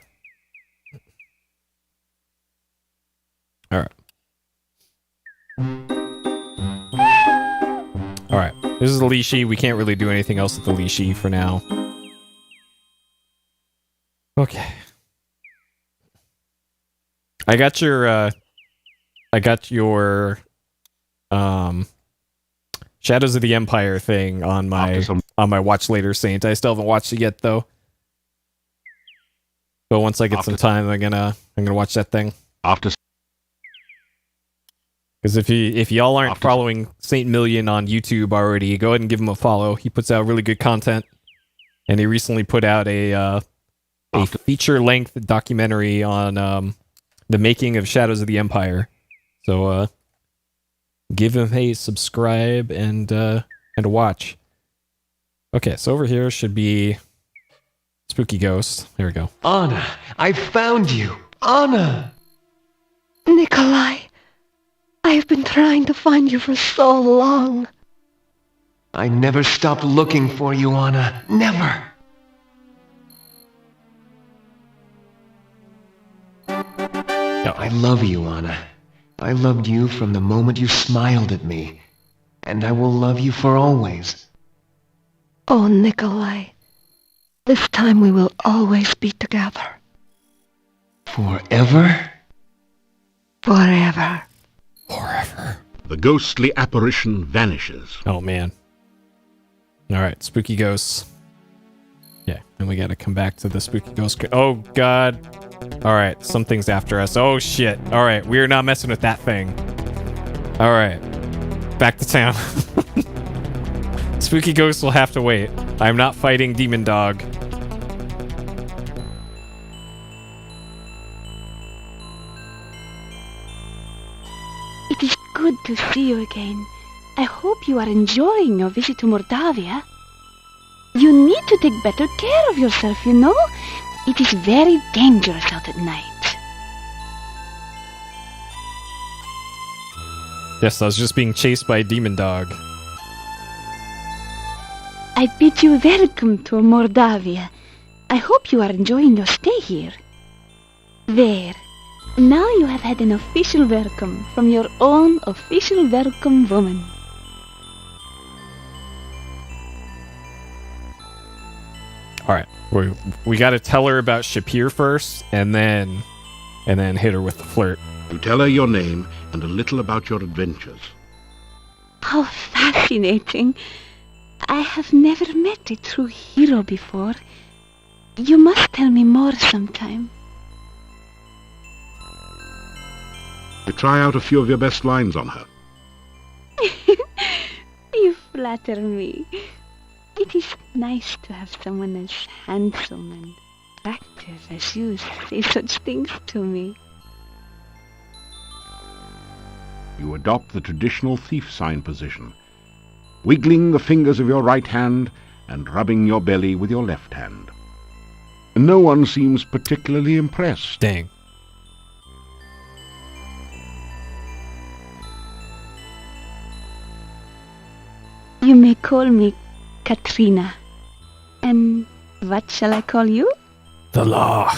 Alright, this is the Lishi. We can't really do anything else with the Lishi for now. Okay. I got your Shadows of the Empire thing on my watch later, Saint. I still haven't watched it yet though. But once I get some time, I'm gonna watch that thing. Because if y'all aren't following Saint Million on YouTube already, go ahead and give him a follow. He puts out really good content, and he recently put out a feature-length documentary on the making of Shadows of the Empire. So give him a subscribe and a watch. Okay, so over here should be Spooky Ghost. There we go. Anna, I found you. Anna! Nikolai, I have been trying to find you for so long. I never stopped looking for you, Anna. Never. I love you, Anna. I loved you from the moment you smiled at me. And I will love you for always. Oh, Nikolai. This time we will always be together. Forever? Forever. Forever. The ghostly apparition vanishes. Oh, man. Alright, Spooky Ghosts. Yeah, and we gotta come back to the Spooky Ghost. Oh, God. Alright, something's after us. Oh, shit. Alright, we're not messing with that thing. Alright. Back to town. Spooky Ghosts will have to wait. I'm not fighting Demon Dog. It is good to see you again. I hope you are enjoying your visit to Mordavia. You need to take better care of yourself, you know? It is very dangerous out at night. Yes, I was just being chased by a demon dog. I bid you welcome to Mordavia. I hope you are enjoying your stay here. There. Now you have had an official welcome from your own official welcome woman. Alright, we gotta tell her about Shapir first, and then hit her with the flirt. You tell her your name and a little about your adventures. How fascinating. I have never met a true hero before. You must tell me more sometime. You try out a few of your best lines on her. You flatter me. It is nice to have someone as handsome and attractive as you say such things to me. You adopt the traditional thief sign position, wiggling the fingers of your right hand and rubbing your belly with your left hand. No one seems particularly impressed. Dang. You may call me Katrina. And what shall I call you? The law.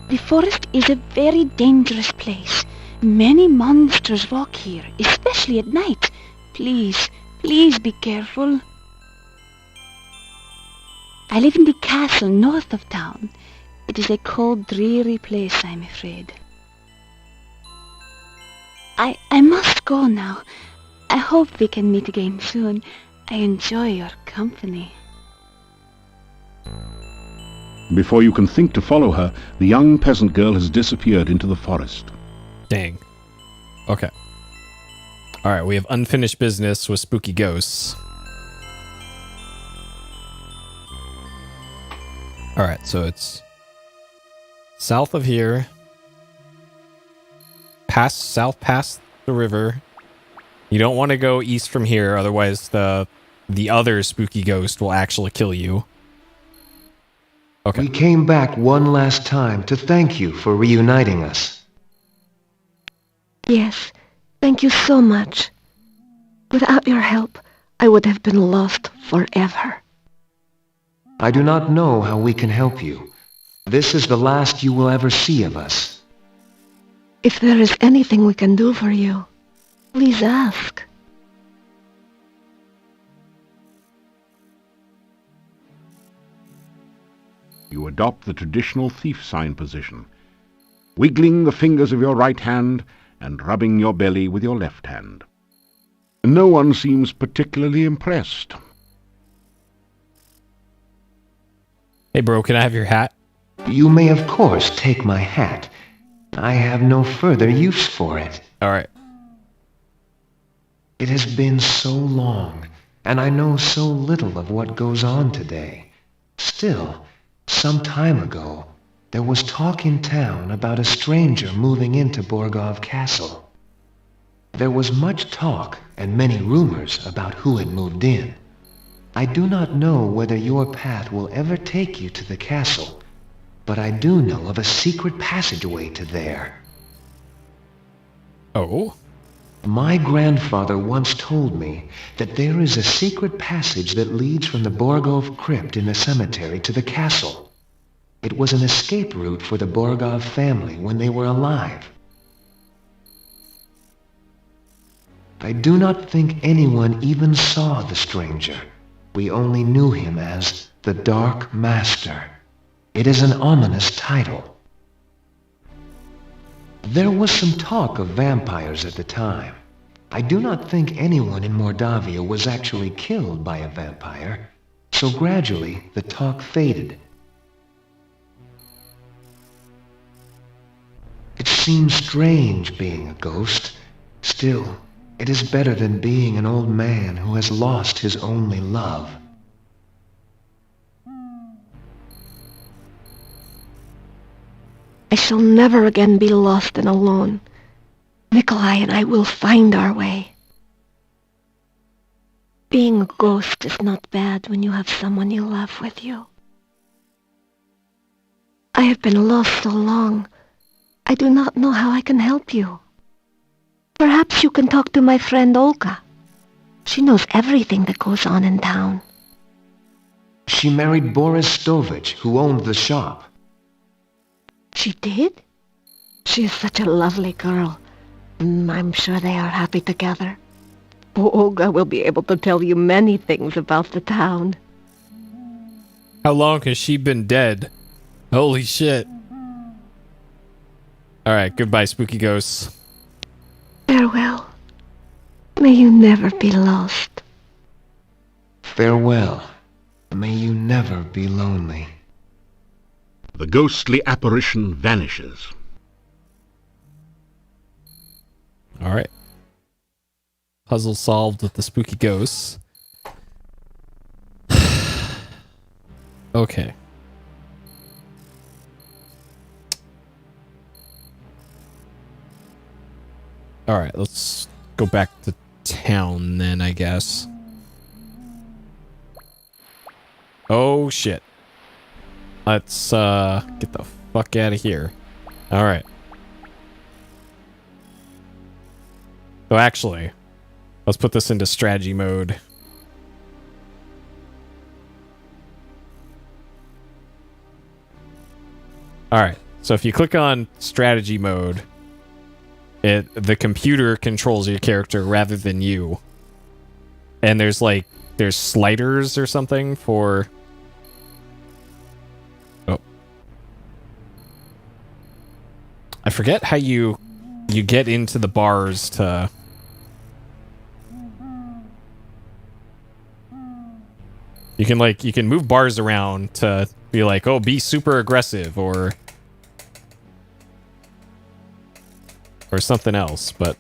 The forest is a very dangerous place. Many monsters walk here, especially at night. Please, please be careful. I live in the castle north of town. It is a cold, dreary place, I'm afraid. I must go now. I hope we can meet again soon. I enjoy your company. Before you can think to follow her, the young peasant girl has disappeared into the forest. Dang. Okay. Alright, we have unfinished business with spooky ghosts. Alright, so it's south of here. South past the river. You don't want to go east from here, otherwise the other spooky ghost will actually kill you. Okay. We came back one last time to thank you for reuniting us. Yes, thank you so much. Without your help, I would have been lost forever. I do not know how we can help you. This is the last you will ever see of us. If there is anything we can do for you, please ask. You adopt the traditional thief sign position, wiggling the fingers of your right hand and rubbing your belly with your left hand. No one seems particularly impressed. Hey bro, can I have your hat? You may of course take my hat. I have no further use for it. Alright. It has been so long, and I know so little of what goes on today. Still, some time ago, there was talk in town about a stranger moving into Borgov Castle. There was much talk and many rumors about who had moved in. I do not know whether your path will ever take you to the castle, but I do know of a secret passageway to there. Oh? My grandfather once told me that there is a secret passage that leads from the Borgov crypt in the cemetery to the castle. It was an escape route for the Borgov family when they were alive. I do not think anyone even saw the stranger. We only knew him as the Dark Master. It is an ominous title. There was some talk of vampires at the time. I do not think anyone in Mordavia was actually killed by a vampire, so gradually the talk faded. It seems strange being a ghost. Still, it is better than being an old man who has lost his only love. I shall never again be lost and alone. Nikolai and I will find our way. Being a ghost is not bad when you have someone you love with you. I have been lost so long. I do not know how I can help you. Perhaps you can talk to my friend Olga. She knows everything that goes on in town. She married Boris Stovich, who owned the shop. She did? She is such a lovely girl. I'm sure they are happy together. Olga will be able to tell you many things about the town. How long has she been dead? Holy shit. Alright, goodbye, spooky ghosts. Farewell. May you never be lost. Farewell. May you never be lonely. The ghostly apparition vanishes. Alright. Puzzle solved with the spooky ghosts. Okay. Alright, let's go back to town then, I guess. Oh, shit. Let's, get the fuck out of here. Alright. So actually, let's put this into strategy mode. Alright, so if you click on strategy mode, the computer controls your character rather than you. And there's sliders or something for... Oh. I forget how you get into the bars to... You can move bars around to be like, oh, be super aggressive or something else, but...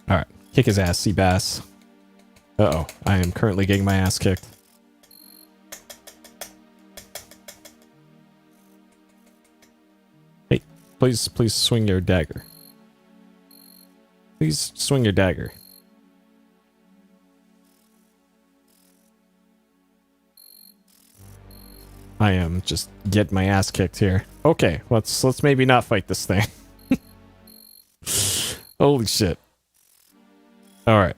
Alright, kick his ass, Seabass. Uh-oh, I am currently getting my ass kicked. Hey, please swing your dagger. Please swing your dagger. I am just getting my ass kicked here. Okay, let's maybe not fight this thing. Holy shit. Alright.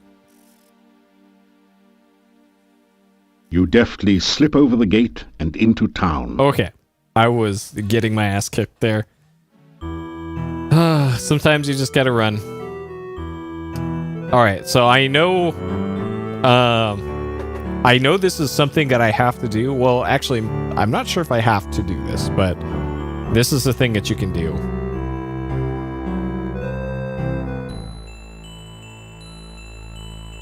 You deftly slip over the gate and into town. Okay. I was getting my ass kicked there. Sometimes you just gotta run. Alright, so I know this is something that I have to do. Well, actually, I'm not sure if I have to do this, but this is the thing that you can do.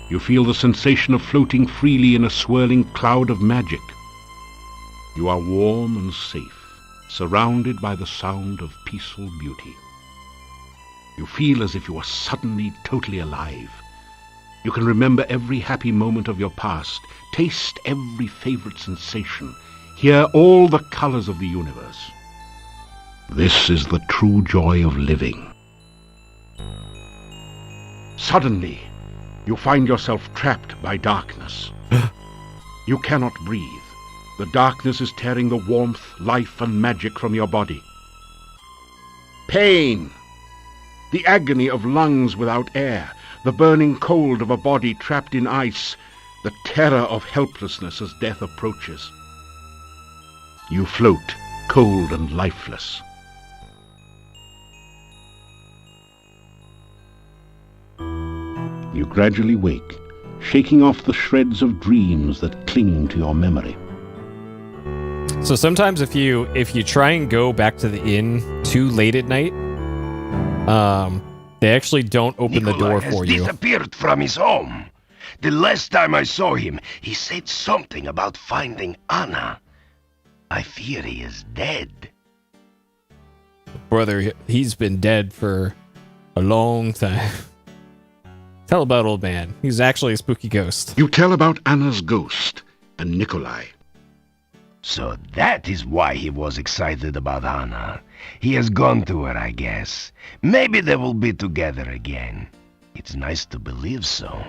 You feel the sensation of floating freely in a swirling cloud of magic. You are warm and safe, surrounded by the sound of peaceful beauty. You feel as if you are suddenly totally alive. You can remember every happy moment of your past, taste every favorite sensation, hear all the colors of the universe. This is the true joy of living. Suddenly, you find yourself trapped by darkness. You cannot breathe. The darkness is tearing the warmth, life, and magic from your body. Pain! The agony of lungs without air, the burning cold of a body trapped in ice, the terror of helplessness as death approaches. You float, cold and lifeless. You gradually wake, shaking off the shreds of dreams that cling to your memory. So sometimes if you try and go back to the inn too late at night, they actually don't open the door for you. He disappeared from his home. The last time I saw him, he said something about finding Anna. I fear he is dead. Brother, he's been dead for a long time. Tell about old man. He's actually a spooky ghost. You tell about Anna's ghost and Nikolai. So that is why he was excited about Anna. He has gone to her, I guess. Maybe they will be together again. It's nice to believe so.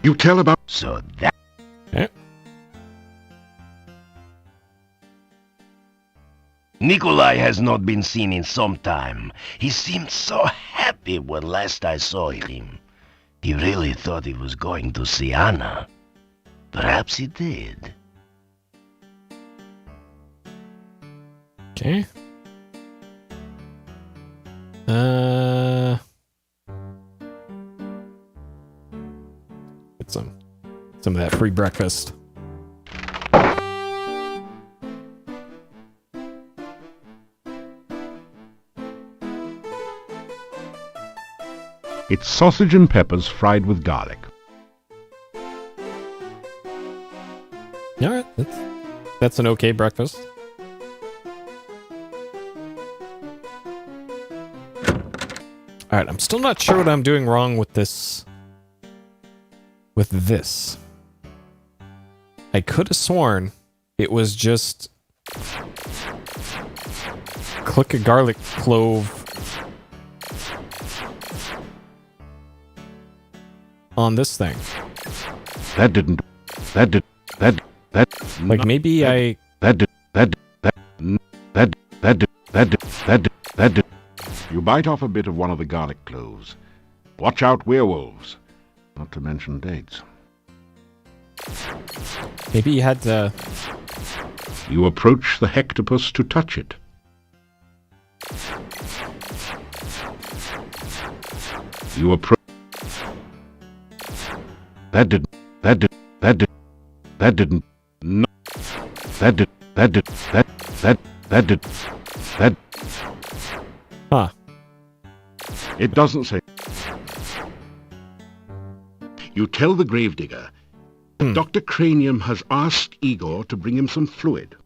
You tell about... So that... Okay. Nikolai has not been seen in some time. He seemed so happy when last I saw him. He really thought he was going to see Anna. Perhaps he did. Okay. Get some of that free breakfast. It's sausage and peppers fried with garlic. All right, that's an okay breakfast. All right, I'm still not sure what I'm doing wrong with this. With this, I could have sworn it was just click a garlic clove on this thing. That didn't. Like maybe I. You bite off a bit of one of the garlic cloves. Watch out, werewolves. Not to mention dates. Maybe you had to... You approach the hectopus to touch it. You approach... That didn't... No. Huh. It doesn't say... You tell the gravedigger, Dr. Cranium has asked Igor to bring him some fluid.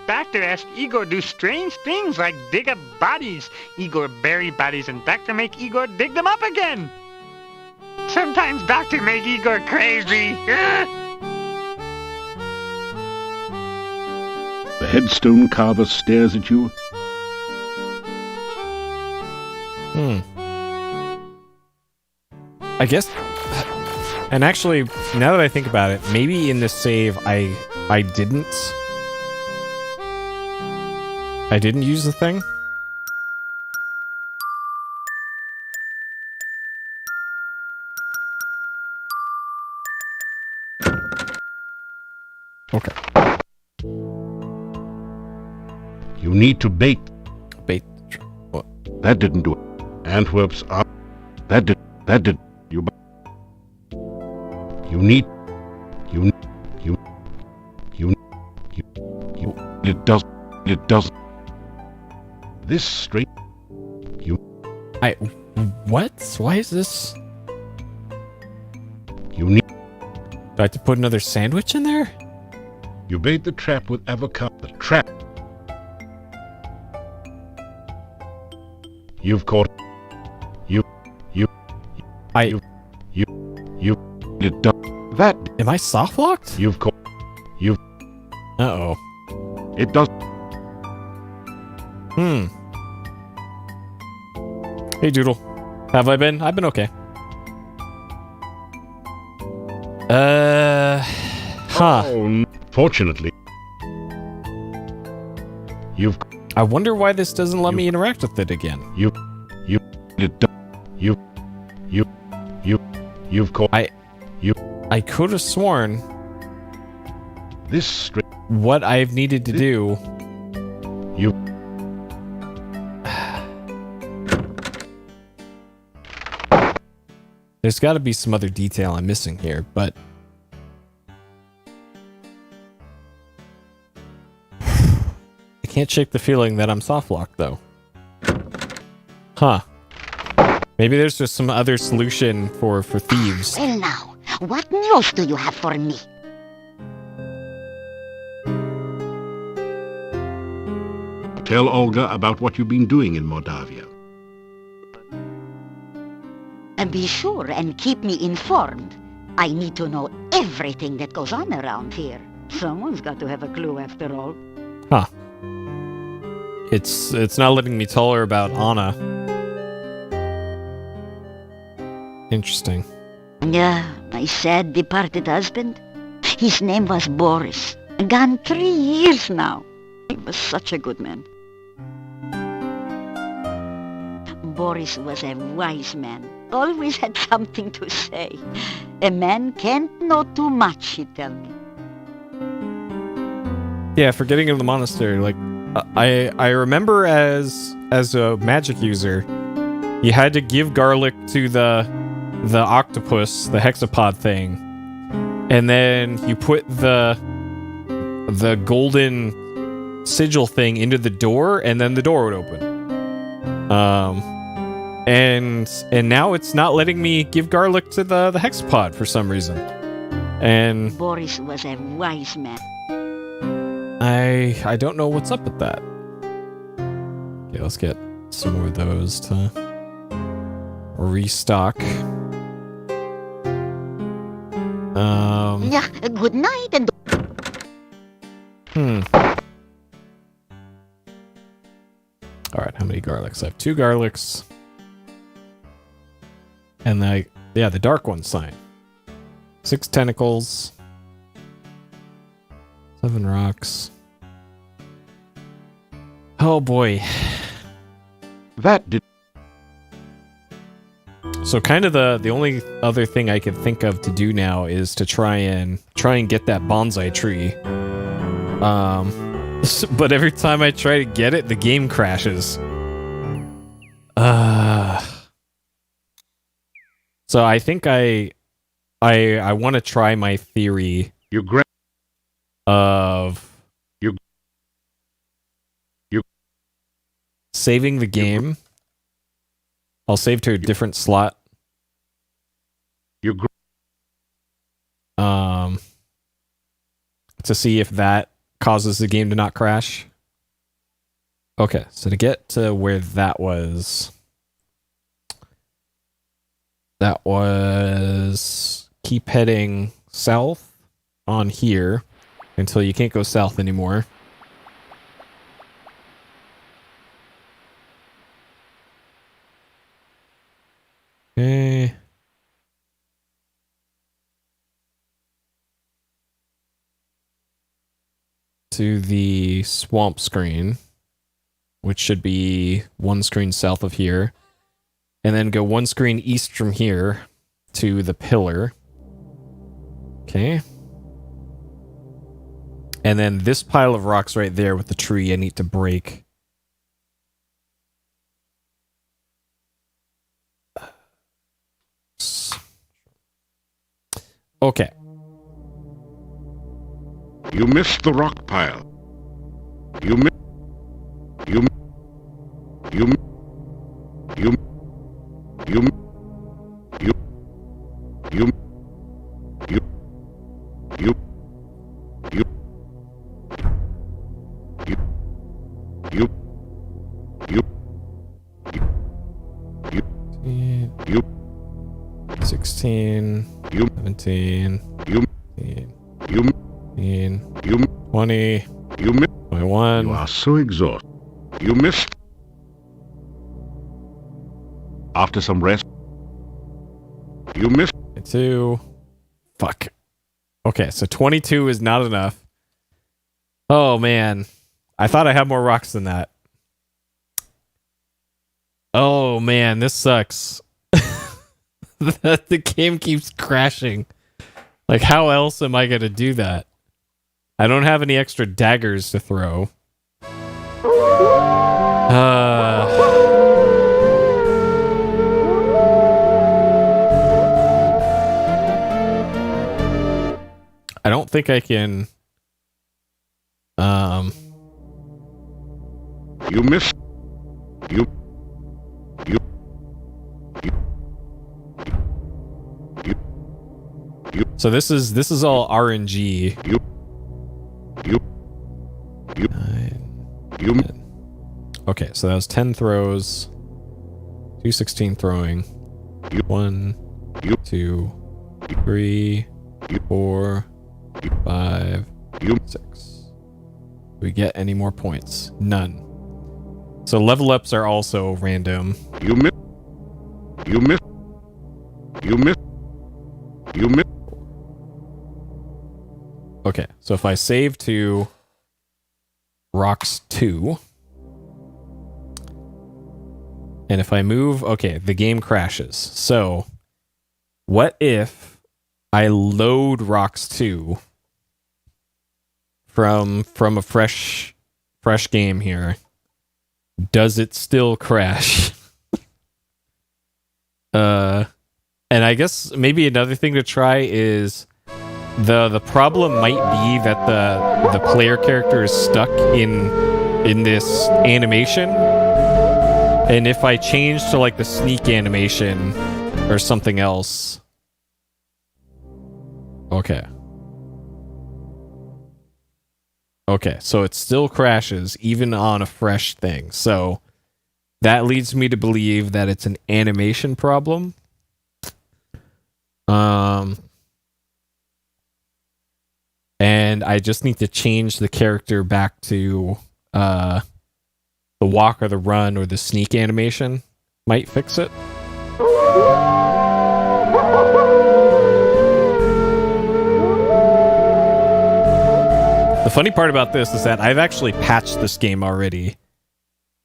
Doctor asked Igor do strange things like dig up bodies. Igor bury bodies and Doctor make Igor dig them up again. Sometimes Doctor make Igor crazy. The headstone carver stares at you. I guess... And actually, now that I think about it, maybe in this save I didn't use the thing. Okay. You need to bait. What? That didn't do it. Antwerp's up. That did. You need. It doesn't. This straight. What? Why is this? You need. Do I have to put another sandwich in there? You bait the trap with avocado. The trap. You've caught. It does. That. Am I soft locked? You've caught. Uh-oh. It does. Hey, Doodle. Have I been? I've been okay. Huh. Oh, fortunately. I wonder why this doesn't let me interact with it again. You've caught. I could have sworn this straight. What I've needed to do. There's got to be some other detail I'm missing here, but I can't shake the feeling that I'm soft locked though. Huh. Maybe there's just some other solution for thieves. Well now, what news do you have for me? Tell Olga about what you've been doing in Mordavia. And be sure and keep me informed. I need to know everything that goes on around here. Someone's got to have a clue after all. Huh. It's not letting me tell her about Anna. Interesting. Yeah, my sad departed husband. His name was Boris. Gone 3 years now. He was such a good man. Boris was a wise man. Always had something to say. A man can't know too much, he tell me. Yeah, for getting into the monastery, like I remember as a magic user, you had to give garlic to the octopus, the hexapod thing, and then you put the golden sigil thing into the door, and then the door would open. And now it's not letting me give garlic to the hexapod for some reason. And Boris was a wise man. I don't know what's up with that. Okay, let's get some more of those to restock. Yeah, good night and... Alright, how many garlics? I have 2 garlics. And the dark one sign. 6 tentacles. 7 rocks. Oh boy. That did. So kind of the only other thing I can think of to do now is to try and get that bonsai tree. But every time I try to get it, the game crashes. So I think I want to try my theory of saving the game. I'll save to a different slot. To see if that causes the game to not crash. Okay, so to get to where that was keep heading south on here until you can't go south anymore. Okay. To the swamp screen, which should be 1 screen south of here. And then go 1 screen east from here to the pillar. Okay. And then this pile of rocks right there with the tree I need to break. Okay. You missed the rock pile. You You 16, 17, 18, 20, 21. You are so exhausted. You missed. After some rest. You missed. 22. Fuck. Okay, so 22 is not enough. Oh, man. I thought I had more rocks than that. Oh, man, this sucks. The game keeps crashing. Like, how else am I going to do that? I don't have any extra daggers to throw. I don't think I can... You missed. So this is all RNG. Okay, so that was 10 throws. 216 throwing. 1, 2, 3, 4, 5, 6. Do we get any more points? None. So level ups are also random. You missed. You missed. You missed. Okay, so if I save to Rocks 2, and if I move, okay, the game crashes. So, what if I load Rocks 2 from a fresh game here? Does it still crash? And I guess maybe another thing to try is the problem might be that the player character is stuck in this animation. And if I change to like the sneak animation or something else. Okay. Okay, so it still crashes even on a fresh thing. So that leads me to believe that it's an animation problem. And I just need to change the character back to the walk or the run or the sneak animation. Might fix it. The funny part about this is that I've actually patched this game already.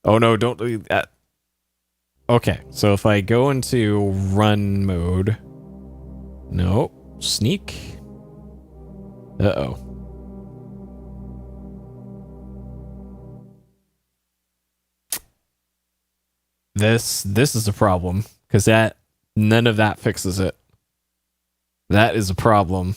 Oh no, don't do that. Okay, so if I go into run mode. No, sneak. Uh-oh. This is a problem, because none of that fixes it. That is a problem.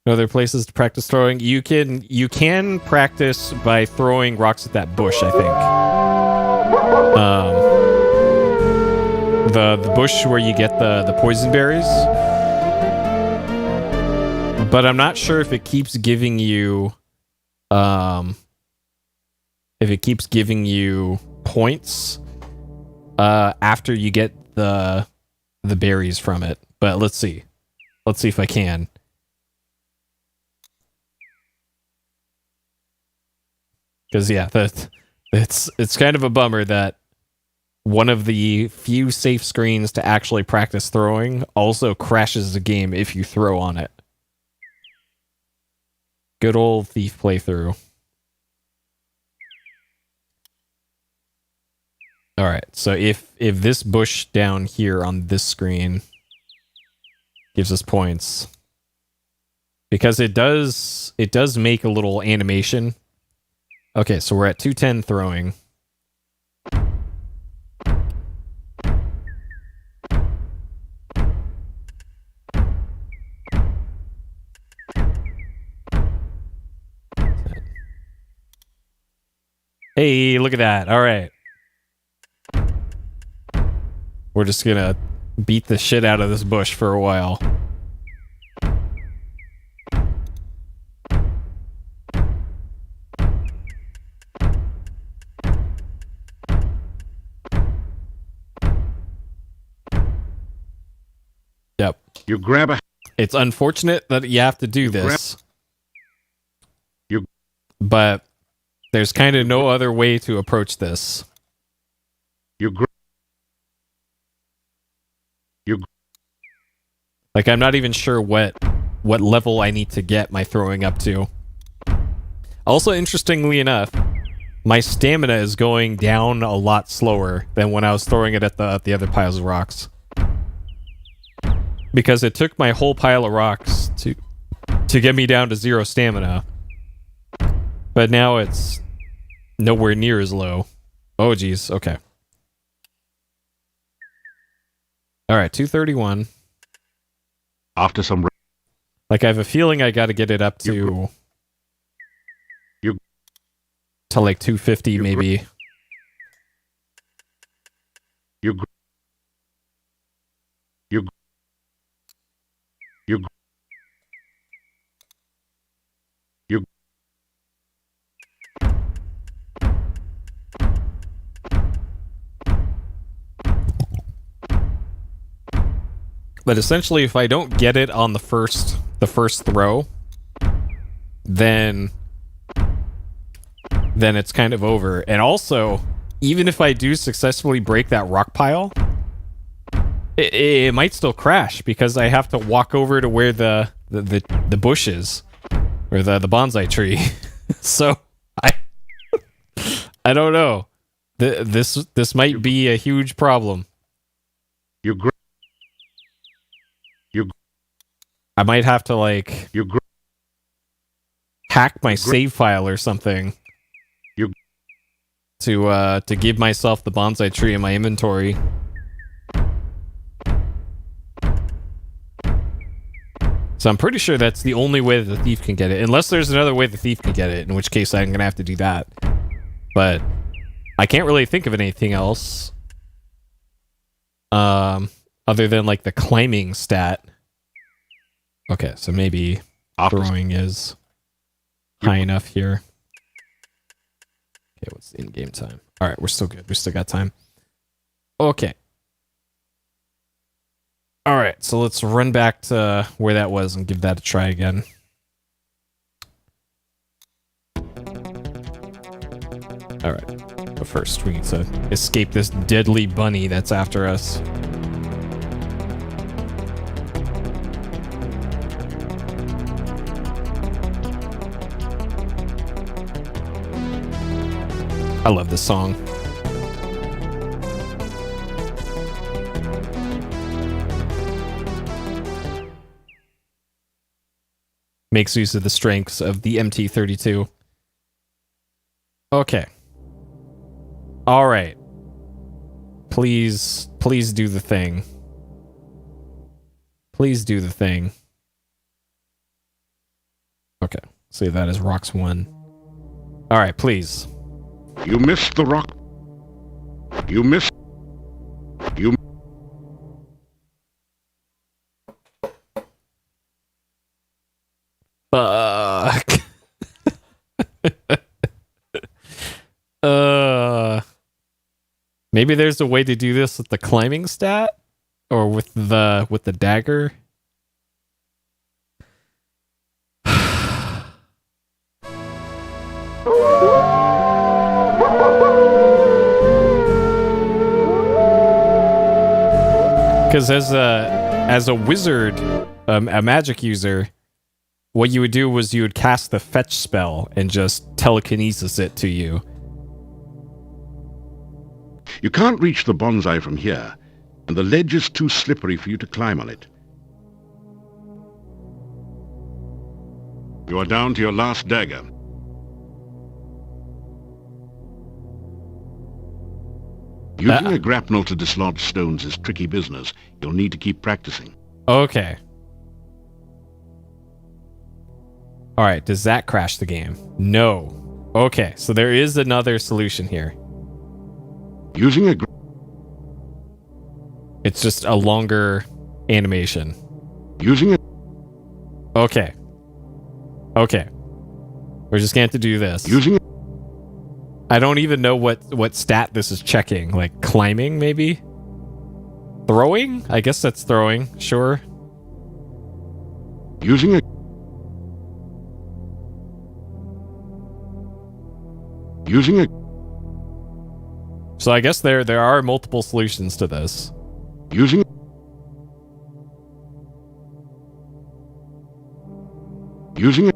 Other places to practice throwing. You can practice by throwing rocks at that bush, I think. The bush where you get the poison berries. But I'm not sure if it keeps giving you points after you get the berries from it. But let's see. Let's see if I can. Because yeah, it's kind of a bummer that one of the few safe screens to actually practice throwing also crashes the game if you throw on it. Good old Thief playthrough. Alright, so if this bush down here on this screen gives us points, because it does make a little animation. Okay, so we're at 210 throwing. Hey, look at that. All right. We're just gonna beat the shit out of this bush for a while. Yep. You grab a... It's unfortunate that you have to do this. But there's kind of no other way to approach this. Like, I'm not even sure what level I need to get my throwing up to. Also, interestingly enough, my stamina is going down a lot slower than when I was throwing it at the other piles of rocks. Because it took my whole pile of rocks to get me down to 0 stamina. But now it's nowhere near as low. Oh, geez. Okay. Alright, 231. After some... Like, I have a feeling I gotta get it up to... to like 250, maybe. But essentially, if I don't get it on the first throw, then then it's kind of over. And also, even if I do successfully break that rock pile, it might still crash because I have to walk over to where the bush is, or the bonsai tree. So I don't know. This might be a huge problem. I might have to like hack my save file or something to give myself the bonsai tree in my inventory. So I'm pretty sure that's the only way that the thief can get it, unless there's another way the thief can get it, in which case I'm gonna have to do that. But I can't really think of anything else other than like the climbing stat. Okay, so maybe throwing is high enough here. Okay, what's the in-game time? All right, we're still good. We still got time. Okay. All right, so let's run back to where that was and give that a try again. All right, but first we need to escape this deadly bunny that's after us. I love this song. Makes use of the strengths of the MT-32. Okay. All right. Please do the thing. Please do the thing. Okay. Save that as rocks 1. All right, please. You missed the rock. You missed. You. Fuck. Maybe there's a way to do this with the climbing stat, or with the dagger. Because as a wizard, a magic user, what you would do was you would cast the fetch spell and just telekinesis it to you. You can't reach the bonsai from here, and the ledge is too slippery for you to climb on it. You are down to your last dagger. Using a grapnel to dislodge stones is tricky business. You'll need to keep practicing. Okay. Alright, does that crash the game? No. Okay, so there is another solution here. Using a... It's just a longer animation. Using a... Okay. Okay. We're just going to have to do this. Using a... I don't even know what stat this is checking. Like, climbing, maybe? Throwing? I guess that's throwing. Sure. Using a... Using a... So I guess there are multiple solutions to this. Using... Using a...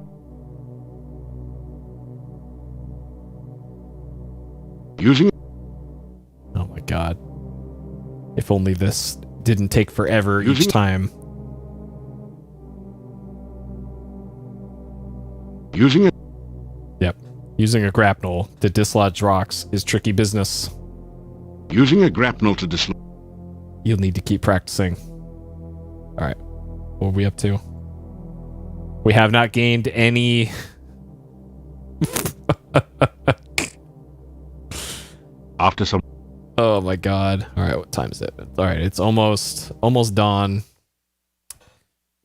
Using... Oh my god. If only this didn't take forever each time. Using a... Yep. Using a grapnel to dislodge rocks is tricky business. Using a grapnel to dislodge... You'll need to keep practicing. Alright. What are we up to? We have not gained any... After some... Oh my god. Alright, what time is it? Alright, it's almost dawn.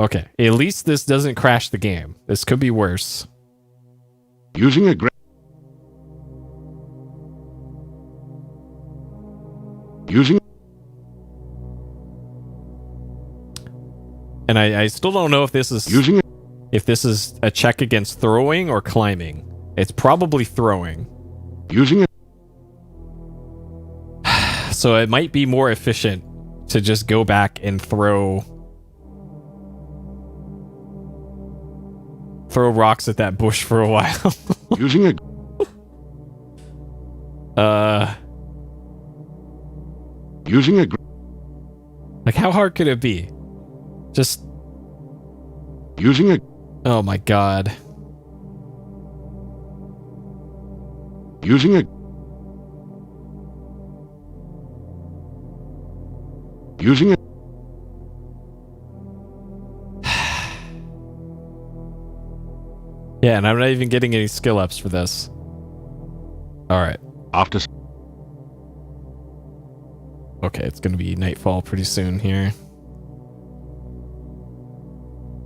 Okay, at least this doesn't crash the game. This could be worse. Using a Using... And I still don't know if this is... Using a... If this is a check against throwing or climbing. It's probably throwing. Using it. So it might be more efficient to just go back and throw rocks at that bush for a while. Using a. Using a. Like, how hard could it be? Just. Using a. Oh my god. Using a. Using a. Yeah, and I'm not even getting any skill ups for this. Alright. After. Okay, it's gonna be nightfall pretty soon here.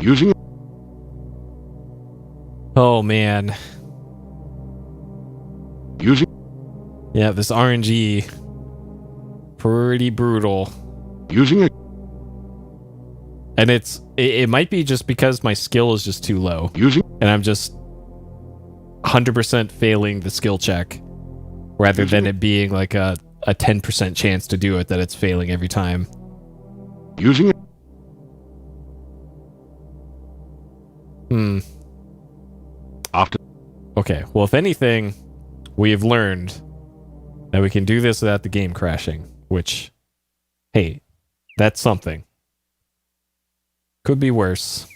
Using. Oh man. Using. Yeah, this RNG. Pretty brutal. Using a. And it might be just because my skill is just too low. Using. And I'm just 100% failing the skill check. Rather than it being like a 10% chance to do it that it's failing every time. Using it. After. Okay, well, if anything, we have learned that we can do this without the game crashing, which, hey, that's something. Could be worse.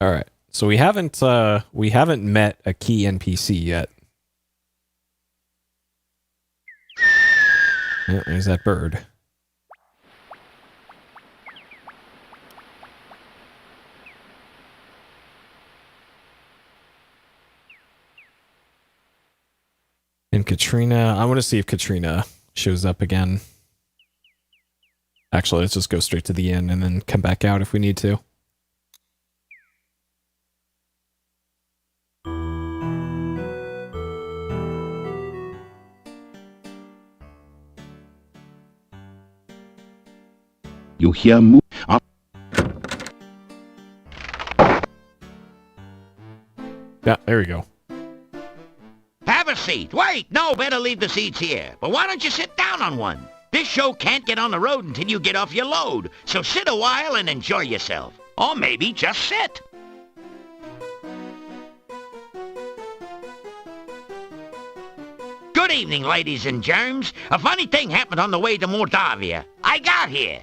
All right. So we haven't met a key NPC yet. Yeah, there's that bird. And Katrina, I want to see if Katrina shows up again. Actually, let's just go straight to the inn and then come back out if we need to. You hear move up. Yeah, there we go. Have a seat. Wait, no, better leave the seats here. But why don't you sit down on one? This show can't get on the road until you get off your load. So sit a while and enjoy yourself. Or maybe just sit. Good evening, ladies and germs. A funny thing happened on the way to Mordavia. I got here.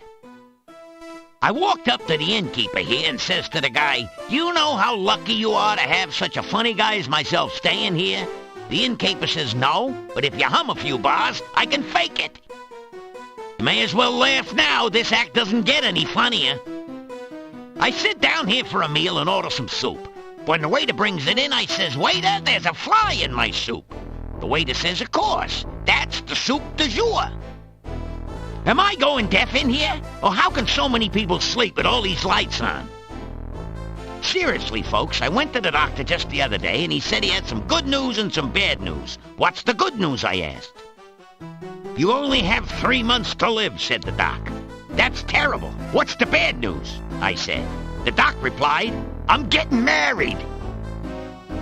I walked up to the innkeeper here and says to the guy, "You know how lucky you are to have such a funny guy as myself staying here?" The innkeeper says, "No, but if you hum a few bars, I can fake it." You may as well laugh now. This act doesn't get any funnier. I sit down here for a meal and order some soup. When the waiter brings it in, I says, "Waiter, there's a fly in my soup." The waiter says, "Of course, that's the soup du jour." Am I going deaf in here? Or how can so many people sleep with all these lights on? Seriously, folks, I went to the doctor just the other day and he said he had some good news and some bad news. What's the good news, I asked. "You only have 3 months to live," said the doc. "That's terrible. What's the bad news?" I said. The doc replied, "I'm getting married."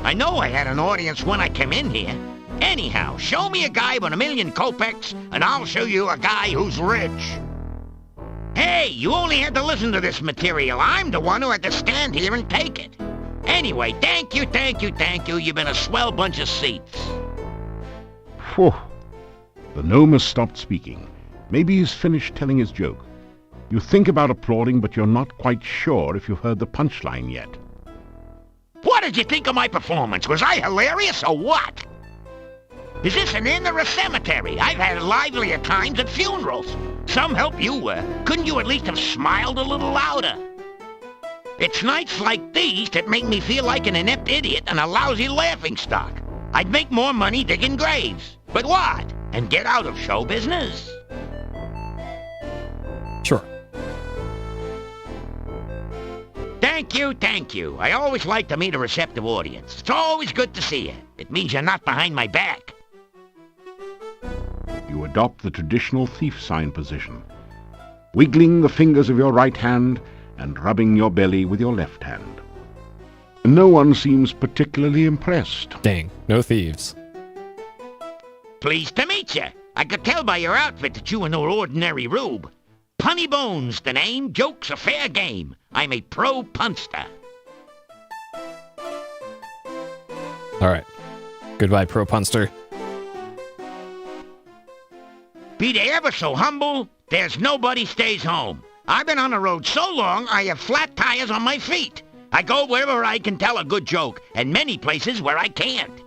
I know I had an audience when I came in here. Anyhow, show me a guy with 1,000,000 kopecks, and I'll show you a guy who's rich. Hey, you only had to listen to this material. I'm the one who had to stand here and take it. Anyway, thank you. You've been a swell bunch of seats. Phew. The gnome has stopped speaking. Maybe he's finished telling his joke. You think about applauding, but you're not quite sure if you've heard the punchline yet. What did you think of my performance? Was I hilarious or what? Is this an inn or a cemetery? I've had livelier times at funerals. Some help you were. Couldn't you at least have smiled a little louder? It's nights like these that make me feel like an inept idiot and a lousy laughingstock. I'd make more money digging graves. But what? And get out of show business? Sure. Thank you. I always like to meet a receptive audience. It's always good to see you. It means you're not behind my back. You adopt the traditional thief sign position, wiggling the fingers of your right hand and rubbing your belly with your left hand. No one seems particularly impressed. Dang, no thieves. Pleased to meet you. I could tell by your outfit that you were no ordinary rube. Punny Bones, the name. Joke's a fair game. I'm a pro punster. All right. Goodbye, Pro Punster. Be they ever so humble, there's nobody stays home. I've been on the road so long, I have flat tires on my feet. I go wherever I can tell a good joke, and many places where I can't.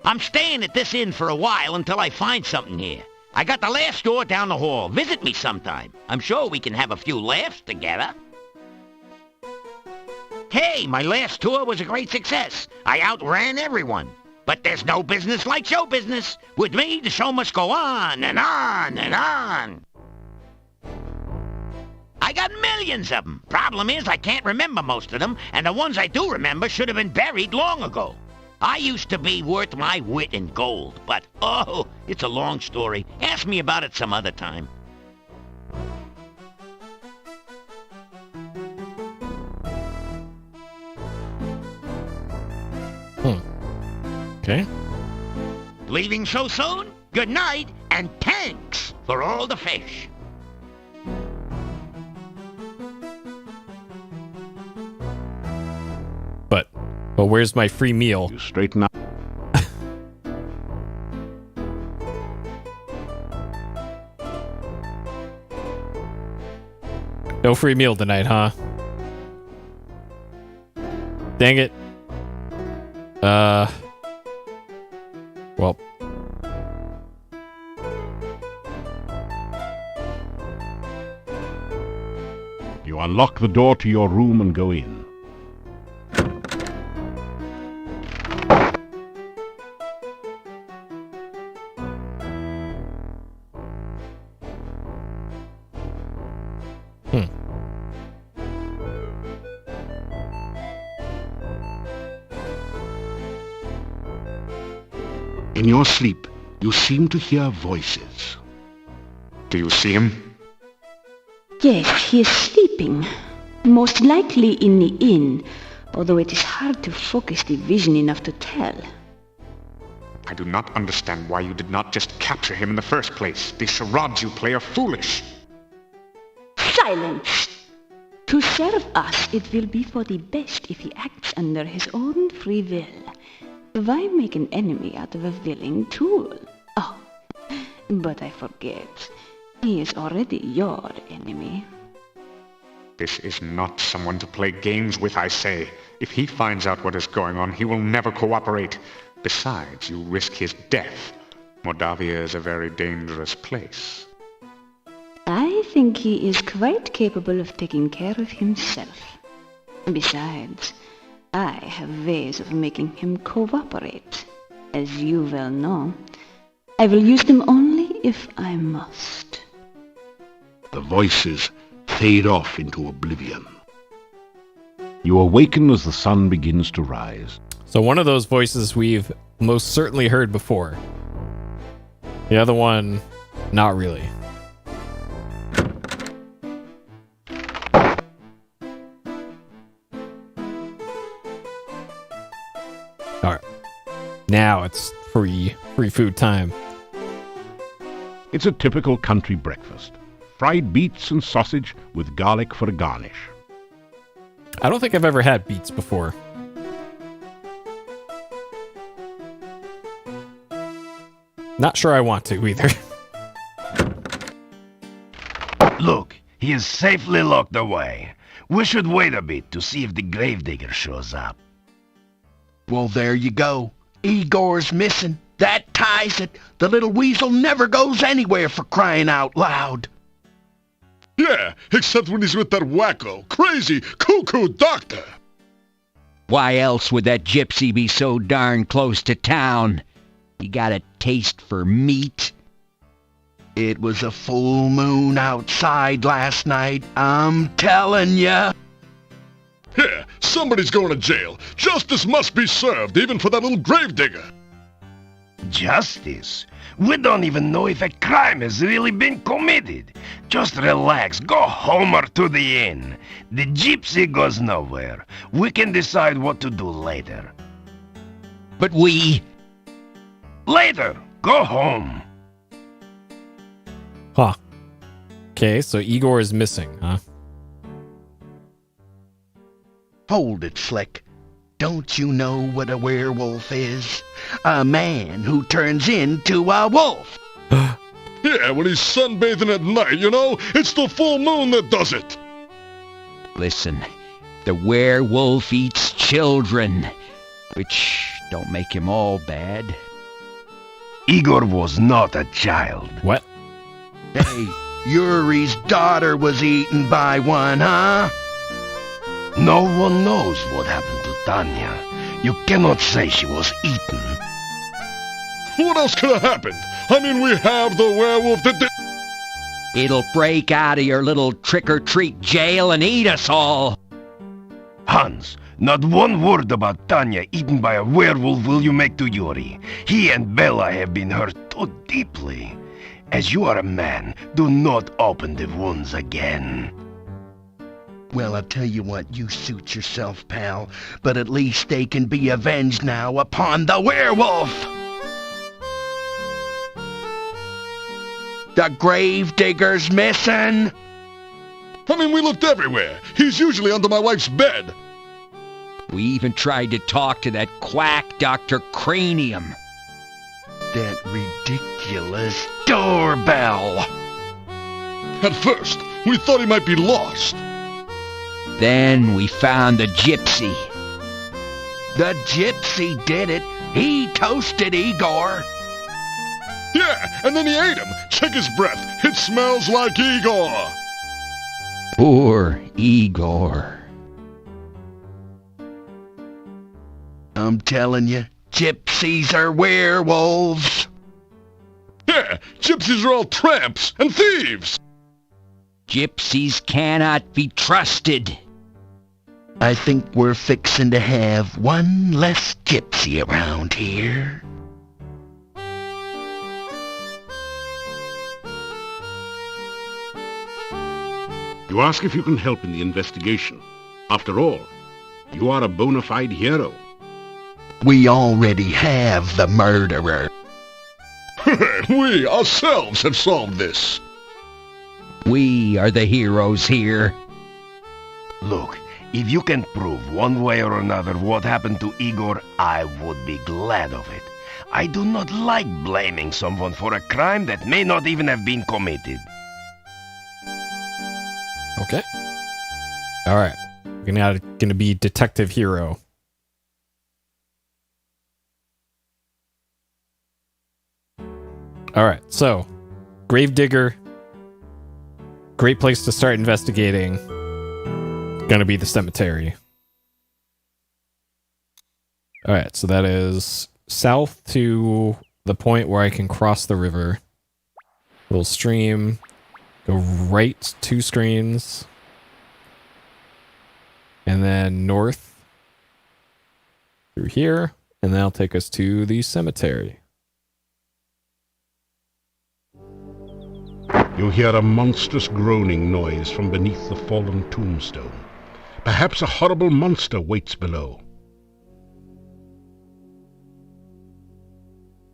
I'm staying at this inn for a while until I find something here. I got the last store down the hall. Visit me sometime. I'm sure we can have a few laughs together. Hey, my last tour was a great success. I outran everyone. But there's no business like show business. With me, the show must go on and on and on. I got millions of them. Problem is, I can't remember most of them, and the ones I do remember should have been buried long ago. I used to be worth my wit in gold, but, oh, it's a long story. Ask me about it some other time. Okay. Leaving so soon? Good night, and thanks for all the fish. But where's my free meal? You straighten up. No free meal tonight, huh? Dang it. Well. You unlock the door to your room and go in. In your sleep, you seem to hear voices. Do you see him? Yes, he is sleeping. Most likely in the inn, although it is hard to focus the vision enough to tell. I do not understand why you did not just capture him in the first place. The charades you play are foolish. Silence! To serve us, it will be for the best if he acts under his own free will. Why make an enemy out of a willing tool? Oh, but I forget. He is already your enemy. This is not someone to play games with, I say. If he finds out what is going on, he will never cooperate. Besides, you risk his death. Mordavia is a very dangerous place. I think he is quite capable of taking care of himself. Besides, I have ways of making him cooperate. As you well know, I will use them only if I must. The voices fade off into oblivion. You awaken as the sun begins to rise. So one of those voices we've most certainly heard before. The other one, not really. Alright. Now it's free food time. It's a typical country breakfast. Fried beets and sausage with garlic for a garnish. I don't think I've ever had beets before. Not sure I want to either. Look, he is safely locked away. We should wait a bit to see if the gravedigger shows up. Well, there you go. Igor's missing. That ties it. The little weasel never goes anywhere, for crying out loud. Yeah, except when he's with that wacko, crazy, cuckoo doctor. Why else would that gypsy be so darn close to town? He got a taste for meat. It was a full moon outside last night, I'm telling ya. Yeah, somebody's going to jail. Justice must be served, even for that little gravedigger. Justice? We don't even know if a crime has really been committed. Just relax. Go home or to the inn. The gypsy goes nowhere. We can decide what to do later. But we... Later! Go home! Huh. Okay, so Igor is missing, huh? Hold it, Slick. Don't you know what a werewolf is? A man who turns into a wolf. Yeah, when he's sunbathing at night, you know? It's the full moon that does it. Listen, the werewolf eats children, which don't make him all bad. Igor was not a child. What? Hey, Yuri's daughter was eaten by one, huh? No one knows what happened to Tanya. You cannot say she was eaten. What else could have happened? I mean, we have the werewolf that did... It'll break out of your little trick-or-treat jail and eat us all. Hans, not one word about Tanya eaten by a werewolf will you make to Yuri. He and Bella have been hurt too deeply. As you are a man, do not open the wounds again. Well, I'll tell you what, you suit yourself, pal. But at least they can be avenged now upon the werewolf! The gravedigger's missing! I mean, we looked everywhere. He's usually under my wife's bed. We even tried to talk to that quack Dr. Cranium. That ridiculous doorbell! At first, we thought he might be lost. Then we found the gypsy. The gypsy did it. He toasted Igor. Yeah, and then he ate him. Check his breath. It smells like Igor. Poor Igor. I'm telling you, gypsies are werewolves. Yeah, gypsies are all tramps and thieves. Gypsies cannot be trusted. I think we're fixin' to have one less gypsy around here. You ask if you can help in the investigation. After all, you are a bona fide hero. We already have the murderer. We ourselves have solved this. We are the heroes here. Look, if you can prove one way or another what happened to Igor, I would be glad of it. I do not like blaming someone for a crime that may not even have been committed. Okay. Alright. We're gonna be Detective Hero. Alright, so Gravedigger. Great place to start investigating. Gonna be the cemetery. Alright, so that is south to the point where I can cross the river. Little stream. Go right 2 streams. And then north through here. And that'll take us to the cemetery. You hear a monstrous groaning noise from beneath the fallen tombstone. Perhaps a horrible monster waits below.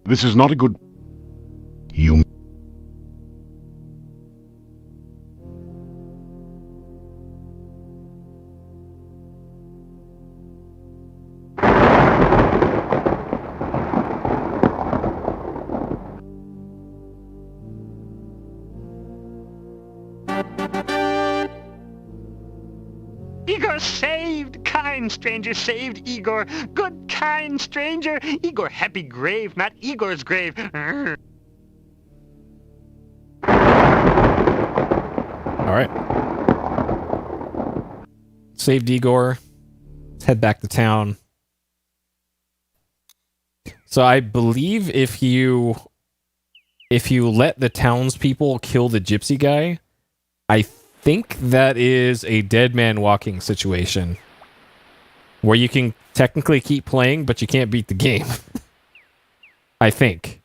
This is not a good... You... Igor saved! Kind stranger saved Igor! Good kind stranger! Igor happy grave, not Igor's grave! Alright. Saved Igor. Let's head back to town. So I believe if you let the townspeople kill the gypsy guy, I think that is a dead man walking situation. Where you can technically keep playing, but you can't beat the game. I think.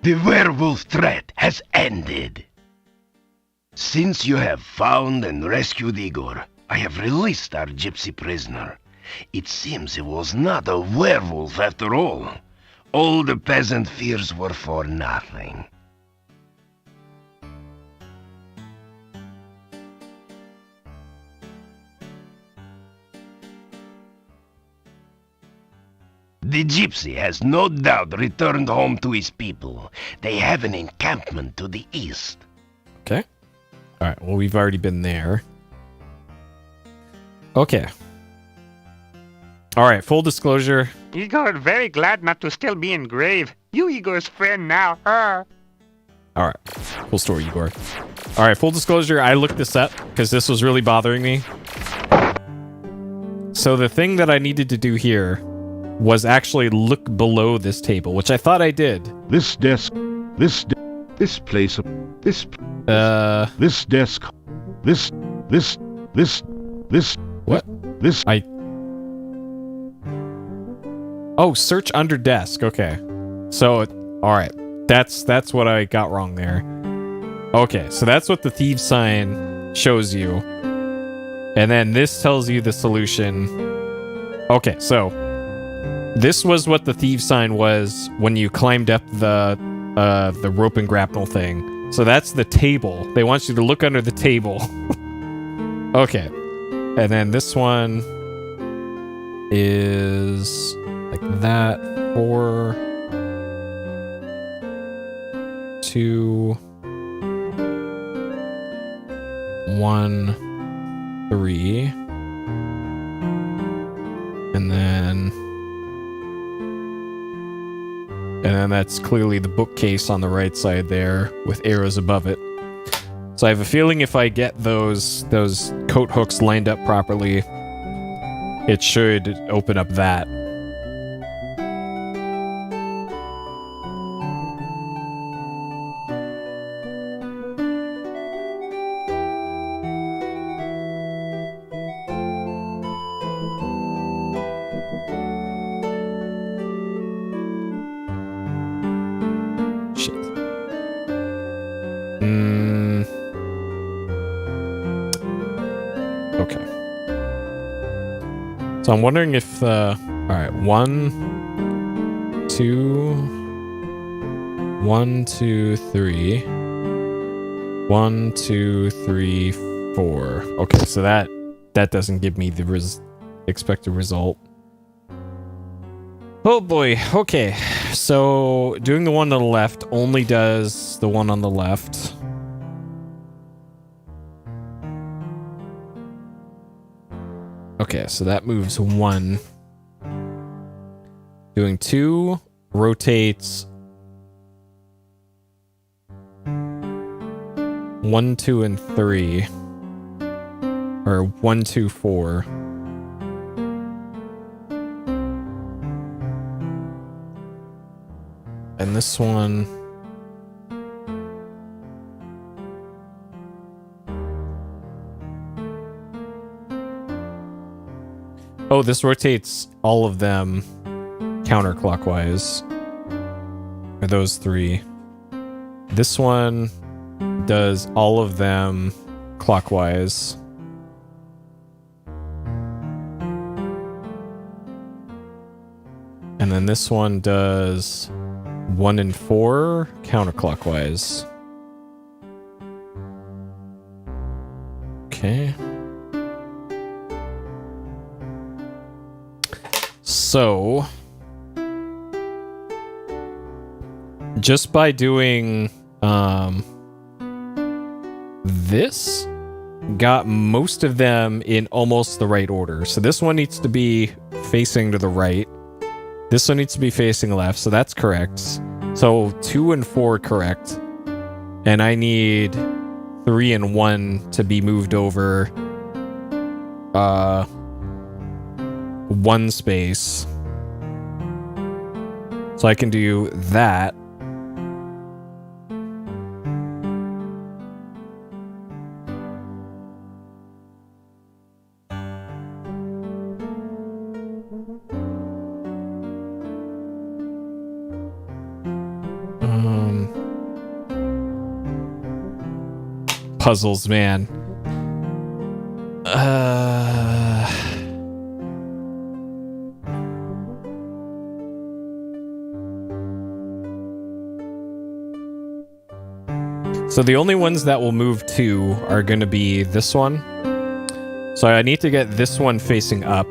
The werewolf threat has ended. Since you have found and rescued Igor, I have released our gypsy prisoner. It seems he was not a werewolf after all. All the peasant fears were for nothing. The gypsy has no doubt returned home to his people. They have an encampment to the east. Okay. Alright, well, we've already been there. Okay. Alright, full disclosure. Igor very glad not to still be in grave. You Igor's friend now. Alright, full story, Igor. Alright, full disclosure, I looked this up because this was really bothering me. So the thing that I needed to do here was actually look below this table, which I thought I did. This desk, this place, this desk, this. What? This. Oh, search under desk. Okay. So, alright. That's what I got wrong there. Okay, so that's what the thieves sign shows you. And then this tells you the solution. Okay, so this was what the thieves sign was when you climbed up the rope and grapnel thing. So that's the table. They want you to look under the table. Okay. And then this one is like that. 4, 2, 1, 3. And then that's clearly the bookcase on the right side there with arrows above it. So I have a feeling if I get those coat hooks lined up properly, it should open up that. Okay. So I'm wondering if, alright, 1, 2, 1, 2, 3, 1, 2, 3, 4. Okay, so that doesn't give me the expected result. Oh boy, okay. So doing the one on the left only does the one on the left. Okay, so that moves 1. Doing 2 rotates 1, 2, and 3. Or 1, 2, 4. And this one... Oh, this rotates all of them counterclockwise. Or those 3. This one does all of them clockwise. And then this one does 1 and 4 counterclockwise. Okay. So, just by doing this, got most of them in almost the right order. So this one needs to be facing to the right. This one needs to be facing left, so that's correct. So 2 and 4 correct. And I need 3 and 1 to be moved over 1 space. So I can do that. puzzles, man. So the only ones that will move to are going to be this one. So I need to get this one facing up,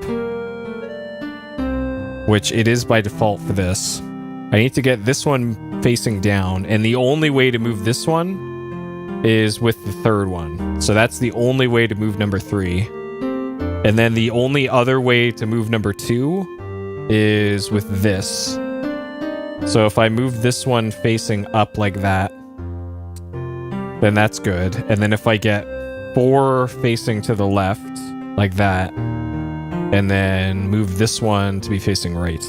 which it is by default for this. I need to get this one facing down, and the only way to move this one is with the third one. So that's the only way to move number 3. And then the only other way to move number 2 is with this. So if I move this one facing up like that, then that's good. And then if I get 4 facing to the left, like that, and then move this one to be facing right.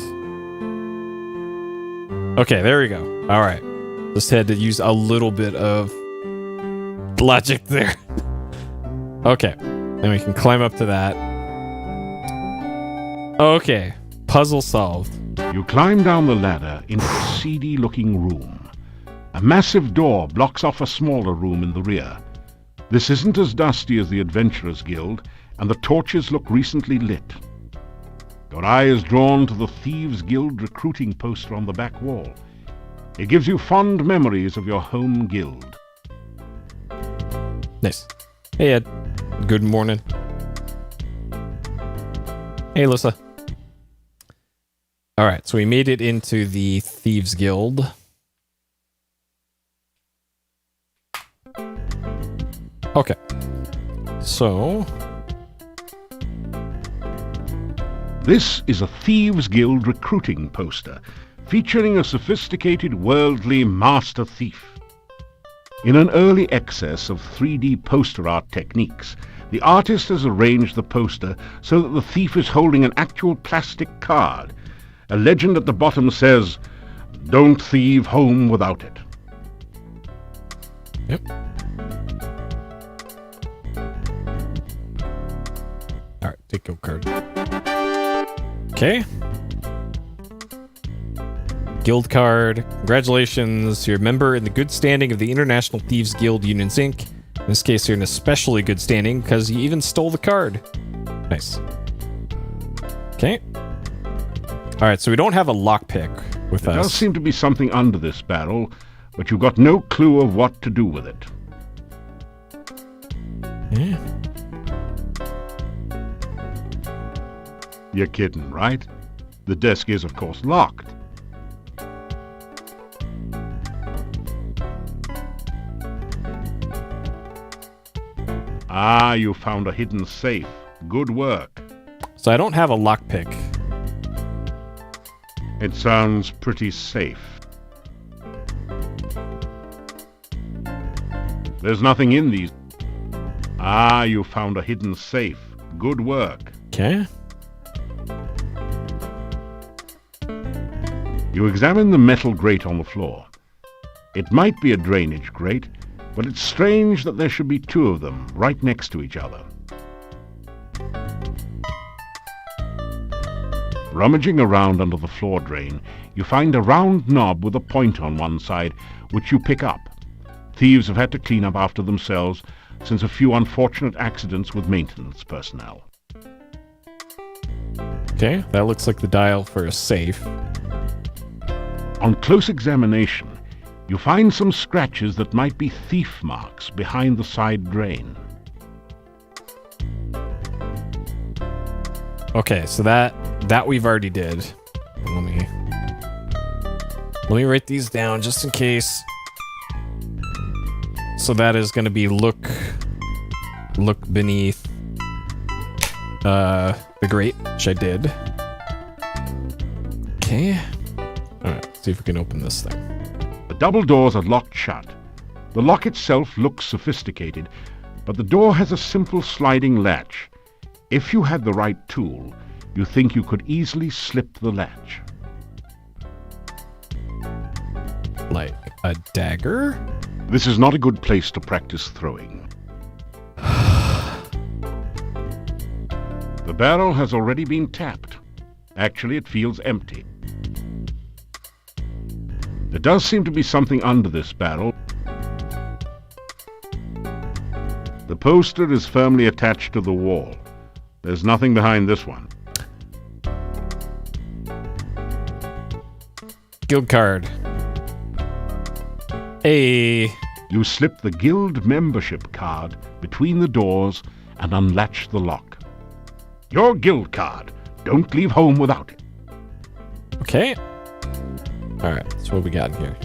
Okay, there we go. All right. Just had to use a little bit of logic there. Okay. Then we can climb up to that. Okay. Puzzle solved. You climb down the ladder into a seedy-looking room. A massive door blocks off a smaller room in the rear. This isn't as dusty as the Adventurers Guild, and the torches look recently lit. Your eye is drawn to the Thieves Guild recruiting poster on the back wall. It gives you fond memories of your home guild. Nice. Hey, Ed. Good morning. Hey, Alyssa. All right, so we made it into the Thieves Guild. Okay. So... This is a Thieves Guild recruiting poster, featuring a sophisticated worldly master thief. In an early excess of 3D poster art techniques, the artist has arranged the poster so that the thief is holding an actual plastic card. A legend at the bottom says, "Don't thieve home without it." Yep. Alright, take your card. Okay. Guild card. Congratulations. You're a member in the good standing of the International Thieves Guild Unions Inc. In this case, you're in especially good standing because you even stole the card. Nice. Okay. Alright, so we don't have a lockpick with us. There does seem to be something under this barrel, but you've got no clue of what to do with it. Yeah. You're kidding, right? The desk is, of course, locked. Ah, you found a hidden safe. Good work. So I don't have a lockpick. It sounds pretty safe. There's nothing in these. Ah, you found a hidden safe. Good work. Okay. You examine the metal grate on the floor. It might be a drainage grate, but it's strange that there should be 2 of them right next to each other. Rummaging around under the floor drain, you find a round knob with a point on one side, which you pick up. Thieves have had to clean up after themselves since a few unfortunate accidents with maintenance personnel. Okay, that looks like the dial for a safe. On close examination, you find some scratches that might be thief marks behind the side drain. Okay, so that we've already did. Let me write these down just in case. So that is going to be look beneath the grate, which I did. Okay. Alright, see if we can open this thing. The double doors are locked shut. The lock itself looks sophisticated, but the door has a simple sliding latch. If you had the right tool, you think you could easily slip the latch. Like a dagger? This is not a good place to practice throwing. The barrel has already been tapped. Actually, it feels empty. There does seem to be something under this barrel. The poster is firmly attached to the wall. There's nothing behind this one. Guild card. Hey. You slip the guild membership card between the doors and unlatch the lock. Your guild card. Don't leave home without it. Okay. Alright, so what we got in here?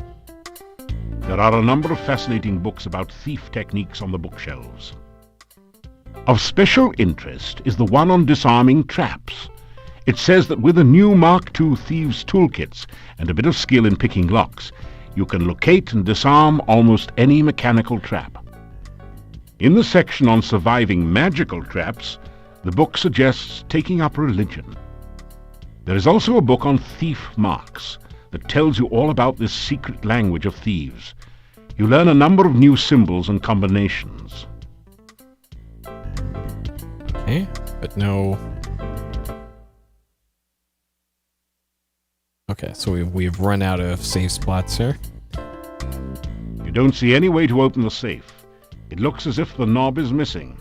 There are a number of fascinating books about thief techniques on the bookshelves. Of special interest is the one on disarming traps. It says that with a new Mark II thieves' toolkits and a bit of skill in picking locks, you can locate and disarm almost any mechanical trap. In the section on surviving magical traps, the book suggests taking up religion. There is also a book on thief marks that tells you all about this secret language of thieves. You learn a number of new symbols and combinations. Okay, but no... Okay, so we've run out of safe spots here. You don't see any way to open the safe. It looks as if the knob is missing.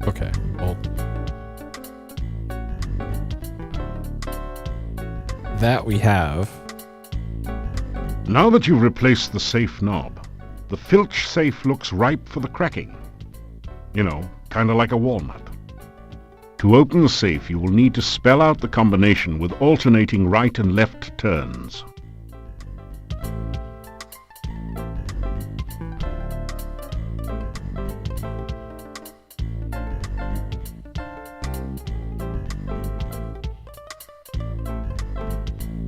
Okay, well... that we have. Now that you've replaced the safe knob, the Filch safe looks ripe for the cracking. You know, kind of like a walnut. To open the safe, you will need to spell out the combination with alternating right and left turns.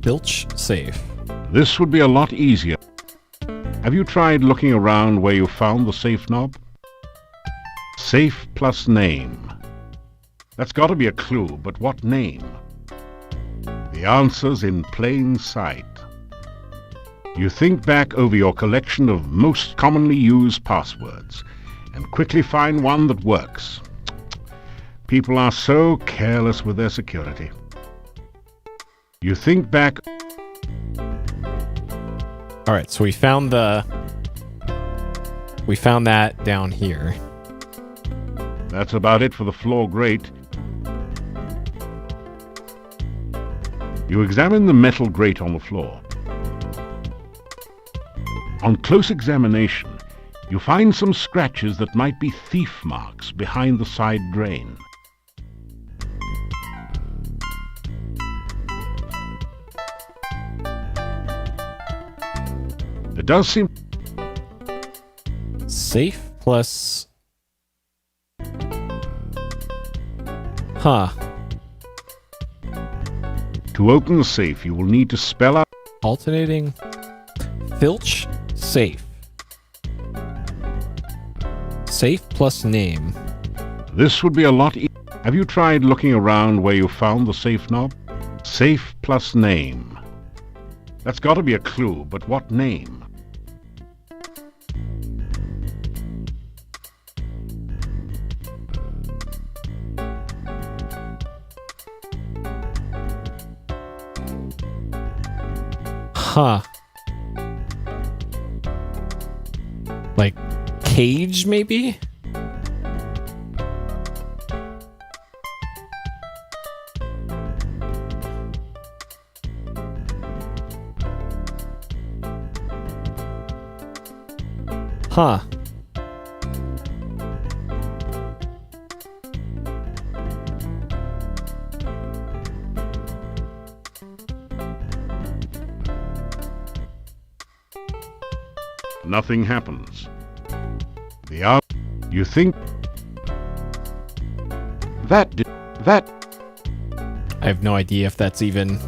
Filch safe. This would be a lot easier. Have you tried looking around where you found the safe knob? Safe plus name. That's got to be a clue, but what name? The answer's in plain sight. You think back over your collection of most commonly used passwords and quickly find one that works. People are so careless with their security. You think back... Alright, so we found that down here. That's about it for the floor grate. You examine the metal grate on the floor. On close examination, you find some scratches that might be thief marks behind the side drain. It does seem... Safe plus... Huh. To open the safe, you will need to spell out... Alternating... Filch safe. Safe plus name. This would be a lot easier. Have you tried looking around where you found the safe knob? Safe plus name. That's got to be a clue, but what name? Huh. Like, cage, maybe? Huh. Nothing happens. You think... That... I have no idea if that's even...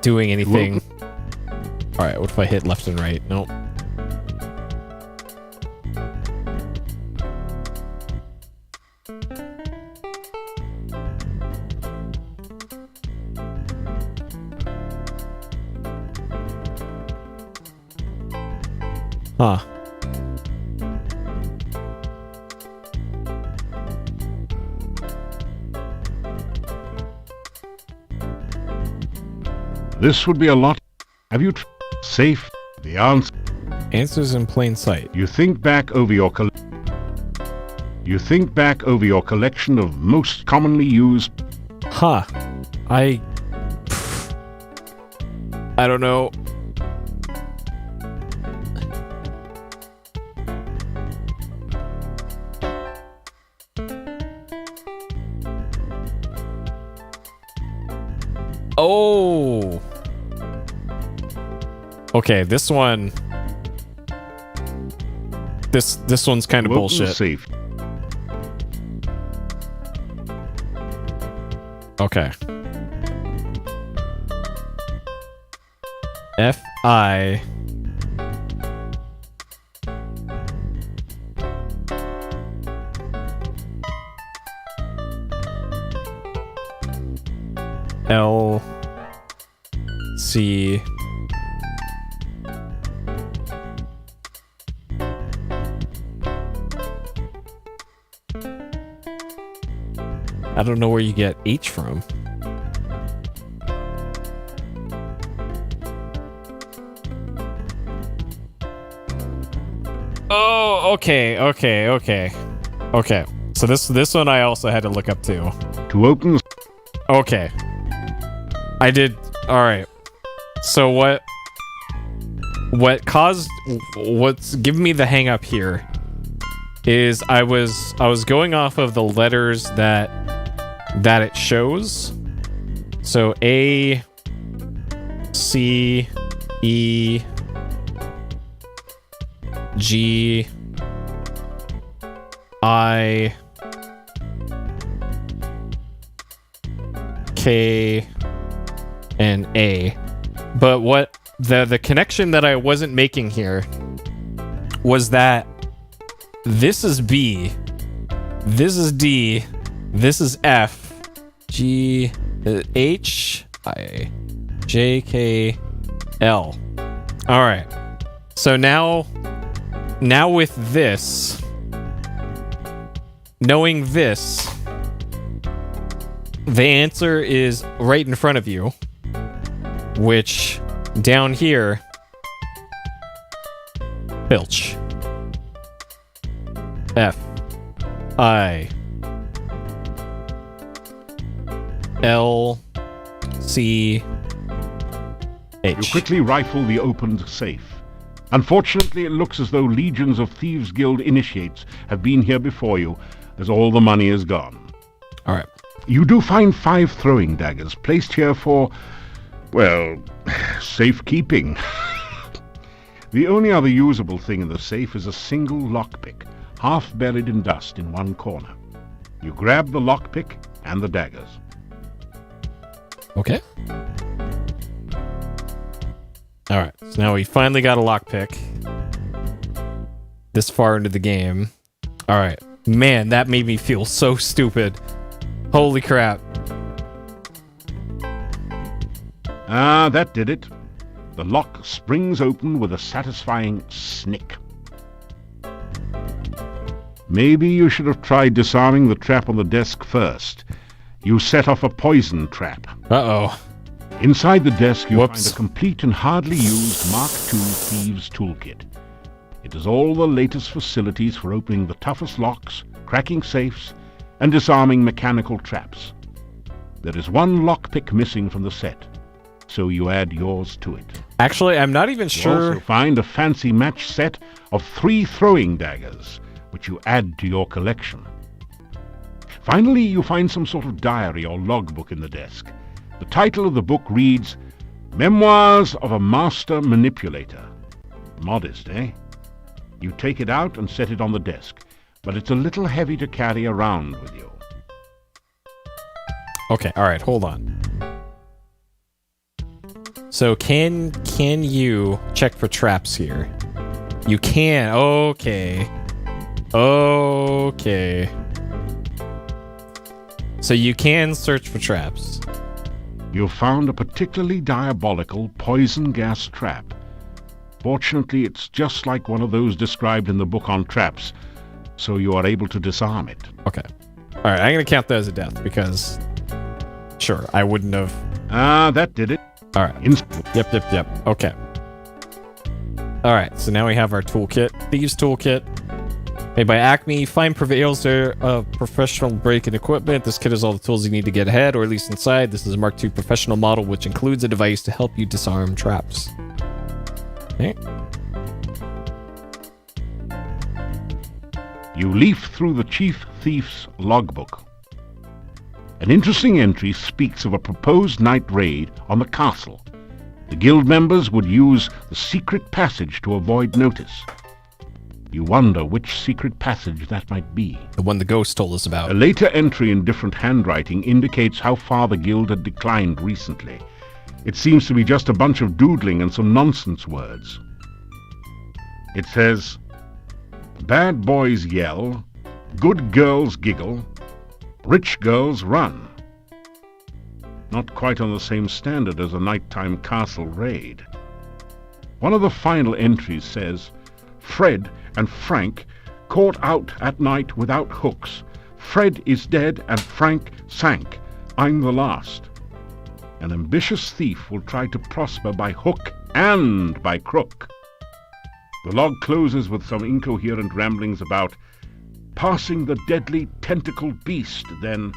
doing anything. Alright, what if I hit left and right? Nope. Huh. This would be a lot. Have you safe? The answer. Answers in plain sight. You think back over your collection of most commonly used. Huh. I don't know. Oh. Okay, this one. This one's kind of bullshit. Safe. Okay. F-I... L-C... I don't know where you get H from. Oh, okay. Okay. So this one I also had to look up too. To open. Okay. I did. All right. So what's giving me the hang up here is I was going off of the letters that it shows. So A, C, E, G, I, K, and A. But what the connection that I wasn't making here was that this is B, this is D, this is F, G, H, I, J, K, L. All right. So now with this, knowing this, the answer is right in front of you, which down here, Filch. F, I, L, C, H. You quickly rifle the opened safe. Unfortunately, it looks as though legions of Thieves' Guild initiates have been here before you, as all the money is gone. All right. You do find 5 throwing daggers placed here for, well, safekeeping. The only other usable thing in the safe is a single lockpick, half buried in dust in one corner. You grab the lockpick and the daggers. Okay. All right. So now we finally got a lockpick. This far into the game. All right. Man, that made me feel so stupid. Holy crap. Ah, that did it. The lock springs open with a satisfying snick. Maybe you should have tried disarming the trap on the desk first. You set off a poison trap. Uh-oh. Inside the desk, you find a complete and hardly used Mark II Thieves' Toolkit. It has all the latest facilities for opening the toughest locks, cracking safes, and disarming mechanical traps. There is one lockpick missing from the set, so you add yours to it. Actually, I'm not even You sure. also find a fancy match set of 3 throwing daggers, which you add to your collection. Finally, you find some sort of diary or logbook in the desk. The title of the book reads, Memoirs of a Master Manipulator. Modest, eh? You take it out and set it on the desk, but it's a little heavy to carry around with you. Okay, all right, hold on. So can you check for traps here? You can. Okay. Okay. So you can search for traps. You found a particularly diabolical poison gas trap. Fortunately, it's just like one of those described in the book on traps, so you are able to disarm it. Okay. All right, I'm going to count that as a death because, sure, I wouldn't have. Ah, that did it. All right. Yep. Okay. All right. So now we have our toolkit. Thieves Toolkit. Made by Acme. Find prevails of professional break-in equipment. This kit has all the tools you need to get ahead, or at least inside. This is a Mark II professional model, which includes a device to help you disarm traps. Okay. You leaf through the chief thief's logbook. An interesting entry speaks of a proposed night raid on the castle. The guild members would use the secret passage to avoid notice. You wonder which secret passage that might be. The one the ghost told us about. A later entry in different handwriting indicates how far the guild had declined recently. It seems to be just a bunch of doodling and some nonsense words. It says, "Bad boys yell, good girls giggle, rich girls run." Not quite on the same standard as a nighttime castle raid. One of the final entries says, "Fred and Frank caught out at night without hooks. Fred is dead and Frank sank. I'm the last." An ambitious thief will try to prosper by hook and by crook. The log closes with some incoherent ramblings about passing the deadly tentacled beast, then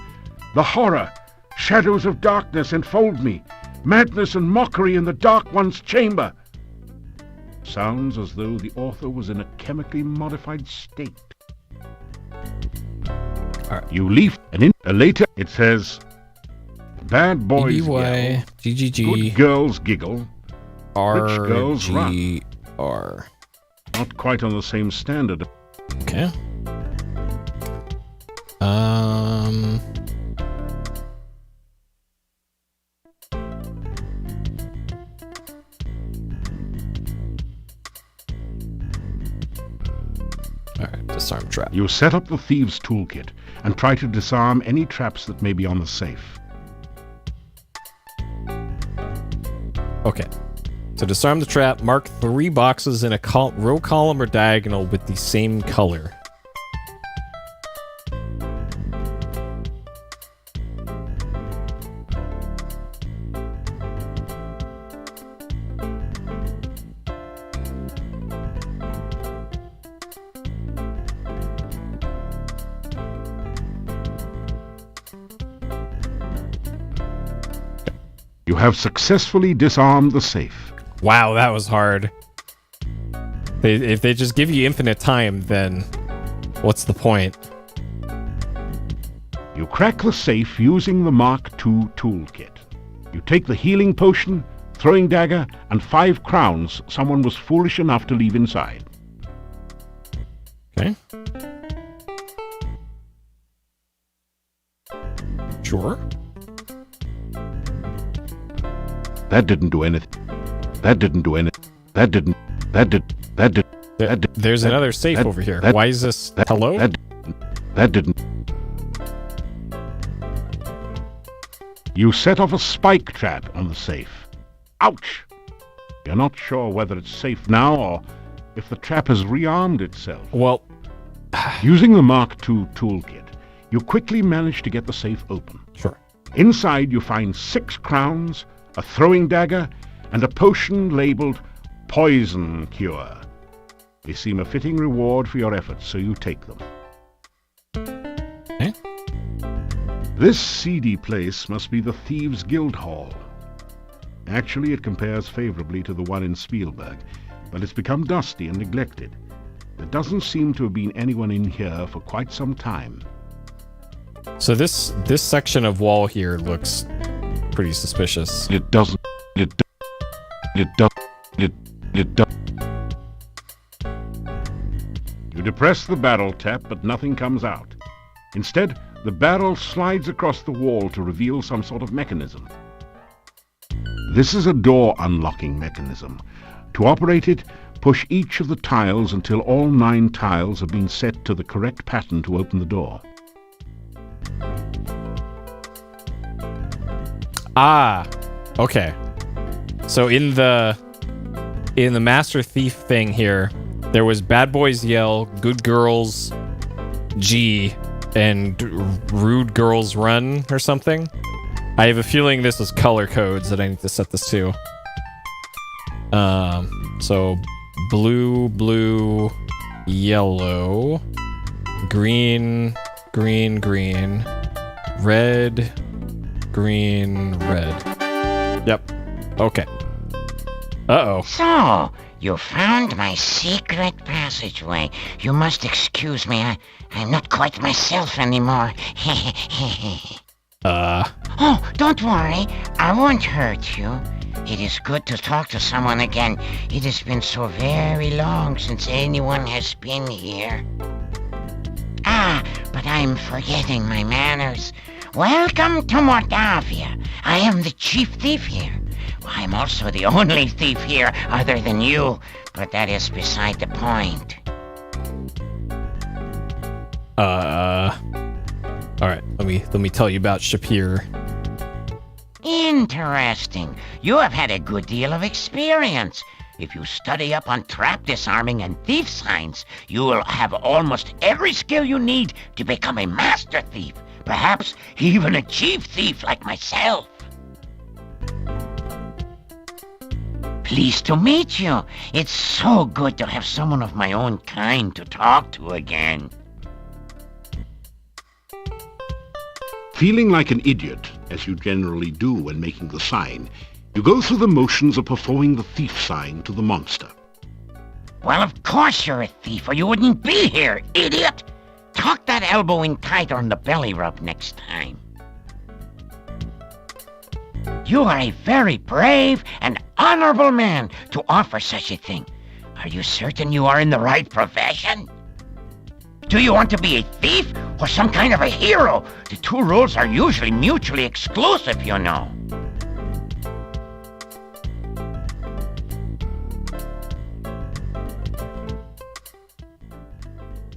the horror, shadows of darkness enfold me, madness and mockery in the dark one's chamber. Sounds as though the author was in a chemically modified state. You leaf, and in a later it says, "Bad boys yell, good girls giggle, rich girls run." Not quite on the same standard. Okay. Alright, disarm trap. You set up the thieves' toolkit and try to disarm any traps that may be on the safe. Okay. To disarm the trap, mark 3 boxes in a row, column, or diagonal with the same color. You have successfully disarmed the safe. Wow, that was hard. If they just give you infinite time, then what's the point? You crack the safe using the Mark II toolkit. You take the healing potion, throwing dagger, and 5 crowns someone was foolish enough to leave inside. Okay. Sure. That didn't do anything. There's another safe over here. Why is this? Hello? That didn't. You set off a spike trap on the safe. Ouch! You're not sure whether it's safe now or if the trap has rearmed itself. Well, using the Mark II toolkit, you quickly manage to get the safe open. Sure. Inside you find 6 crowns, a throwing dagger, and a potion labeled Poison Cure. They seem a fitting reward for your efforts, so you take them. Okay. This seedy place must be the Thieves' Guild Hall. Actually, it compares favorably to the one in Spielberg, but it's become dusty and neglected. There doesn't seem to have been anyone in here for quite some time. So this section of wall here looks pretty suspicious. You depress the barrel tap, but nothing comes out. Instead, the barrel slides across the wall to reveal some sort of mechanism. This is a door unlocking mechanism. To operate it, push each of the tiles until all 9 tiles have been set to the correct pattern to open the door. Ah, okay. So in the Master Thief thing here, there was Bad Boys Yell, Good Girls G, and Rude Girls Run or something. I have a feeling this is color codes that I need to set this to. So blue, blue, yellow, green, green, green, red, green, red. Yep. Okay. Uh-oh. So, you found my secret passageway. You must excuse me. I'm not quite myself anymore. Oh, don't worry. I won't hurt you. It is good to talk to someone again. It has been so very long since anyone has been here. Ah, but I'm forgetting my manners. Welcome to Mordavia. I am the chief thief here. I'm also the only thief here other than you, but that is beside the point. Alright, let me tell you about Shapir. Interesting. You have had a good deal of experience. If you study up on trap disarming and thief signs, you will have almost every skill you need to become a master thief. Perhaps even a chief thief like myself. Pleased to meet you. It's so good to have someone of my own kind to talk to again. Feeling like an idiot, as you generally do when making the sign, you go through the motions of performing the thief sign to the monster. Well, of course you're a thief, or you wouldn't be here, idiot! Tuck that elbow in tighter on the belly rub next time. You are a very brave and honorable man to offer such a thing. Are you certain you are in the right profession? Do you want to be a thief or some kind of a hero? The two roles are usually mutually exclusive, you know.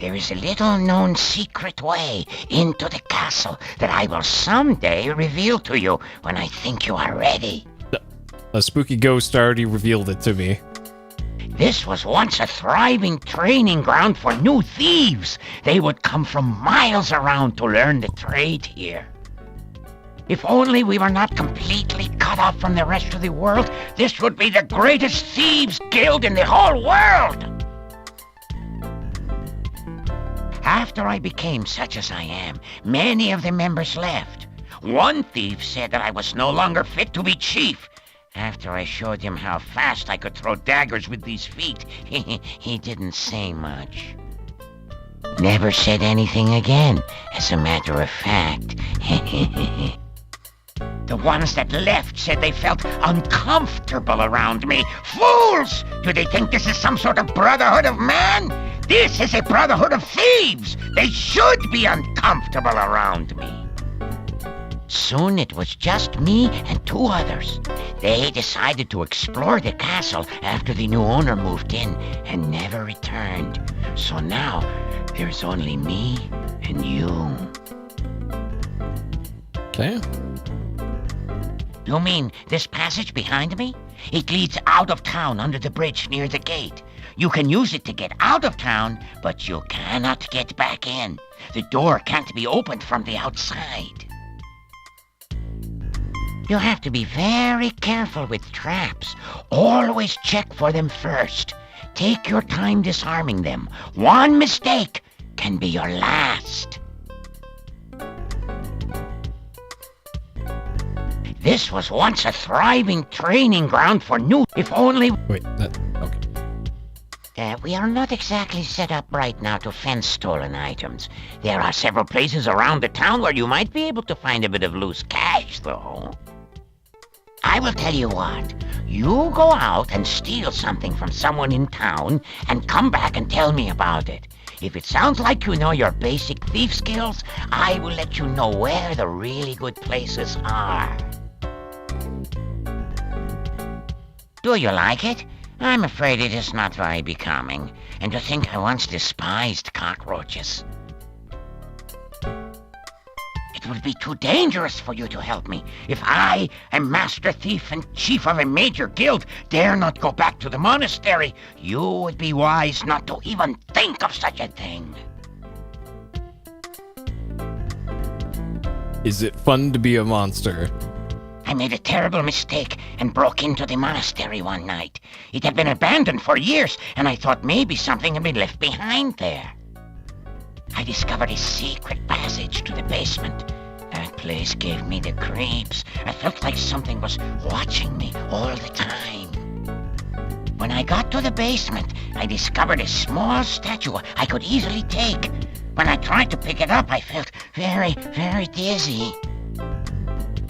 There is a little-known secret way into the castle that I will someday reveal to you when I think you are ready. A spooky ghost already revealed it to me. This was once a thriving training ground for new thieves. They would come from miles around to learn the trade here. If only we were not completely cut off from the rest of the world, this would be the greatest thieves' guild in the whole world. After I became such as I am, many of the members left. One thief said that I was no longer fit to be chief. After I showed him how fast I could throw daggers with these feet, he didn't say much. Never said anything again, as a matter of fact. The ones that left said they felt uncomfortable around me. Fools! Do they think this is some sort of brotherhood of man? This is a brotherhood of thieves! They should be uncomfortable around me. Soon it was just me and two others. They decided to explore the castle after the new owner moved in and never returned. So now, there's only me and you. Okay. You mean this passage behind me? It leads out of town under the bridge near the gate. You can use it to get out of town, but you cannot get back in. The door can't be opened from the outside. You have to be very careful with traps. Always check for them first. Take your time disarming them. One mistake can be your last. This was once a thriving training ground for new... If only... Wait, okay. We are not exactly set up right now to fence stolen items. There are several places around the town where you might be able to find a bit of loose cash, though. I will tell you what. You go out and steal something from someone in town and come back and tell me about it. If it sounds like you know your basic thief skills, I will let you know where the really good places are. Do you like it? I'm afraid it is not very becoming. And to think I once despised cockroaches. It would be too dangerous for you to help me. If I, a master thief and chief of a major guild, dare not go back to the monastery, you would be wise not to even think of such a thing. Is it fun to be a monster? I made a terrible mistake and broke into the monastery one night. It had been abandoned for years, and I thought maybe something had been left behind there. I discovered a secret passage to the basement. That place gave me the creeps. I felt like something was watching me all the time. When I got to the basement, I discovered a small statue I could easily take. When I tried to pick it up, I felt very, very dizzy.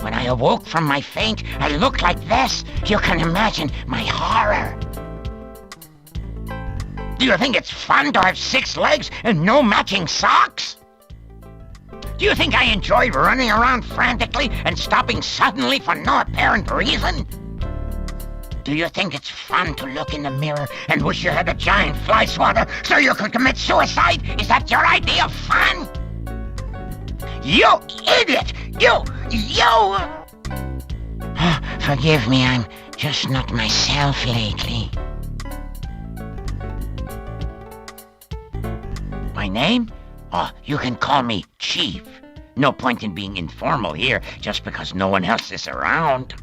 When I awoke from my faint, I looked like this. You can imagine my horror. Do you think it's fun to have 6 legs and no matching socks? Do you think I enjoy running around frantically and stopping suddenly for no apparent reason? Do you think it's fun to look in the mirror and wish you had a giant fly swatter so you could commit suicide? Is that your idea of fun? You idiot! You! Forgive me, I'm just not myself lately. My name? Oh, you can call me Chief. No point in being informal here just because no one else is around.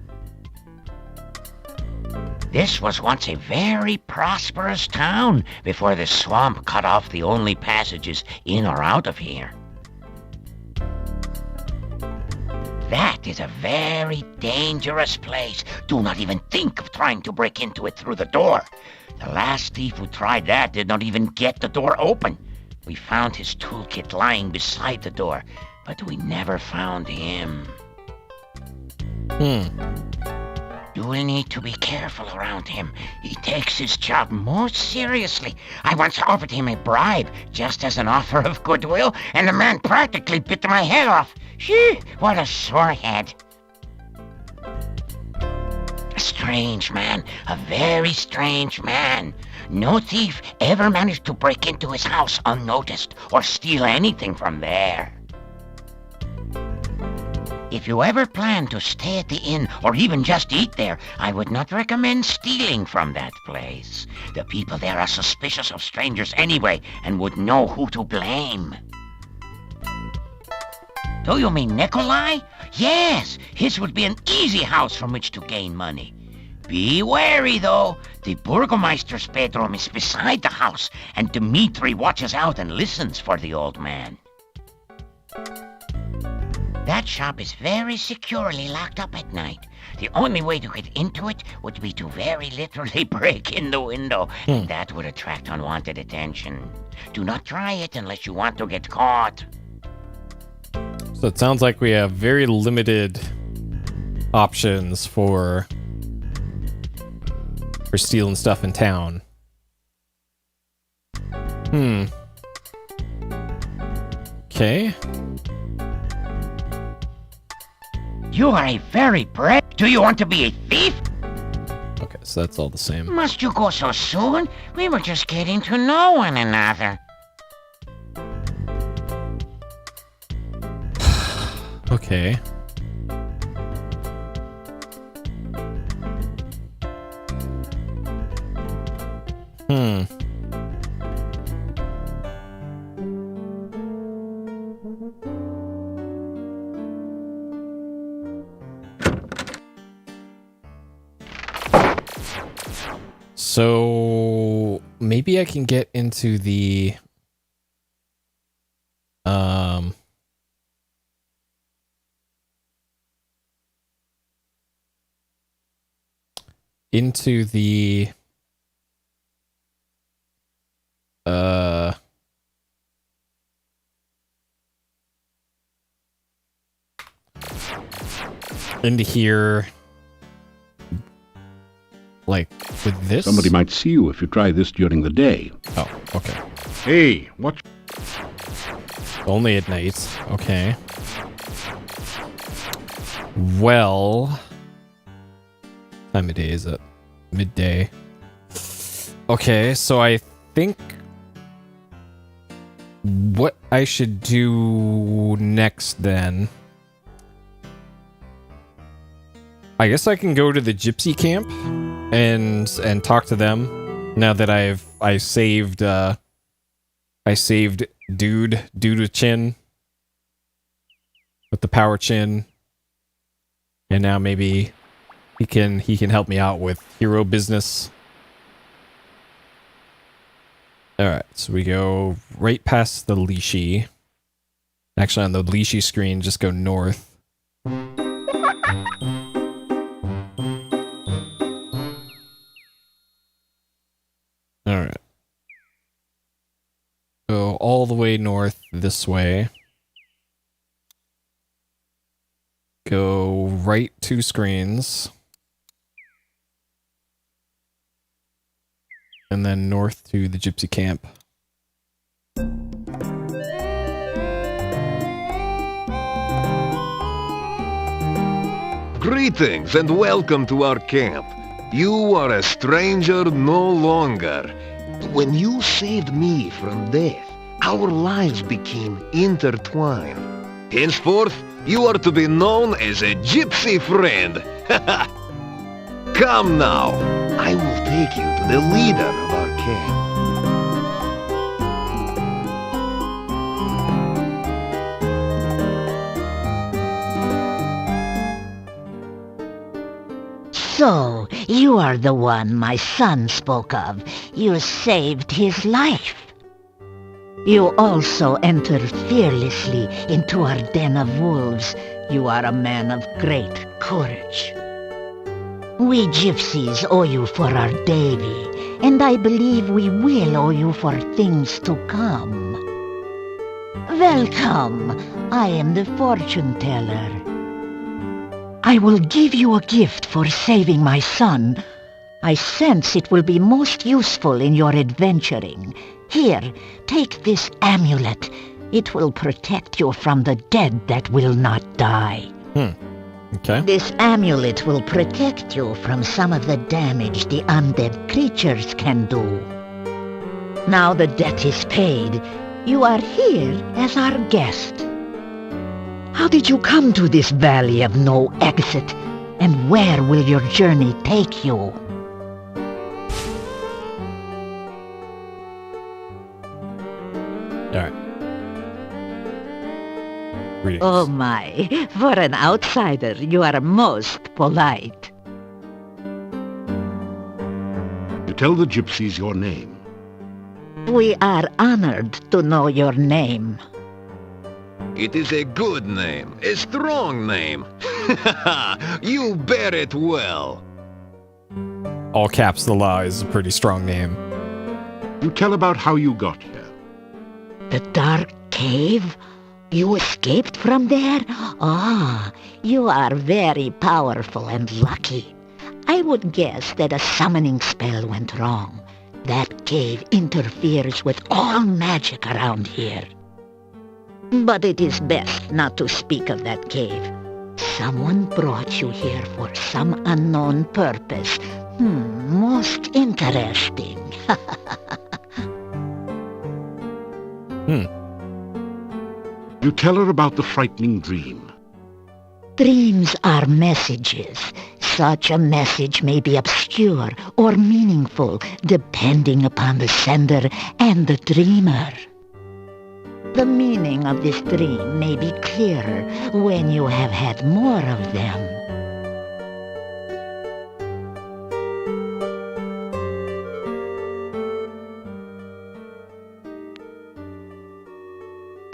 This was once a very prosperous town before the swamp cut off the only passages in or out of here. That is a very dangerous place. Do not even think of trying to break into it through the door. The last thief who tried that did not even get the door open. We found his toolkit lying beside the door, but we never found him. You will need to be careful around him. He takes his job most seriously. I once offered him a bribe, just as an offer of goodwill, and the man practically bit my head off. Phew, what a sore head. A strange man, a very strange man. No thief ever managed to break into his house unnoticed or steal anything from there. If you ever plan to stay at the inn or even just eat there, I would not recommend stealing from that place. The people there are suspicious of strangers anyway and would know who to blame. Do you mean Nikolai? Yes, his would be an easy house from which to gain money. Be wary, though. The Burgomeister's bedroom is beside the house, and Dmitri watches out and listens for the old man. That shop is very securely locked up at night. The only way to get into it would be to very literally break in the window, and that would attract unwanted attention. Do not try it unless you want to get caught. So it sounds like we have very limited options for stealing stuff in town. Okay. You are a very brave... Do you want to be a thief? Okay, so that's all the same. Must you go so soon? We were just getting to know one another. Okay. So maybe I can get into the into here, like with this. Somebody might see you if you try this during the day. Oh, okay. Hey, watch. Only at night. Okay. Well, time of day is it? Midday. Okay, so I think what I should do next then, I guess I can go to the gypsy camp and talk to them now that I saved dude with chin. with the power chin. And now maybe he can help me out with hero business. Alright, so we go right past the Lishi. Actually, on the Lishi screen, just go north. Alright. Go all the way north this way. Go right 2 screens. And then north to the gypsy camp. Greetings and welcome to our camp. You are a stranger no longer. When you saved me from death, our lives became intertwined. Henceforth, you are to be known as a gypsy friend. Come now, I will take you to the leader of our camp. So, you are the one my son spoke of. You saved his life. You also entered fearlessly into our den of wolves. You are a man of great courage. We gypsies owe you for our Davy, and I believe we will owe you for things to come. Welcome. I am the fortune teller. I will give you a gift for saving my son. I sense it will be most useful in your adventuring. Here, take this amulet. It will protect you from the dead that will not die. Okay. This amulet will protect you from some of the damage the undead creatures can do. Now the debt is paid. You are here as our guest. How did you come to this valley of no exit? And where will your journey take you? Alright. Greetings. Oh my, for an outsider, you are most polite. You tell the gypsies your name. We are honored to know your name. It is a good name, a strong name. You bear it well. All caps the law is a pretty strong name. You tell about how you got here. The dark cave? You escaped from there? Ah, you are very powerful and lucky. I would guess that a summoning spell went wrong. That cave interferes with all magic around here. But it is best not to speak of that cave. Someone brought you here for some unknown purpose. Most interesting. You tell her about the frightening dream. Dreams are messages. Such a message may be obscure or meaningful, depending upon the sender and the dreamer. The meaning of this dream may be clearer when you have had more of them.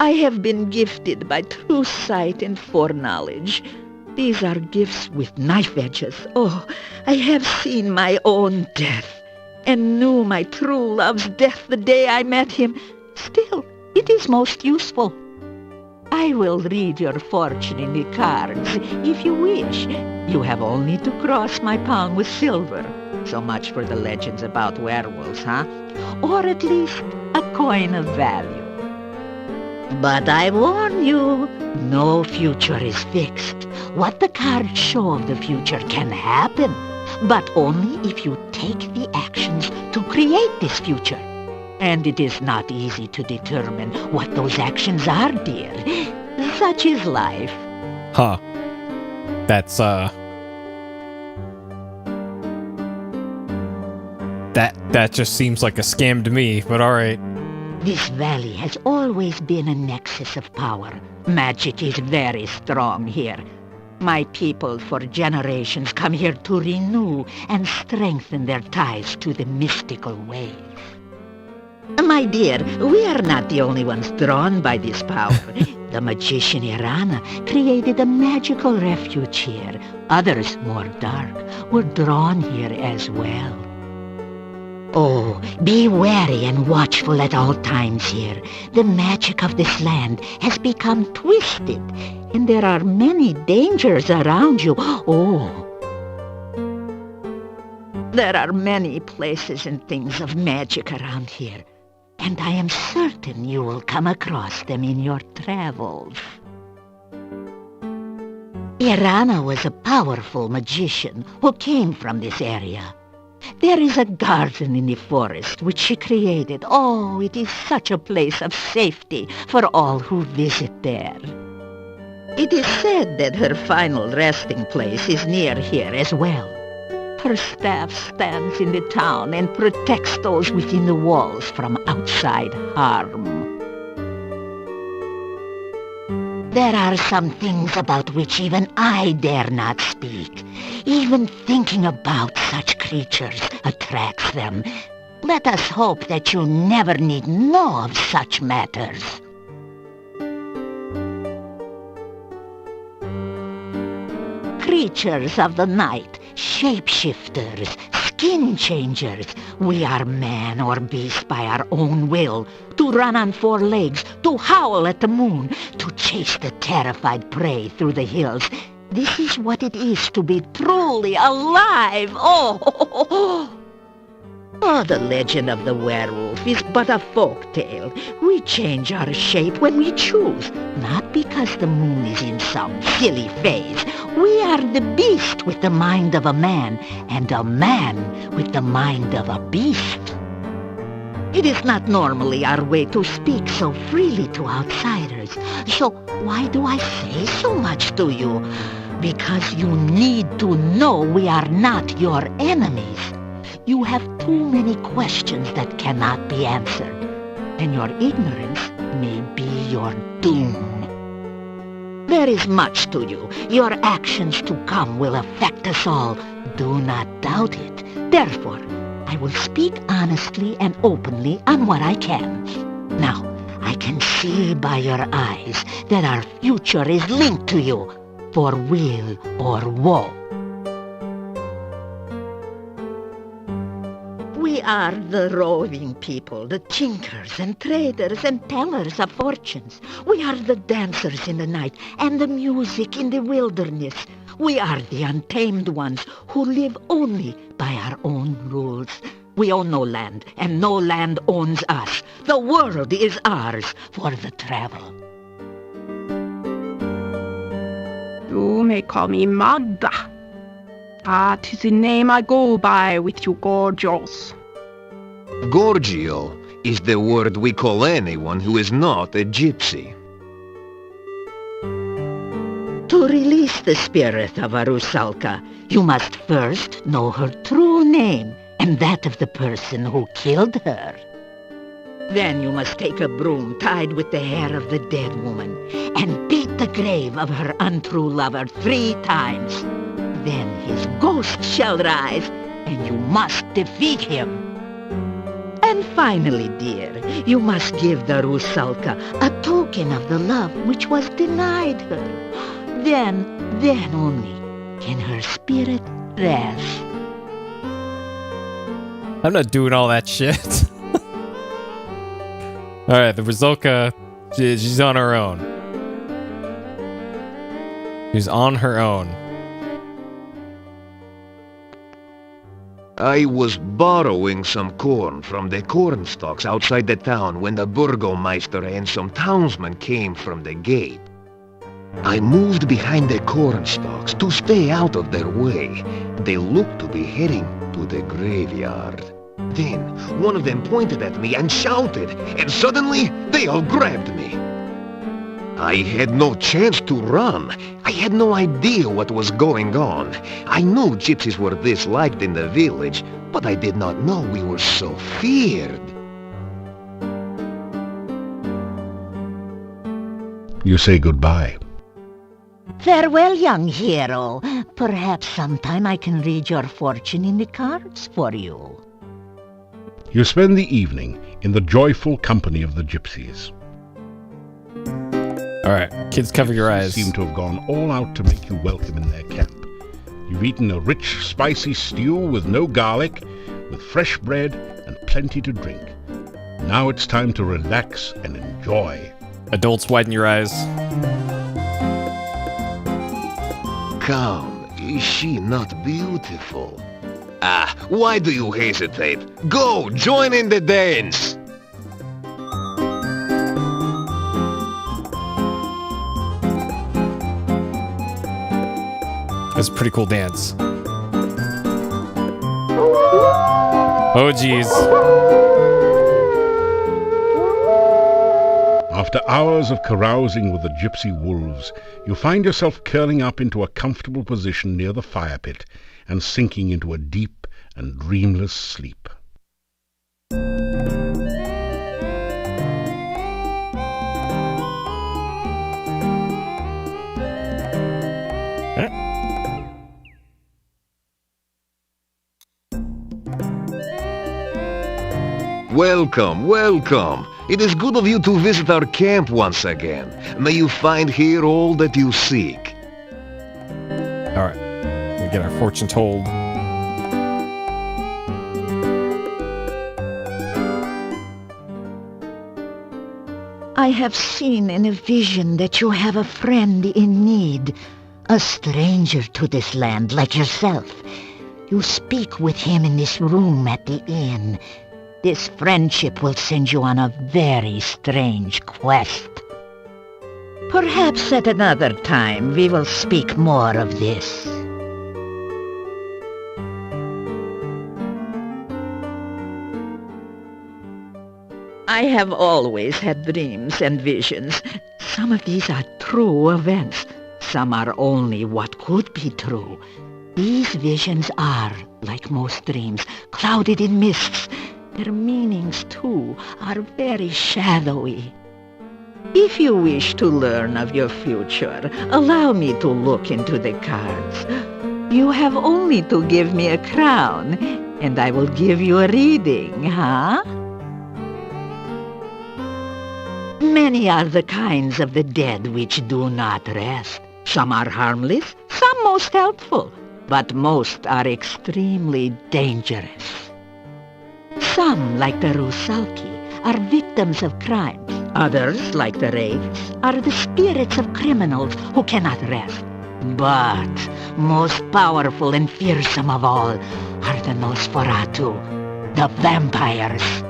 I have been gifted by true sight and foreknowledge. These are gifts with knife edges. Oh, I have seen my own death, and knew my true love's death the day I met him. Still, it is most useful. I will read your fortune in the cards, if you wish. You have only to cross my palm with silver. So much for the legends about werewolves, huh? Or at least a coin of value. But I warn you, no future is fixed. What the cards show of the future can happen, but only if you take the actions to create this future. And it is not easy to determine what those actions are, dear. Such is life. Huh. That's, That just seems like a scam to me, but alright. This valley has always been a nexus of power. Magic is very strong here. My people for generations come here to renew and strengthen their ties to the mystical ways. My dear, we are not the only ones drawn by this power. The magician Irana created a magical refuge here. Others, more dark, were drawn here as well. Oh, be wary and watchful at all times here. The magic of this land has become twisted, and there are many dangers around you. Oh, there are many places and things of magic around here, and I am certain you will come across them in your travels. Irana was a powerful magician who came from this area. There is a garden in the forest which she created. Oh, it is such a place of safety for all who visit there. It is said that her final resting place is near here as well. Her staff stands in the town and protects those within the walls from outside harm. There are some things about which even I dare not speak. Even thinking about such creatures attracts them. Let us hope that you never need know of such matters. Creatures of the night, shapeshifters, skin changers. We are man or beast by our own will, to run on four legs, to howl at the moon, to chase the terrified prey through the hills. This is what it is to be truly alive. Oh, the legend of the werewolf is but a folk tale. We change our shape when we choose, not because the moon is in some silly phase. We are the beast with the mind of a man, and a man with the mind of a beast. It is not normally our way to speak so freely to outsiders. So why do I say so much to you? Because you need to know we are not your enemies. You have too many questions that cannot be answered, and your ignorance may be your doom. There is much to you. Your actions to come will affect us all. Do not doubt it. Therefore, I will speak honestly and openly on what I can. Now, I can see by your eyes that our future is linked to you, for weal or woe. We are the roving people, the tinkers and traders and tellers of fortunes. We are the dancers in the night and the music in the wilderness. We are the untamed ones who live only by our own rules. We own no land, and no land owns us. The world is ours for the travel. You may call me Magda. That is the name I go by with you Gorgios. Gorgio is the word we call anyone who is not a gypsy. To release the spirit of a Rusalka, you must first know her true name and that of the person who killed her. Then you must take a broom tied with the hair of the dead woman and beat the grave of her untrue lover 3 times. Then his ghost shall rise, and you must defeat him. And finally, dear, you must give the Rusalka a token of the love which was denied her. Then only can her spirit rest. I'm not doing all that shit. Alright, the Rusalka, she's on her own. She's on her own. I was borrowing some corn from the corn stalks outside the town when the Burgomeister and some townsmen came from the gate. I moved behind the corn stalks to stay out of their way. They looked to be heading to the graveyard. Then one of them pointed at me and shouted, and suddenly they all grabbed me. I had no chance to run. I had no idea what was going on. I knew gypsies were disliked in the village, but I did not know we were so feared. You say goodbye. Farewell, young hero. Perhaps sometime I can read your fortune in the cards for you. You spend the evening in the joyful company of the gypsies. All right, kids, cover your eyes. They seem to have gone all out to make you welcome in their camp. You've eaten a rich, spicy stew with no garlic, with fresh bread and plenty to drink. Now it's time to relax and enjoy. Adults, widen your eyes. Come, is she not beautiful? Ah, why do you hesitate? Go, join in the dance! That's a pretty cool dance. Oh, geez. After hours of carousing with the gypsy wolves, you find yourself curling up into a comfortable position near the fire pit and sinking into a deep and dreamless sleep. Welcome, welcome. It is good of you to visit our camp once again. May you find here all that you seek. All right, we get our fortune told. I have seen in a vision that you have a friend in need, a stranger to this land like yourself. You speak with him in this room at the inn. This friendship will send you on a very strange quest. Perhaps at another time we will speak more of this. I have always had dreams and visions. Some of these are true events. Some are only what could be true. These visions are, like most dreams, clouded in mists. Their meanings, too, are very shadowy. If you wish to learn of your future, allow me to look into the cards. You have only to give me a crown, and I will give you a reading, huh? Many are the kinds of the dead which do not rest. Some are harmless, some most helpful, but most are extremely dangerous. Some, like the Rusalki, are victims of crimes. Others, like the Wraiths, are the spirits of criminals who cannot rest. But most powerful and fearsome of all are the Nosferatu, the vampires.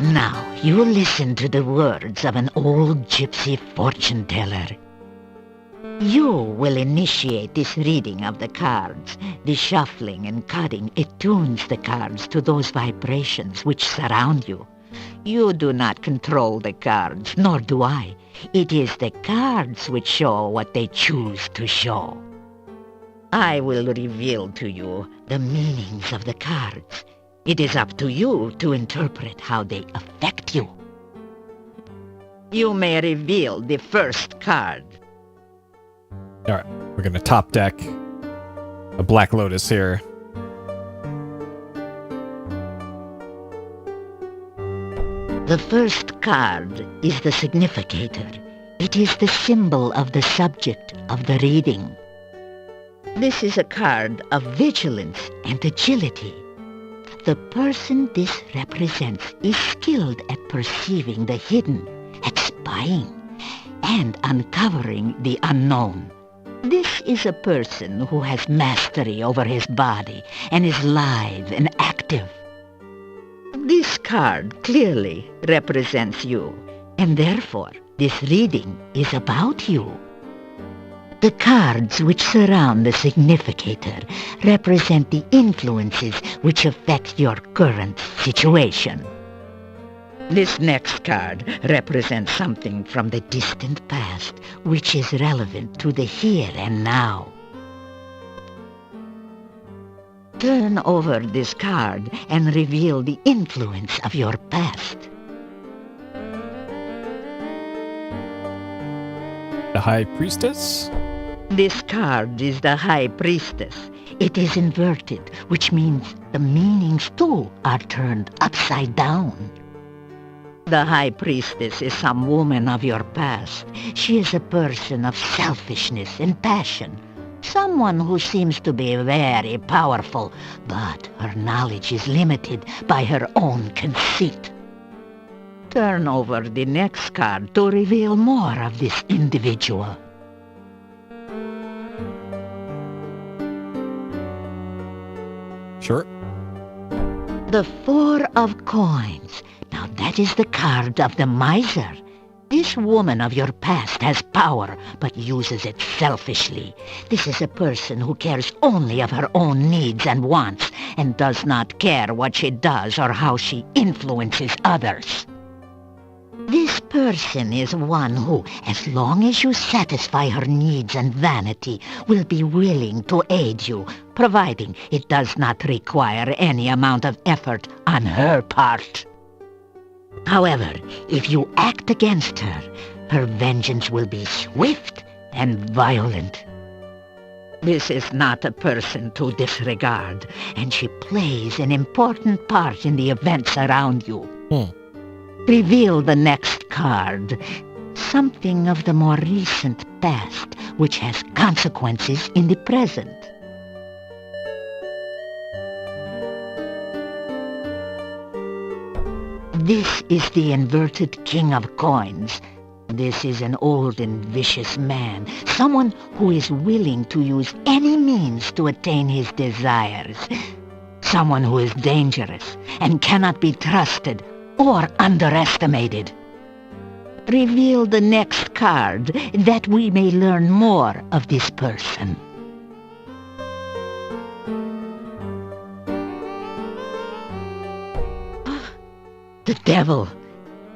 Now, you listen to the words of an old gypsy fortune-teller. You will initiate this reading of the cards. The shuffling and cutting attunes the cards to those vibrations which surround you. You do not control the cards, nor do I. It is the cards which show what they choose to show. I will reveal to you the meanings of the cards. It is up to you to interpret how they affect you. You may reveal the first card. All right, we're going to top deck a Black Lotus here. The first card is the significator. It is the symbol of the subject of the reading. This is a card of vigilance and agility. The person this represents is skilled at perceiving the hidden, at spying, and uncovering the unknown. This is a person who has mastery over his body and is lithe and active. This card clearly represents you, and therefore this reading is about you. The cards which surround the significator represent the influences which affect your current situation. This next card represents something from the distant past which is relevant to the here and now. Turn over this card and reveal the influence of your past. The High Priestess? This card is the High Priestess. It is inverted, which means the meanings too are turned upside down. The High Priestess is some woman of your past. She is a person of selfishness and passion. Someone who seems to be very powerful, but her knowledge is limited by her own conceit. Turn over the next card to reveal more of this individual. Sure. The Four of Coins. Now that is the card of the miser. This woman of your past has power, but uses it selfishly. This is a person who cares only of her own needs and wants, and does not care what she does or how she influences others. This person is one who, as long as you satisfy her needs and vanity, will be willing to aid you, providing it does not require any amount of effort on her part. However, if you act against her, her vengeance will be swift and violent. This is not a person to disregard, and she plays an important part in the events around you. Reveal the next card, something of the more recent past, which has consequences in the present. This is the inverted King of Coins. This is an old and vicious man, someone who is willing to use any means to attain his desires. Someone who is dangerous and cannot be trusted or underestimated. Reveal the next card that we may learn more of this person. The devil.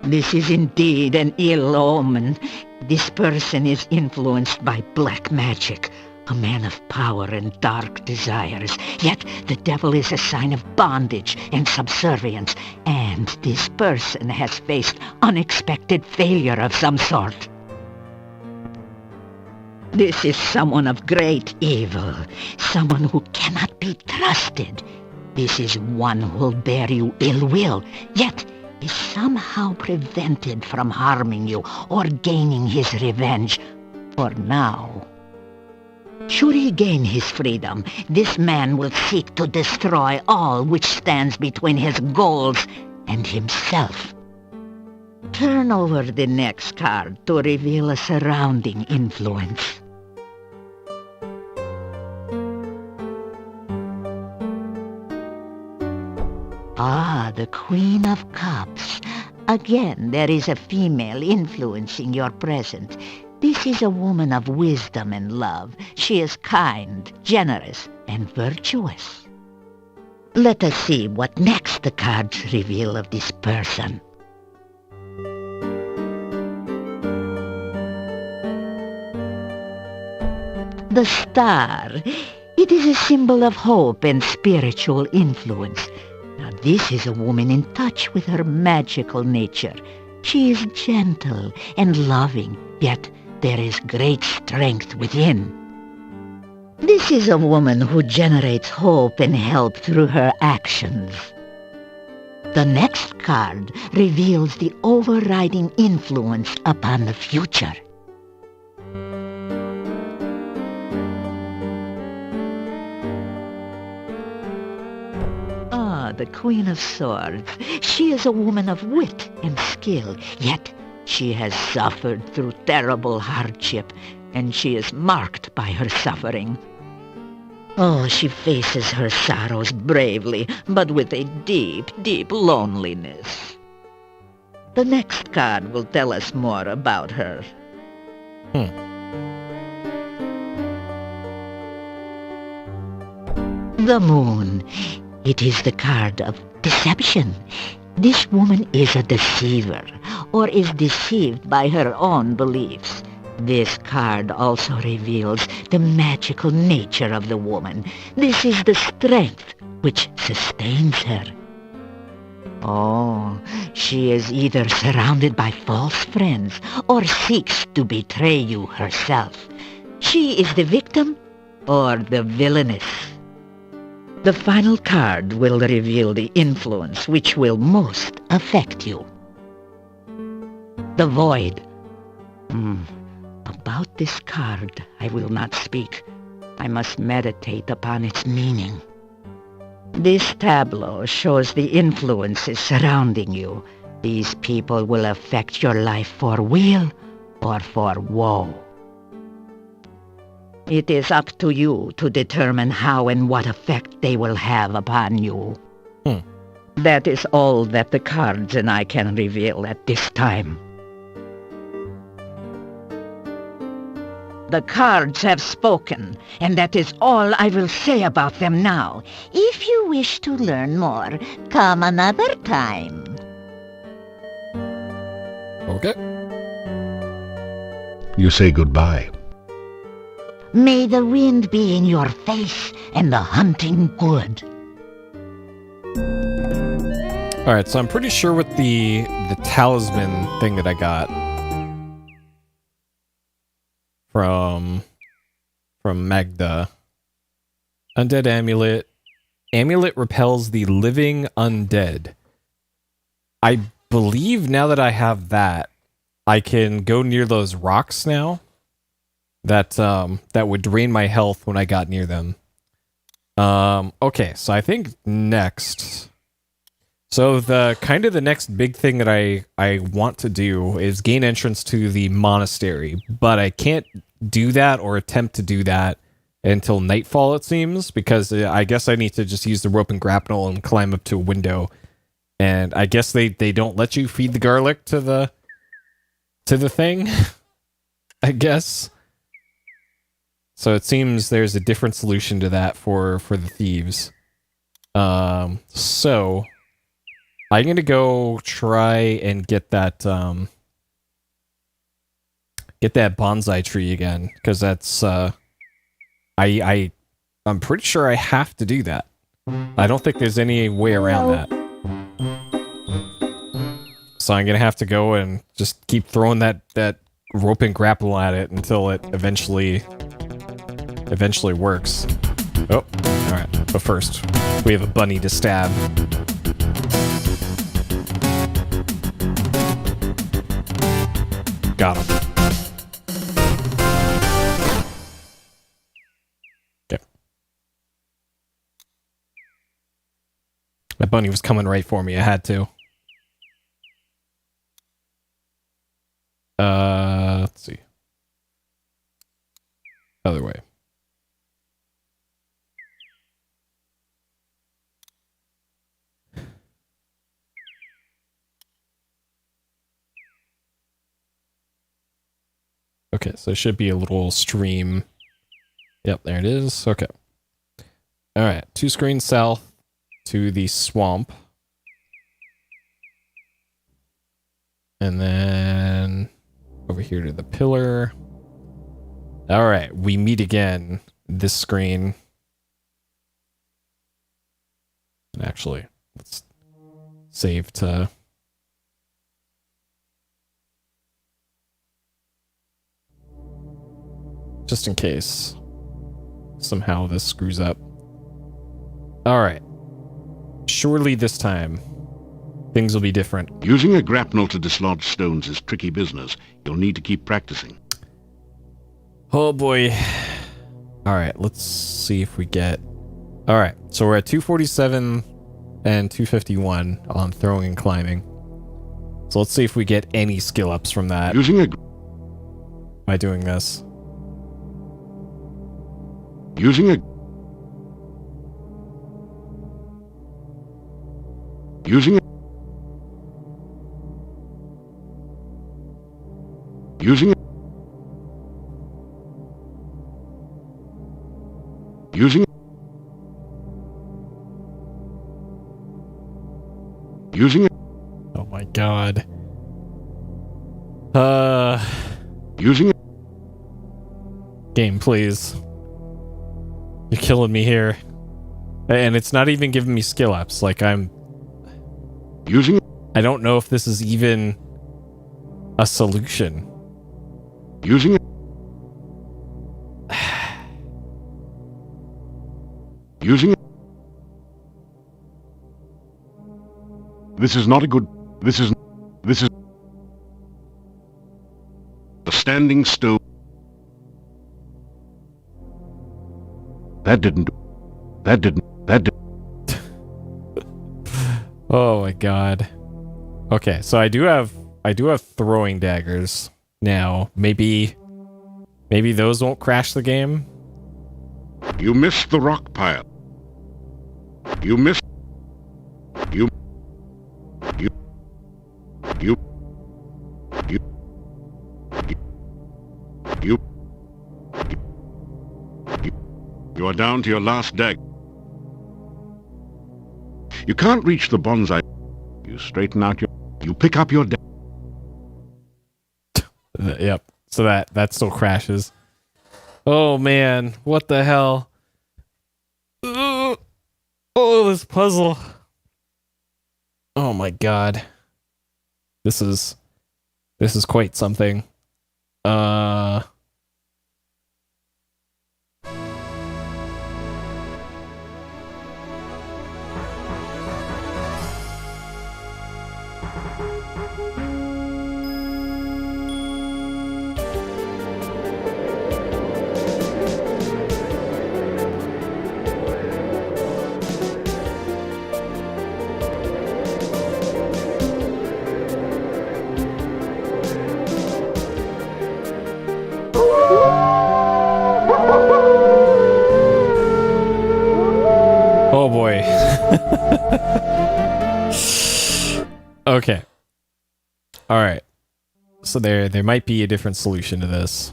This is indeed an ill omen. This person is influenced by black magic, a man of power and dark desires. Yet the devil is a sign of bondage and subservience, and this person has faced unexpected failure of some sort. This is someone of great evil, someone who cannot be trusted. This is one who will bear you ill will, yet is somehow prevented from harming you or gaining his revenge, for now. Should he gain his freedom, this man will seek to destroy all which stands between his goals and himself. Turn over the next card to reveal a surrounding influence. Ah, the Queen of Cups. Again, there is a female influencing your present. This is a woman of wisdom and love. She is kind, generous, and virtuous. Let us see what next the cards reveal of this person. The star. It is a symbol of hope and spiritual influence. Now, this is a woman in touch with her magical nature. She is gentle and loving, yet there is great strength within. This is a woman who generates hope and help through her actions. The next card reveals the overriding influence upon the future. The Queen of Swords. She is a woman of wit and skill, yet she has suffered through terrible hardship, and she is marked by her suffering. Oh, she faces her sorrows bravely, but with a deep, deep loneliness. The next card will tell us more about her. The Moon. It is the card of deception. This woman is a deceiver, or is deceived by her own beliefs. This card also reveals the magical nature of the woman. This is the strength which sustains her. Oh, she is either surrounded by false friends or seeks to betray you herself. She is the victim or the villainess. The final card will reveal the influence which will most affect you. The Void. About this card I will not speak. I must meditate upon its meaning. This tableau shows the influences surrounding you. These people will affect your life for weal or for woe. It is up to you to determine how and what effect they will have upon you. That is all that the cards and I can reveal at this time. The cards have spoken, and that is all I will say about them now. If you wish to learn more, come another time. Okay. You say goodbye. May the wind be in your face and the hunting good. Alright, so I'm pretty sure with the talisman thing that I got from Magda. Undead amulet. Amulet repels the living undead. I believe now that I have that, I can go near those rocks now. That would drain my health when I got near them. Okay, so I think next. So the next big thing that I want to do is gain entrance to the monastery, but I can't do that or attempt to do that until nightfall, it seems, because I guess I need to just use the rope and grapnel and climb up to a window. And I guess they don't let you feed the garlic to the thing, I guess. So it seems there's a different solution to that for the thieves. So I'm gonna go try and get that bonsai tree again, because that's I'm pretty sure I have to do that. I don't think there's any way around that. So I'm gonna have to go and just keep throwing that rope and grapple at it until it eventually works. Oh, alright. But first, we have a bunny to stab. Got him. Okay. That bunny was coming right for me. I had to. Let's see. Other way. Okay, so it should be a little stream. Yep, there it is. Okay. Alright, 2 screens south to the swamp. And then over here to the pillar. Alright, we meet again. This screen. And actually, let's save to... just in case somehow this screws up. Alright. Surely this time, things will be different. Using a grapnel to dislodge stones is tricky business. You'll need to keep practicing. Oh boy. Alright, let's see if we get... Alright, so we're at 247 and 251 on throwing and climbing. So let's see if we get any skill ups from that. By doing this. Using a Using Using Using Using Oh my god. Using Game, please. You're killing me here. And it's not even giving me skill ups. Like, I'm... Using... I don't know if this is even a solution. Using it. Using it. This is not a good... This is... A standing stone. That didn't... Oh my god. Okay, so I do have throwing daggers now. Maybe those won't crash the game. You missed the rock pile. You missed... You are down to your last dag. You can't reach the bonsai. You straighten out your... You pick up your... Yep. So that still crashes. Oh man, what the hell? Oh, this puzzle. Oh my god. This is quite something. Oh boy. Okay. All right. So there might be a different solution to this.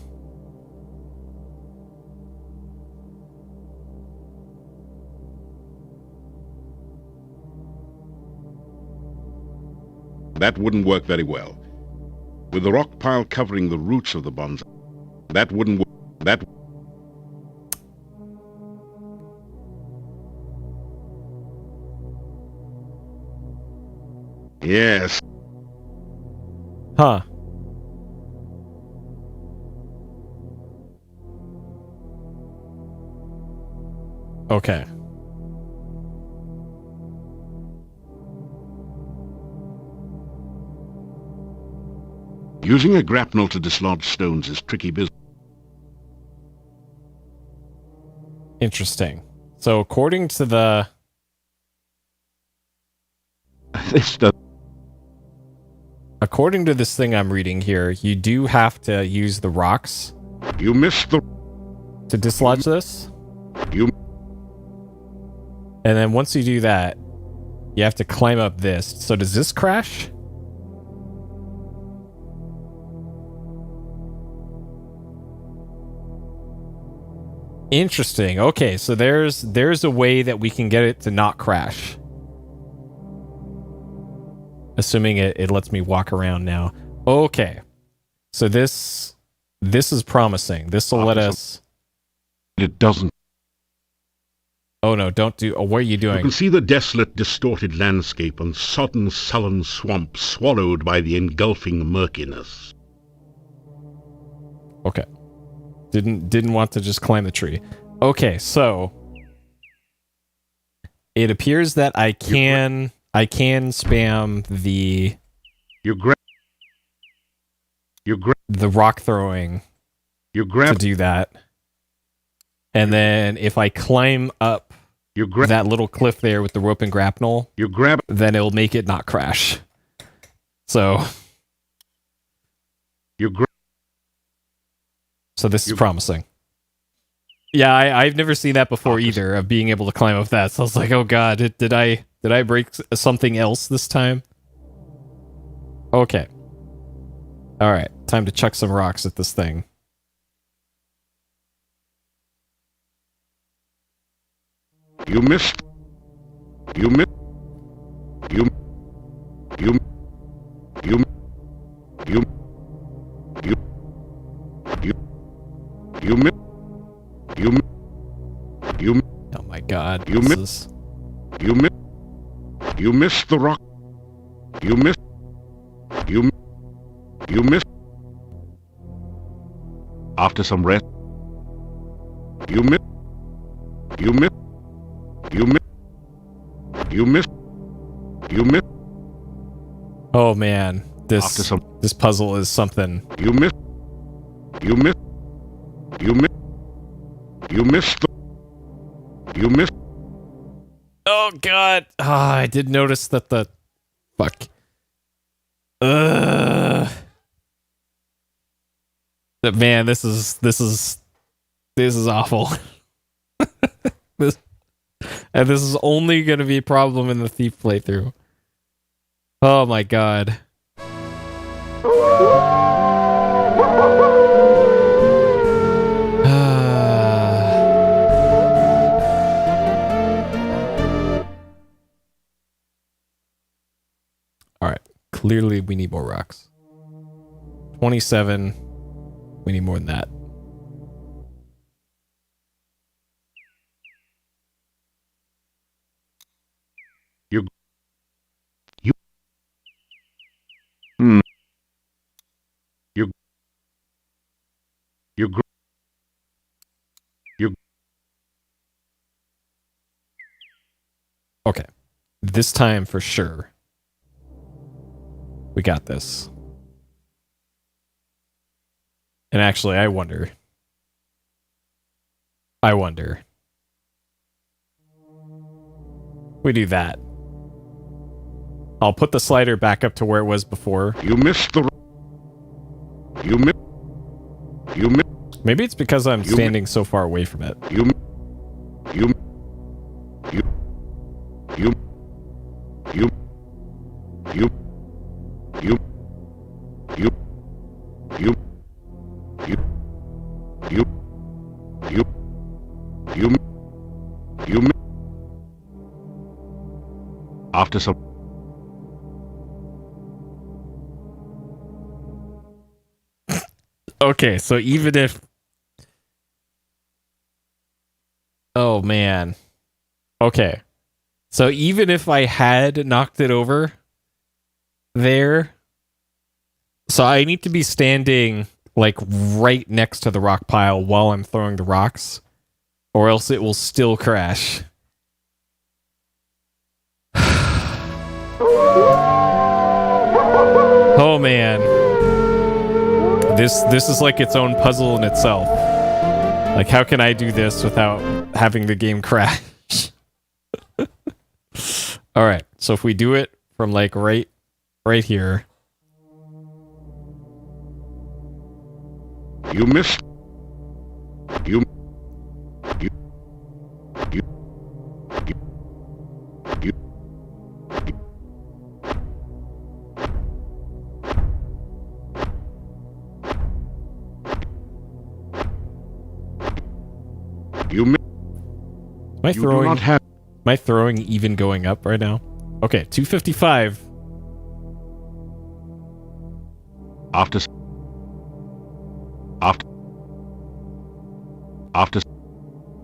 That wouldn't work very well. With the rock pile covering the roots of the bonsai, that wouldn't work. That... Yes. Huh. Okay. Using a grapnel to dislodge stones is tricky business. Interesting. So according to the... According to this thing I'm reading here, you do have to use the rocks. You missed the... To dislodge this. You... And then once you do that, you have to climb up this. So does this crash? Interesting. Okay, so there's a way that we can get it to not crash. Assuming it lets me walk around now. Okay. So this is promising. This will let us... It doesn't. Oh no, don't do... Oh, what are you doing? You can see the desolate, distorted landscape and sodden, sullen swamp swallowed by the engulfing murkiness. Okay. Didn't want to just climb the tree. Okay, so... It appears that I can spam the... the rock throwing to do that. And then if I climb up that little cliff there with the rope and grapnel, then it'll make it not crash. So... So this is promising. Yeah, I've never seen that before either, of being able to climb up that. So I was like, oh god, did I break something else this time? Okay. Alright, time to chuck some rocks at this thing. You missed. You missed. You missed. Oh my god. You missed the rock. You missed. After some rest. You missed. Oh man, this puzzle is something. You missed. Oh god. I did notice that the fuck. Man, this is awful. this is only going to be a problem in the Thief playthrough. Oh my god. Alright. Clearly we need more rocks. 27. We need more than that. Okay. This time for sure. We got this. And actually, I wonder. We do that. I'll put the slider back up to where it was before. You missed the... Maybe it's because I'm standing so far away from it. After some... Okay, so even if... Oh, man. Okay. So even if I had knocked it over there... So I need to be standing, like, right next to the rock pile while I'm throwing the rocks, or else it will still crash. Oh, man. This is like its own puzzle in itself. Like, how can I do this without having the game crash? Alright, so if we do it from, like, right here... You missed. You Am I throwing even going up right now? Okay, 255. After.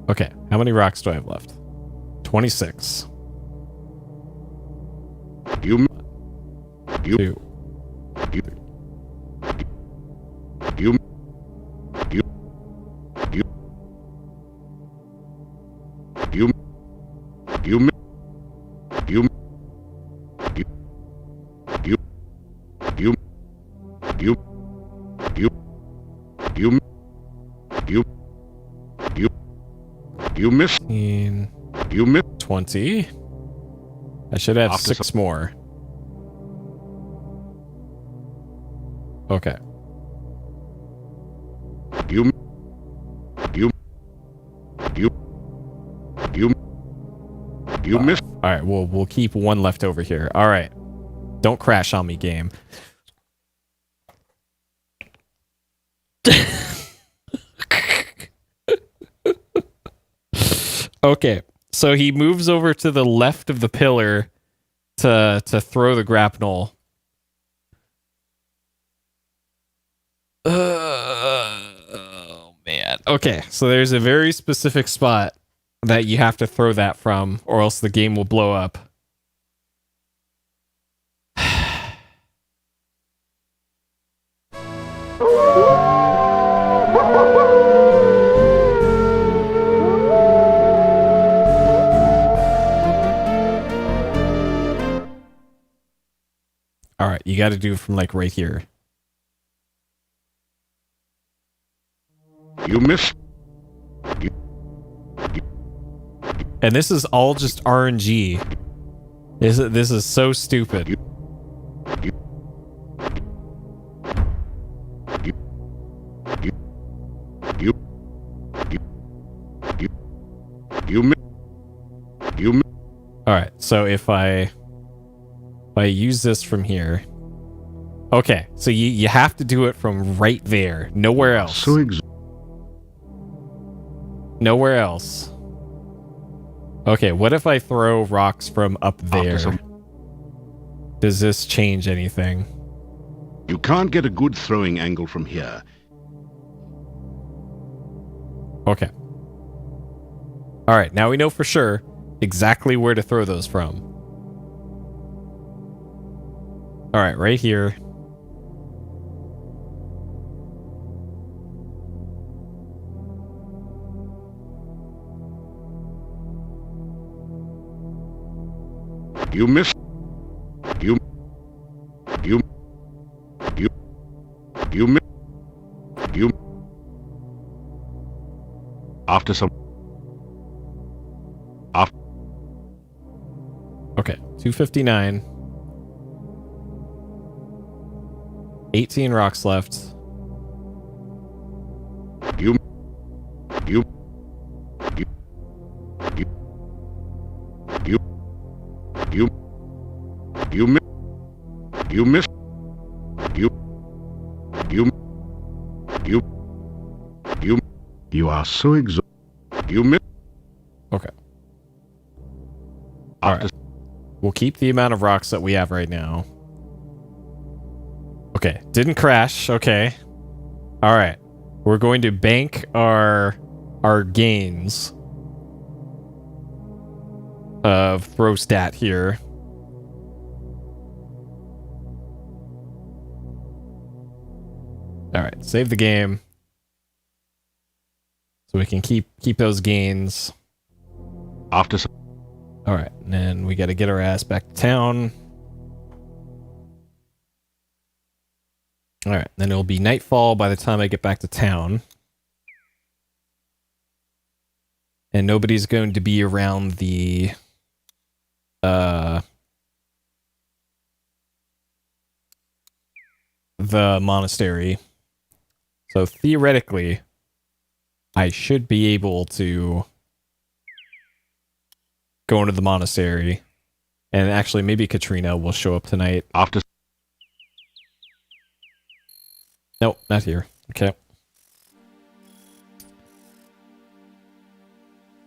Okay, how many rocks do I have left? 26. You. You missed. You missed 20. I should have 6 more. Okay. You missed. All right, we'll keep one left over here. All right. Don't crash on me, game. Okay, so he moves over to the left of the pillar to throw the grapnel. Oh man. Okay, so there's a very specific spot that you have to throw that from, or else the game will blow up. All right, you got to do it from like right here. You miss. And this is all just RNG. This is so stupid. You. All right, so if I use this from here. Okay, so you have to do it from right there, nowhere else. Nowhere else. Okay, what if I throw rocks from up there? Does this change anything? You can't get a good throwing angle from here. Okay. All right, now we know for sure exactly where to throw those from. All right, right here. You miss. You miss. You. After some. After. Okay, 259. 18 rocks left. You miss. You are so exhausted. You miss. Okay. All right. We'll keep the amount of rocks that we have right now. Okay, didn't crash. Okay. All right. We're going to bank our gains of throw stat here. All right, save the game so we can keep those gains. After some. All right, and then we got to get our ass back to town. All right, then it'll be nightfall by the time I get back to town. And nobody's going to be around the monastery. So theoretically, I should be able to go into the monastery. And actually, maybe Katrina will show up tonight. After. Nope, not here. Okay.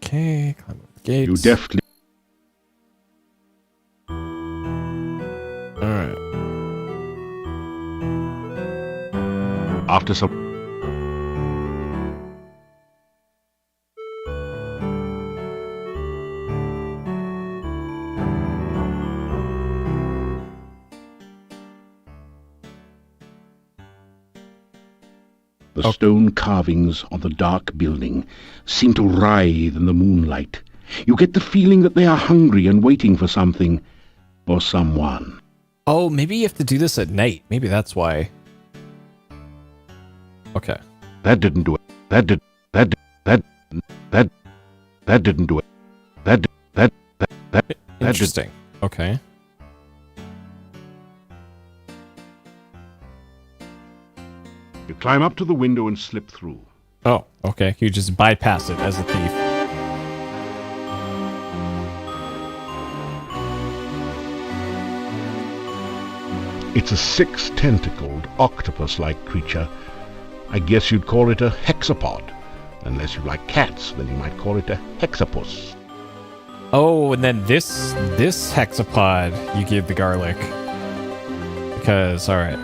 Okay, climb up the gates. You definitely. Alright. After some. The stone carvings on the dark building seem to writhe in the moonlight. You get the feeling that they are hungry and waiting for something or someone. Oh, maybe you have to do this at night. Maybe that's why. Okay. That didn't do it. That didn't do it. That Interesting. Okay. You climb up to the window and slip through. Oh, okay. You just bypass it as a thief. It's a six-tentacled, octopus-like creature. I guess you'd call it a hexapod. Unless you like cats, then you might call it a hexapus. Oh, and then this hexapod you give the garlic. Because, alright.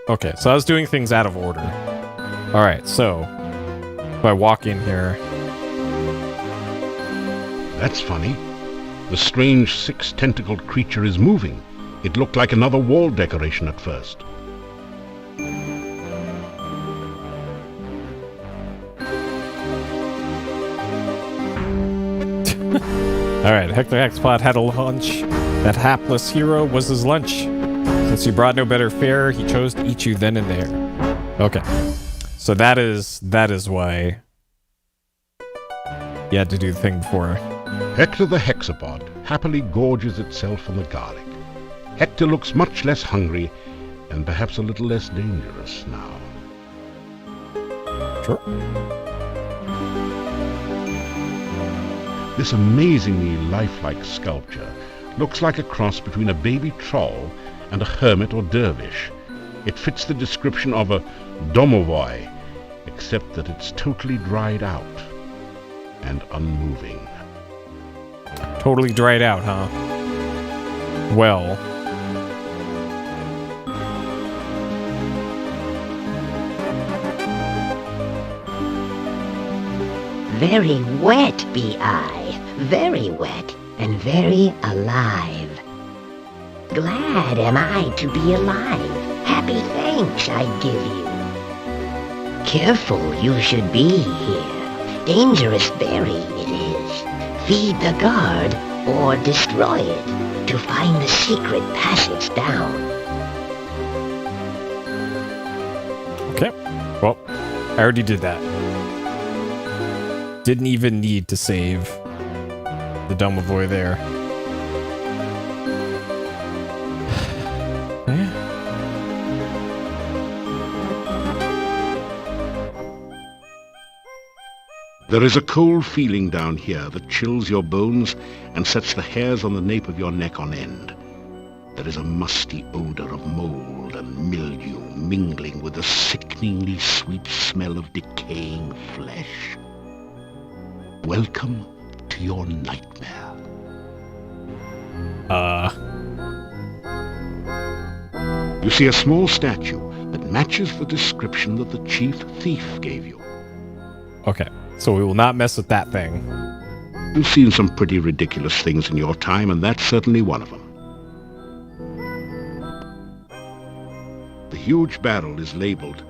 Okay, so I was doing things out of order. Alright, so if I walk in here... That's funny. The strange six-tentacled creature is moving. It looked like another wall decoration at first. Alright, Hector Hexplot had a lunch. That hapless hero was his lunch. Since you brought no better fare, he chose to eat you then and there. Okay. So that is why you had to do the thing before. Hector the Hexapod happily gorges itself on the garlic. Hector looks much less hungry and perhaps a little less dangerous now. Sure. This amazingly lifelike sculpture looks like a cross between a baby troll and a hermit or dervish. It fits the description of a domovoi, except that it's totally dried out and unmoving. Totally dried out, huh? Well... Very wet be I, very wet and very alive. Glad am I to be alive, happy thanks I give you. Careful you should be here, dangerous berry it is. Feed the guard or destroy it to find the secret passage down. Okay, well, I already did that. Didn't even need to save the domovoi there. There is a cold feeling down here that chills your bones and sets the hairs on the nape of your neck on end. There is a musty odor of mold and mildew mingling with the sickeningly sweet smell of decaying flesh. Welcome to your nightmare. You see a small statue that matches the description that the chief thief gave you. Okay, so we will not mess with that thing. You've seen some pretty ridiculous things in your time, and that's certainly one of them. The huge barrel is labeled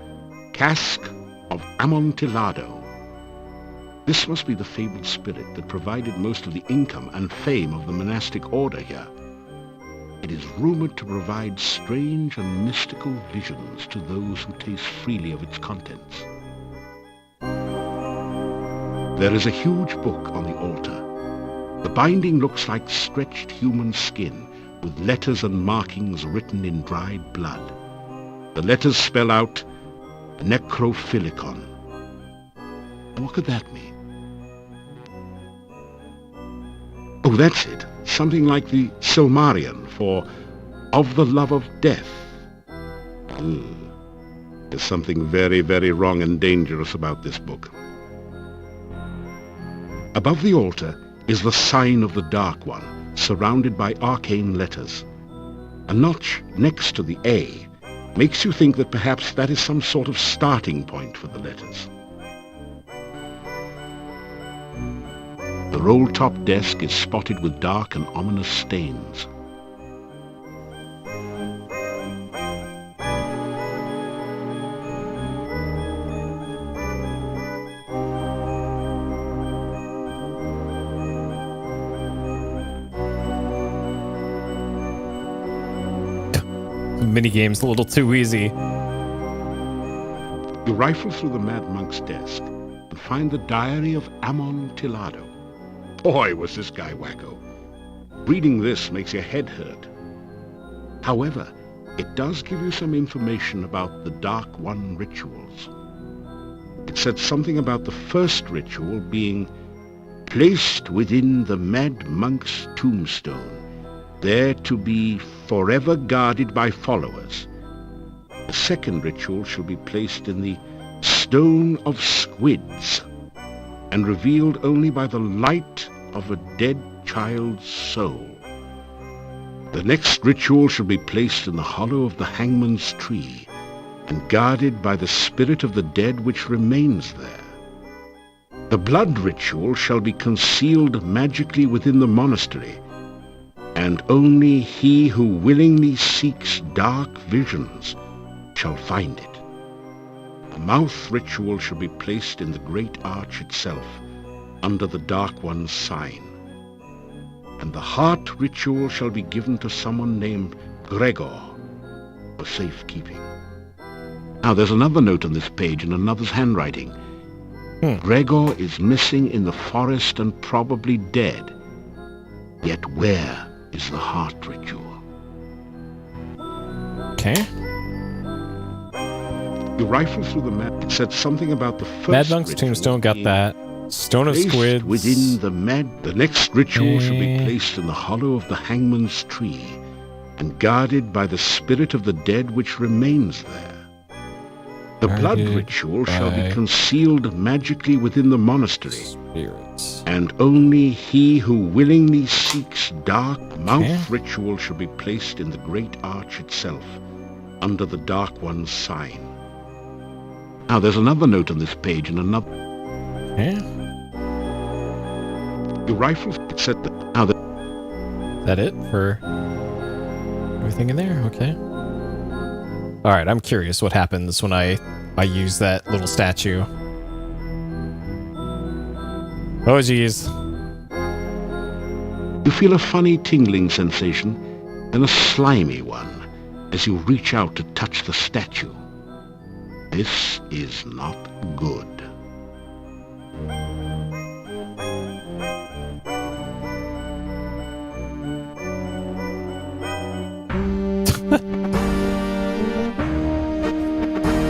Cask of Amontillado. This must be the fabled spirit that provided most of the income and fame of the monastic order here. It is rumored to provide strange and mystical visions to those who taste freely of its contents. There is a huge book on the altar. The binding looks like stretched human skin, with letters and markings written in dried blood. The letters spell out Necrophilicon. What could that mean? Oh, that's it. Something like the Silmarillion for of the love of death. There's something very, very wrong and dangerous about this book. Above the altar is the sign of the Dark One, surrounded by arcane letters. A notch next to the A makes you think that perhaps that is some sort of starting point for the letters. The roll-top desk is spotted with dark and ominous stains. Minigame's a little too easy. You rifle through the Mad Monk's desk and find the diary of Amontillado. Boy, was this guy wacko. Reading this makes your head hurt. However, it does give you some information about the Dark One rituals. It said something about the first ritual being placed within the Mad Monk's tombstone, there to be forever guarded by followers. The second ritual shall be placed in the Stone of Squids, and revealed only by the light of a dead child's soul. The next ritual shall be placed in the hollow of the hangman's tree, and guarded by the spirit of the dead which remains there. The blood ritual shall be concealed magically within the monastery, and only he who willingly seeks dark visions shall find it. The mouth ritual shall be placed in the great arch itself, under the Dark One's sign. And the heart ritual shall be given to someone named Gregor for safekeeping. Now there's another note on this page in another's handwriting. Gregor is missing in the forest and probably dead. Yet where is the heart ritual? Okay. You rifle through the map. It said something about the first Mad Monk's ritual Tombstone, got being that. Stone of placed Squids. within the next ritual shall be placed in the hollow of the hangman's tree, and guarded by the spirit of the dead which remains there. The blood ritual shall be concealed magically within the monastery, spirits. And only he who willingly seeks dark mouth ritual shall be placed in the great arch itself, under the Dark One's sign. Now there's another note on this page and another. Your rifle set the. Now the. Is that it for everything in there? Okay. All right, I'm curious what happens when I use that little statue. Oh, geez. You feel a funny tingling sensation, then a slimy one, as you reach out to touch the statue. This is not good.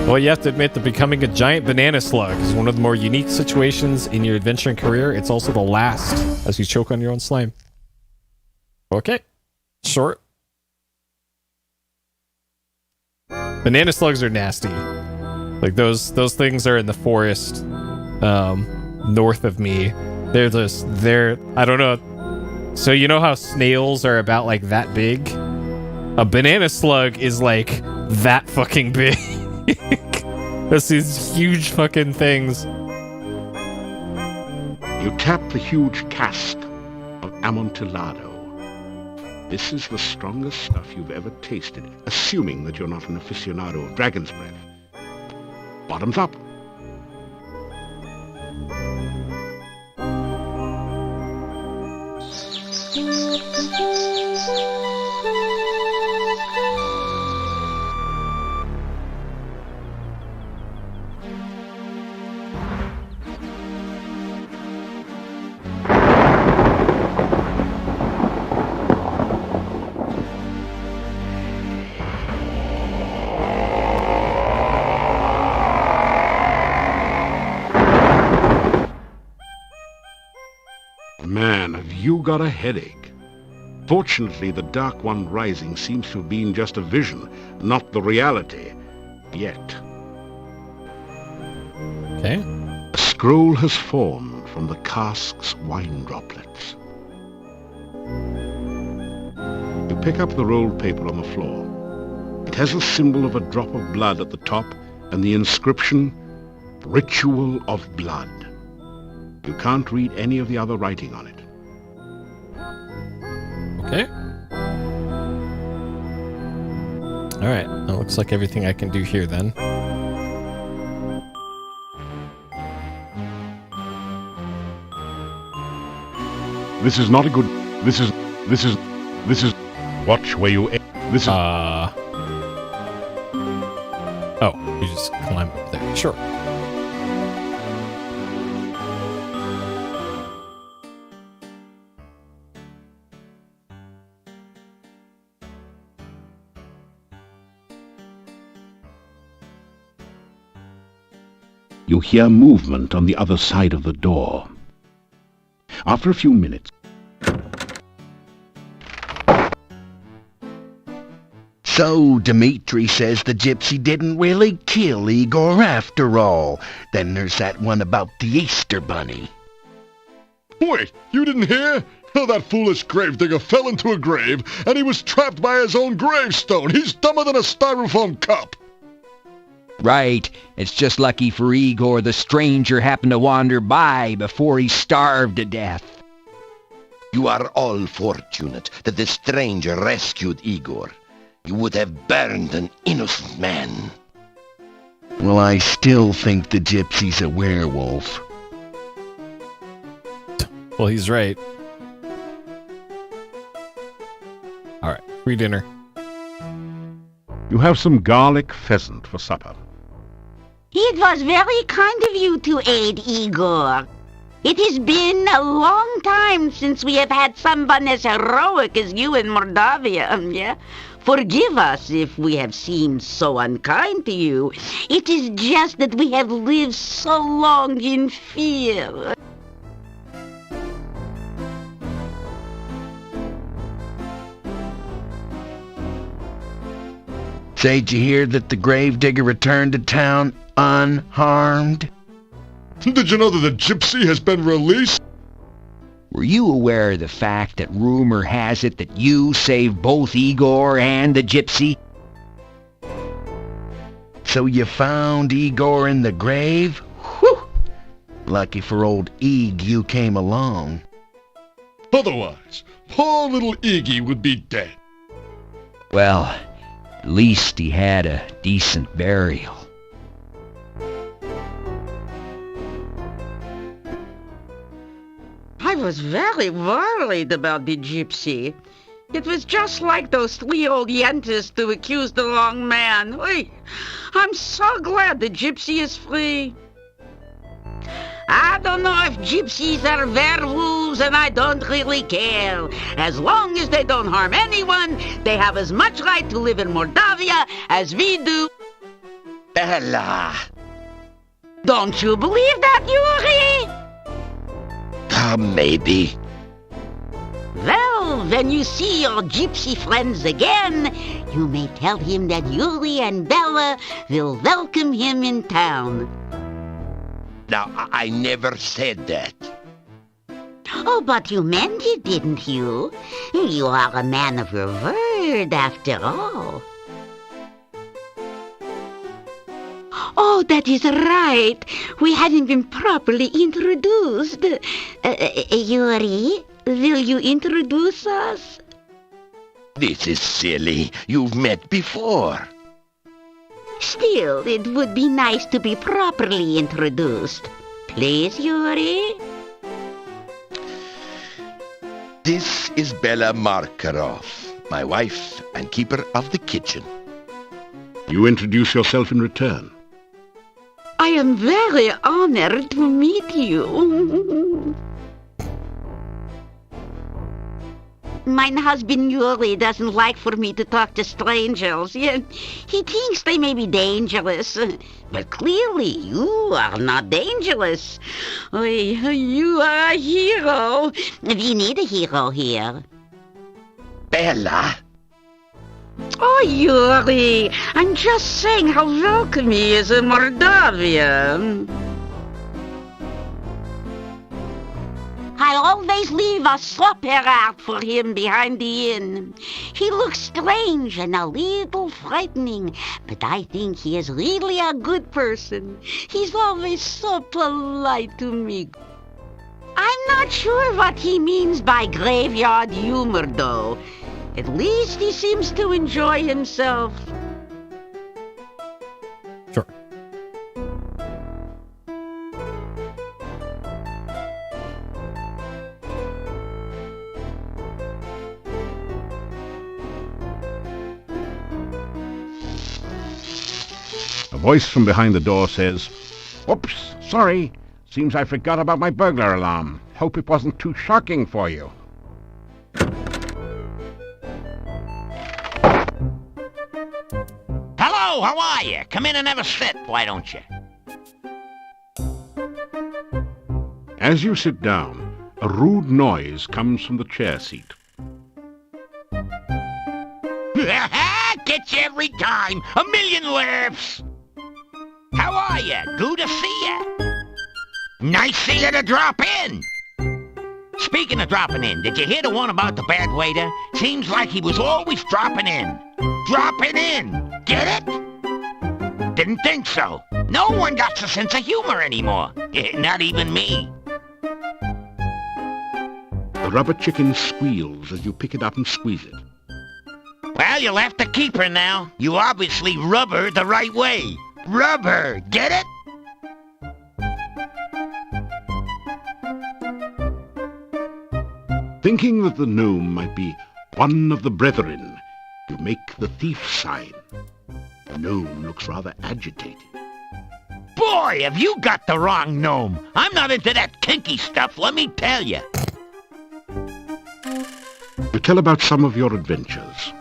Well, you have to admit that becoming a giant banana slug is one of the more unique situations in your adventuring career. It's also the last, as you choke on your own slime. Okay. Short. Banana slugs are nasty. Like, those things are in the forest north of me. They're, I don't know. So you know how snails are about, like, that big? A banana slug is, like, that fucking big. That's these huge fucking things. You tap the huge cask of Amontillado. This is the strongest stuff you've ever tasted, assuming that you're not an aficionado of dragon's breath. Bottoms up. Man, have you got a headache? Fortunately, the Dark One rising seems to have been just a vision, not the reality. Yet. Okay. A scroll has formed from the cask's wine droplets. You pick up the rolled paper on the floor. It has a symbol of a drop of blood at the top and the inscription, Ritual of Blood. You can't read any of the other writing on it. Okay. Alright, that looks like everything I can do here then. This is not a good... This is... Watch where you... This is... Oh, you just climb up there. Sure. You hear movement on the other side of the door. After a few minutes... So, Dmitri says the gypsy didn't really kill Igor after all. Then there's that one about the Easter Bunny. Wait, you didn't hear? That foolish gravedigger fell into a grave, and he was trapped by his own gravestone. He's dumber than a styrofoam cup. Right. It's just lucky for Igor the stranger happened to wander by before he starved to death. You are all fortunate that the stranger rescued Igor. You would have burned an innocent man. Well, I still think the gypsy's a werewolf. Well, he's right. All right, free dinner. You have some garlic pheasant for supper. It was very kind of you to aid Igor. It has been a long time since we have had someone as heroic as you in Mordavia, yeah? Forgive us if we have seemed so unkind to you. It is just that we have lived so long in fear. Say, did you hear that the gravedigger returned to town unharmed? Did you know that the gypsy has been released? Were you aware of the fact that rumor has it that you saved both Igor and the gypsy? So you found Igor in the grave? Whew! Lucky for old Ig you came along. Otherwise, poor little Iggy would be dead. Well, at least he had a decent burial. I was very worried about the gypsy. It was just like those 3 old yentas to accuse the wrong man. Oy, I'm so glad the gypsy is free. I don't know if gypsies are werewolves, and I don't really care. As long as they don't harm anyone, they have as much right to live in Mordavia as we do. Bella! Don't you believe that, Yuri? Maybe. Well, when you see your gypsy friends again, you may tell him that Yuri and Bella will welcome him in town. Now, I never said that. Oh, but you meant it, didn't you? You are a man of your word, after all. Oh, that is right. We hadn't been properly introduced. Yuri, will you introduce us? This is silly. You've met before. Still, it would be nice to be properly introduced. Please, Yuri? This is Bella Makarov, my wife and keeper of the kitchen. You introduce yourself in return. I am very honored to meet you. My husband Yuri doesn't like for me to talk to strangers. He thinks they may be dangerous. But clearly you are not dangerous. You are a hero. We need a hero here. Bella? Oh, Yuri, I'm just saying how welcome he is in Mordavia. I always leave a supper out for him behind the inn. He looks strange and a little frightening, but I think he is really a good person. He's always so polite to me. I'm not sure what he means by graveyard humor, though. At least he seems to enjoy himself. Sure. A voice from behind the door says, "Oops, sorry. Seems I forgot about my burglar alarm. Hope it wasn't too shocking for you." Hello, how are you? Come in and have a sit, why don't you? As you sit down, a rude noise comes from the chair seat. Gets you every time. A million laughs. How are you? Good to see you. Nice of you to drop in. Speaking of dropping in, did you hear the one about the bad waiter? Seems like he was always dropping in. Dropping in. Get it? The didn't think so. No one got a sense of humor anymore. Not even me. The rubber chicken squeals as you pick it up and squeeze it. Well, you'll have to keep her now. You obviously rub her the right way. Rubber, get it? Thinking that the gnome might be one of the brethren, you make the thief sign. The gnome looks rather agitated. Boy, have you got the wrong gnome. I'm not into that kinky stuff, let me tell you. You tell about some of your adventures.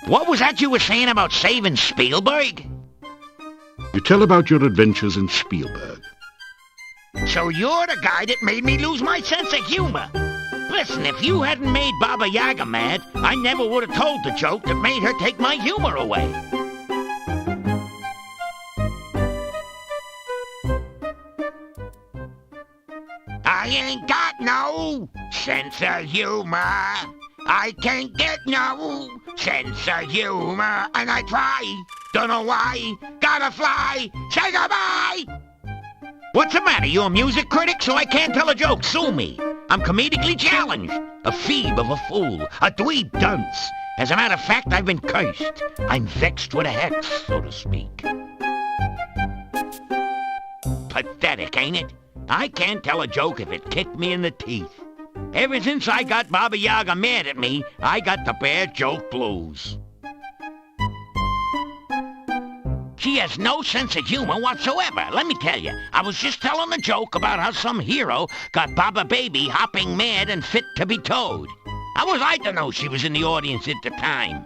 What was that you were saying about saving Spielberg? You tell about your adventures in Spielberg. So you're the guy that made me lose my sense of humor. Listen, if you hadn't made Baba Yaga mad, I never would have told the joke that made her take my humor away. I ain't got no sense of humor. I can't get no sense of humor. And I try, don't know why, gotta fly, say goodbye. What's the matter? You a music critic, so I can't tell a joke? Sue me. I'm comedically challenged. A phoebe of a fool. A dweeb dunce. As a matter of fact, I've been cursed. I'm vexed with a hex, so to speak. Pathetic, ain't it? I can't tell a joke if it kicked me in the teeth. Ever since I got Baba Yaga mad at me, I got the bad joke blues. She has no sense of humor whatsoever. Let me tell you, I was just telling a joke about how some hero got Baba Baby hopping mad and fit to be towed. How was I to know she was in the audience at the time?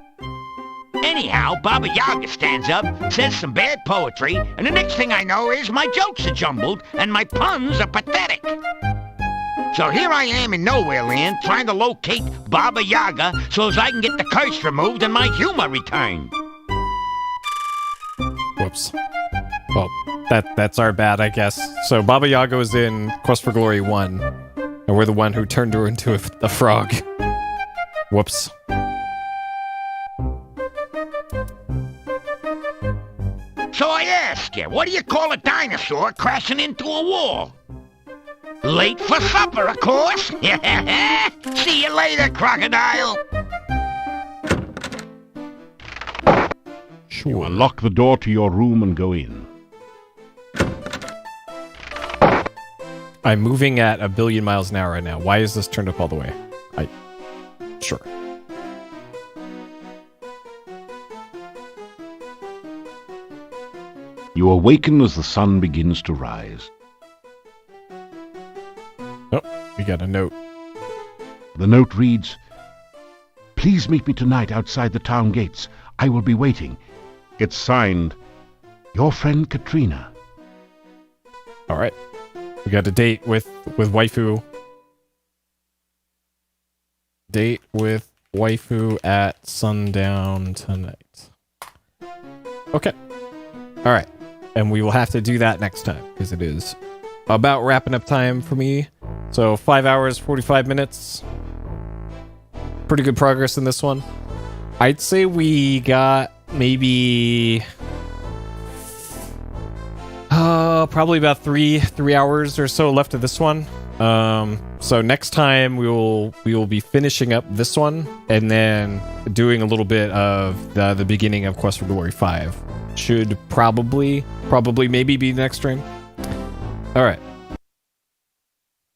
Anyhow, Baba Yaga stands up, says some bad poetry, and the next thing I know is my jokes are jumbled and my puns are pathetic. So here I am in Nowhere Land trying to locate Baba Yaga so as I can get the curse removed and my humor returned. Whoops. Well, that's our bad, I guess. So Baba Yaga was in Quest for Glory 1, and we're the one who turned her into a frog. Whoops. So I ask you, what do you call a dinosaur crashing into a wall? Late for supper, of course. See you later, crocodile. You unlock the door to your room and go in. I'm moving at 1 billion miles an hour right now. Why is this turned up all the way? Sure. You awaken as the sun begins to rise. Oh, we got a note. The note reads, "Please meet me tonight outside the town gates. I will be waiting." It's signed, Your Friend Katrina. All right. We got a date with waifu. Date with waifu at sundown tonight. Okay. All right. And we will have to do that next time because it is about wrapping up time for me. So 5 hours, 45 minutes. Pretty good progress in this one. I'd say we got maybe probably about three hours or so left of this one. So next time we will be finishing up this one and then doing a little bit of the beginning of Quest for Glory 5. Should probably maybe be the next stream. All right.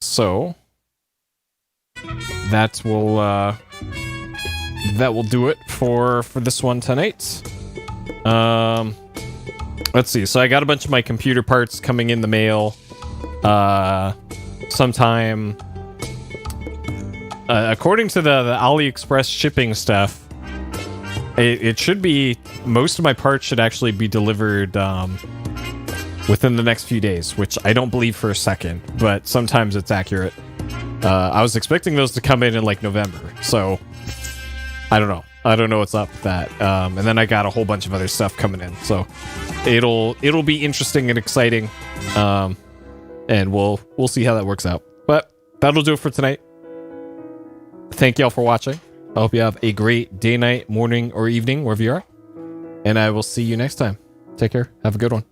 So that will do it for this one tonight. Let's see. So I got a bunch of my computer parts coming in the mail sometime. According to the AliExpress shipping stuff, it should be, most of my parts should actually be delivered within the next few days, which I don't believe for a second, but sometimes it's accurate. I was expecting those to come in like November, so I don't know. I don't know what's up with that. And then I got a whole bunch of other stuff coming in, so it'll be interesting and exciting. And we'll see how that works out. But that'll do it for tonight. Thank y'all for watching. I hope you have a great day, night, morning, or evening, wherever you are. And I will see you next time. Take care. Have a good one.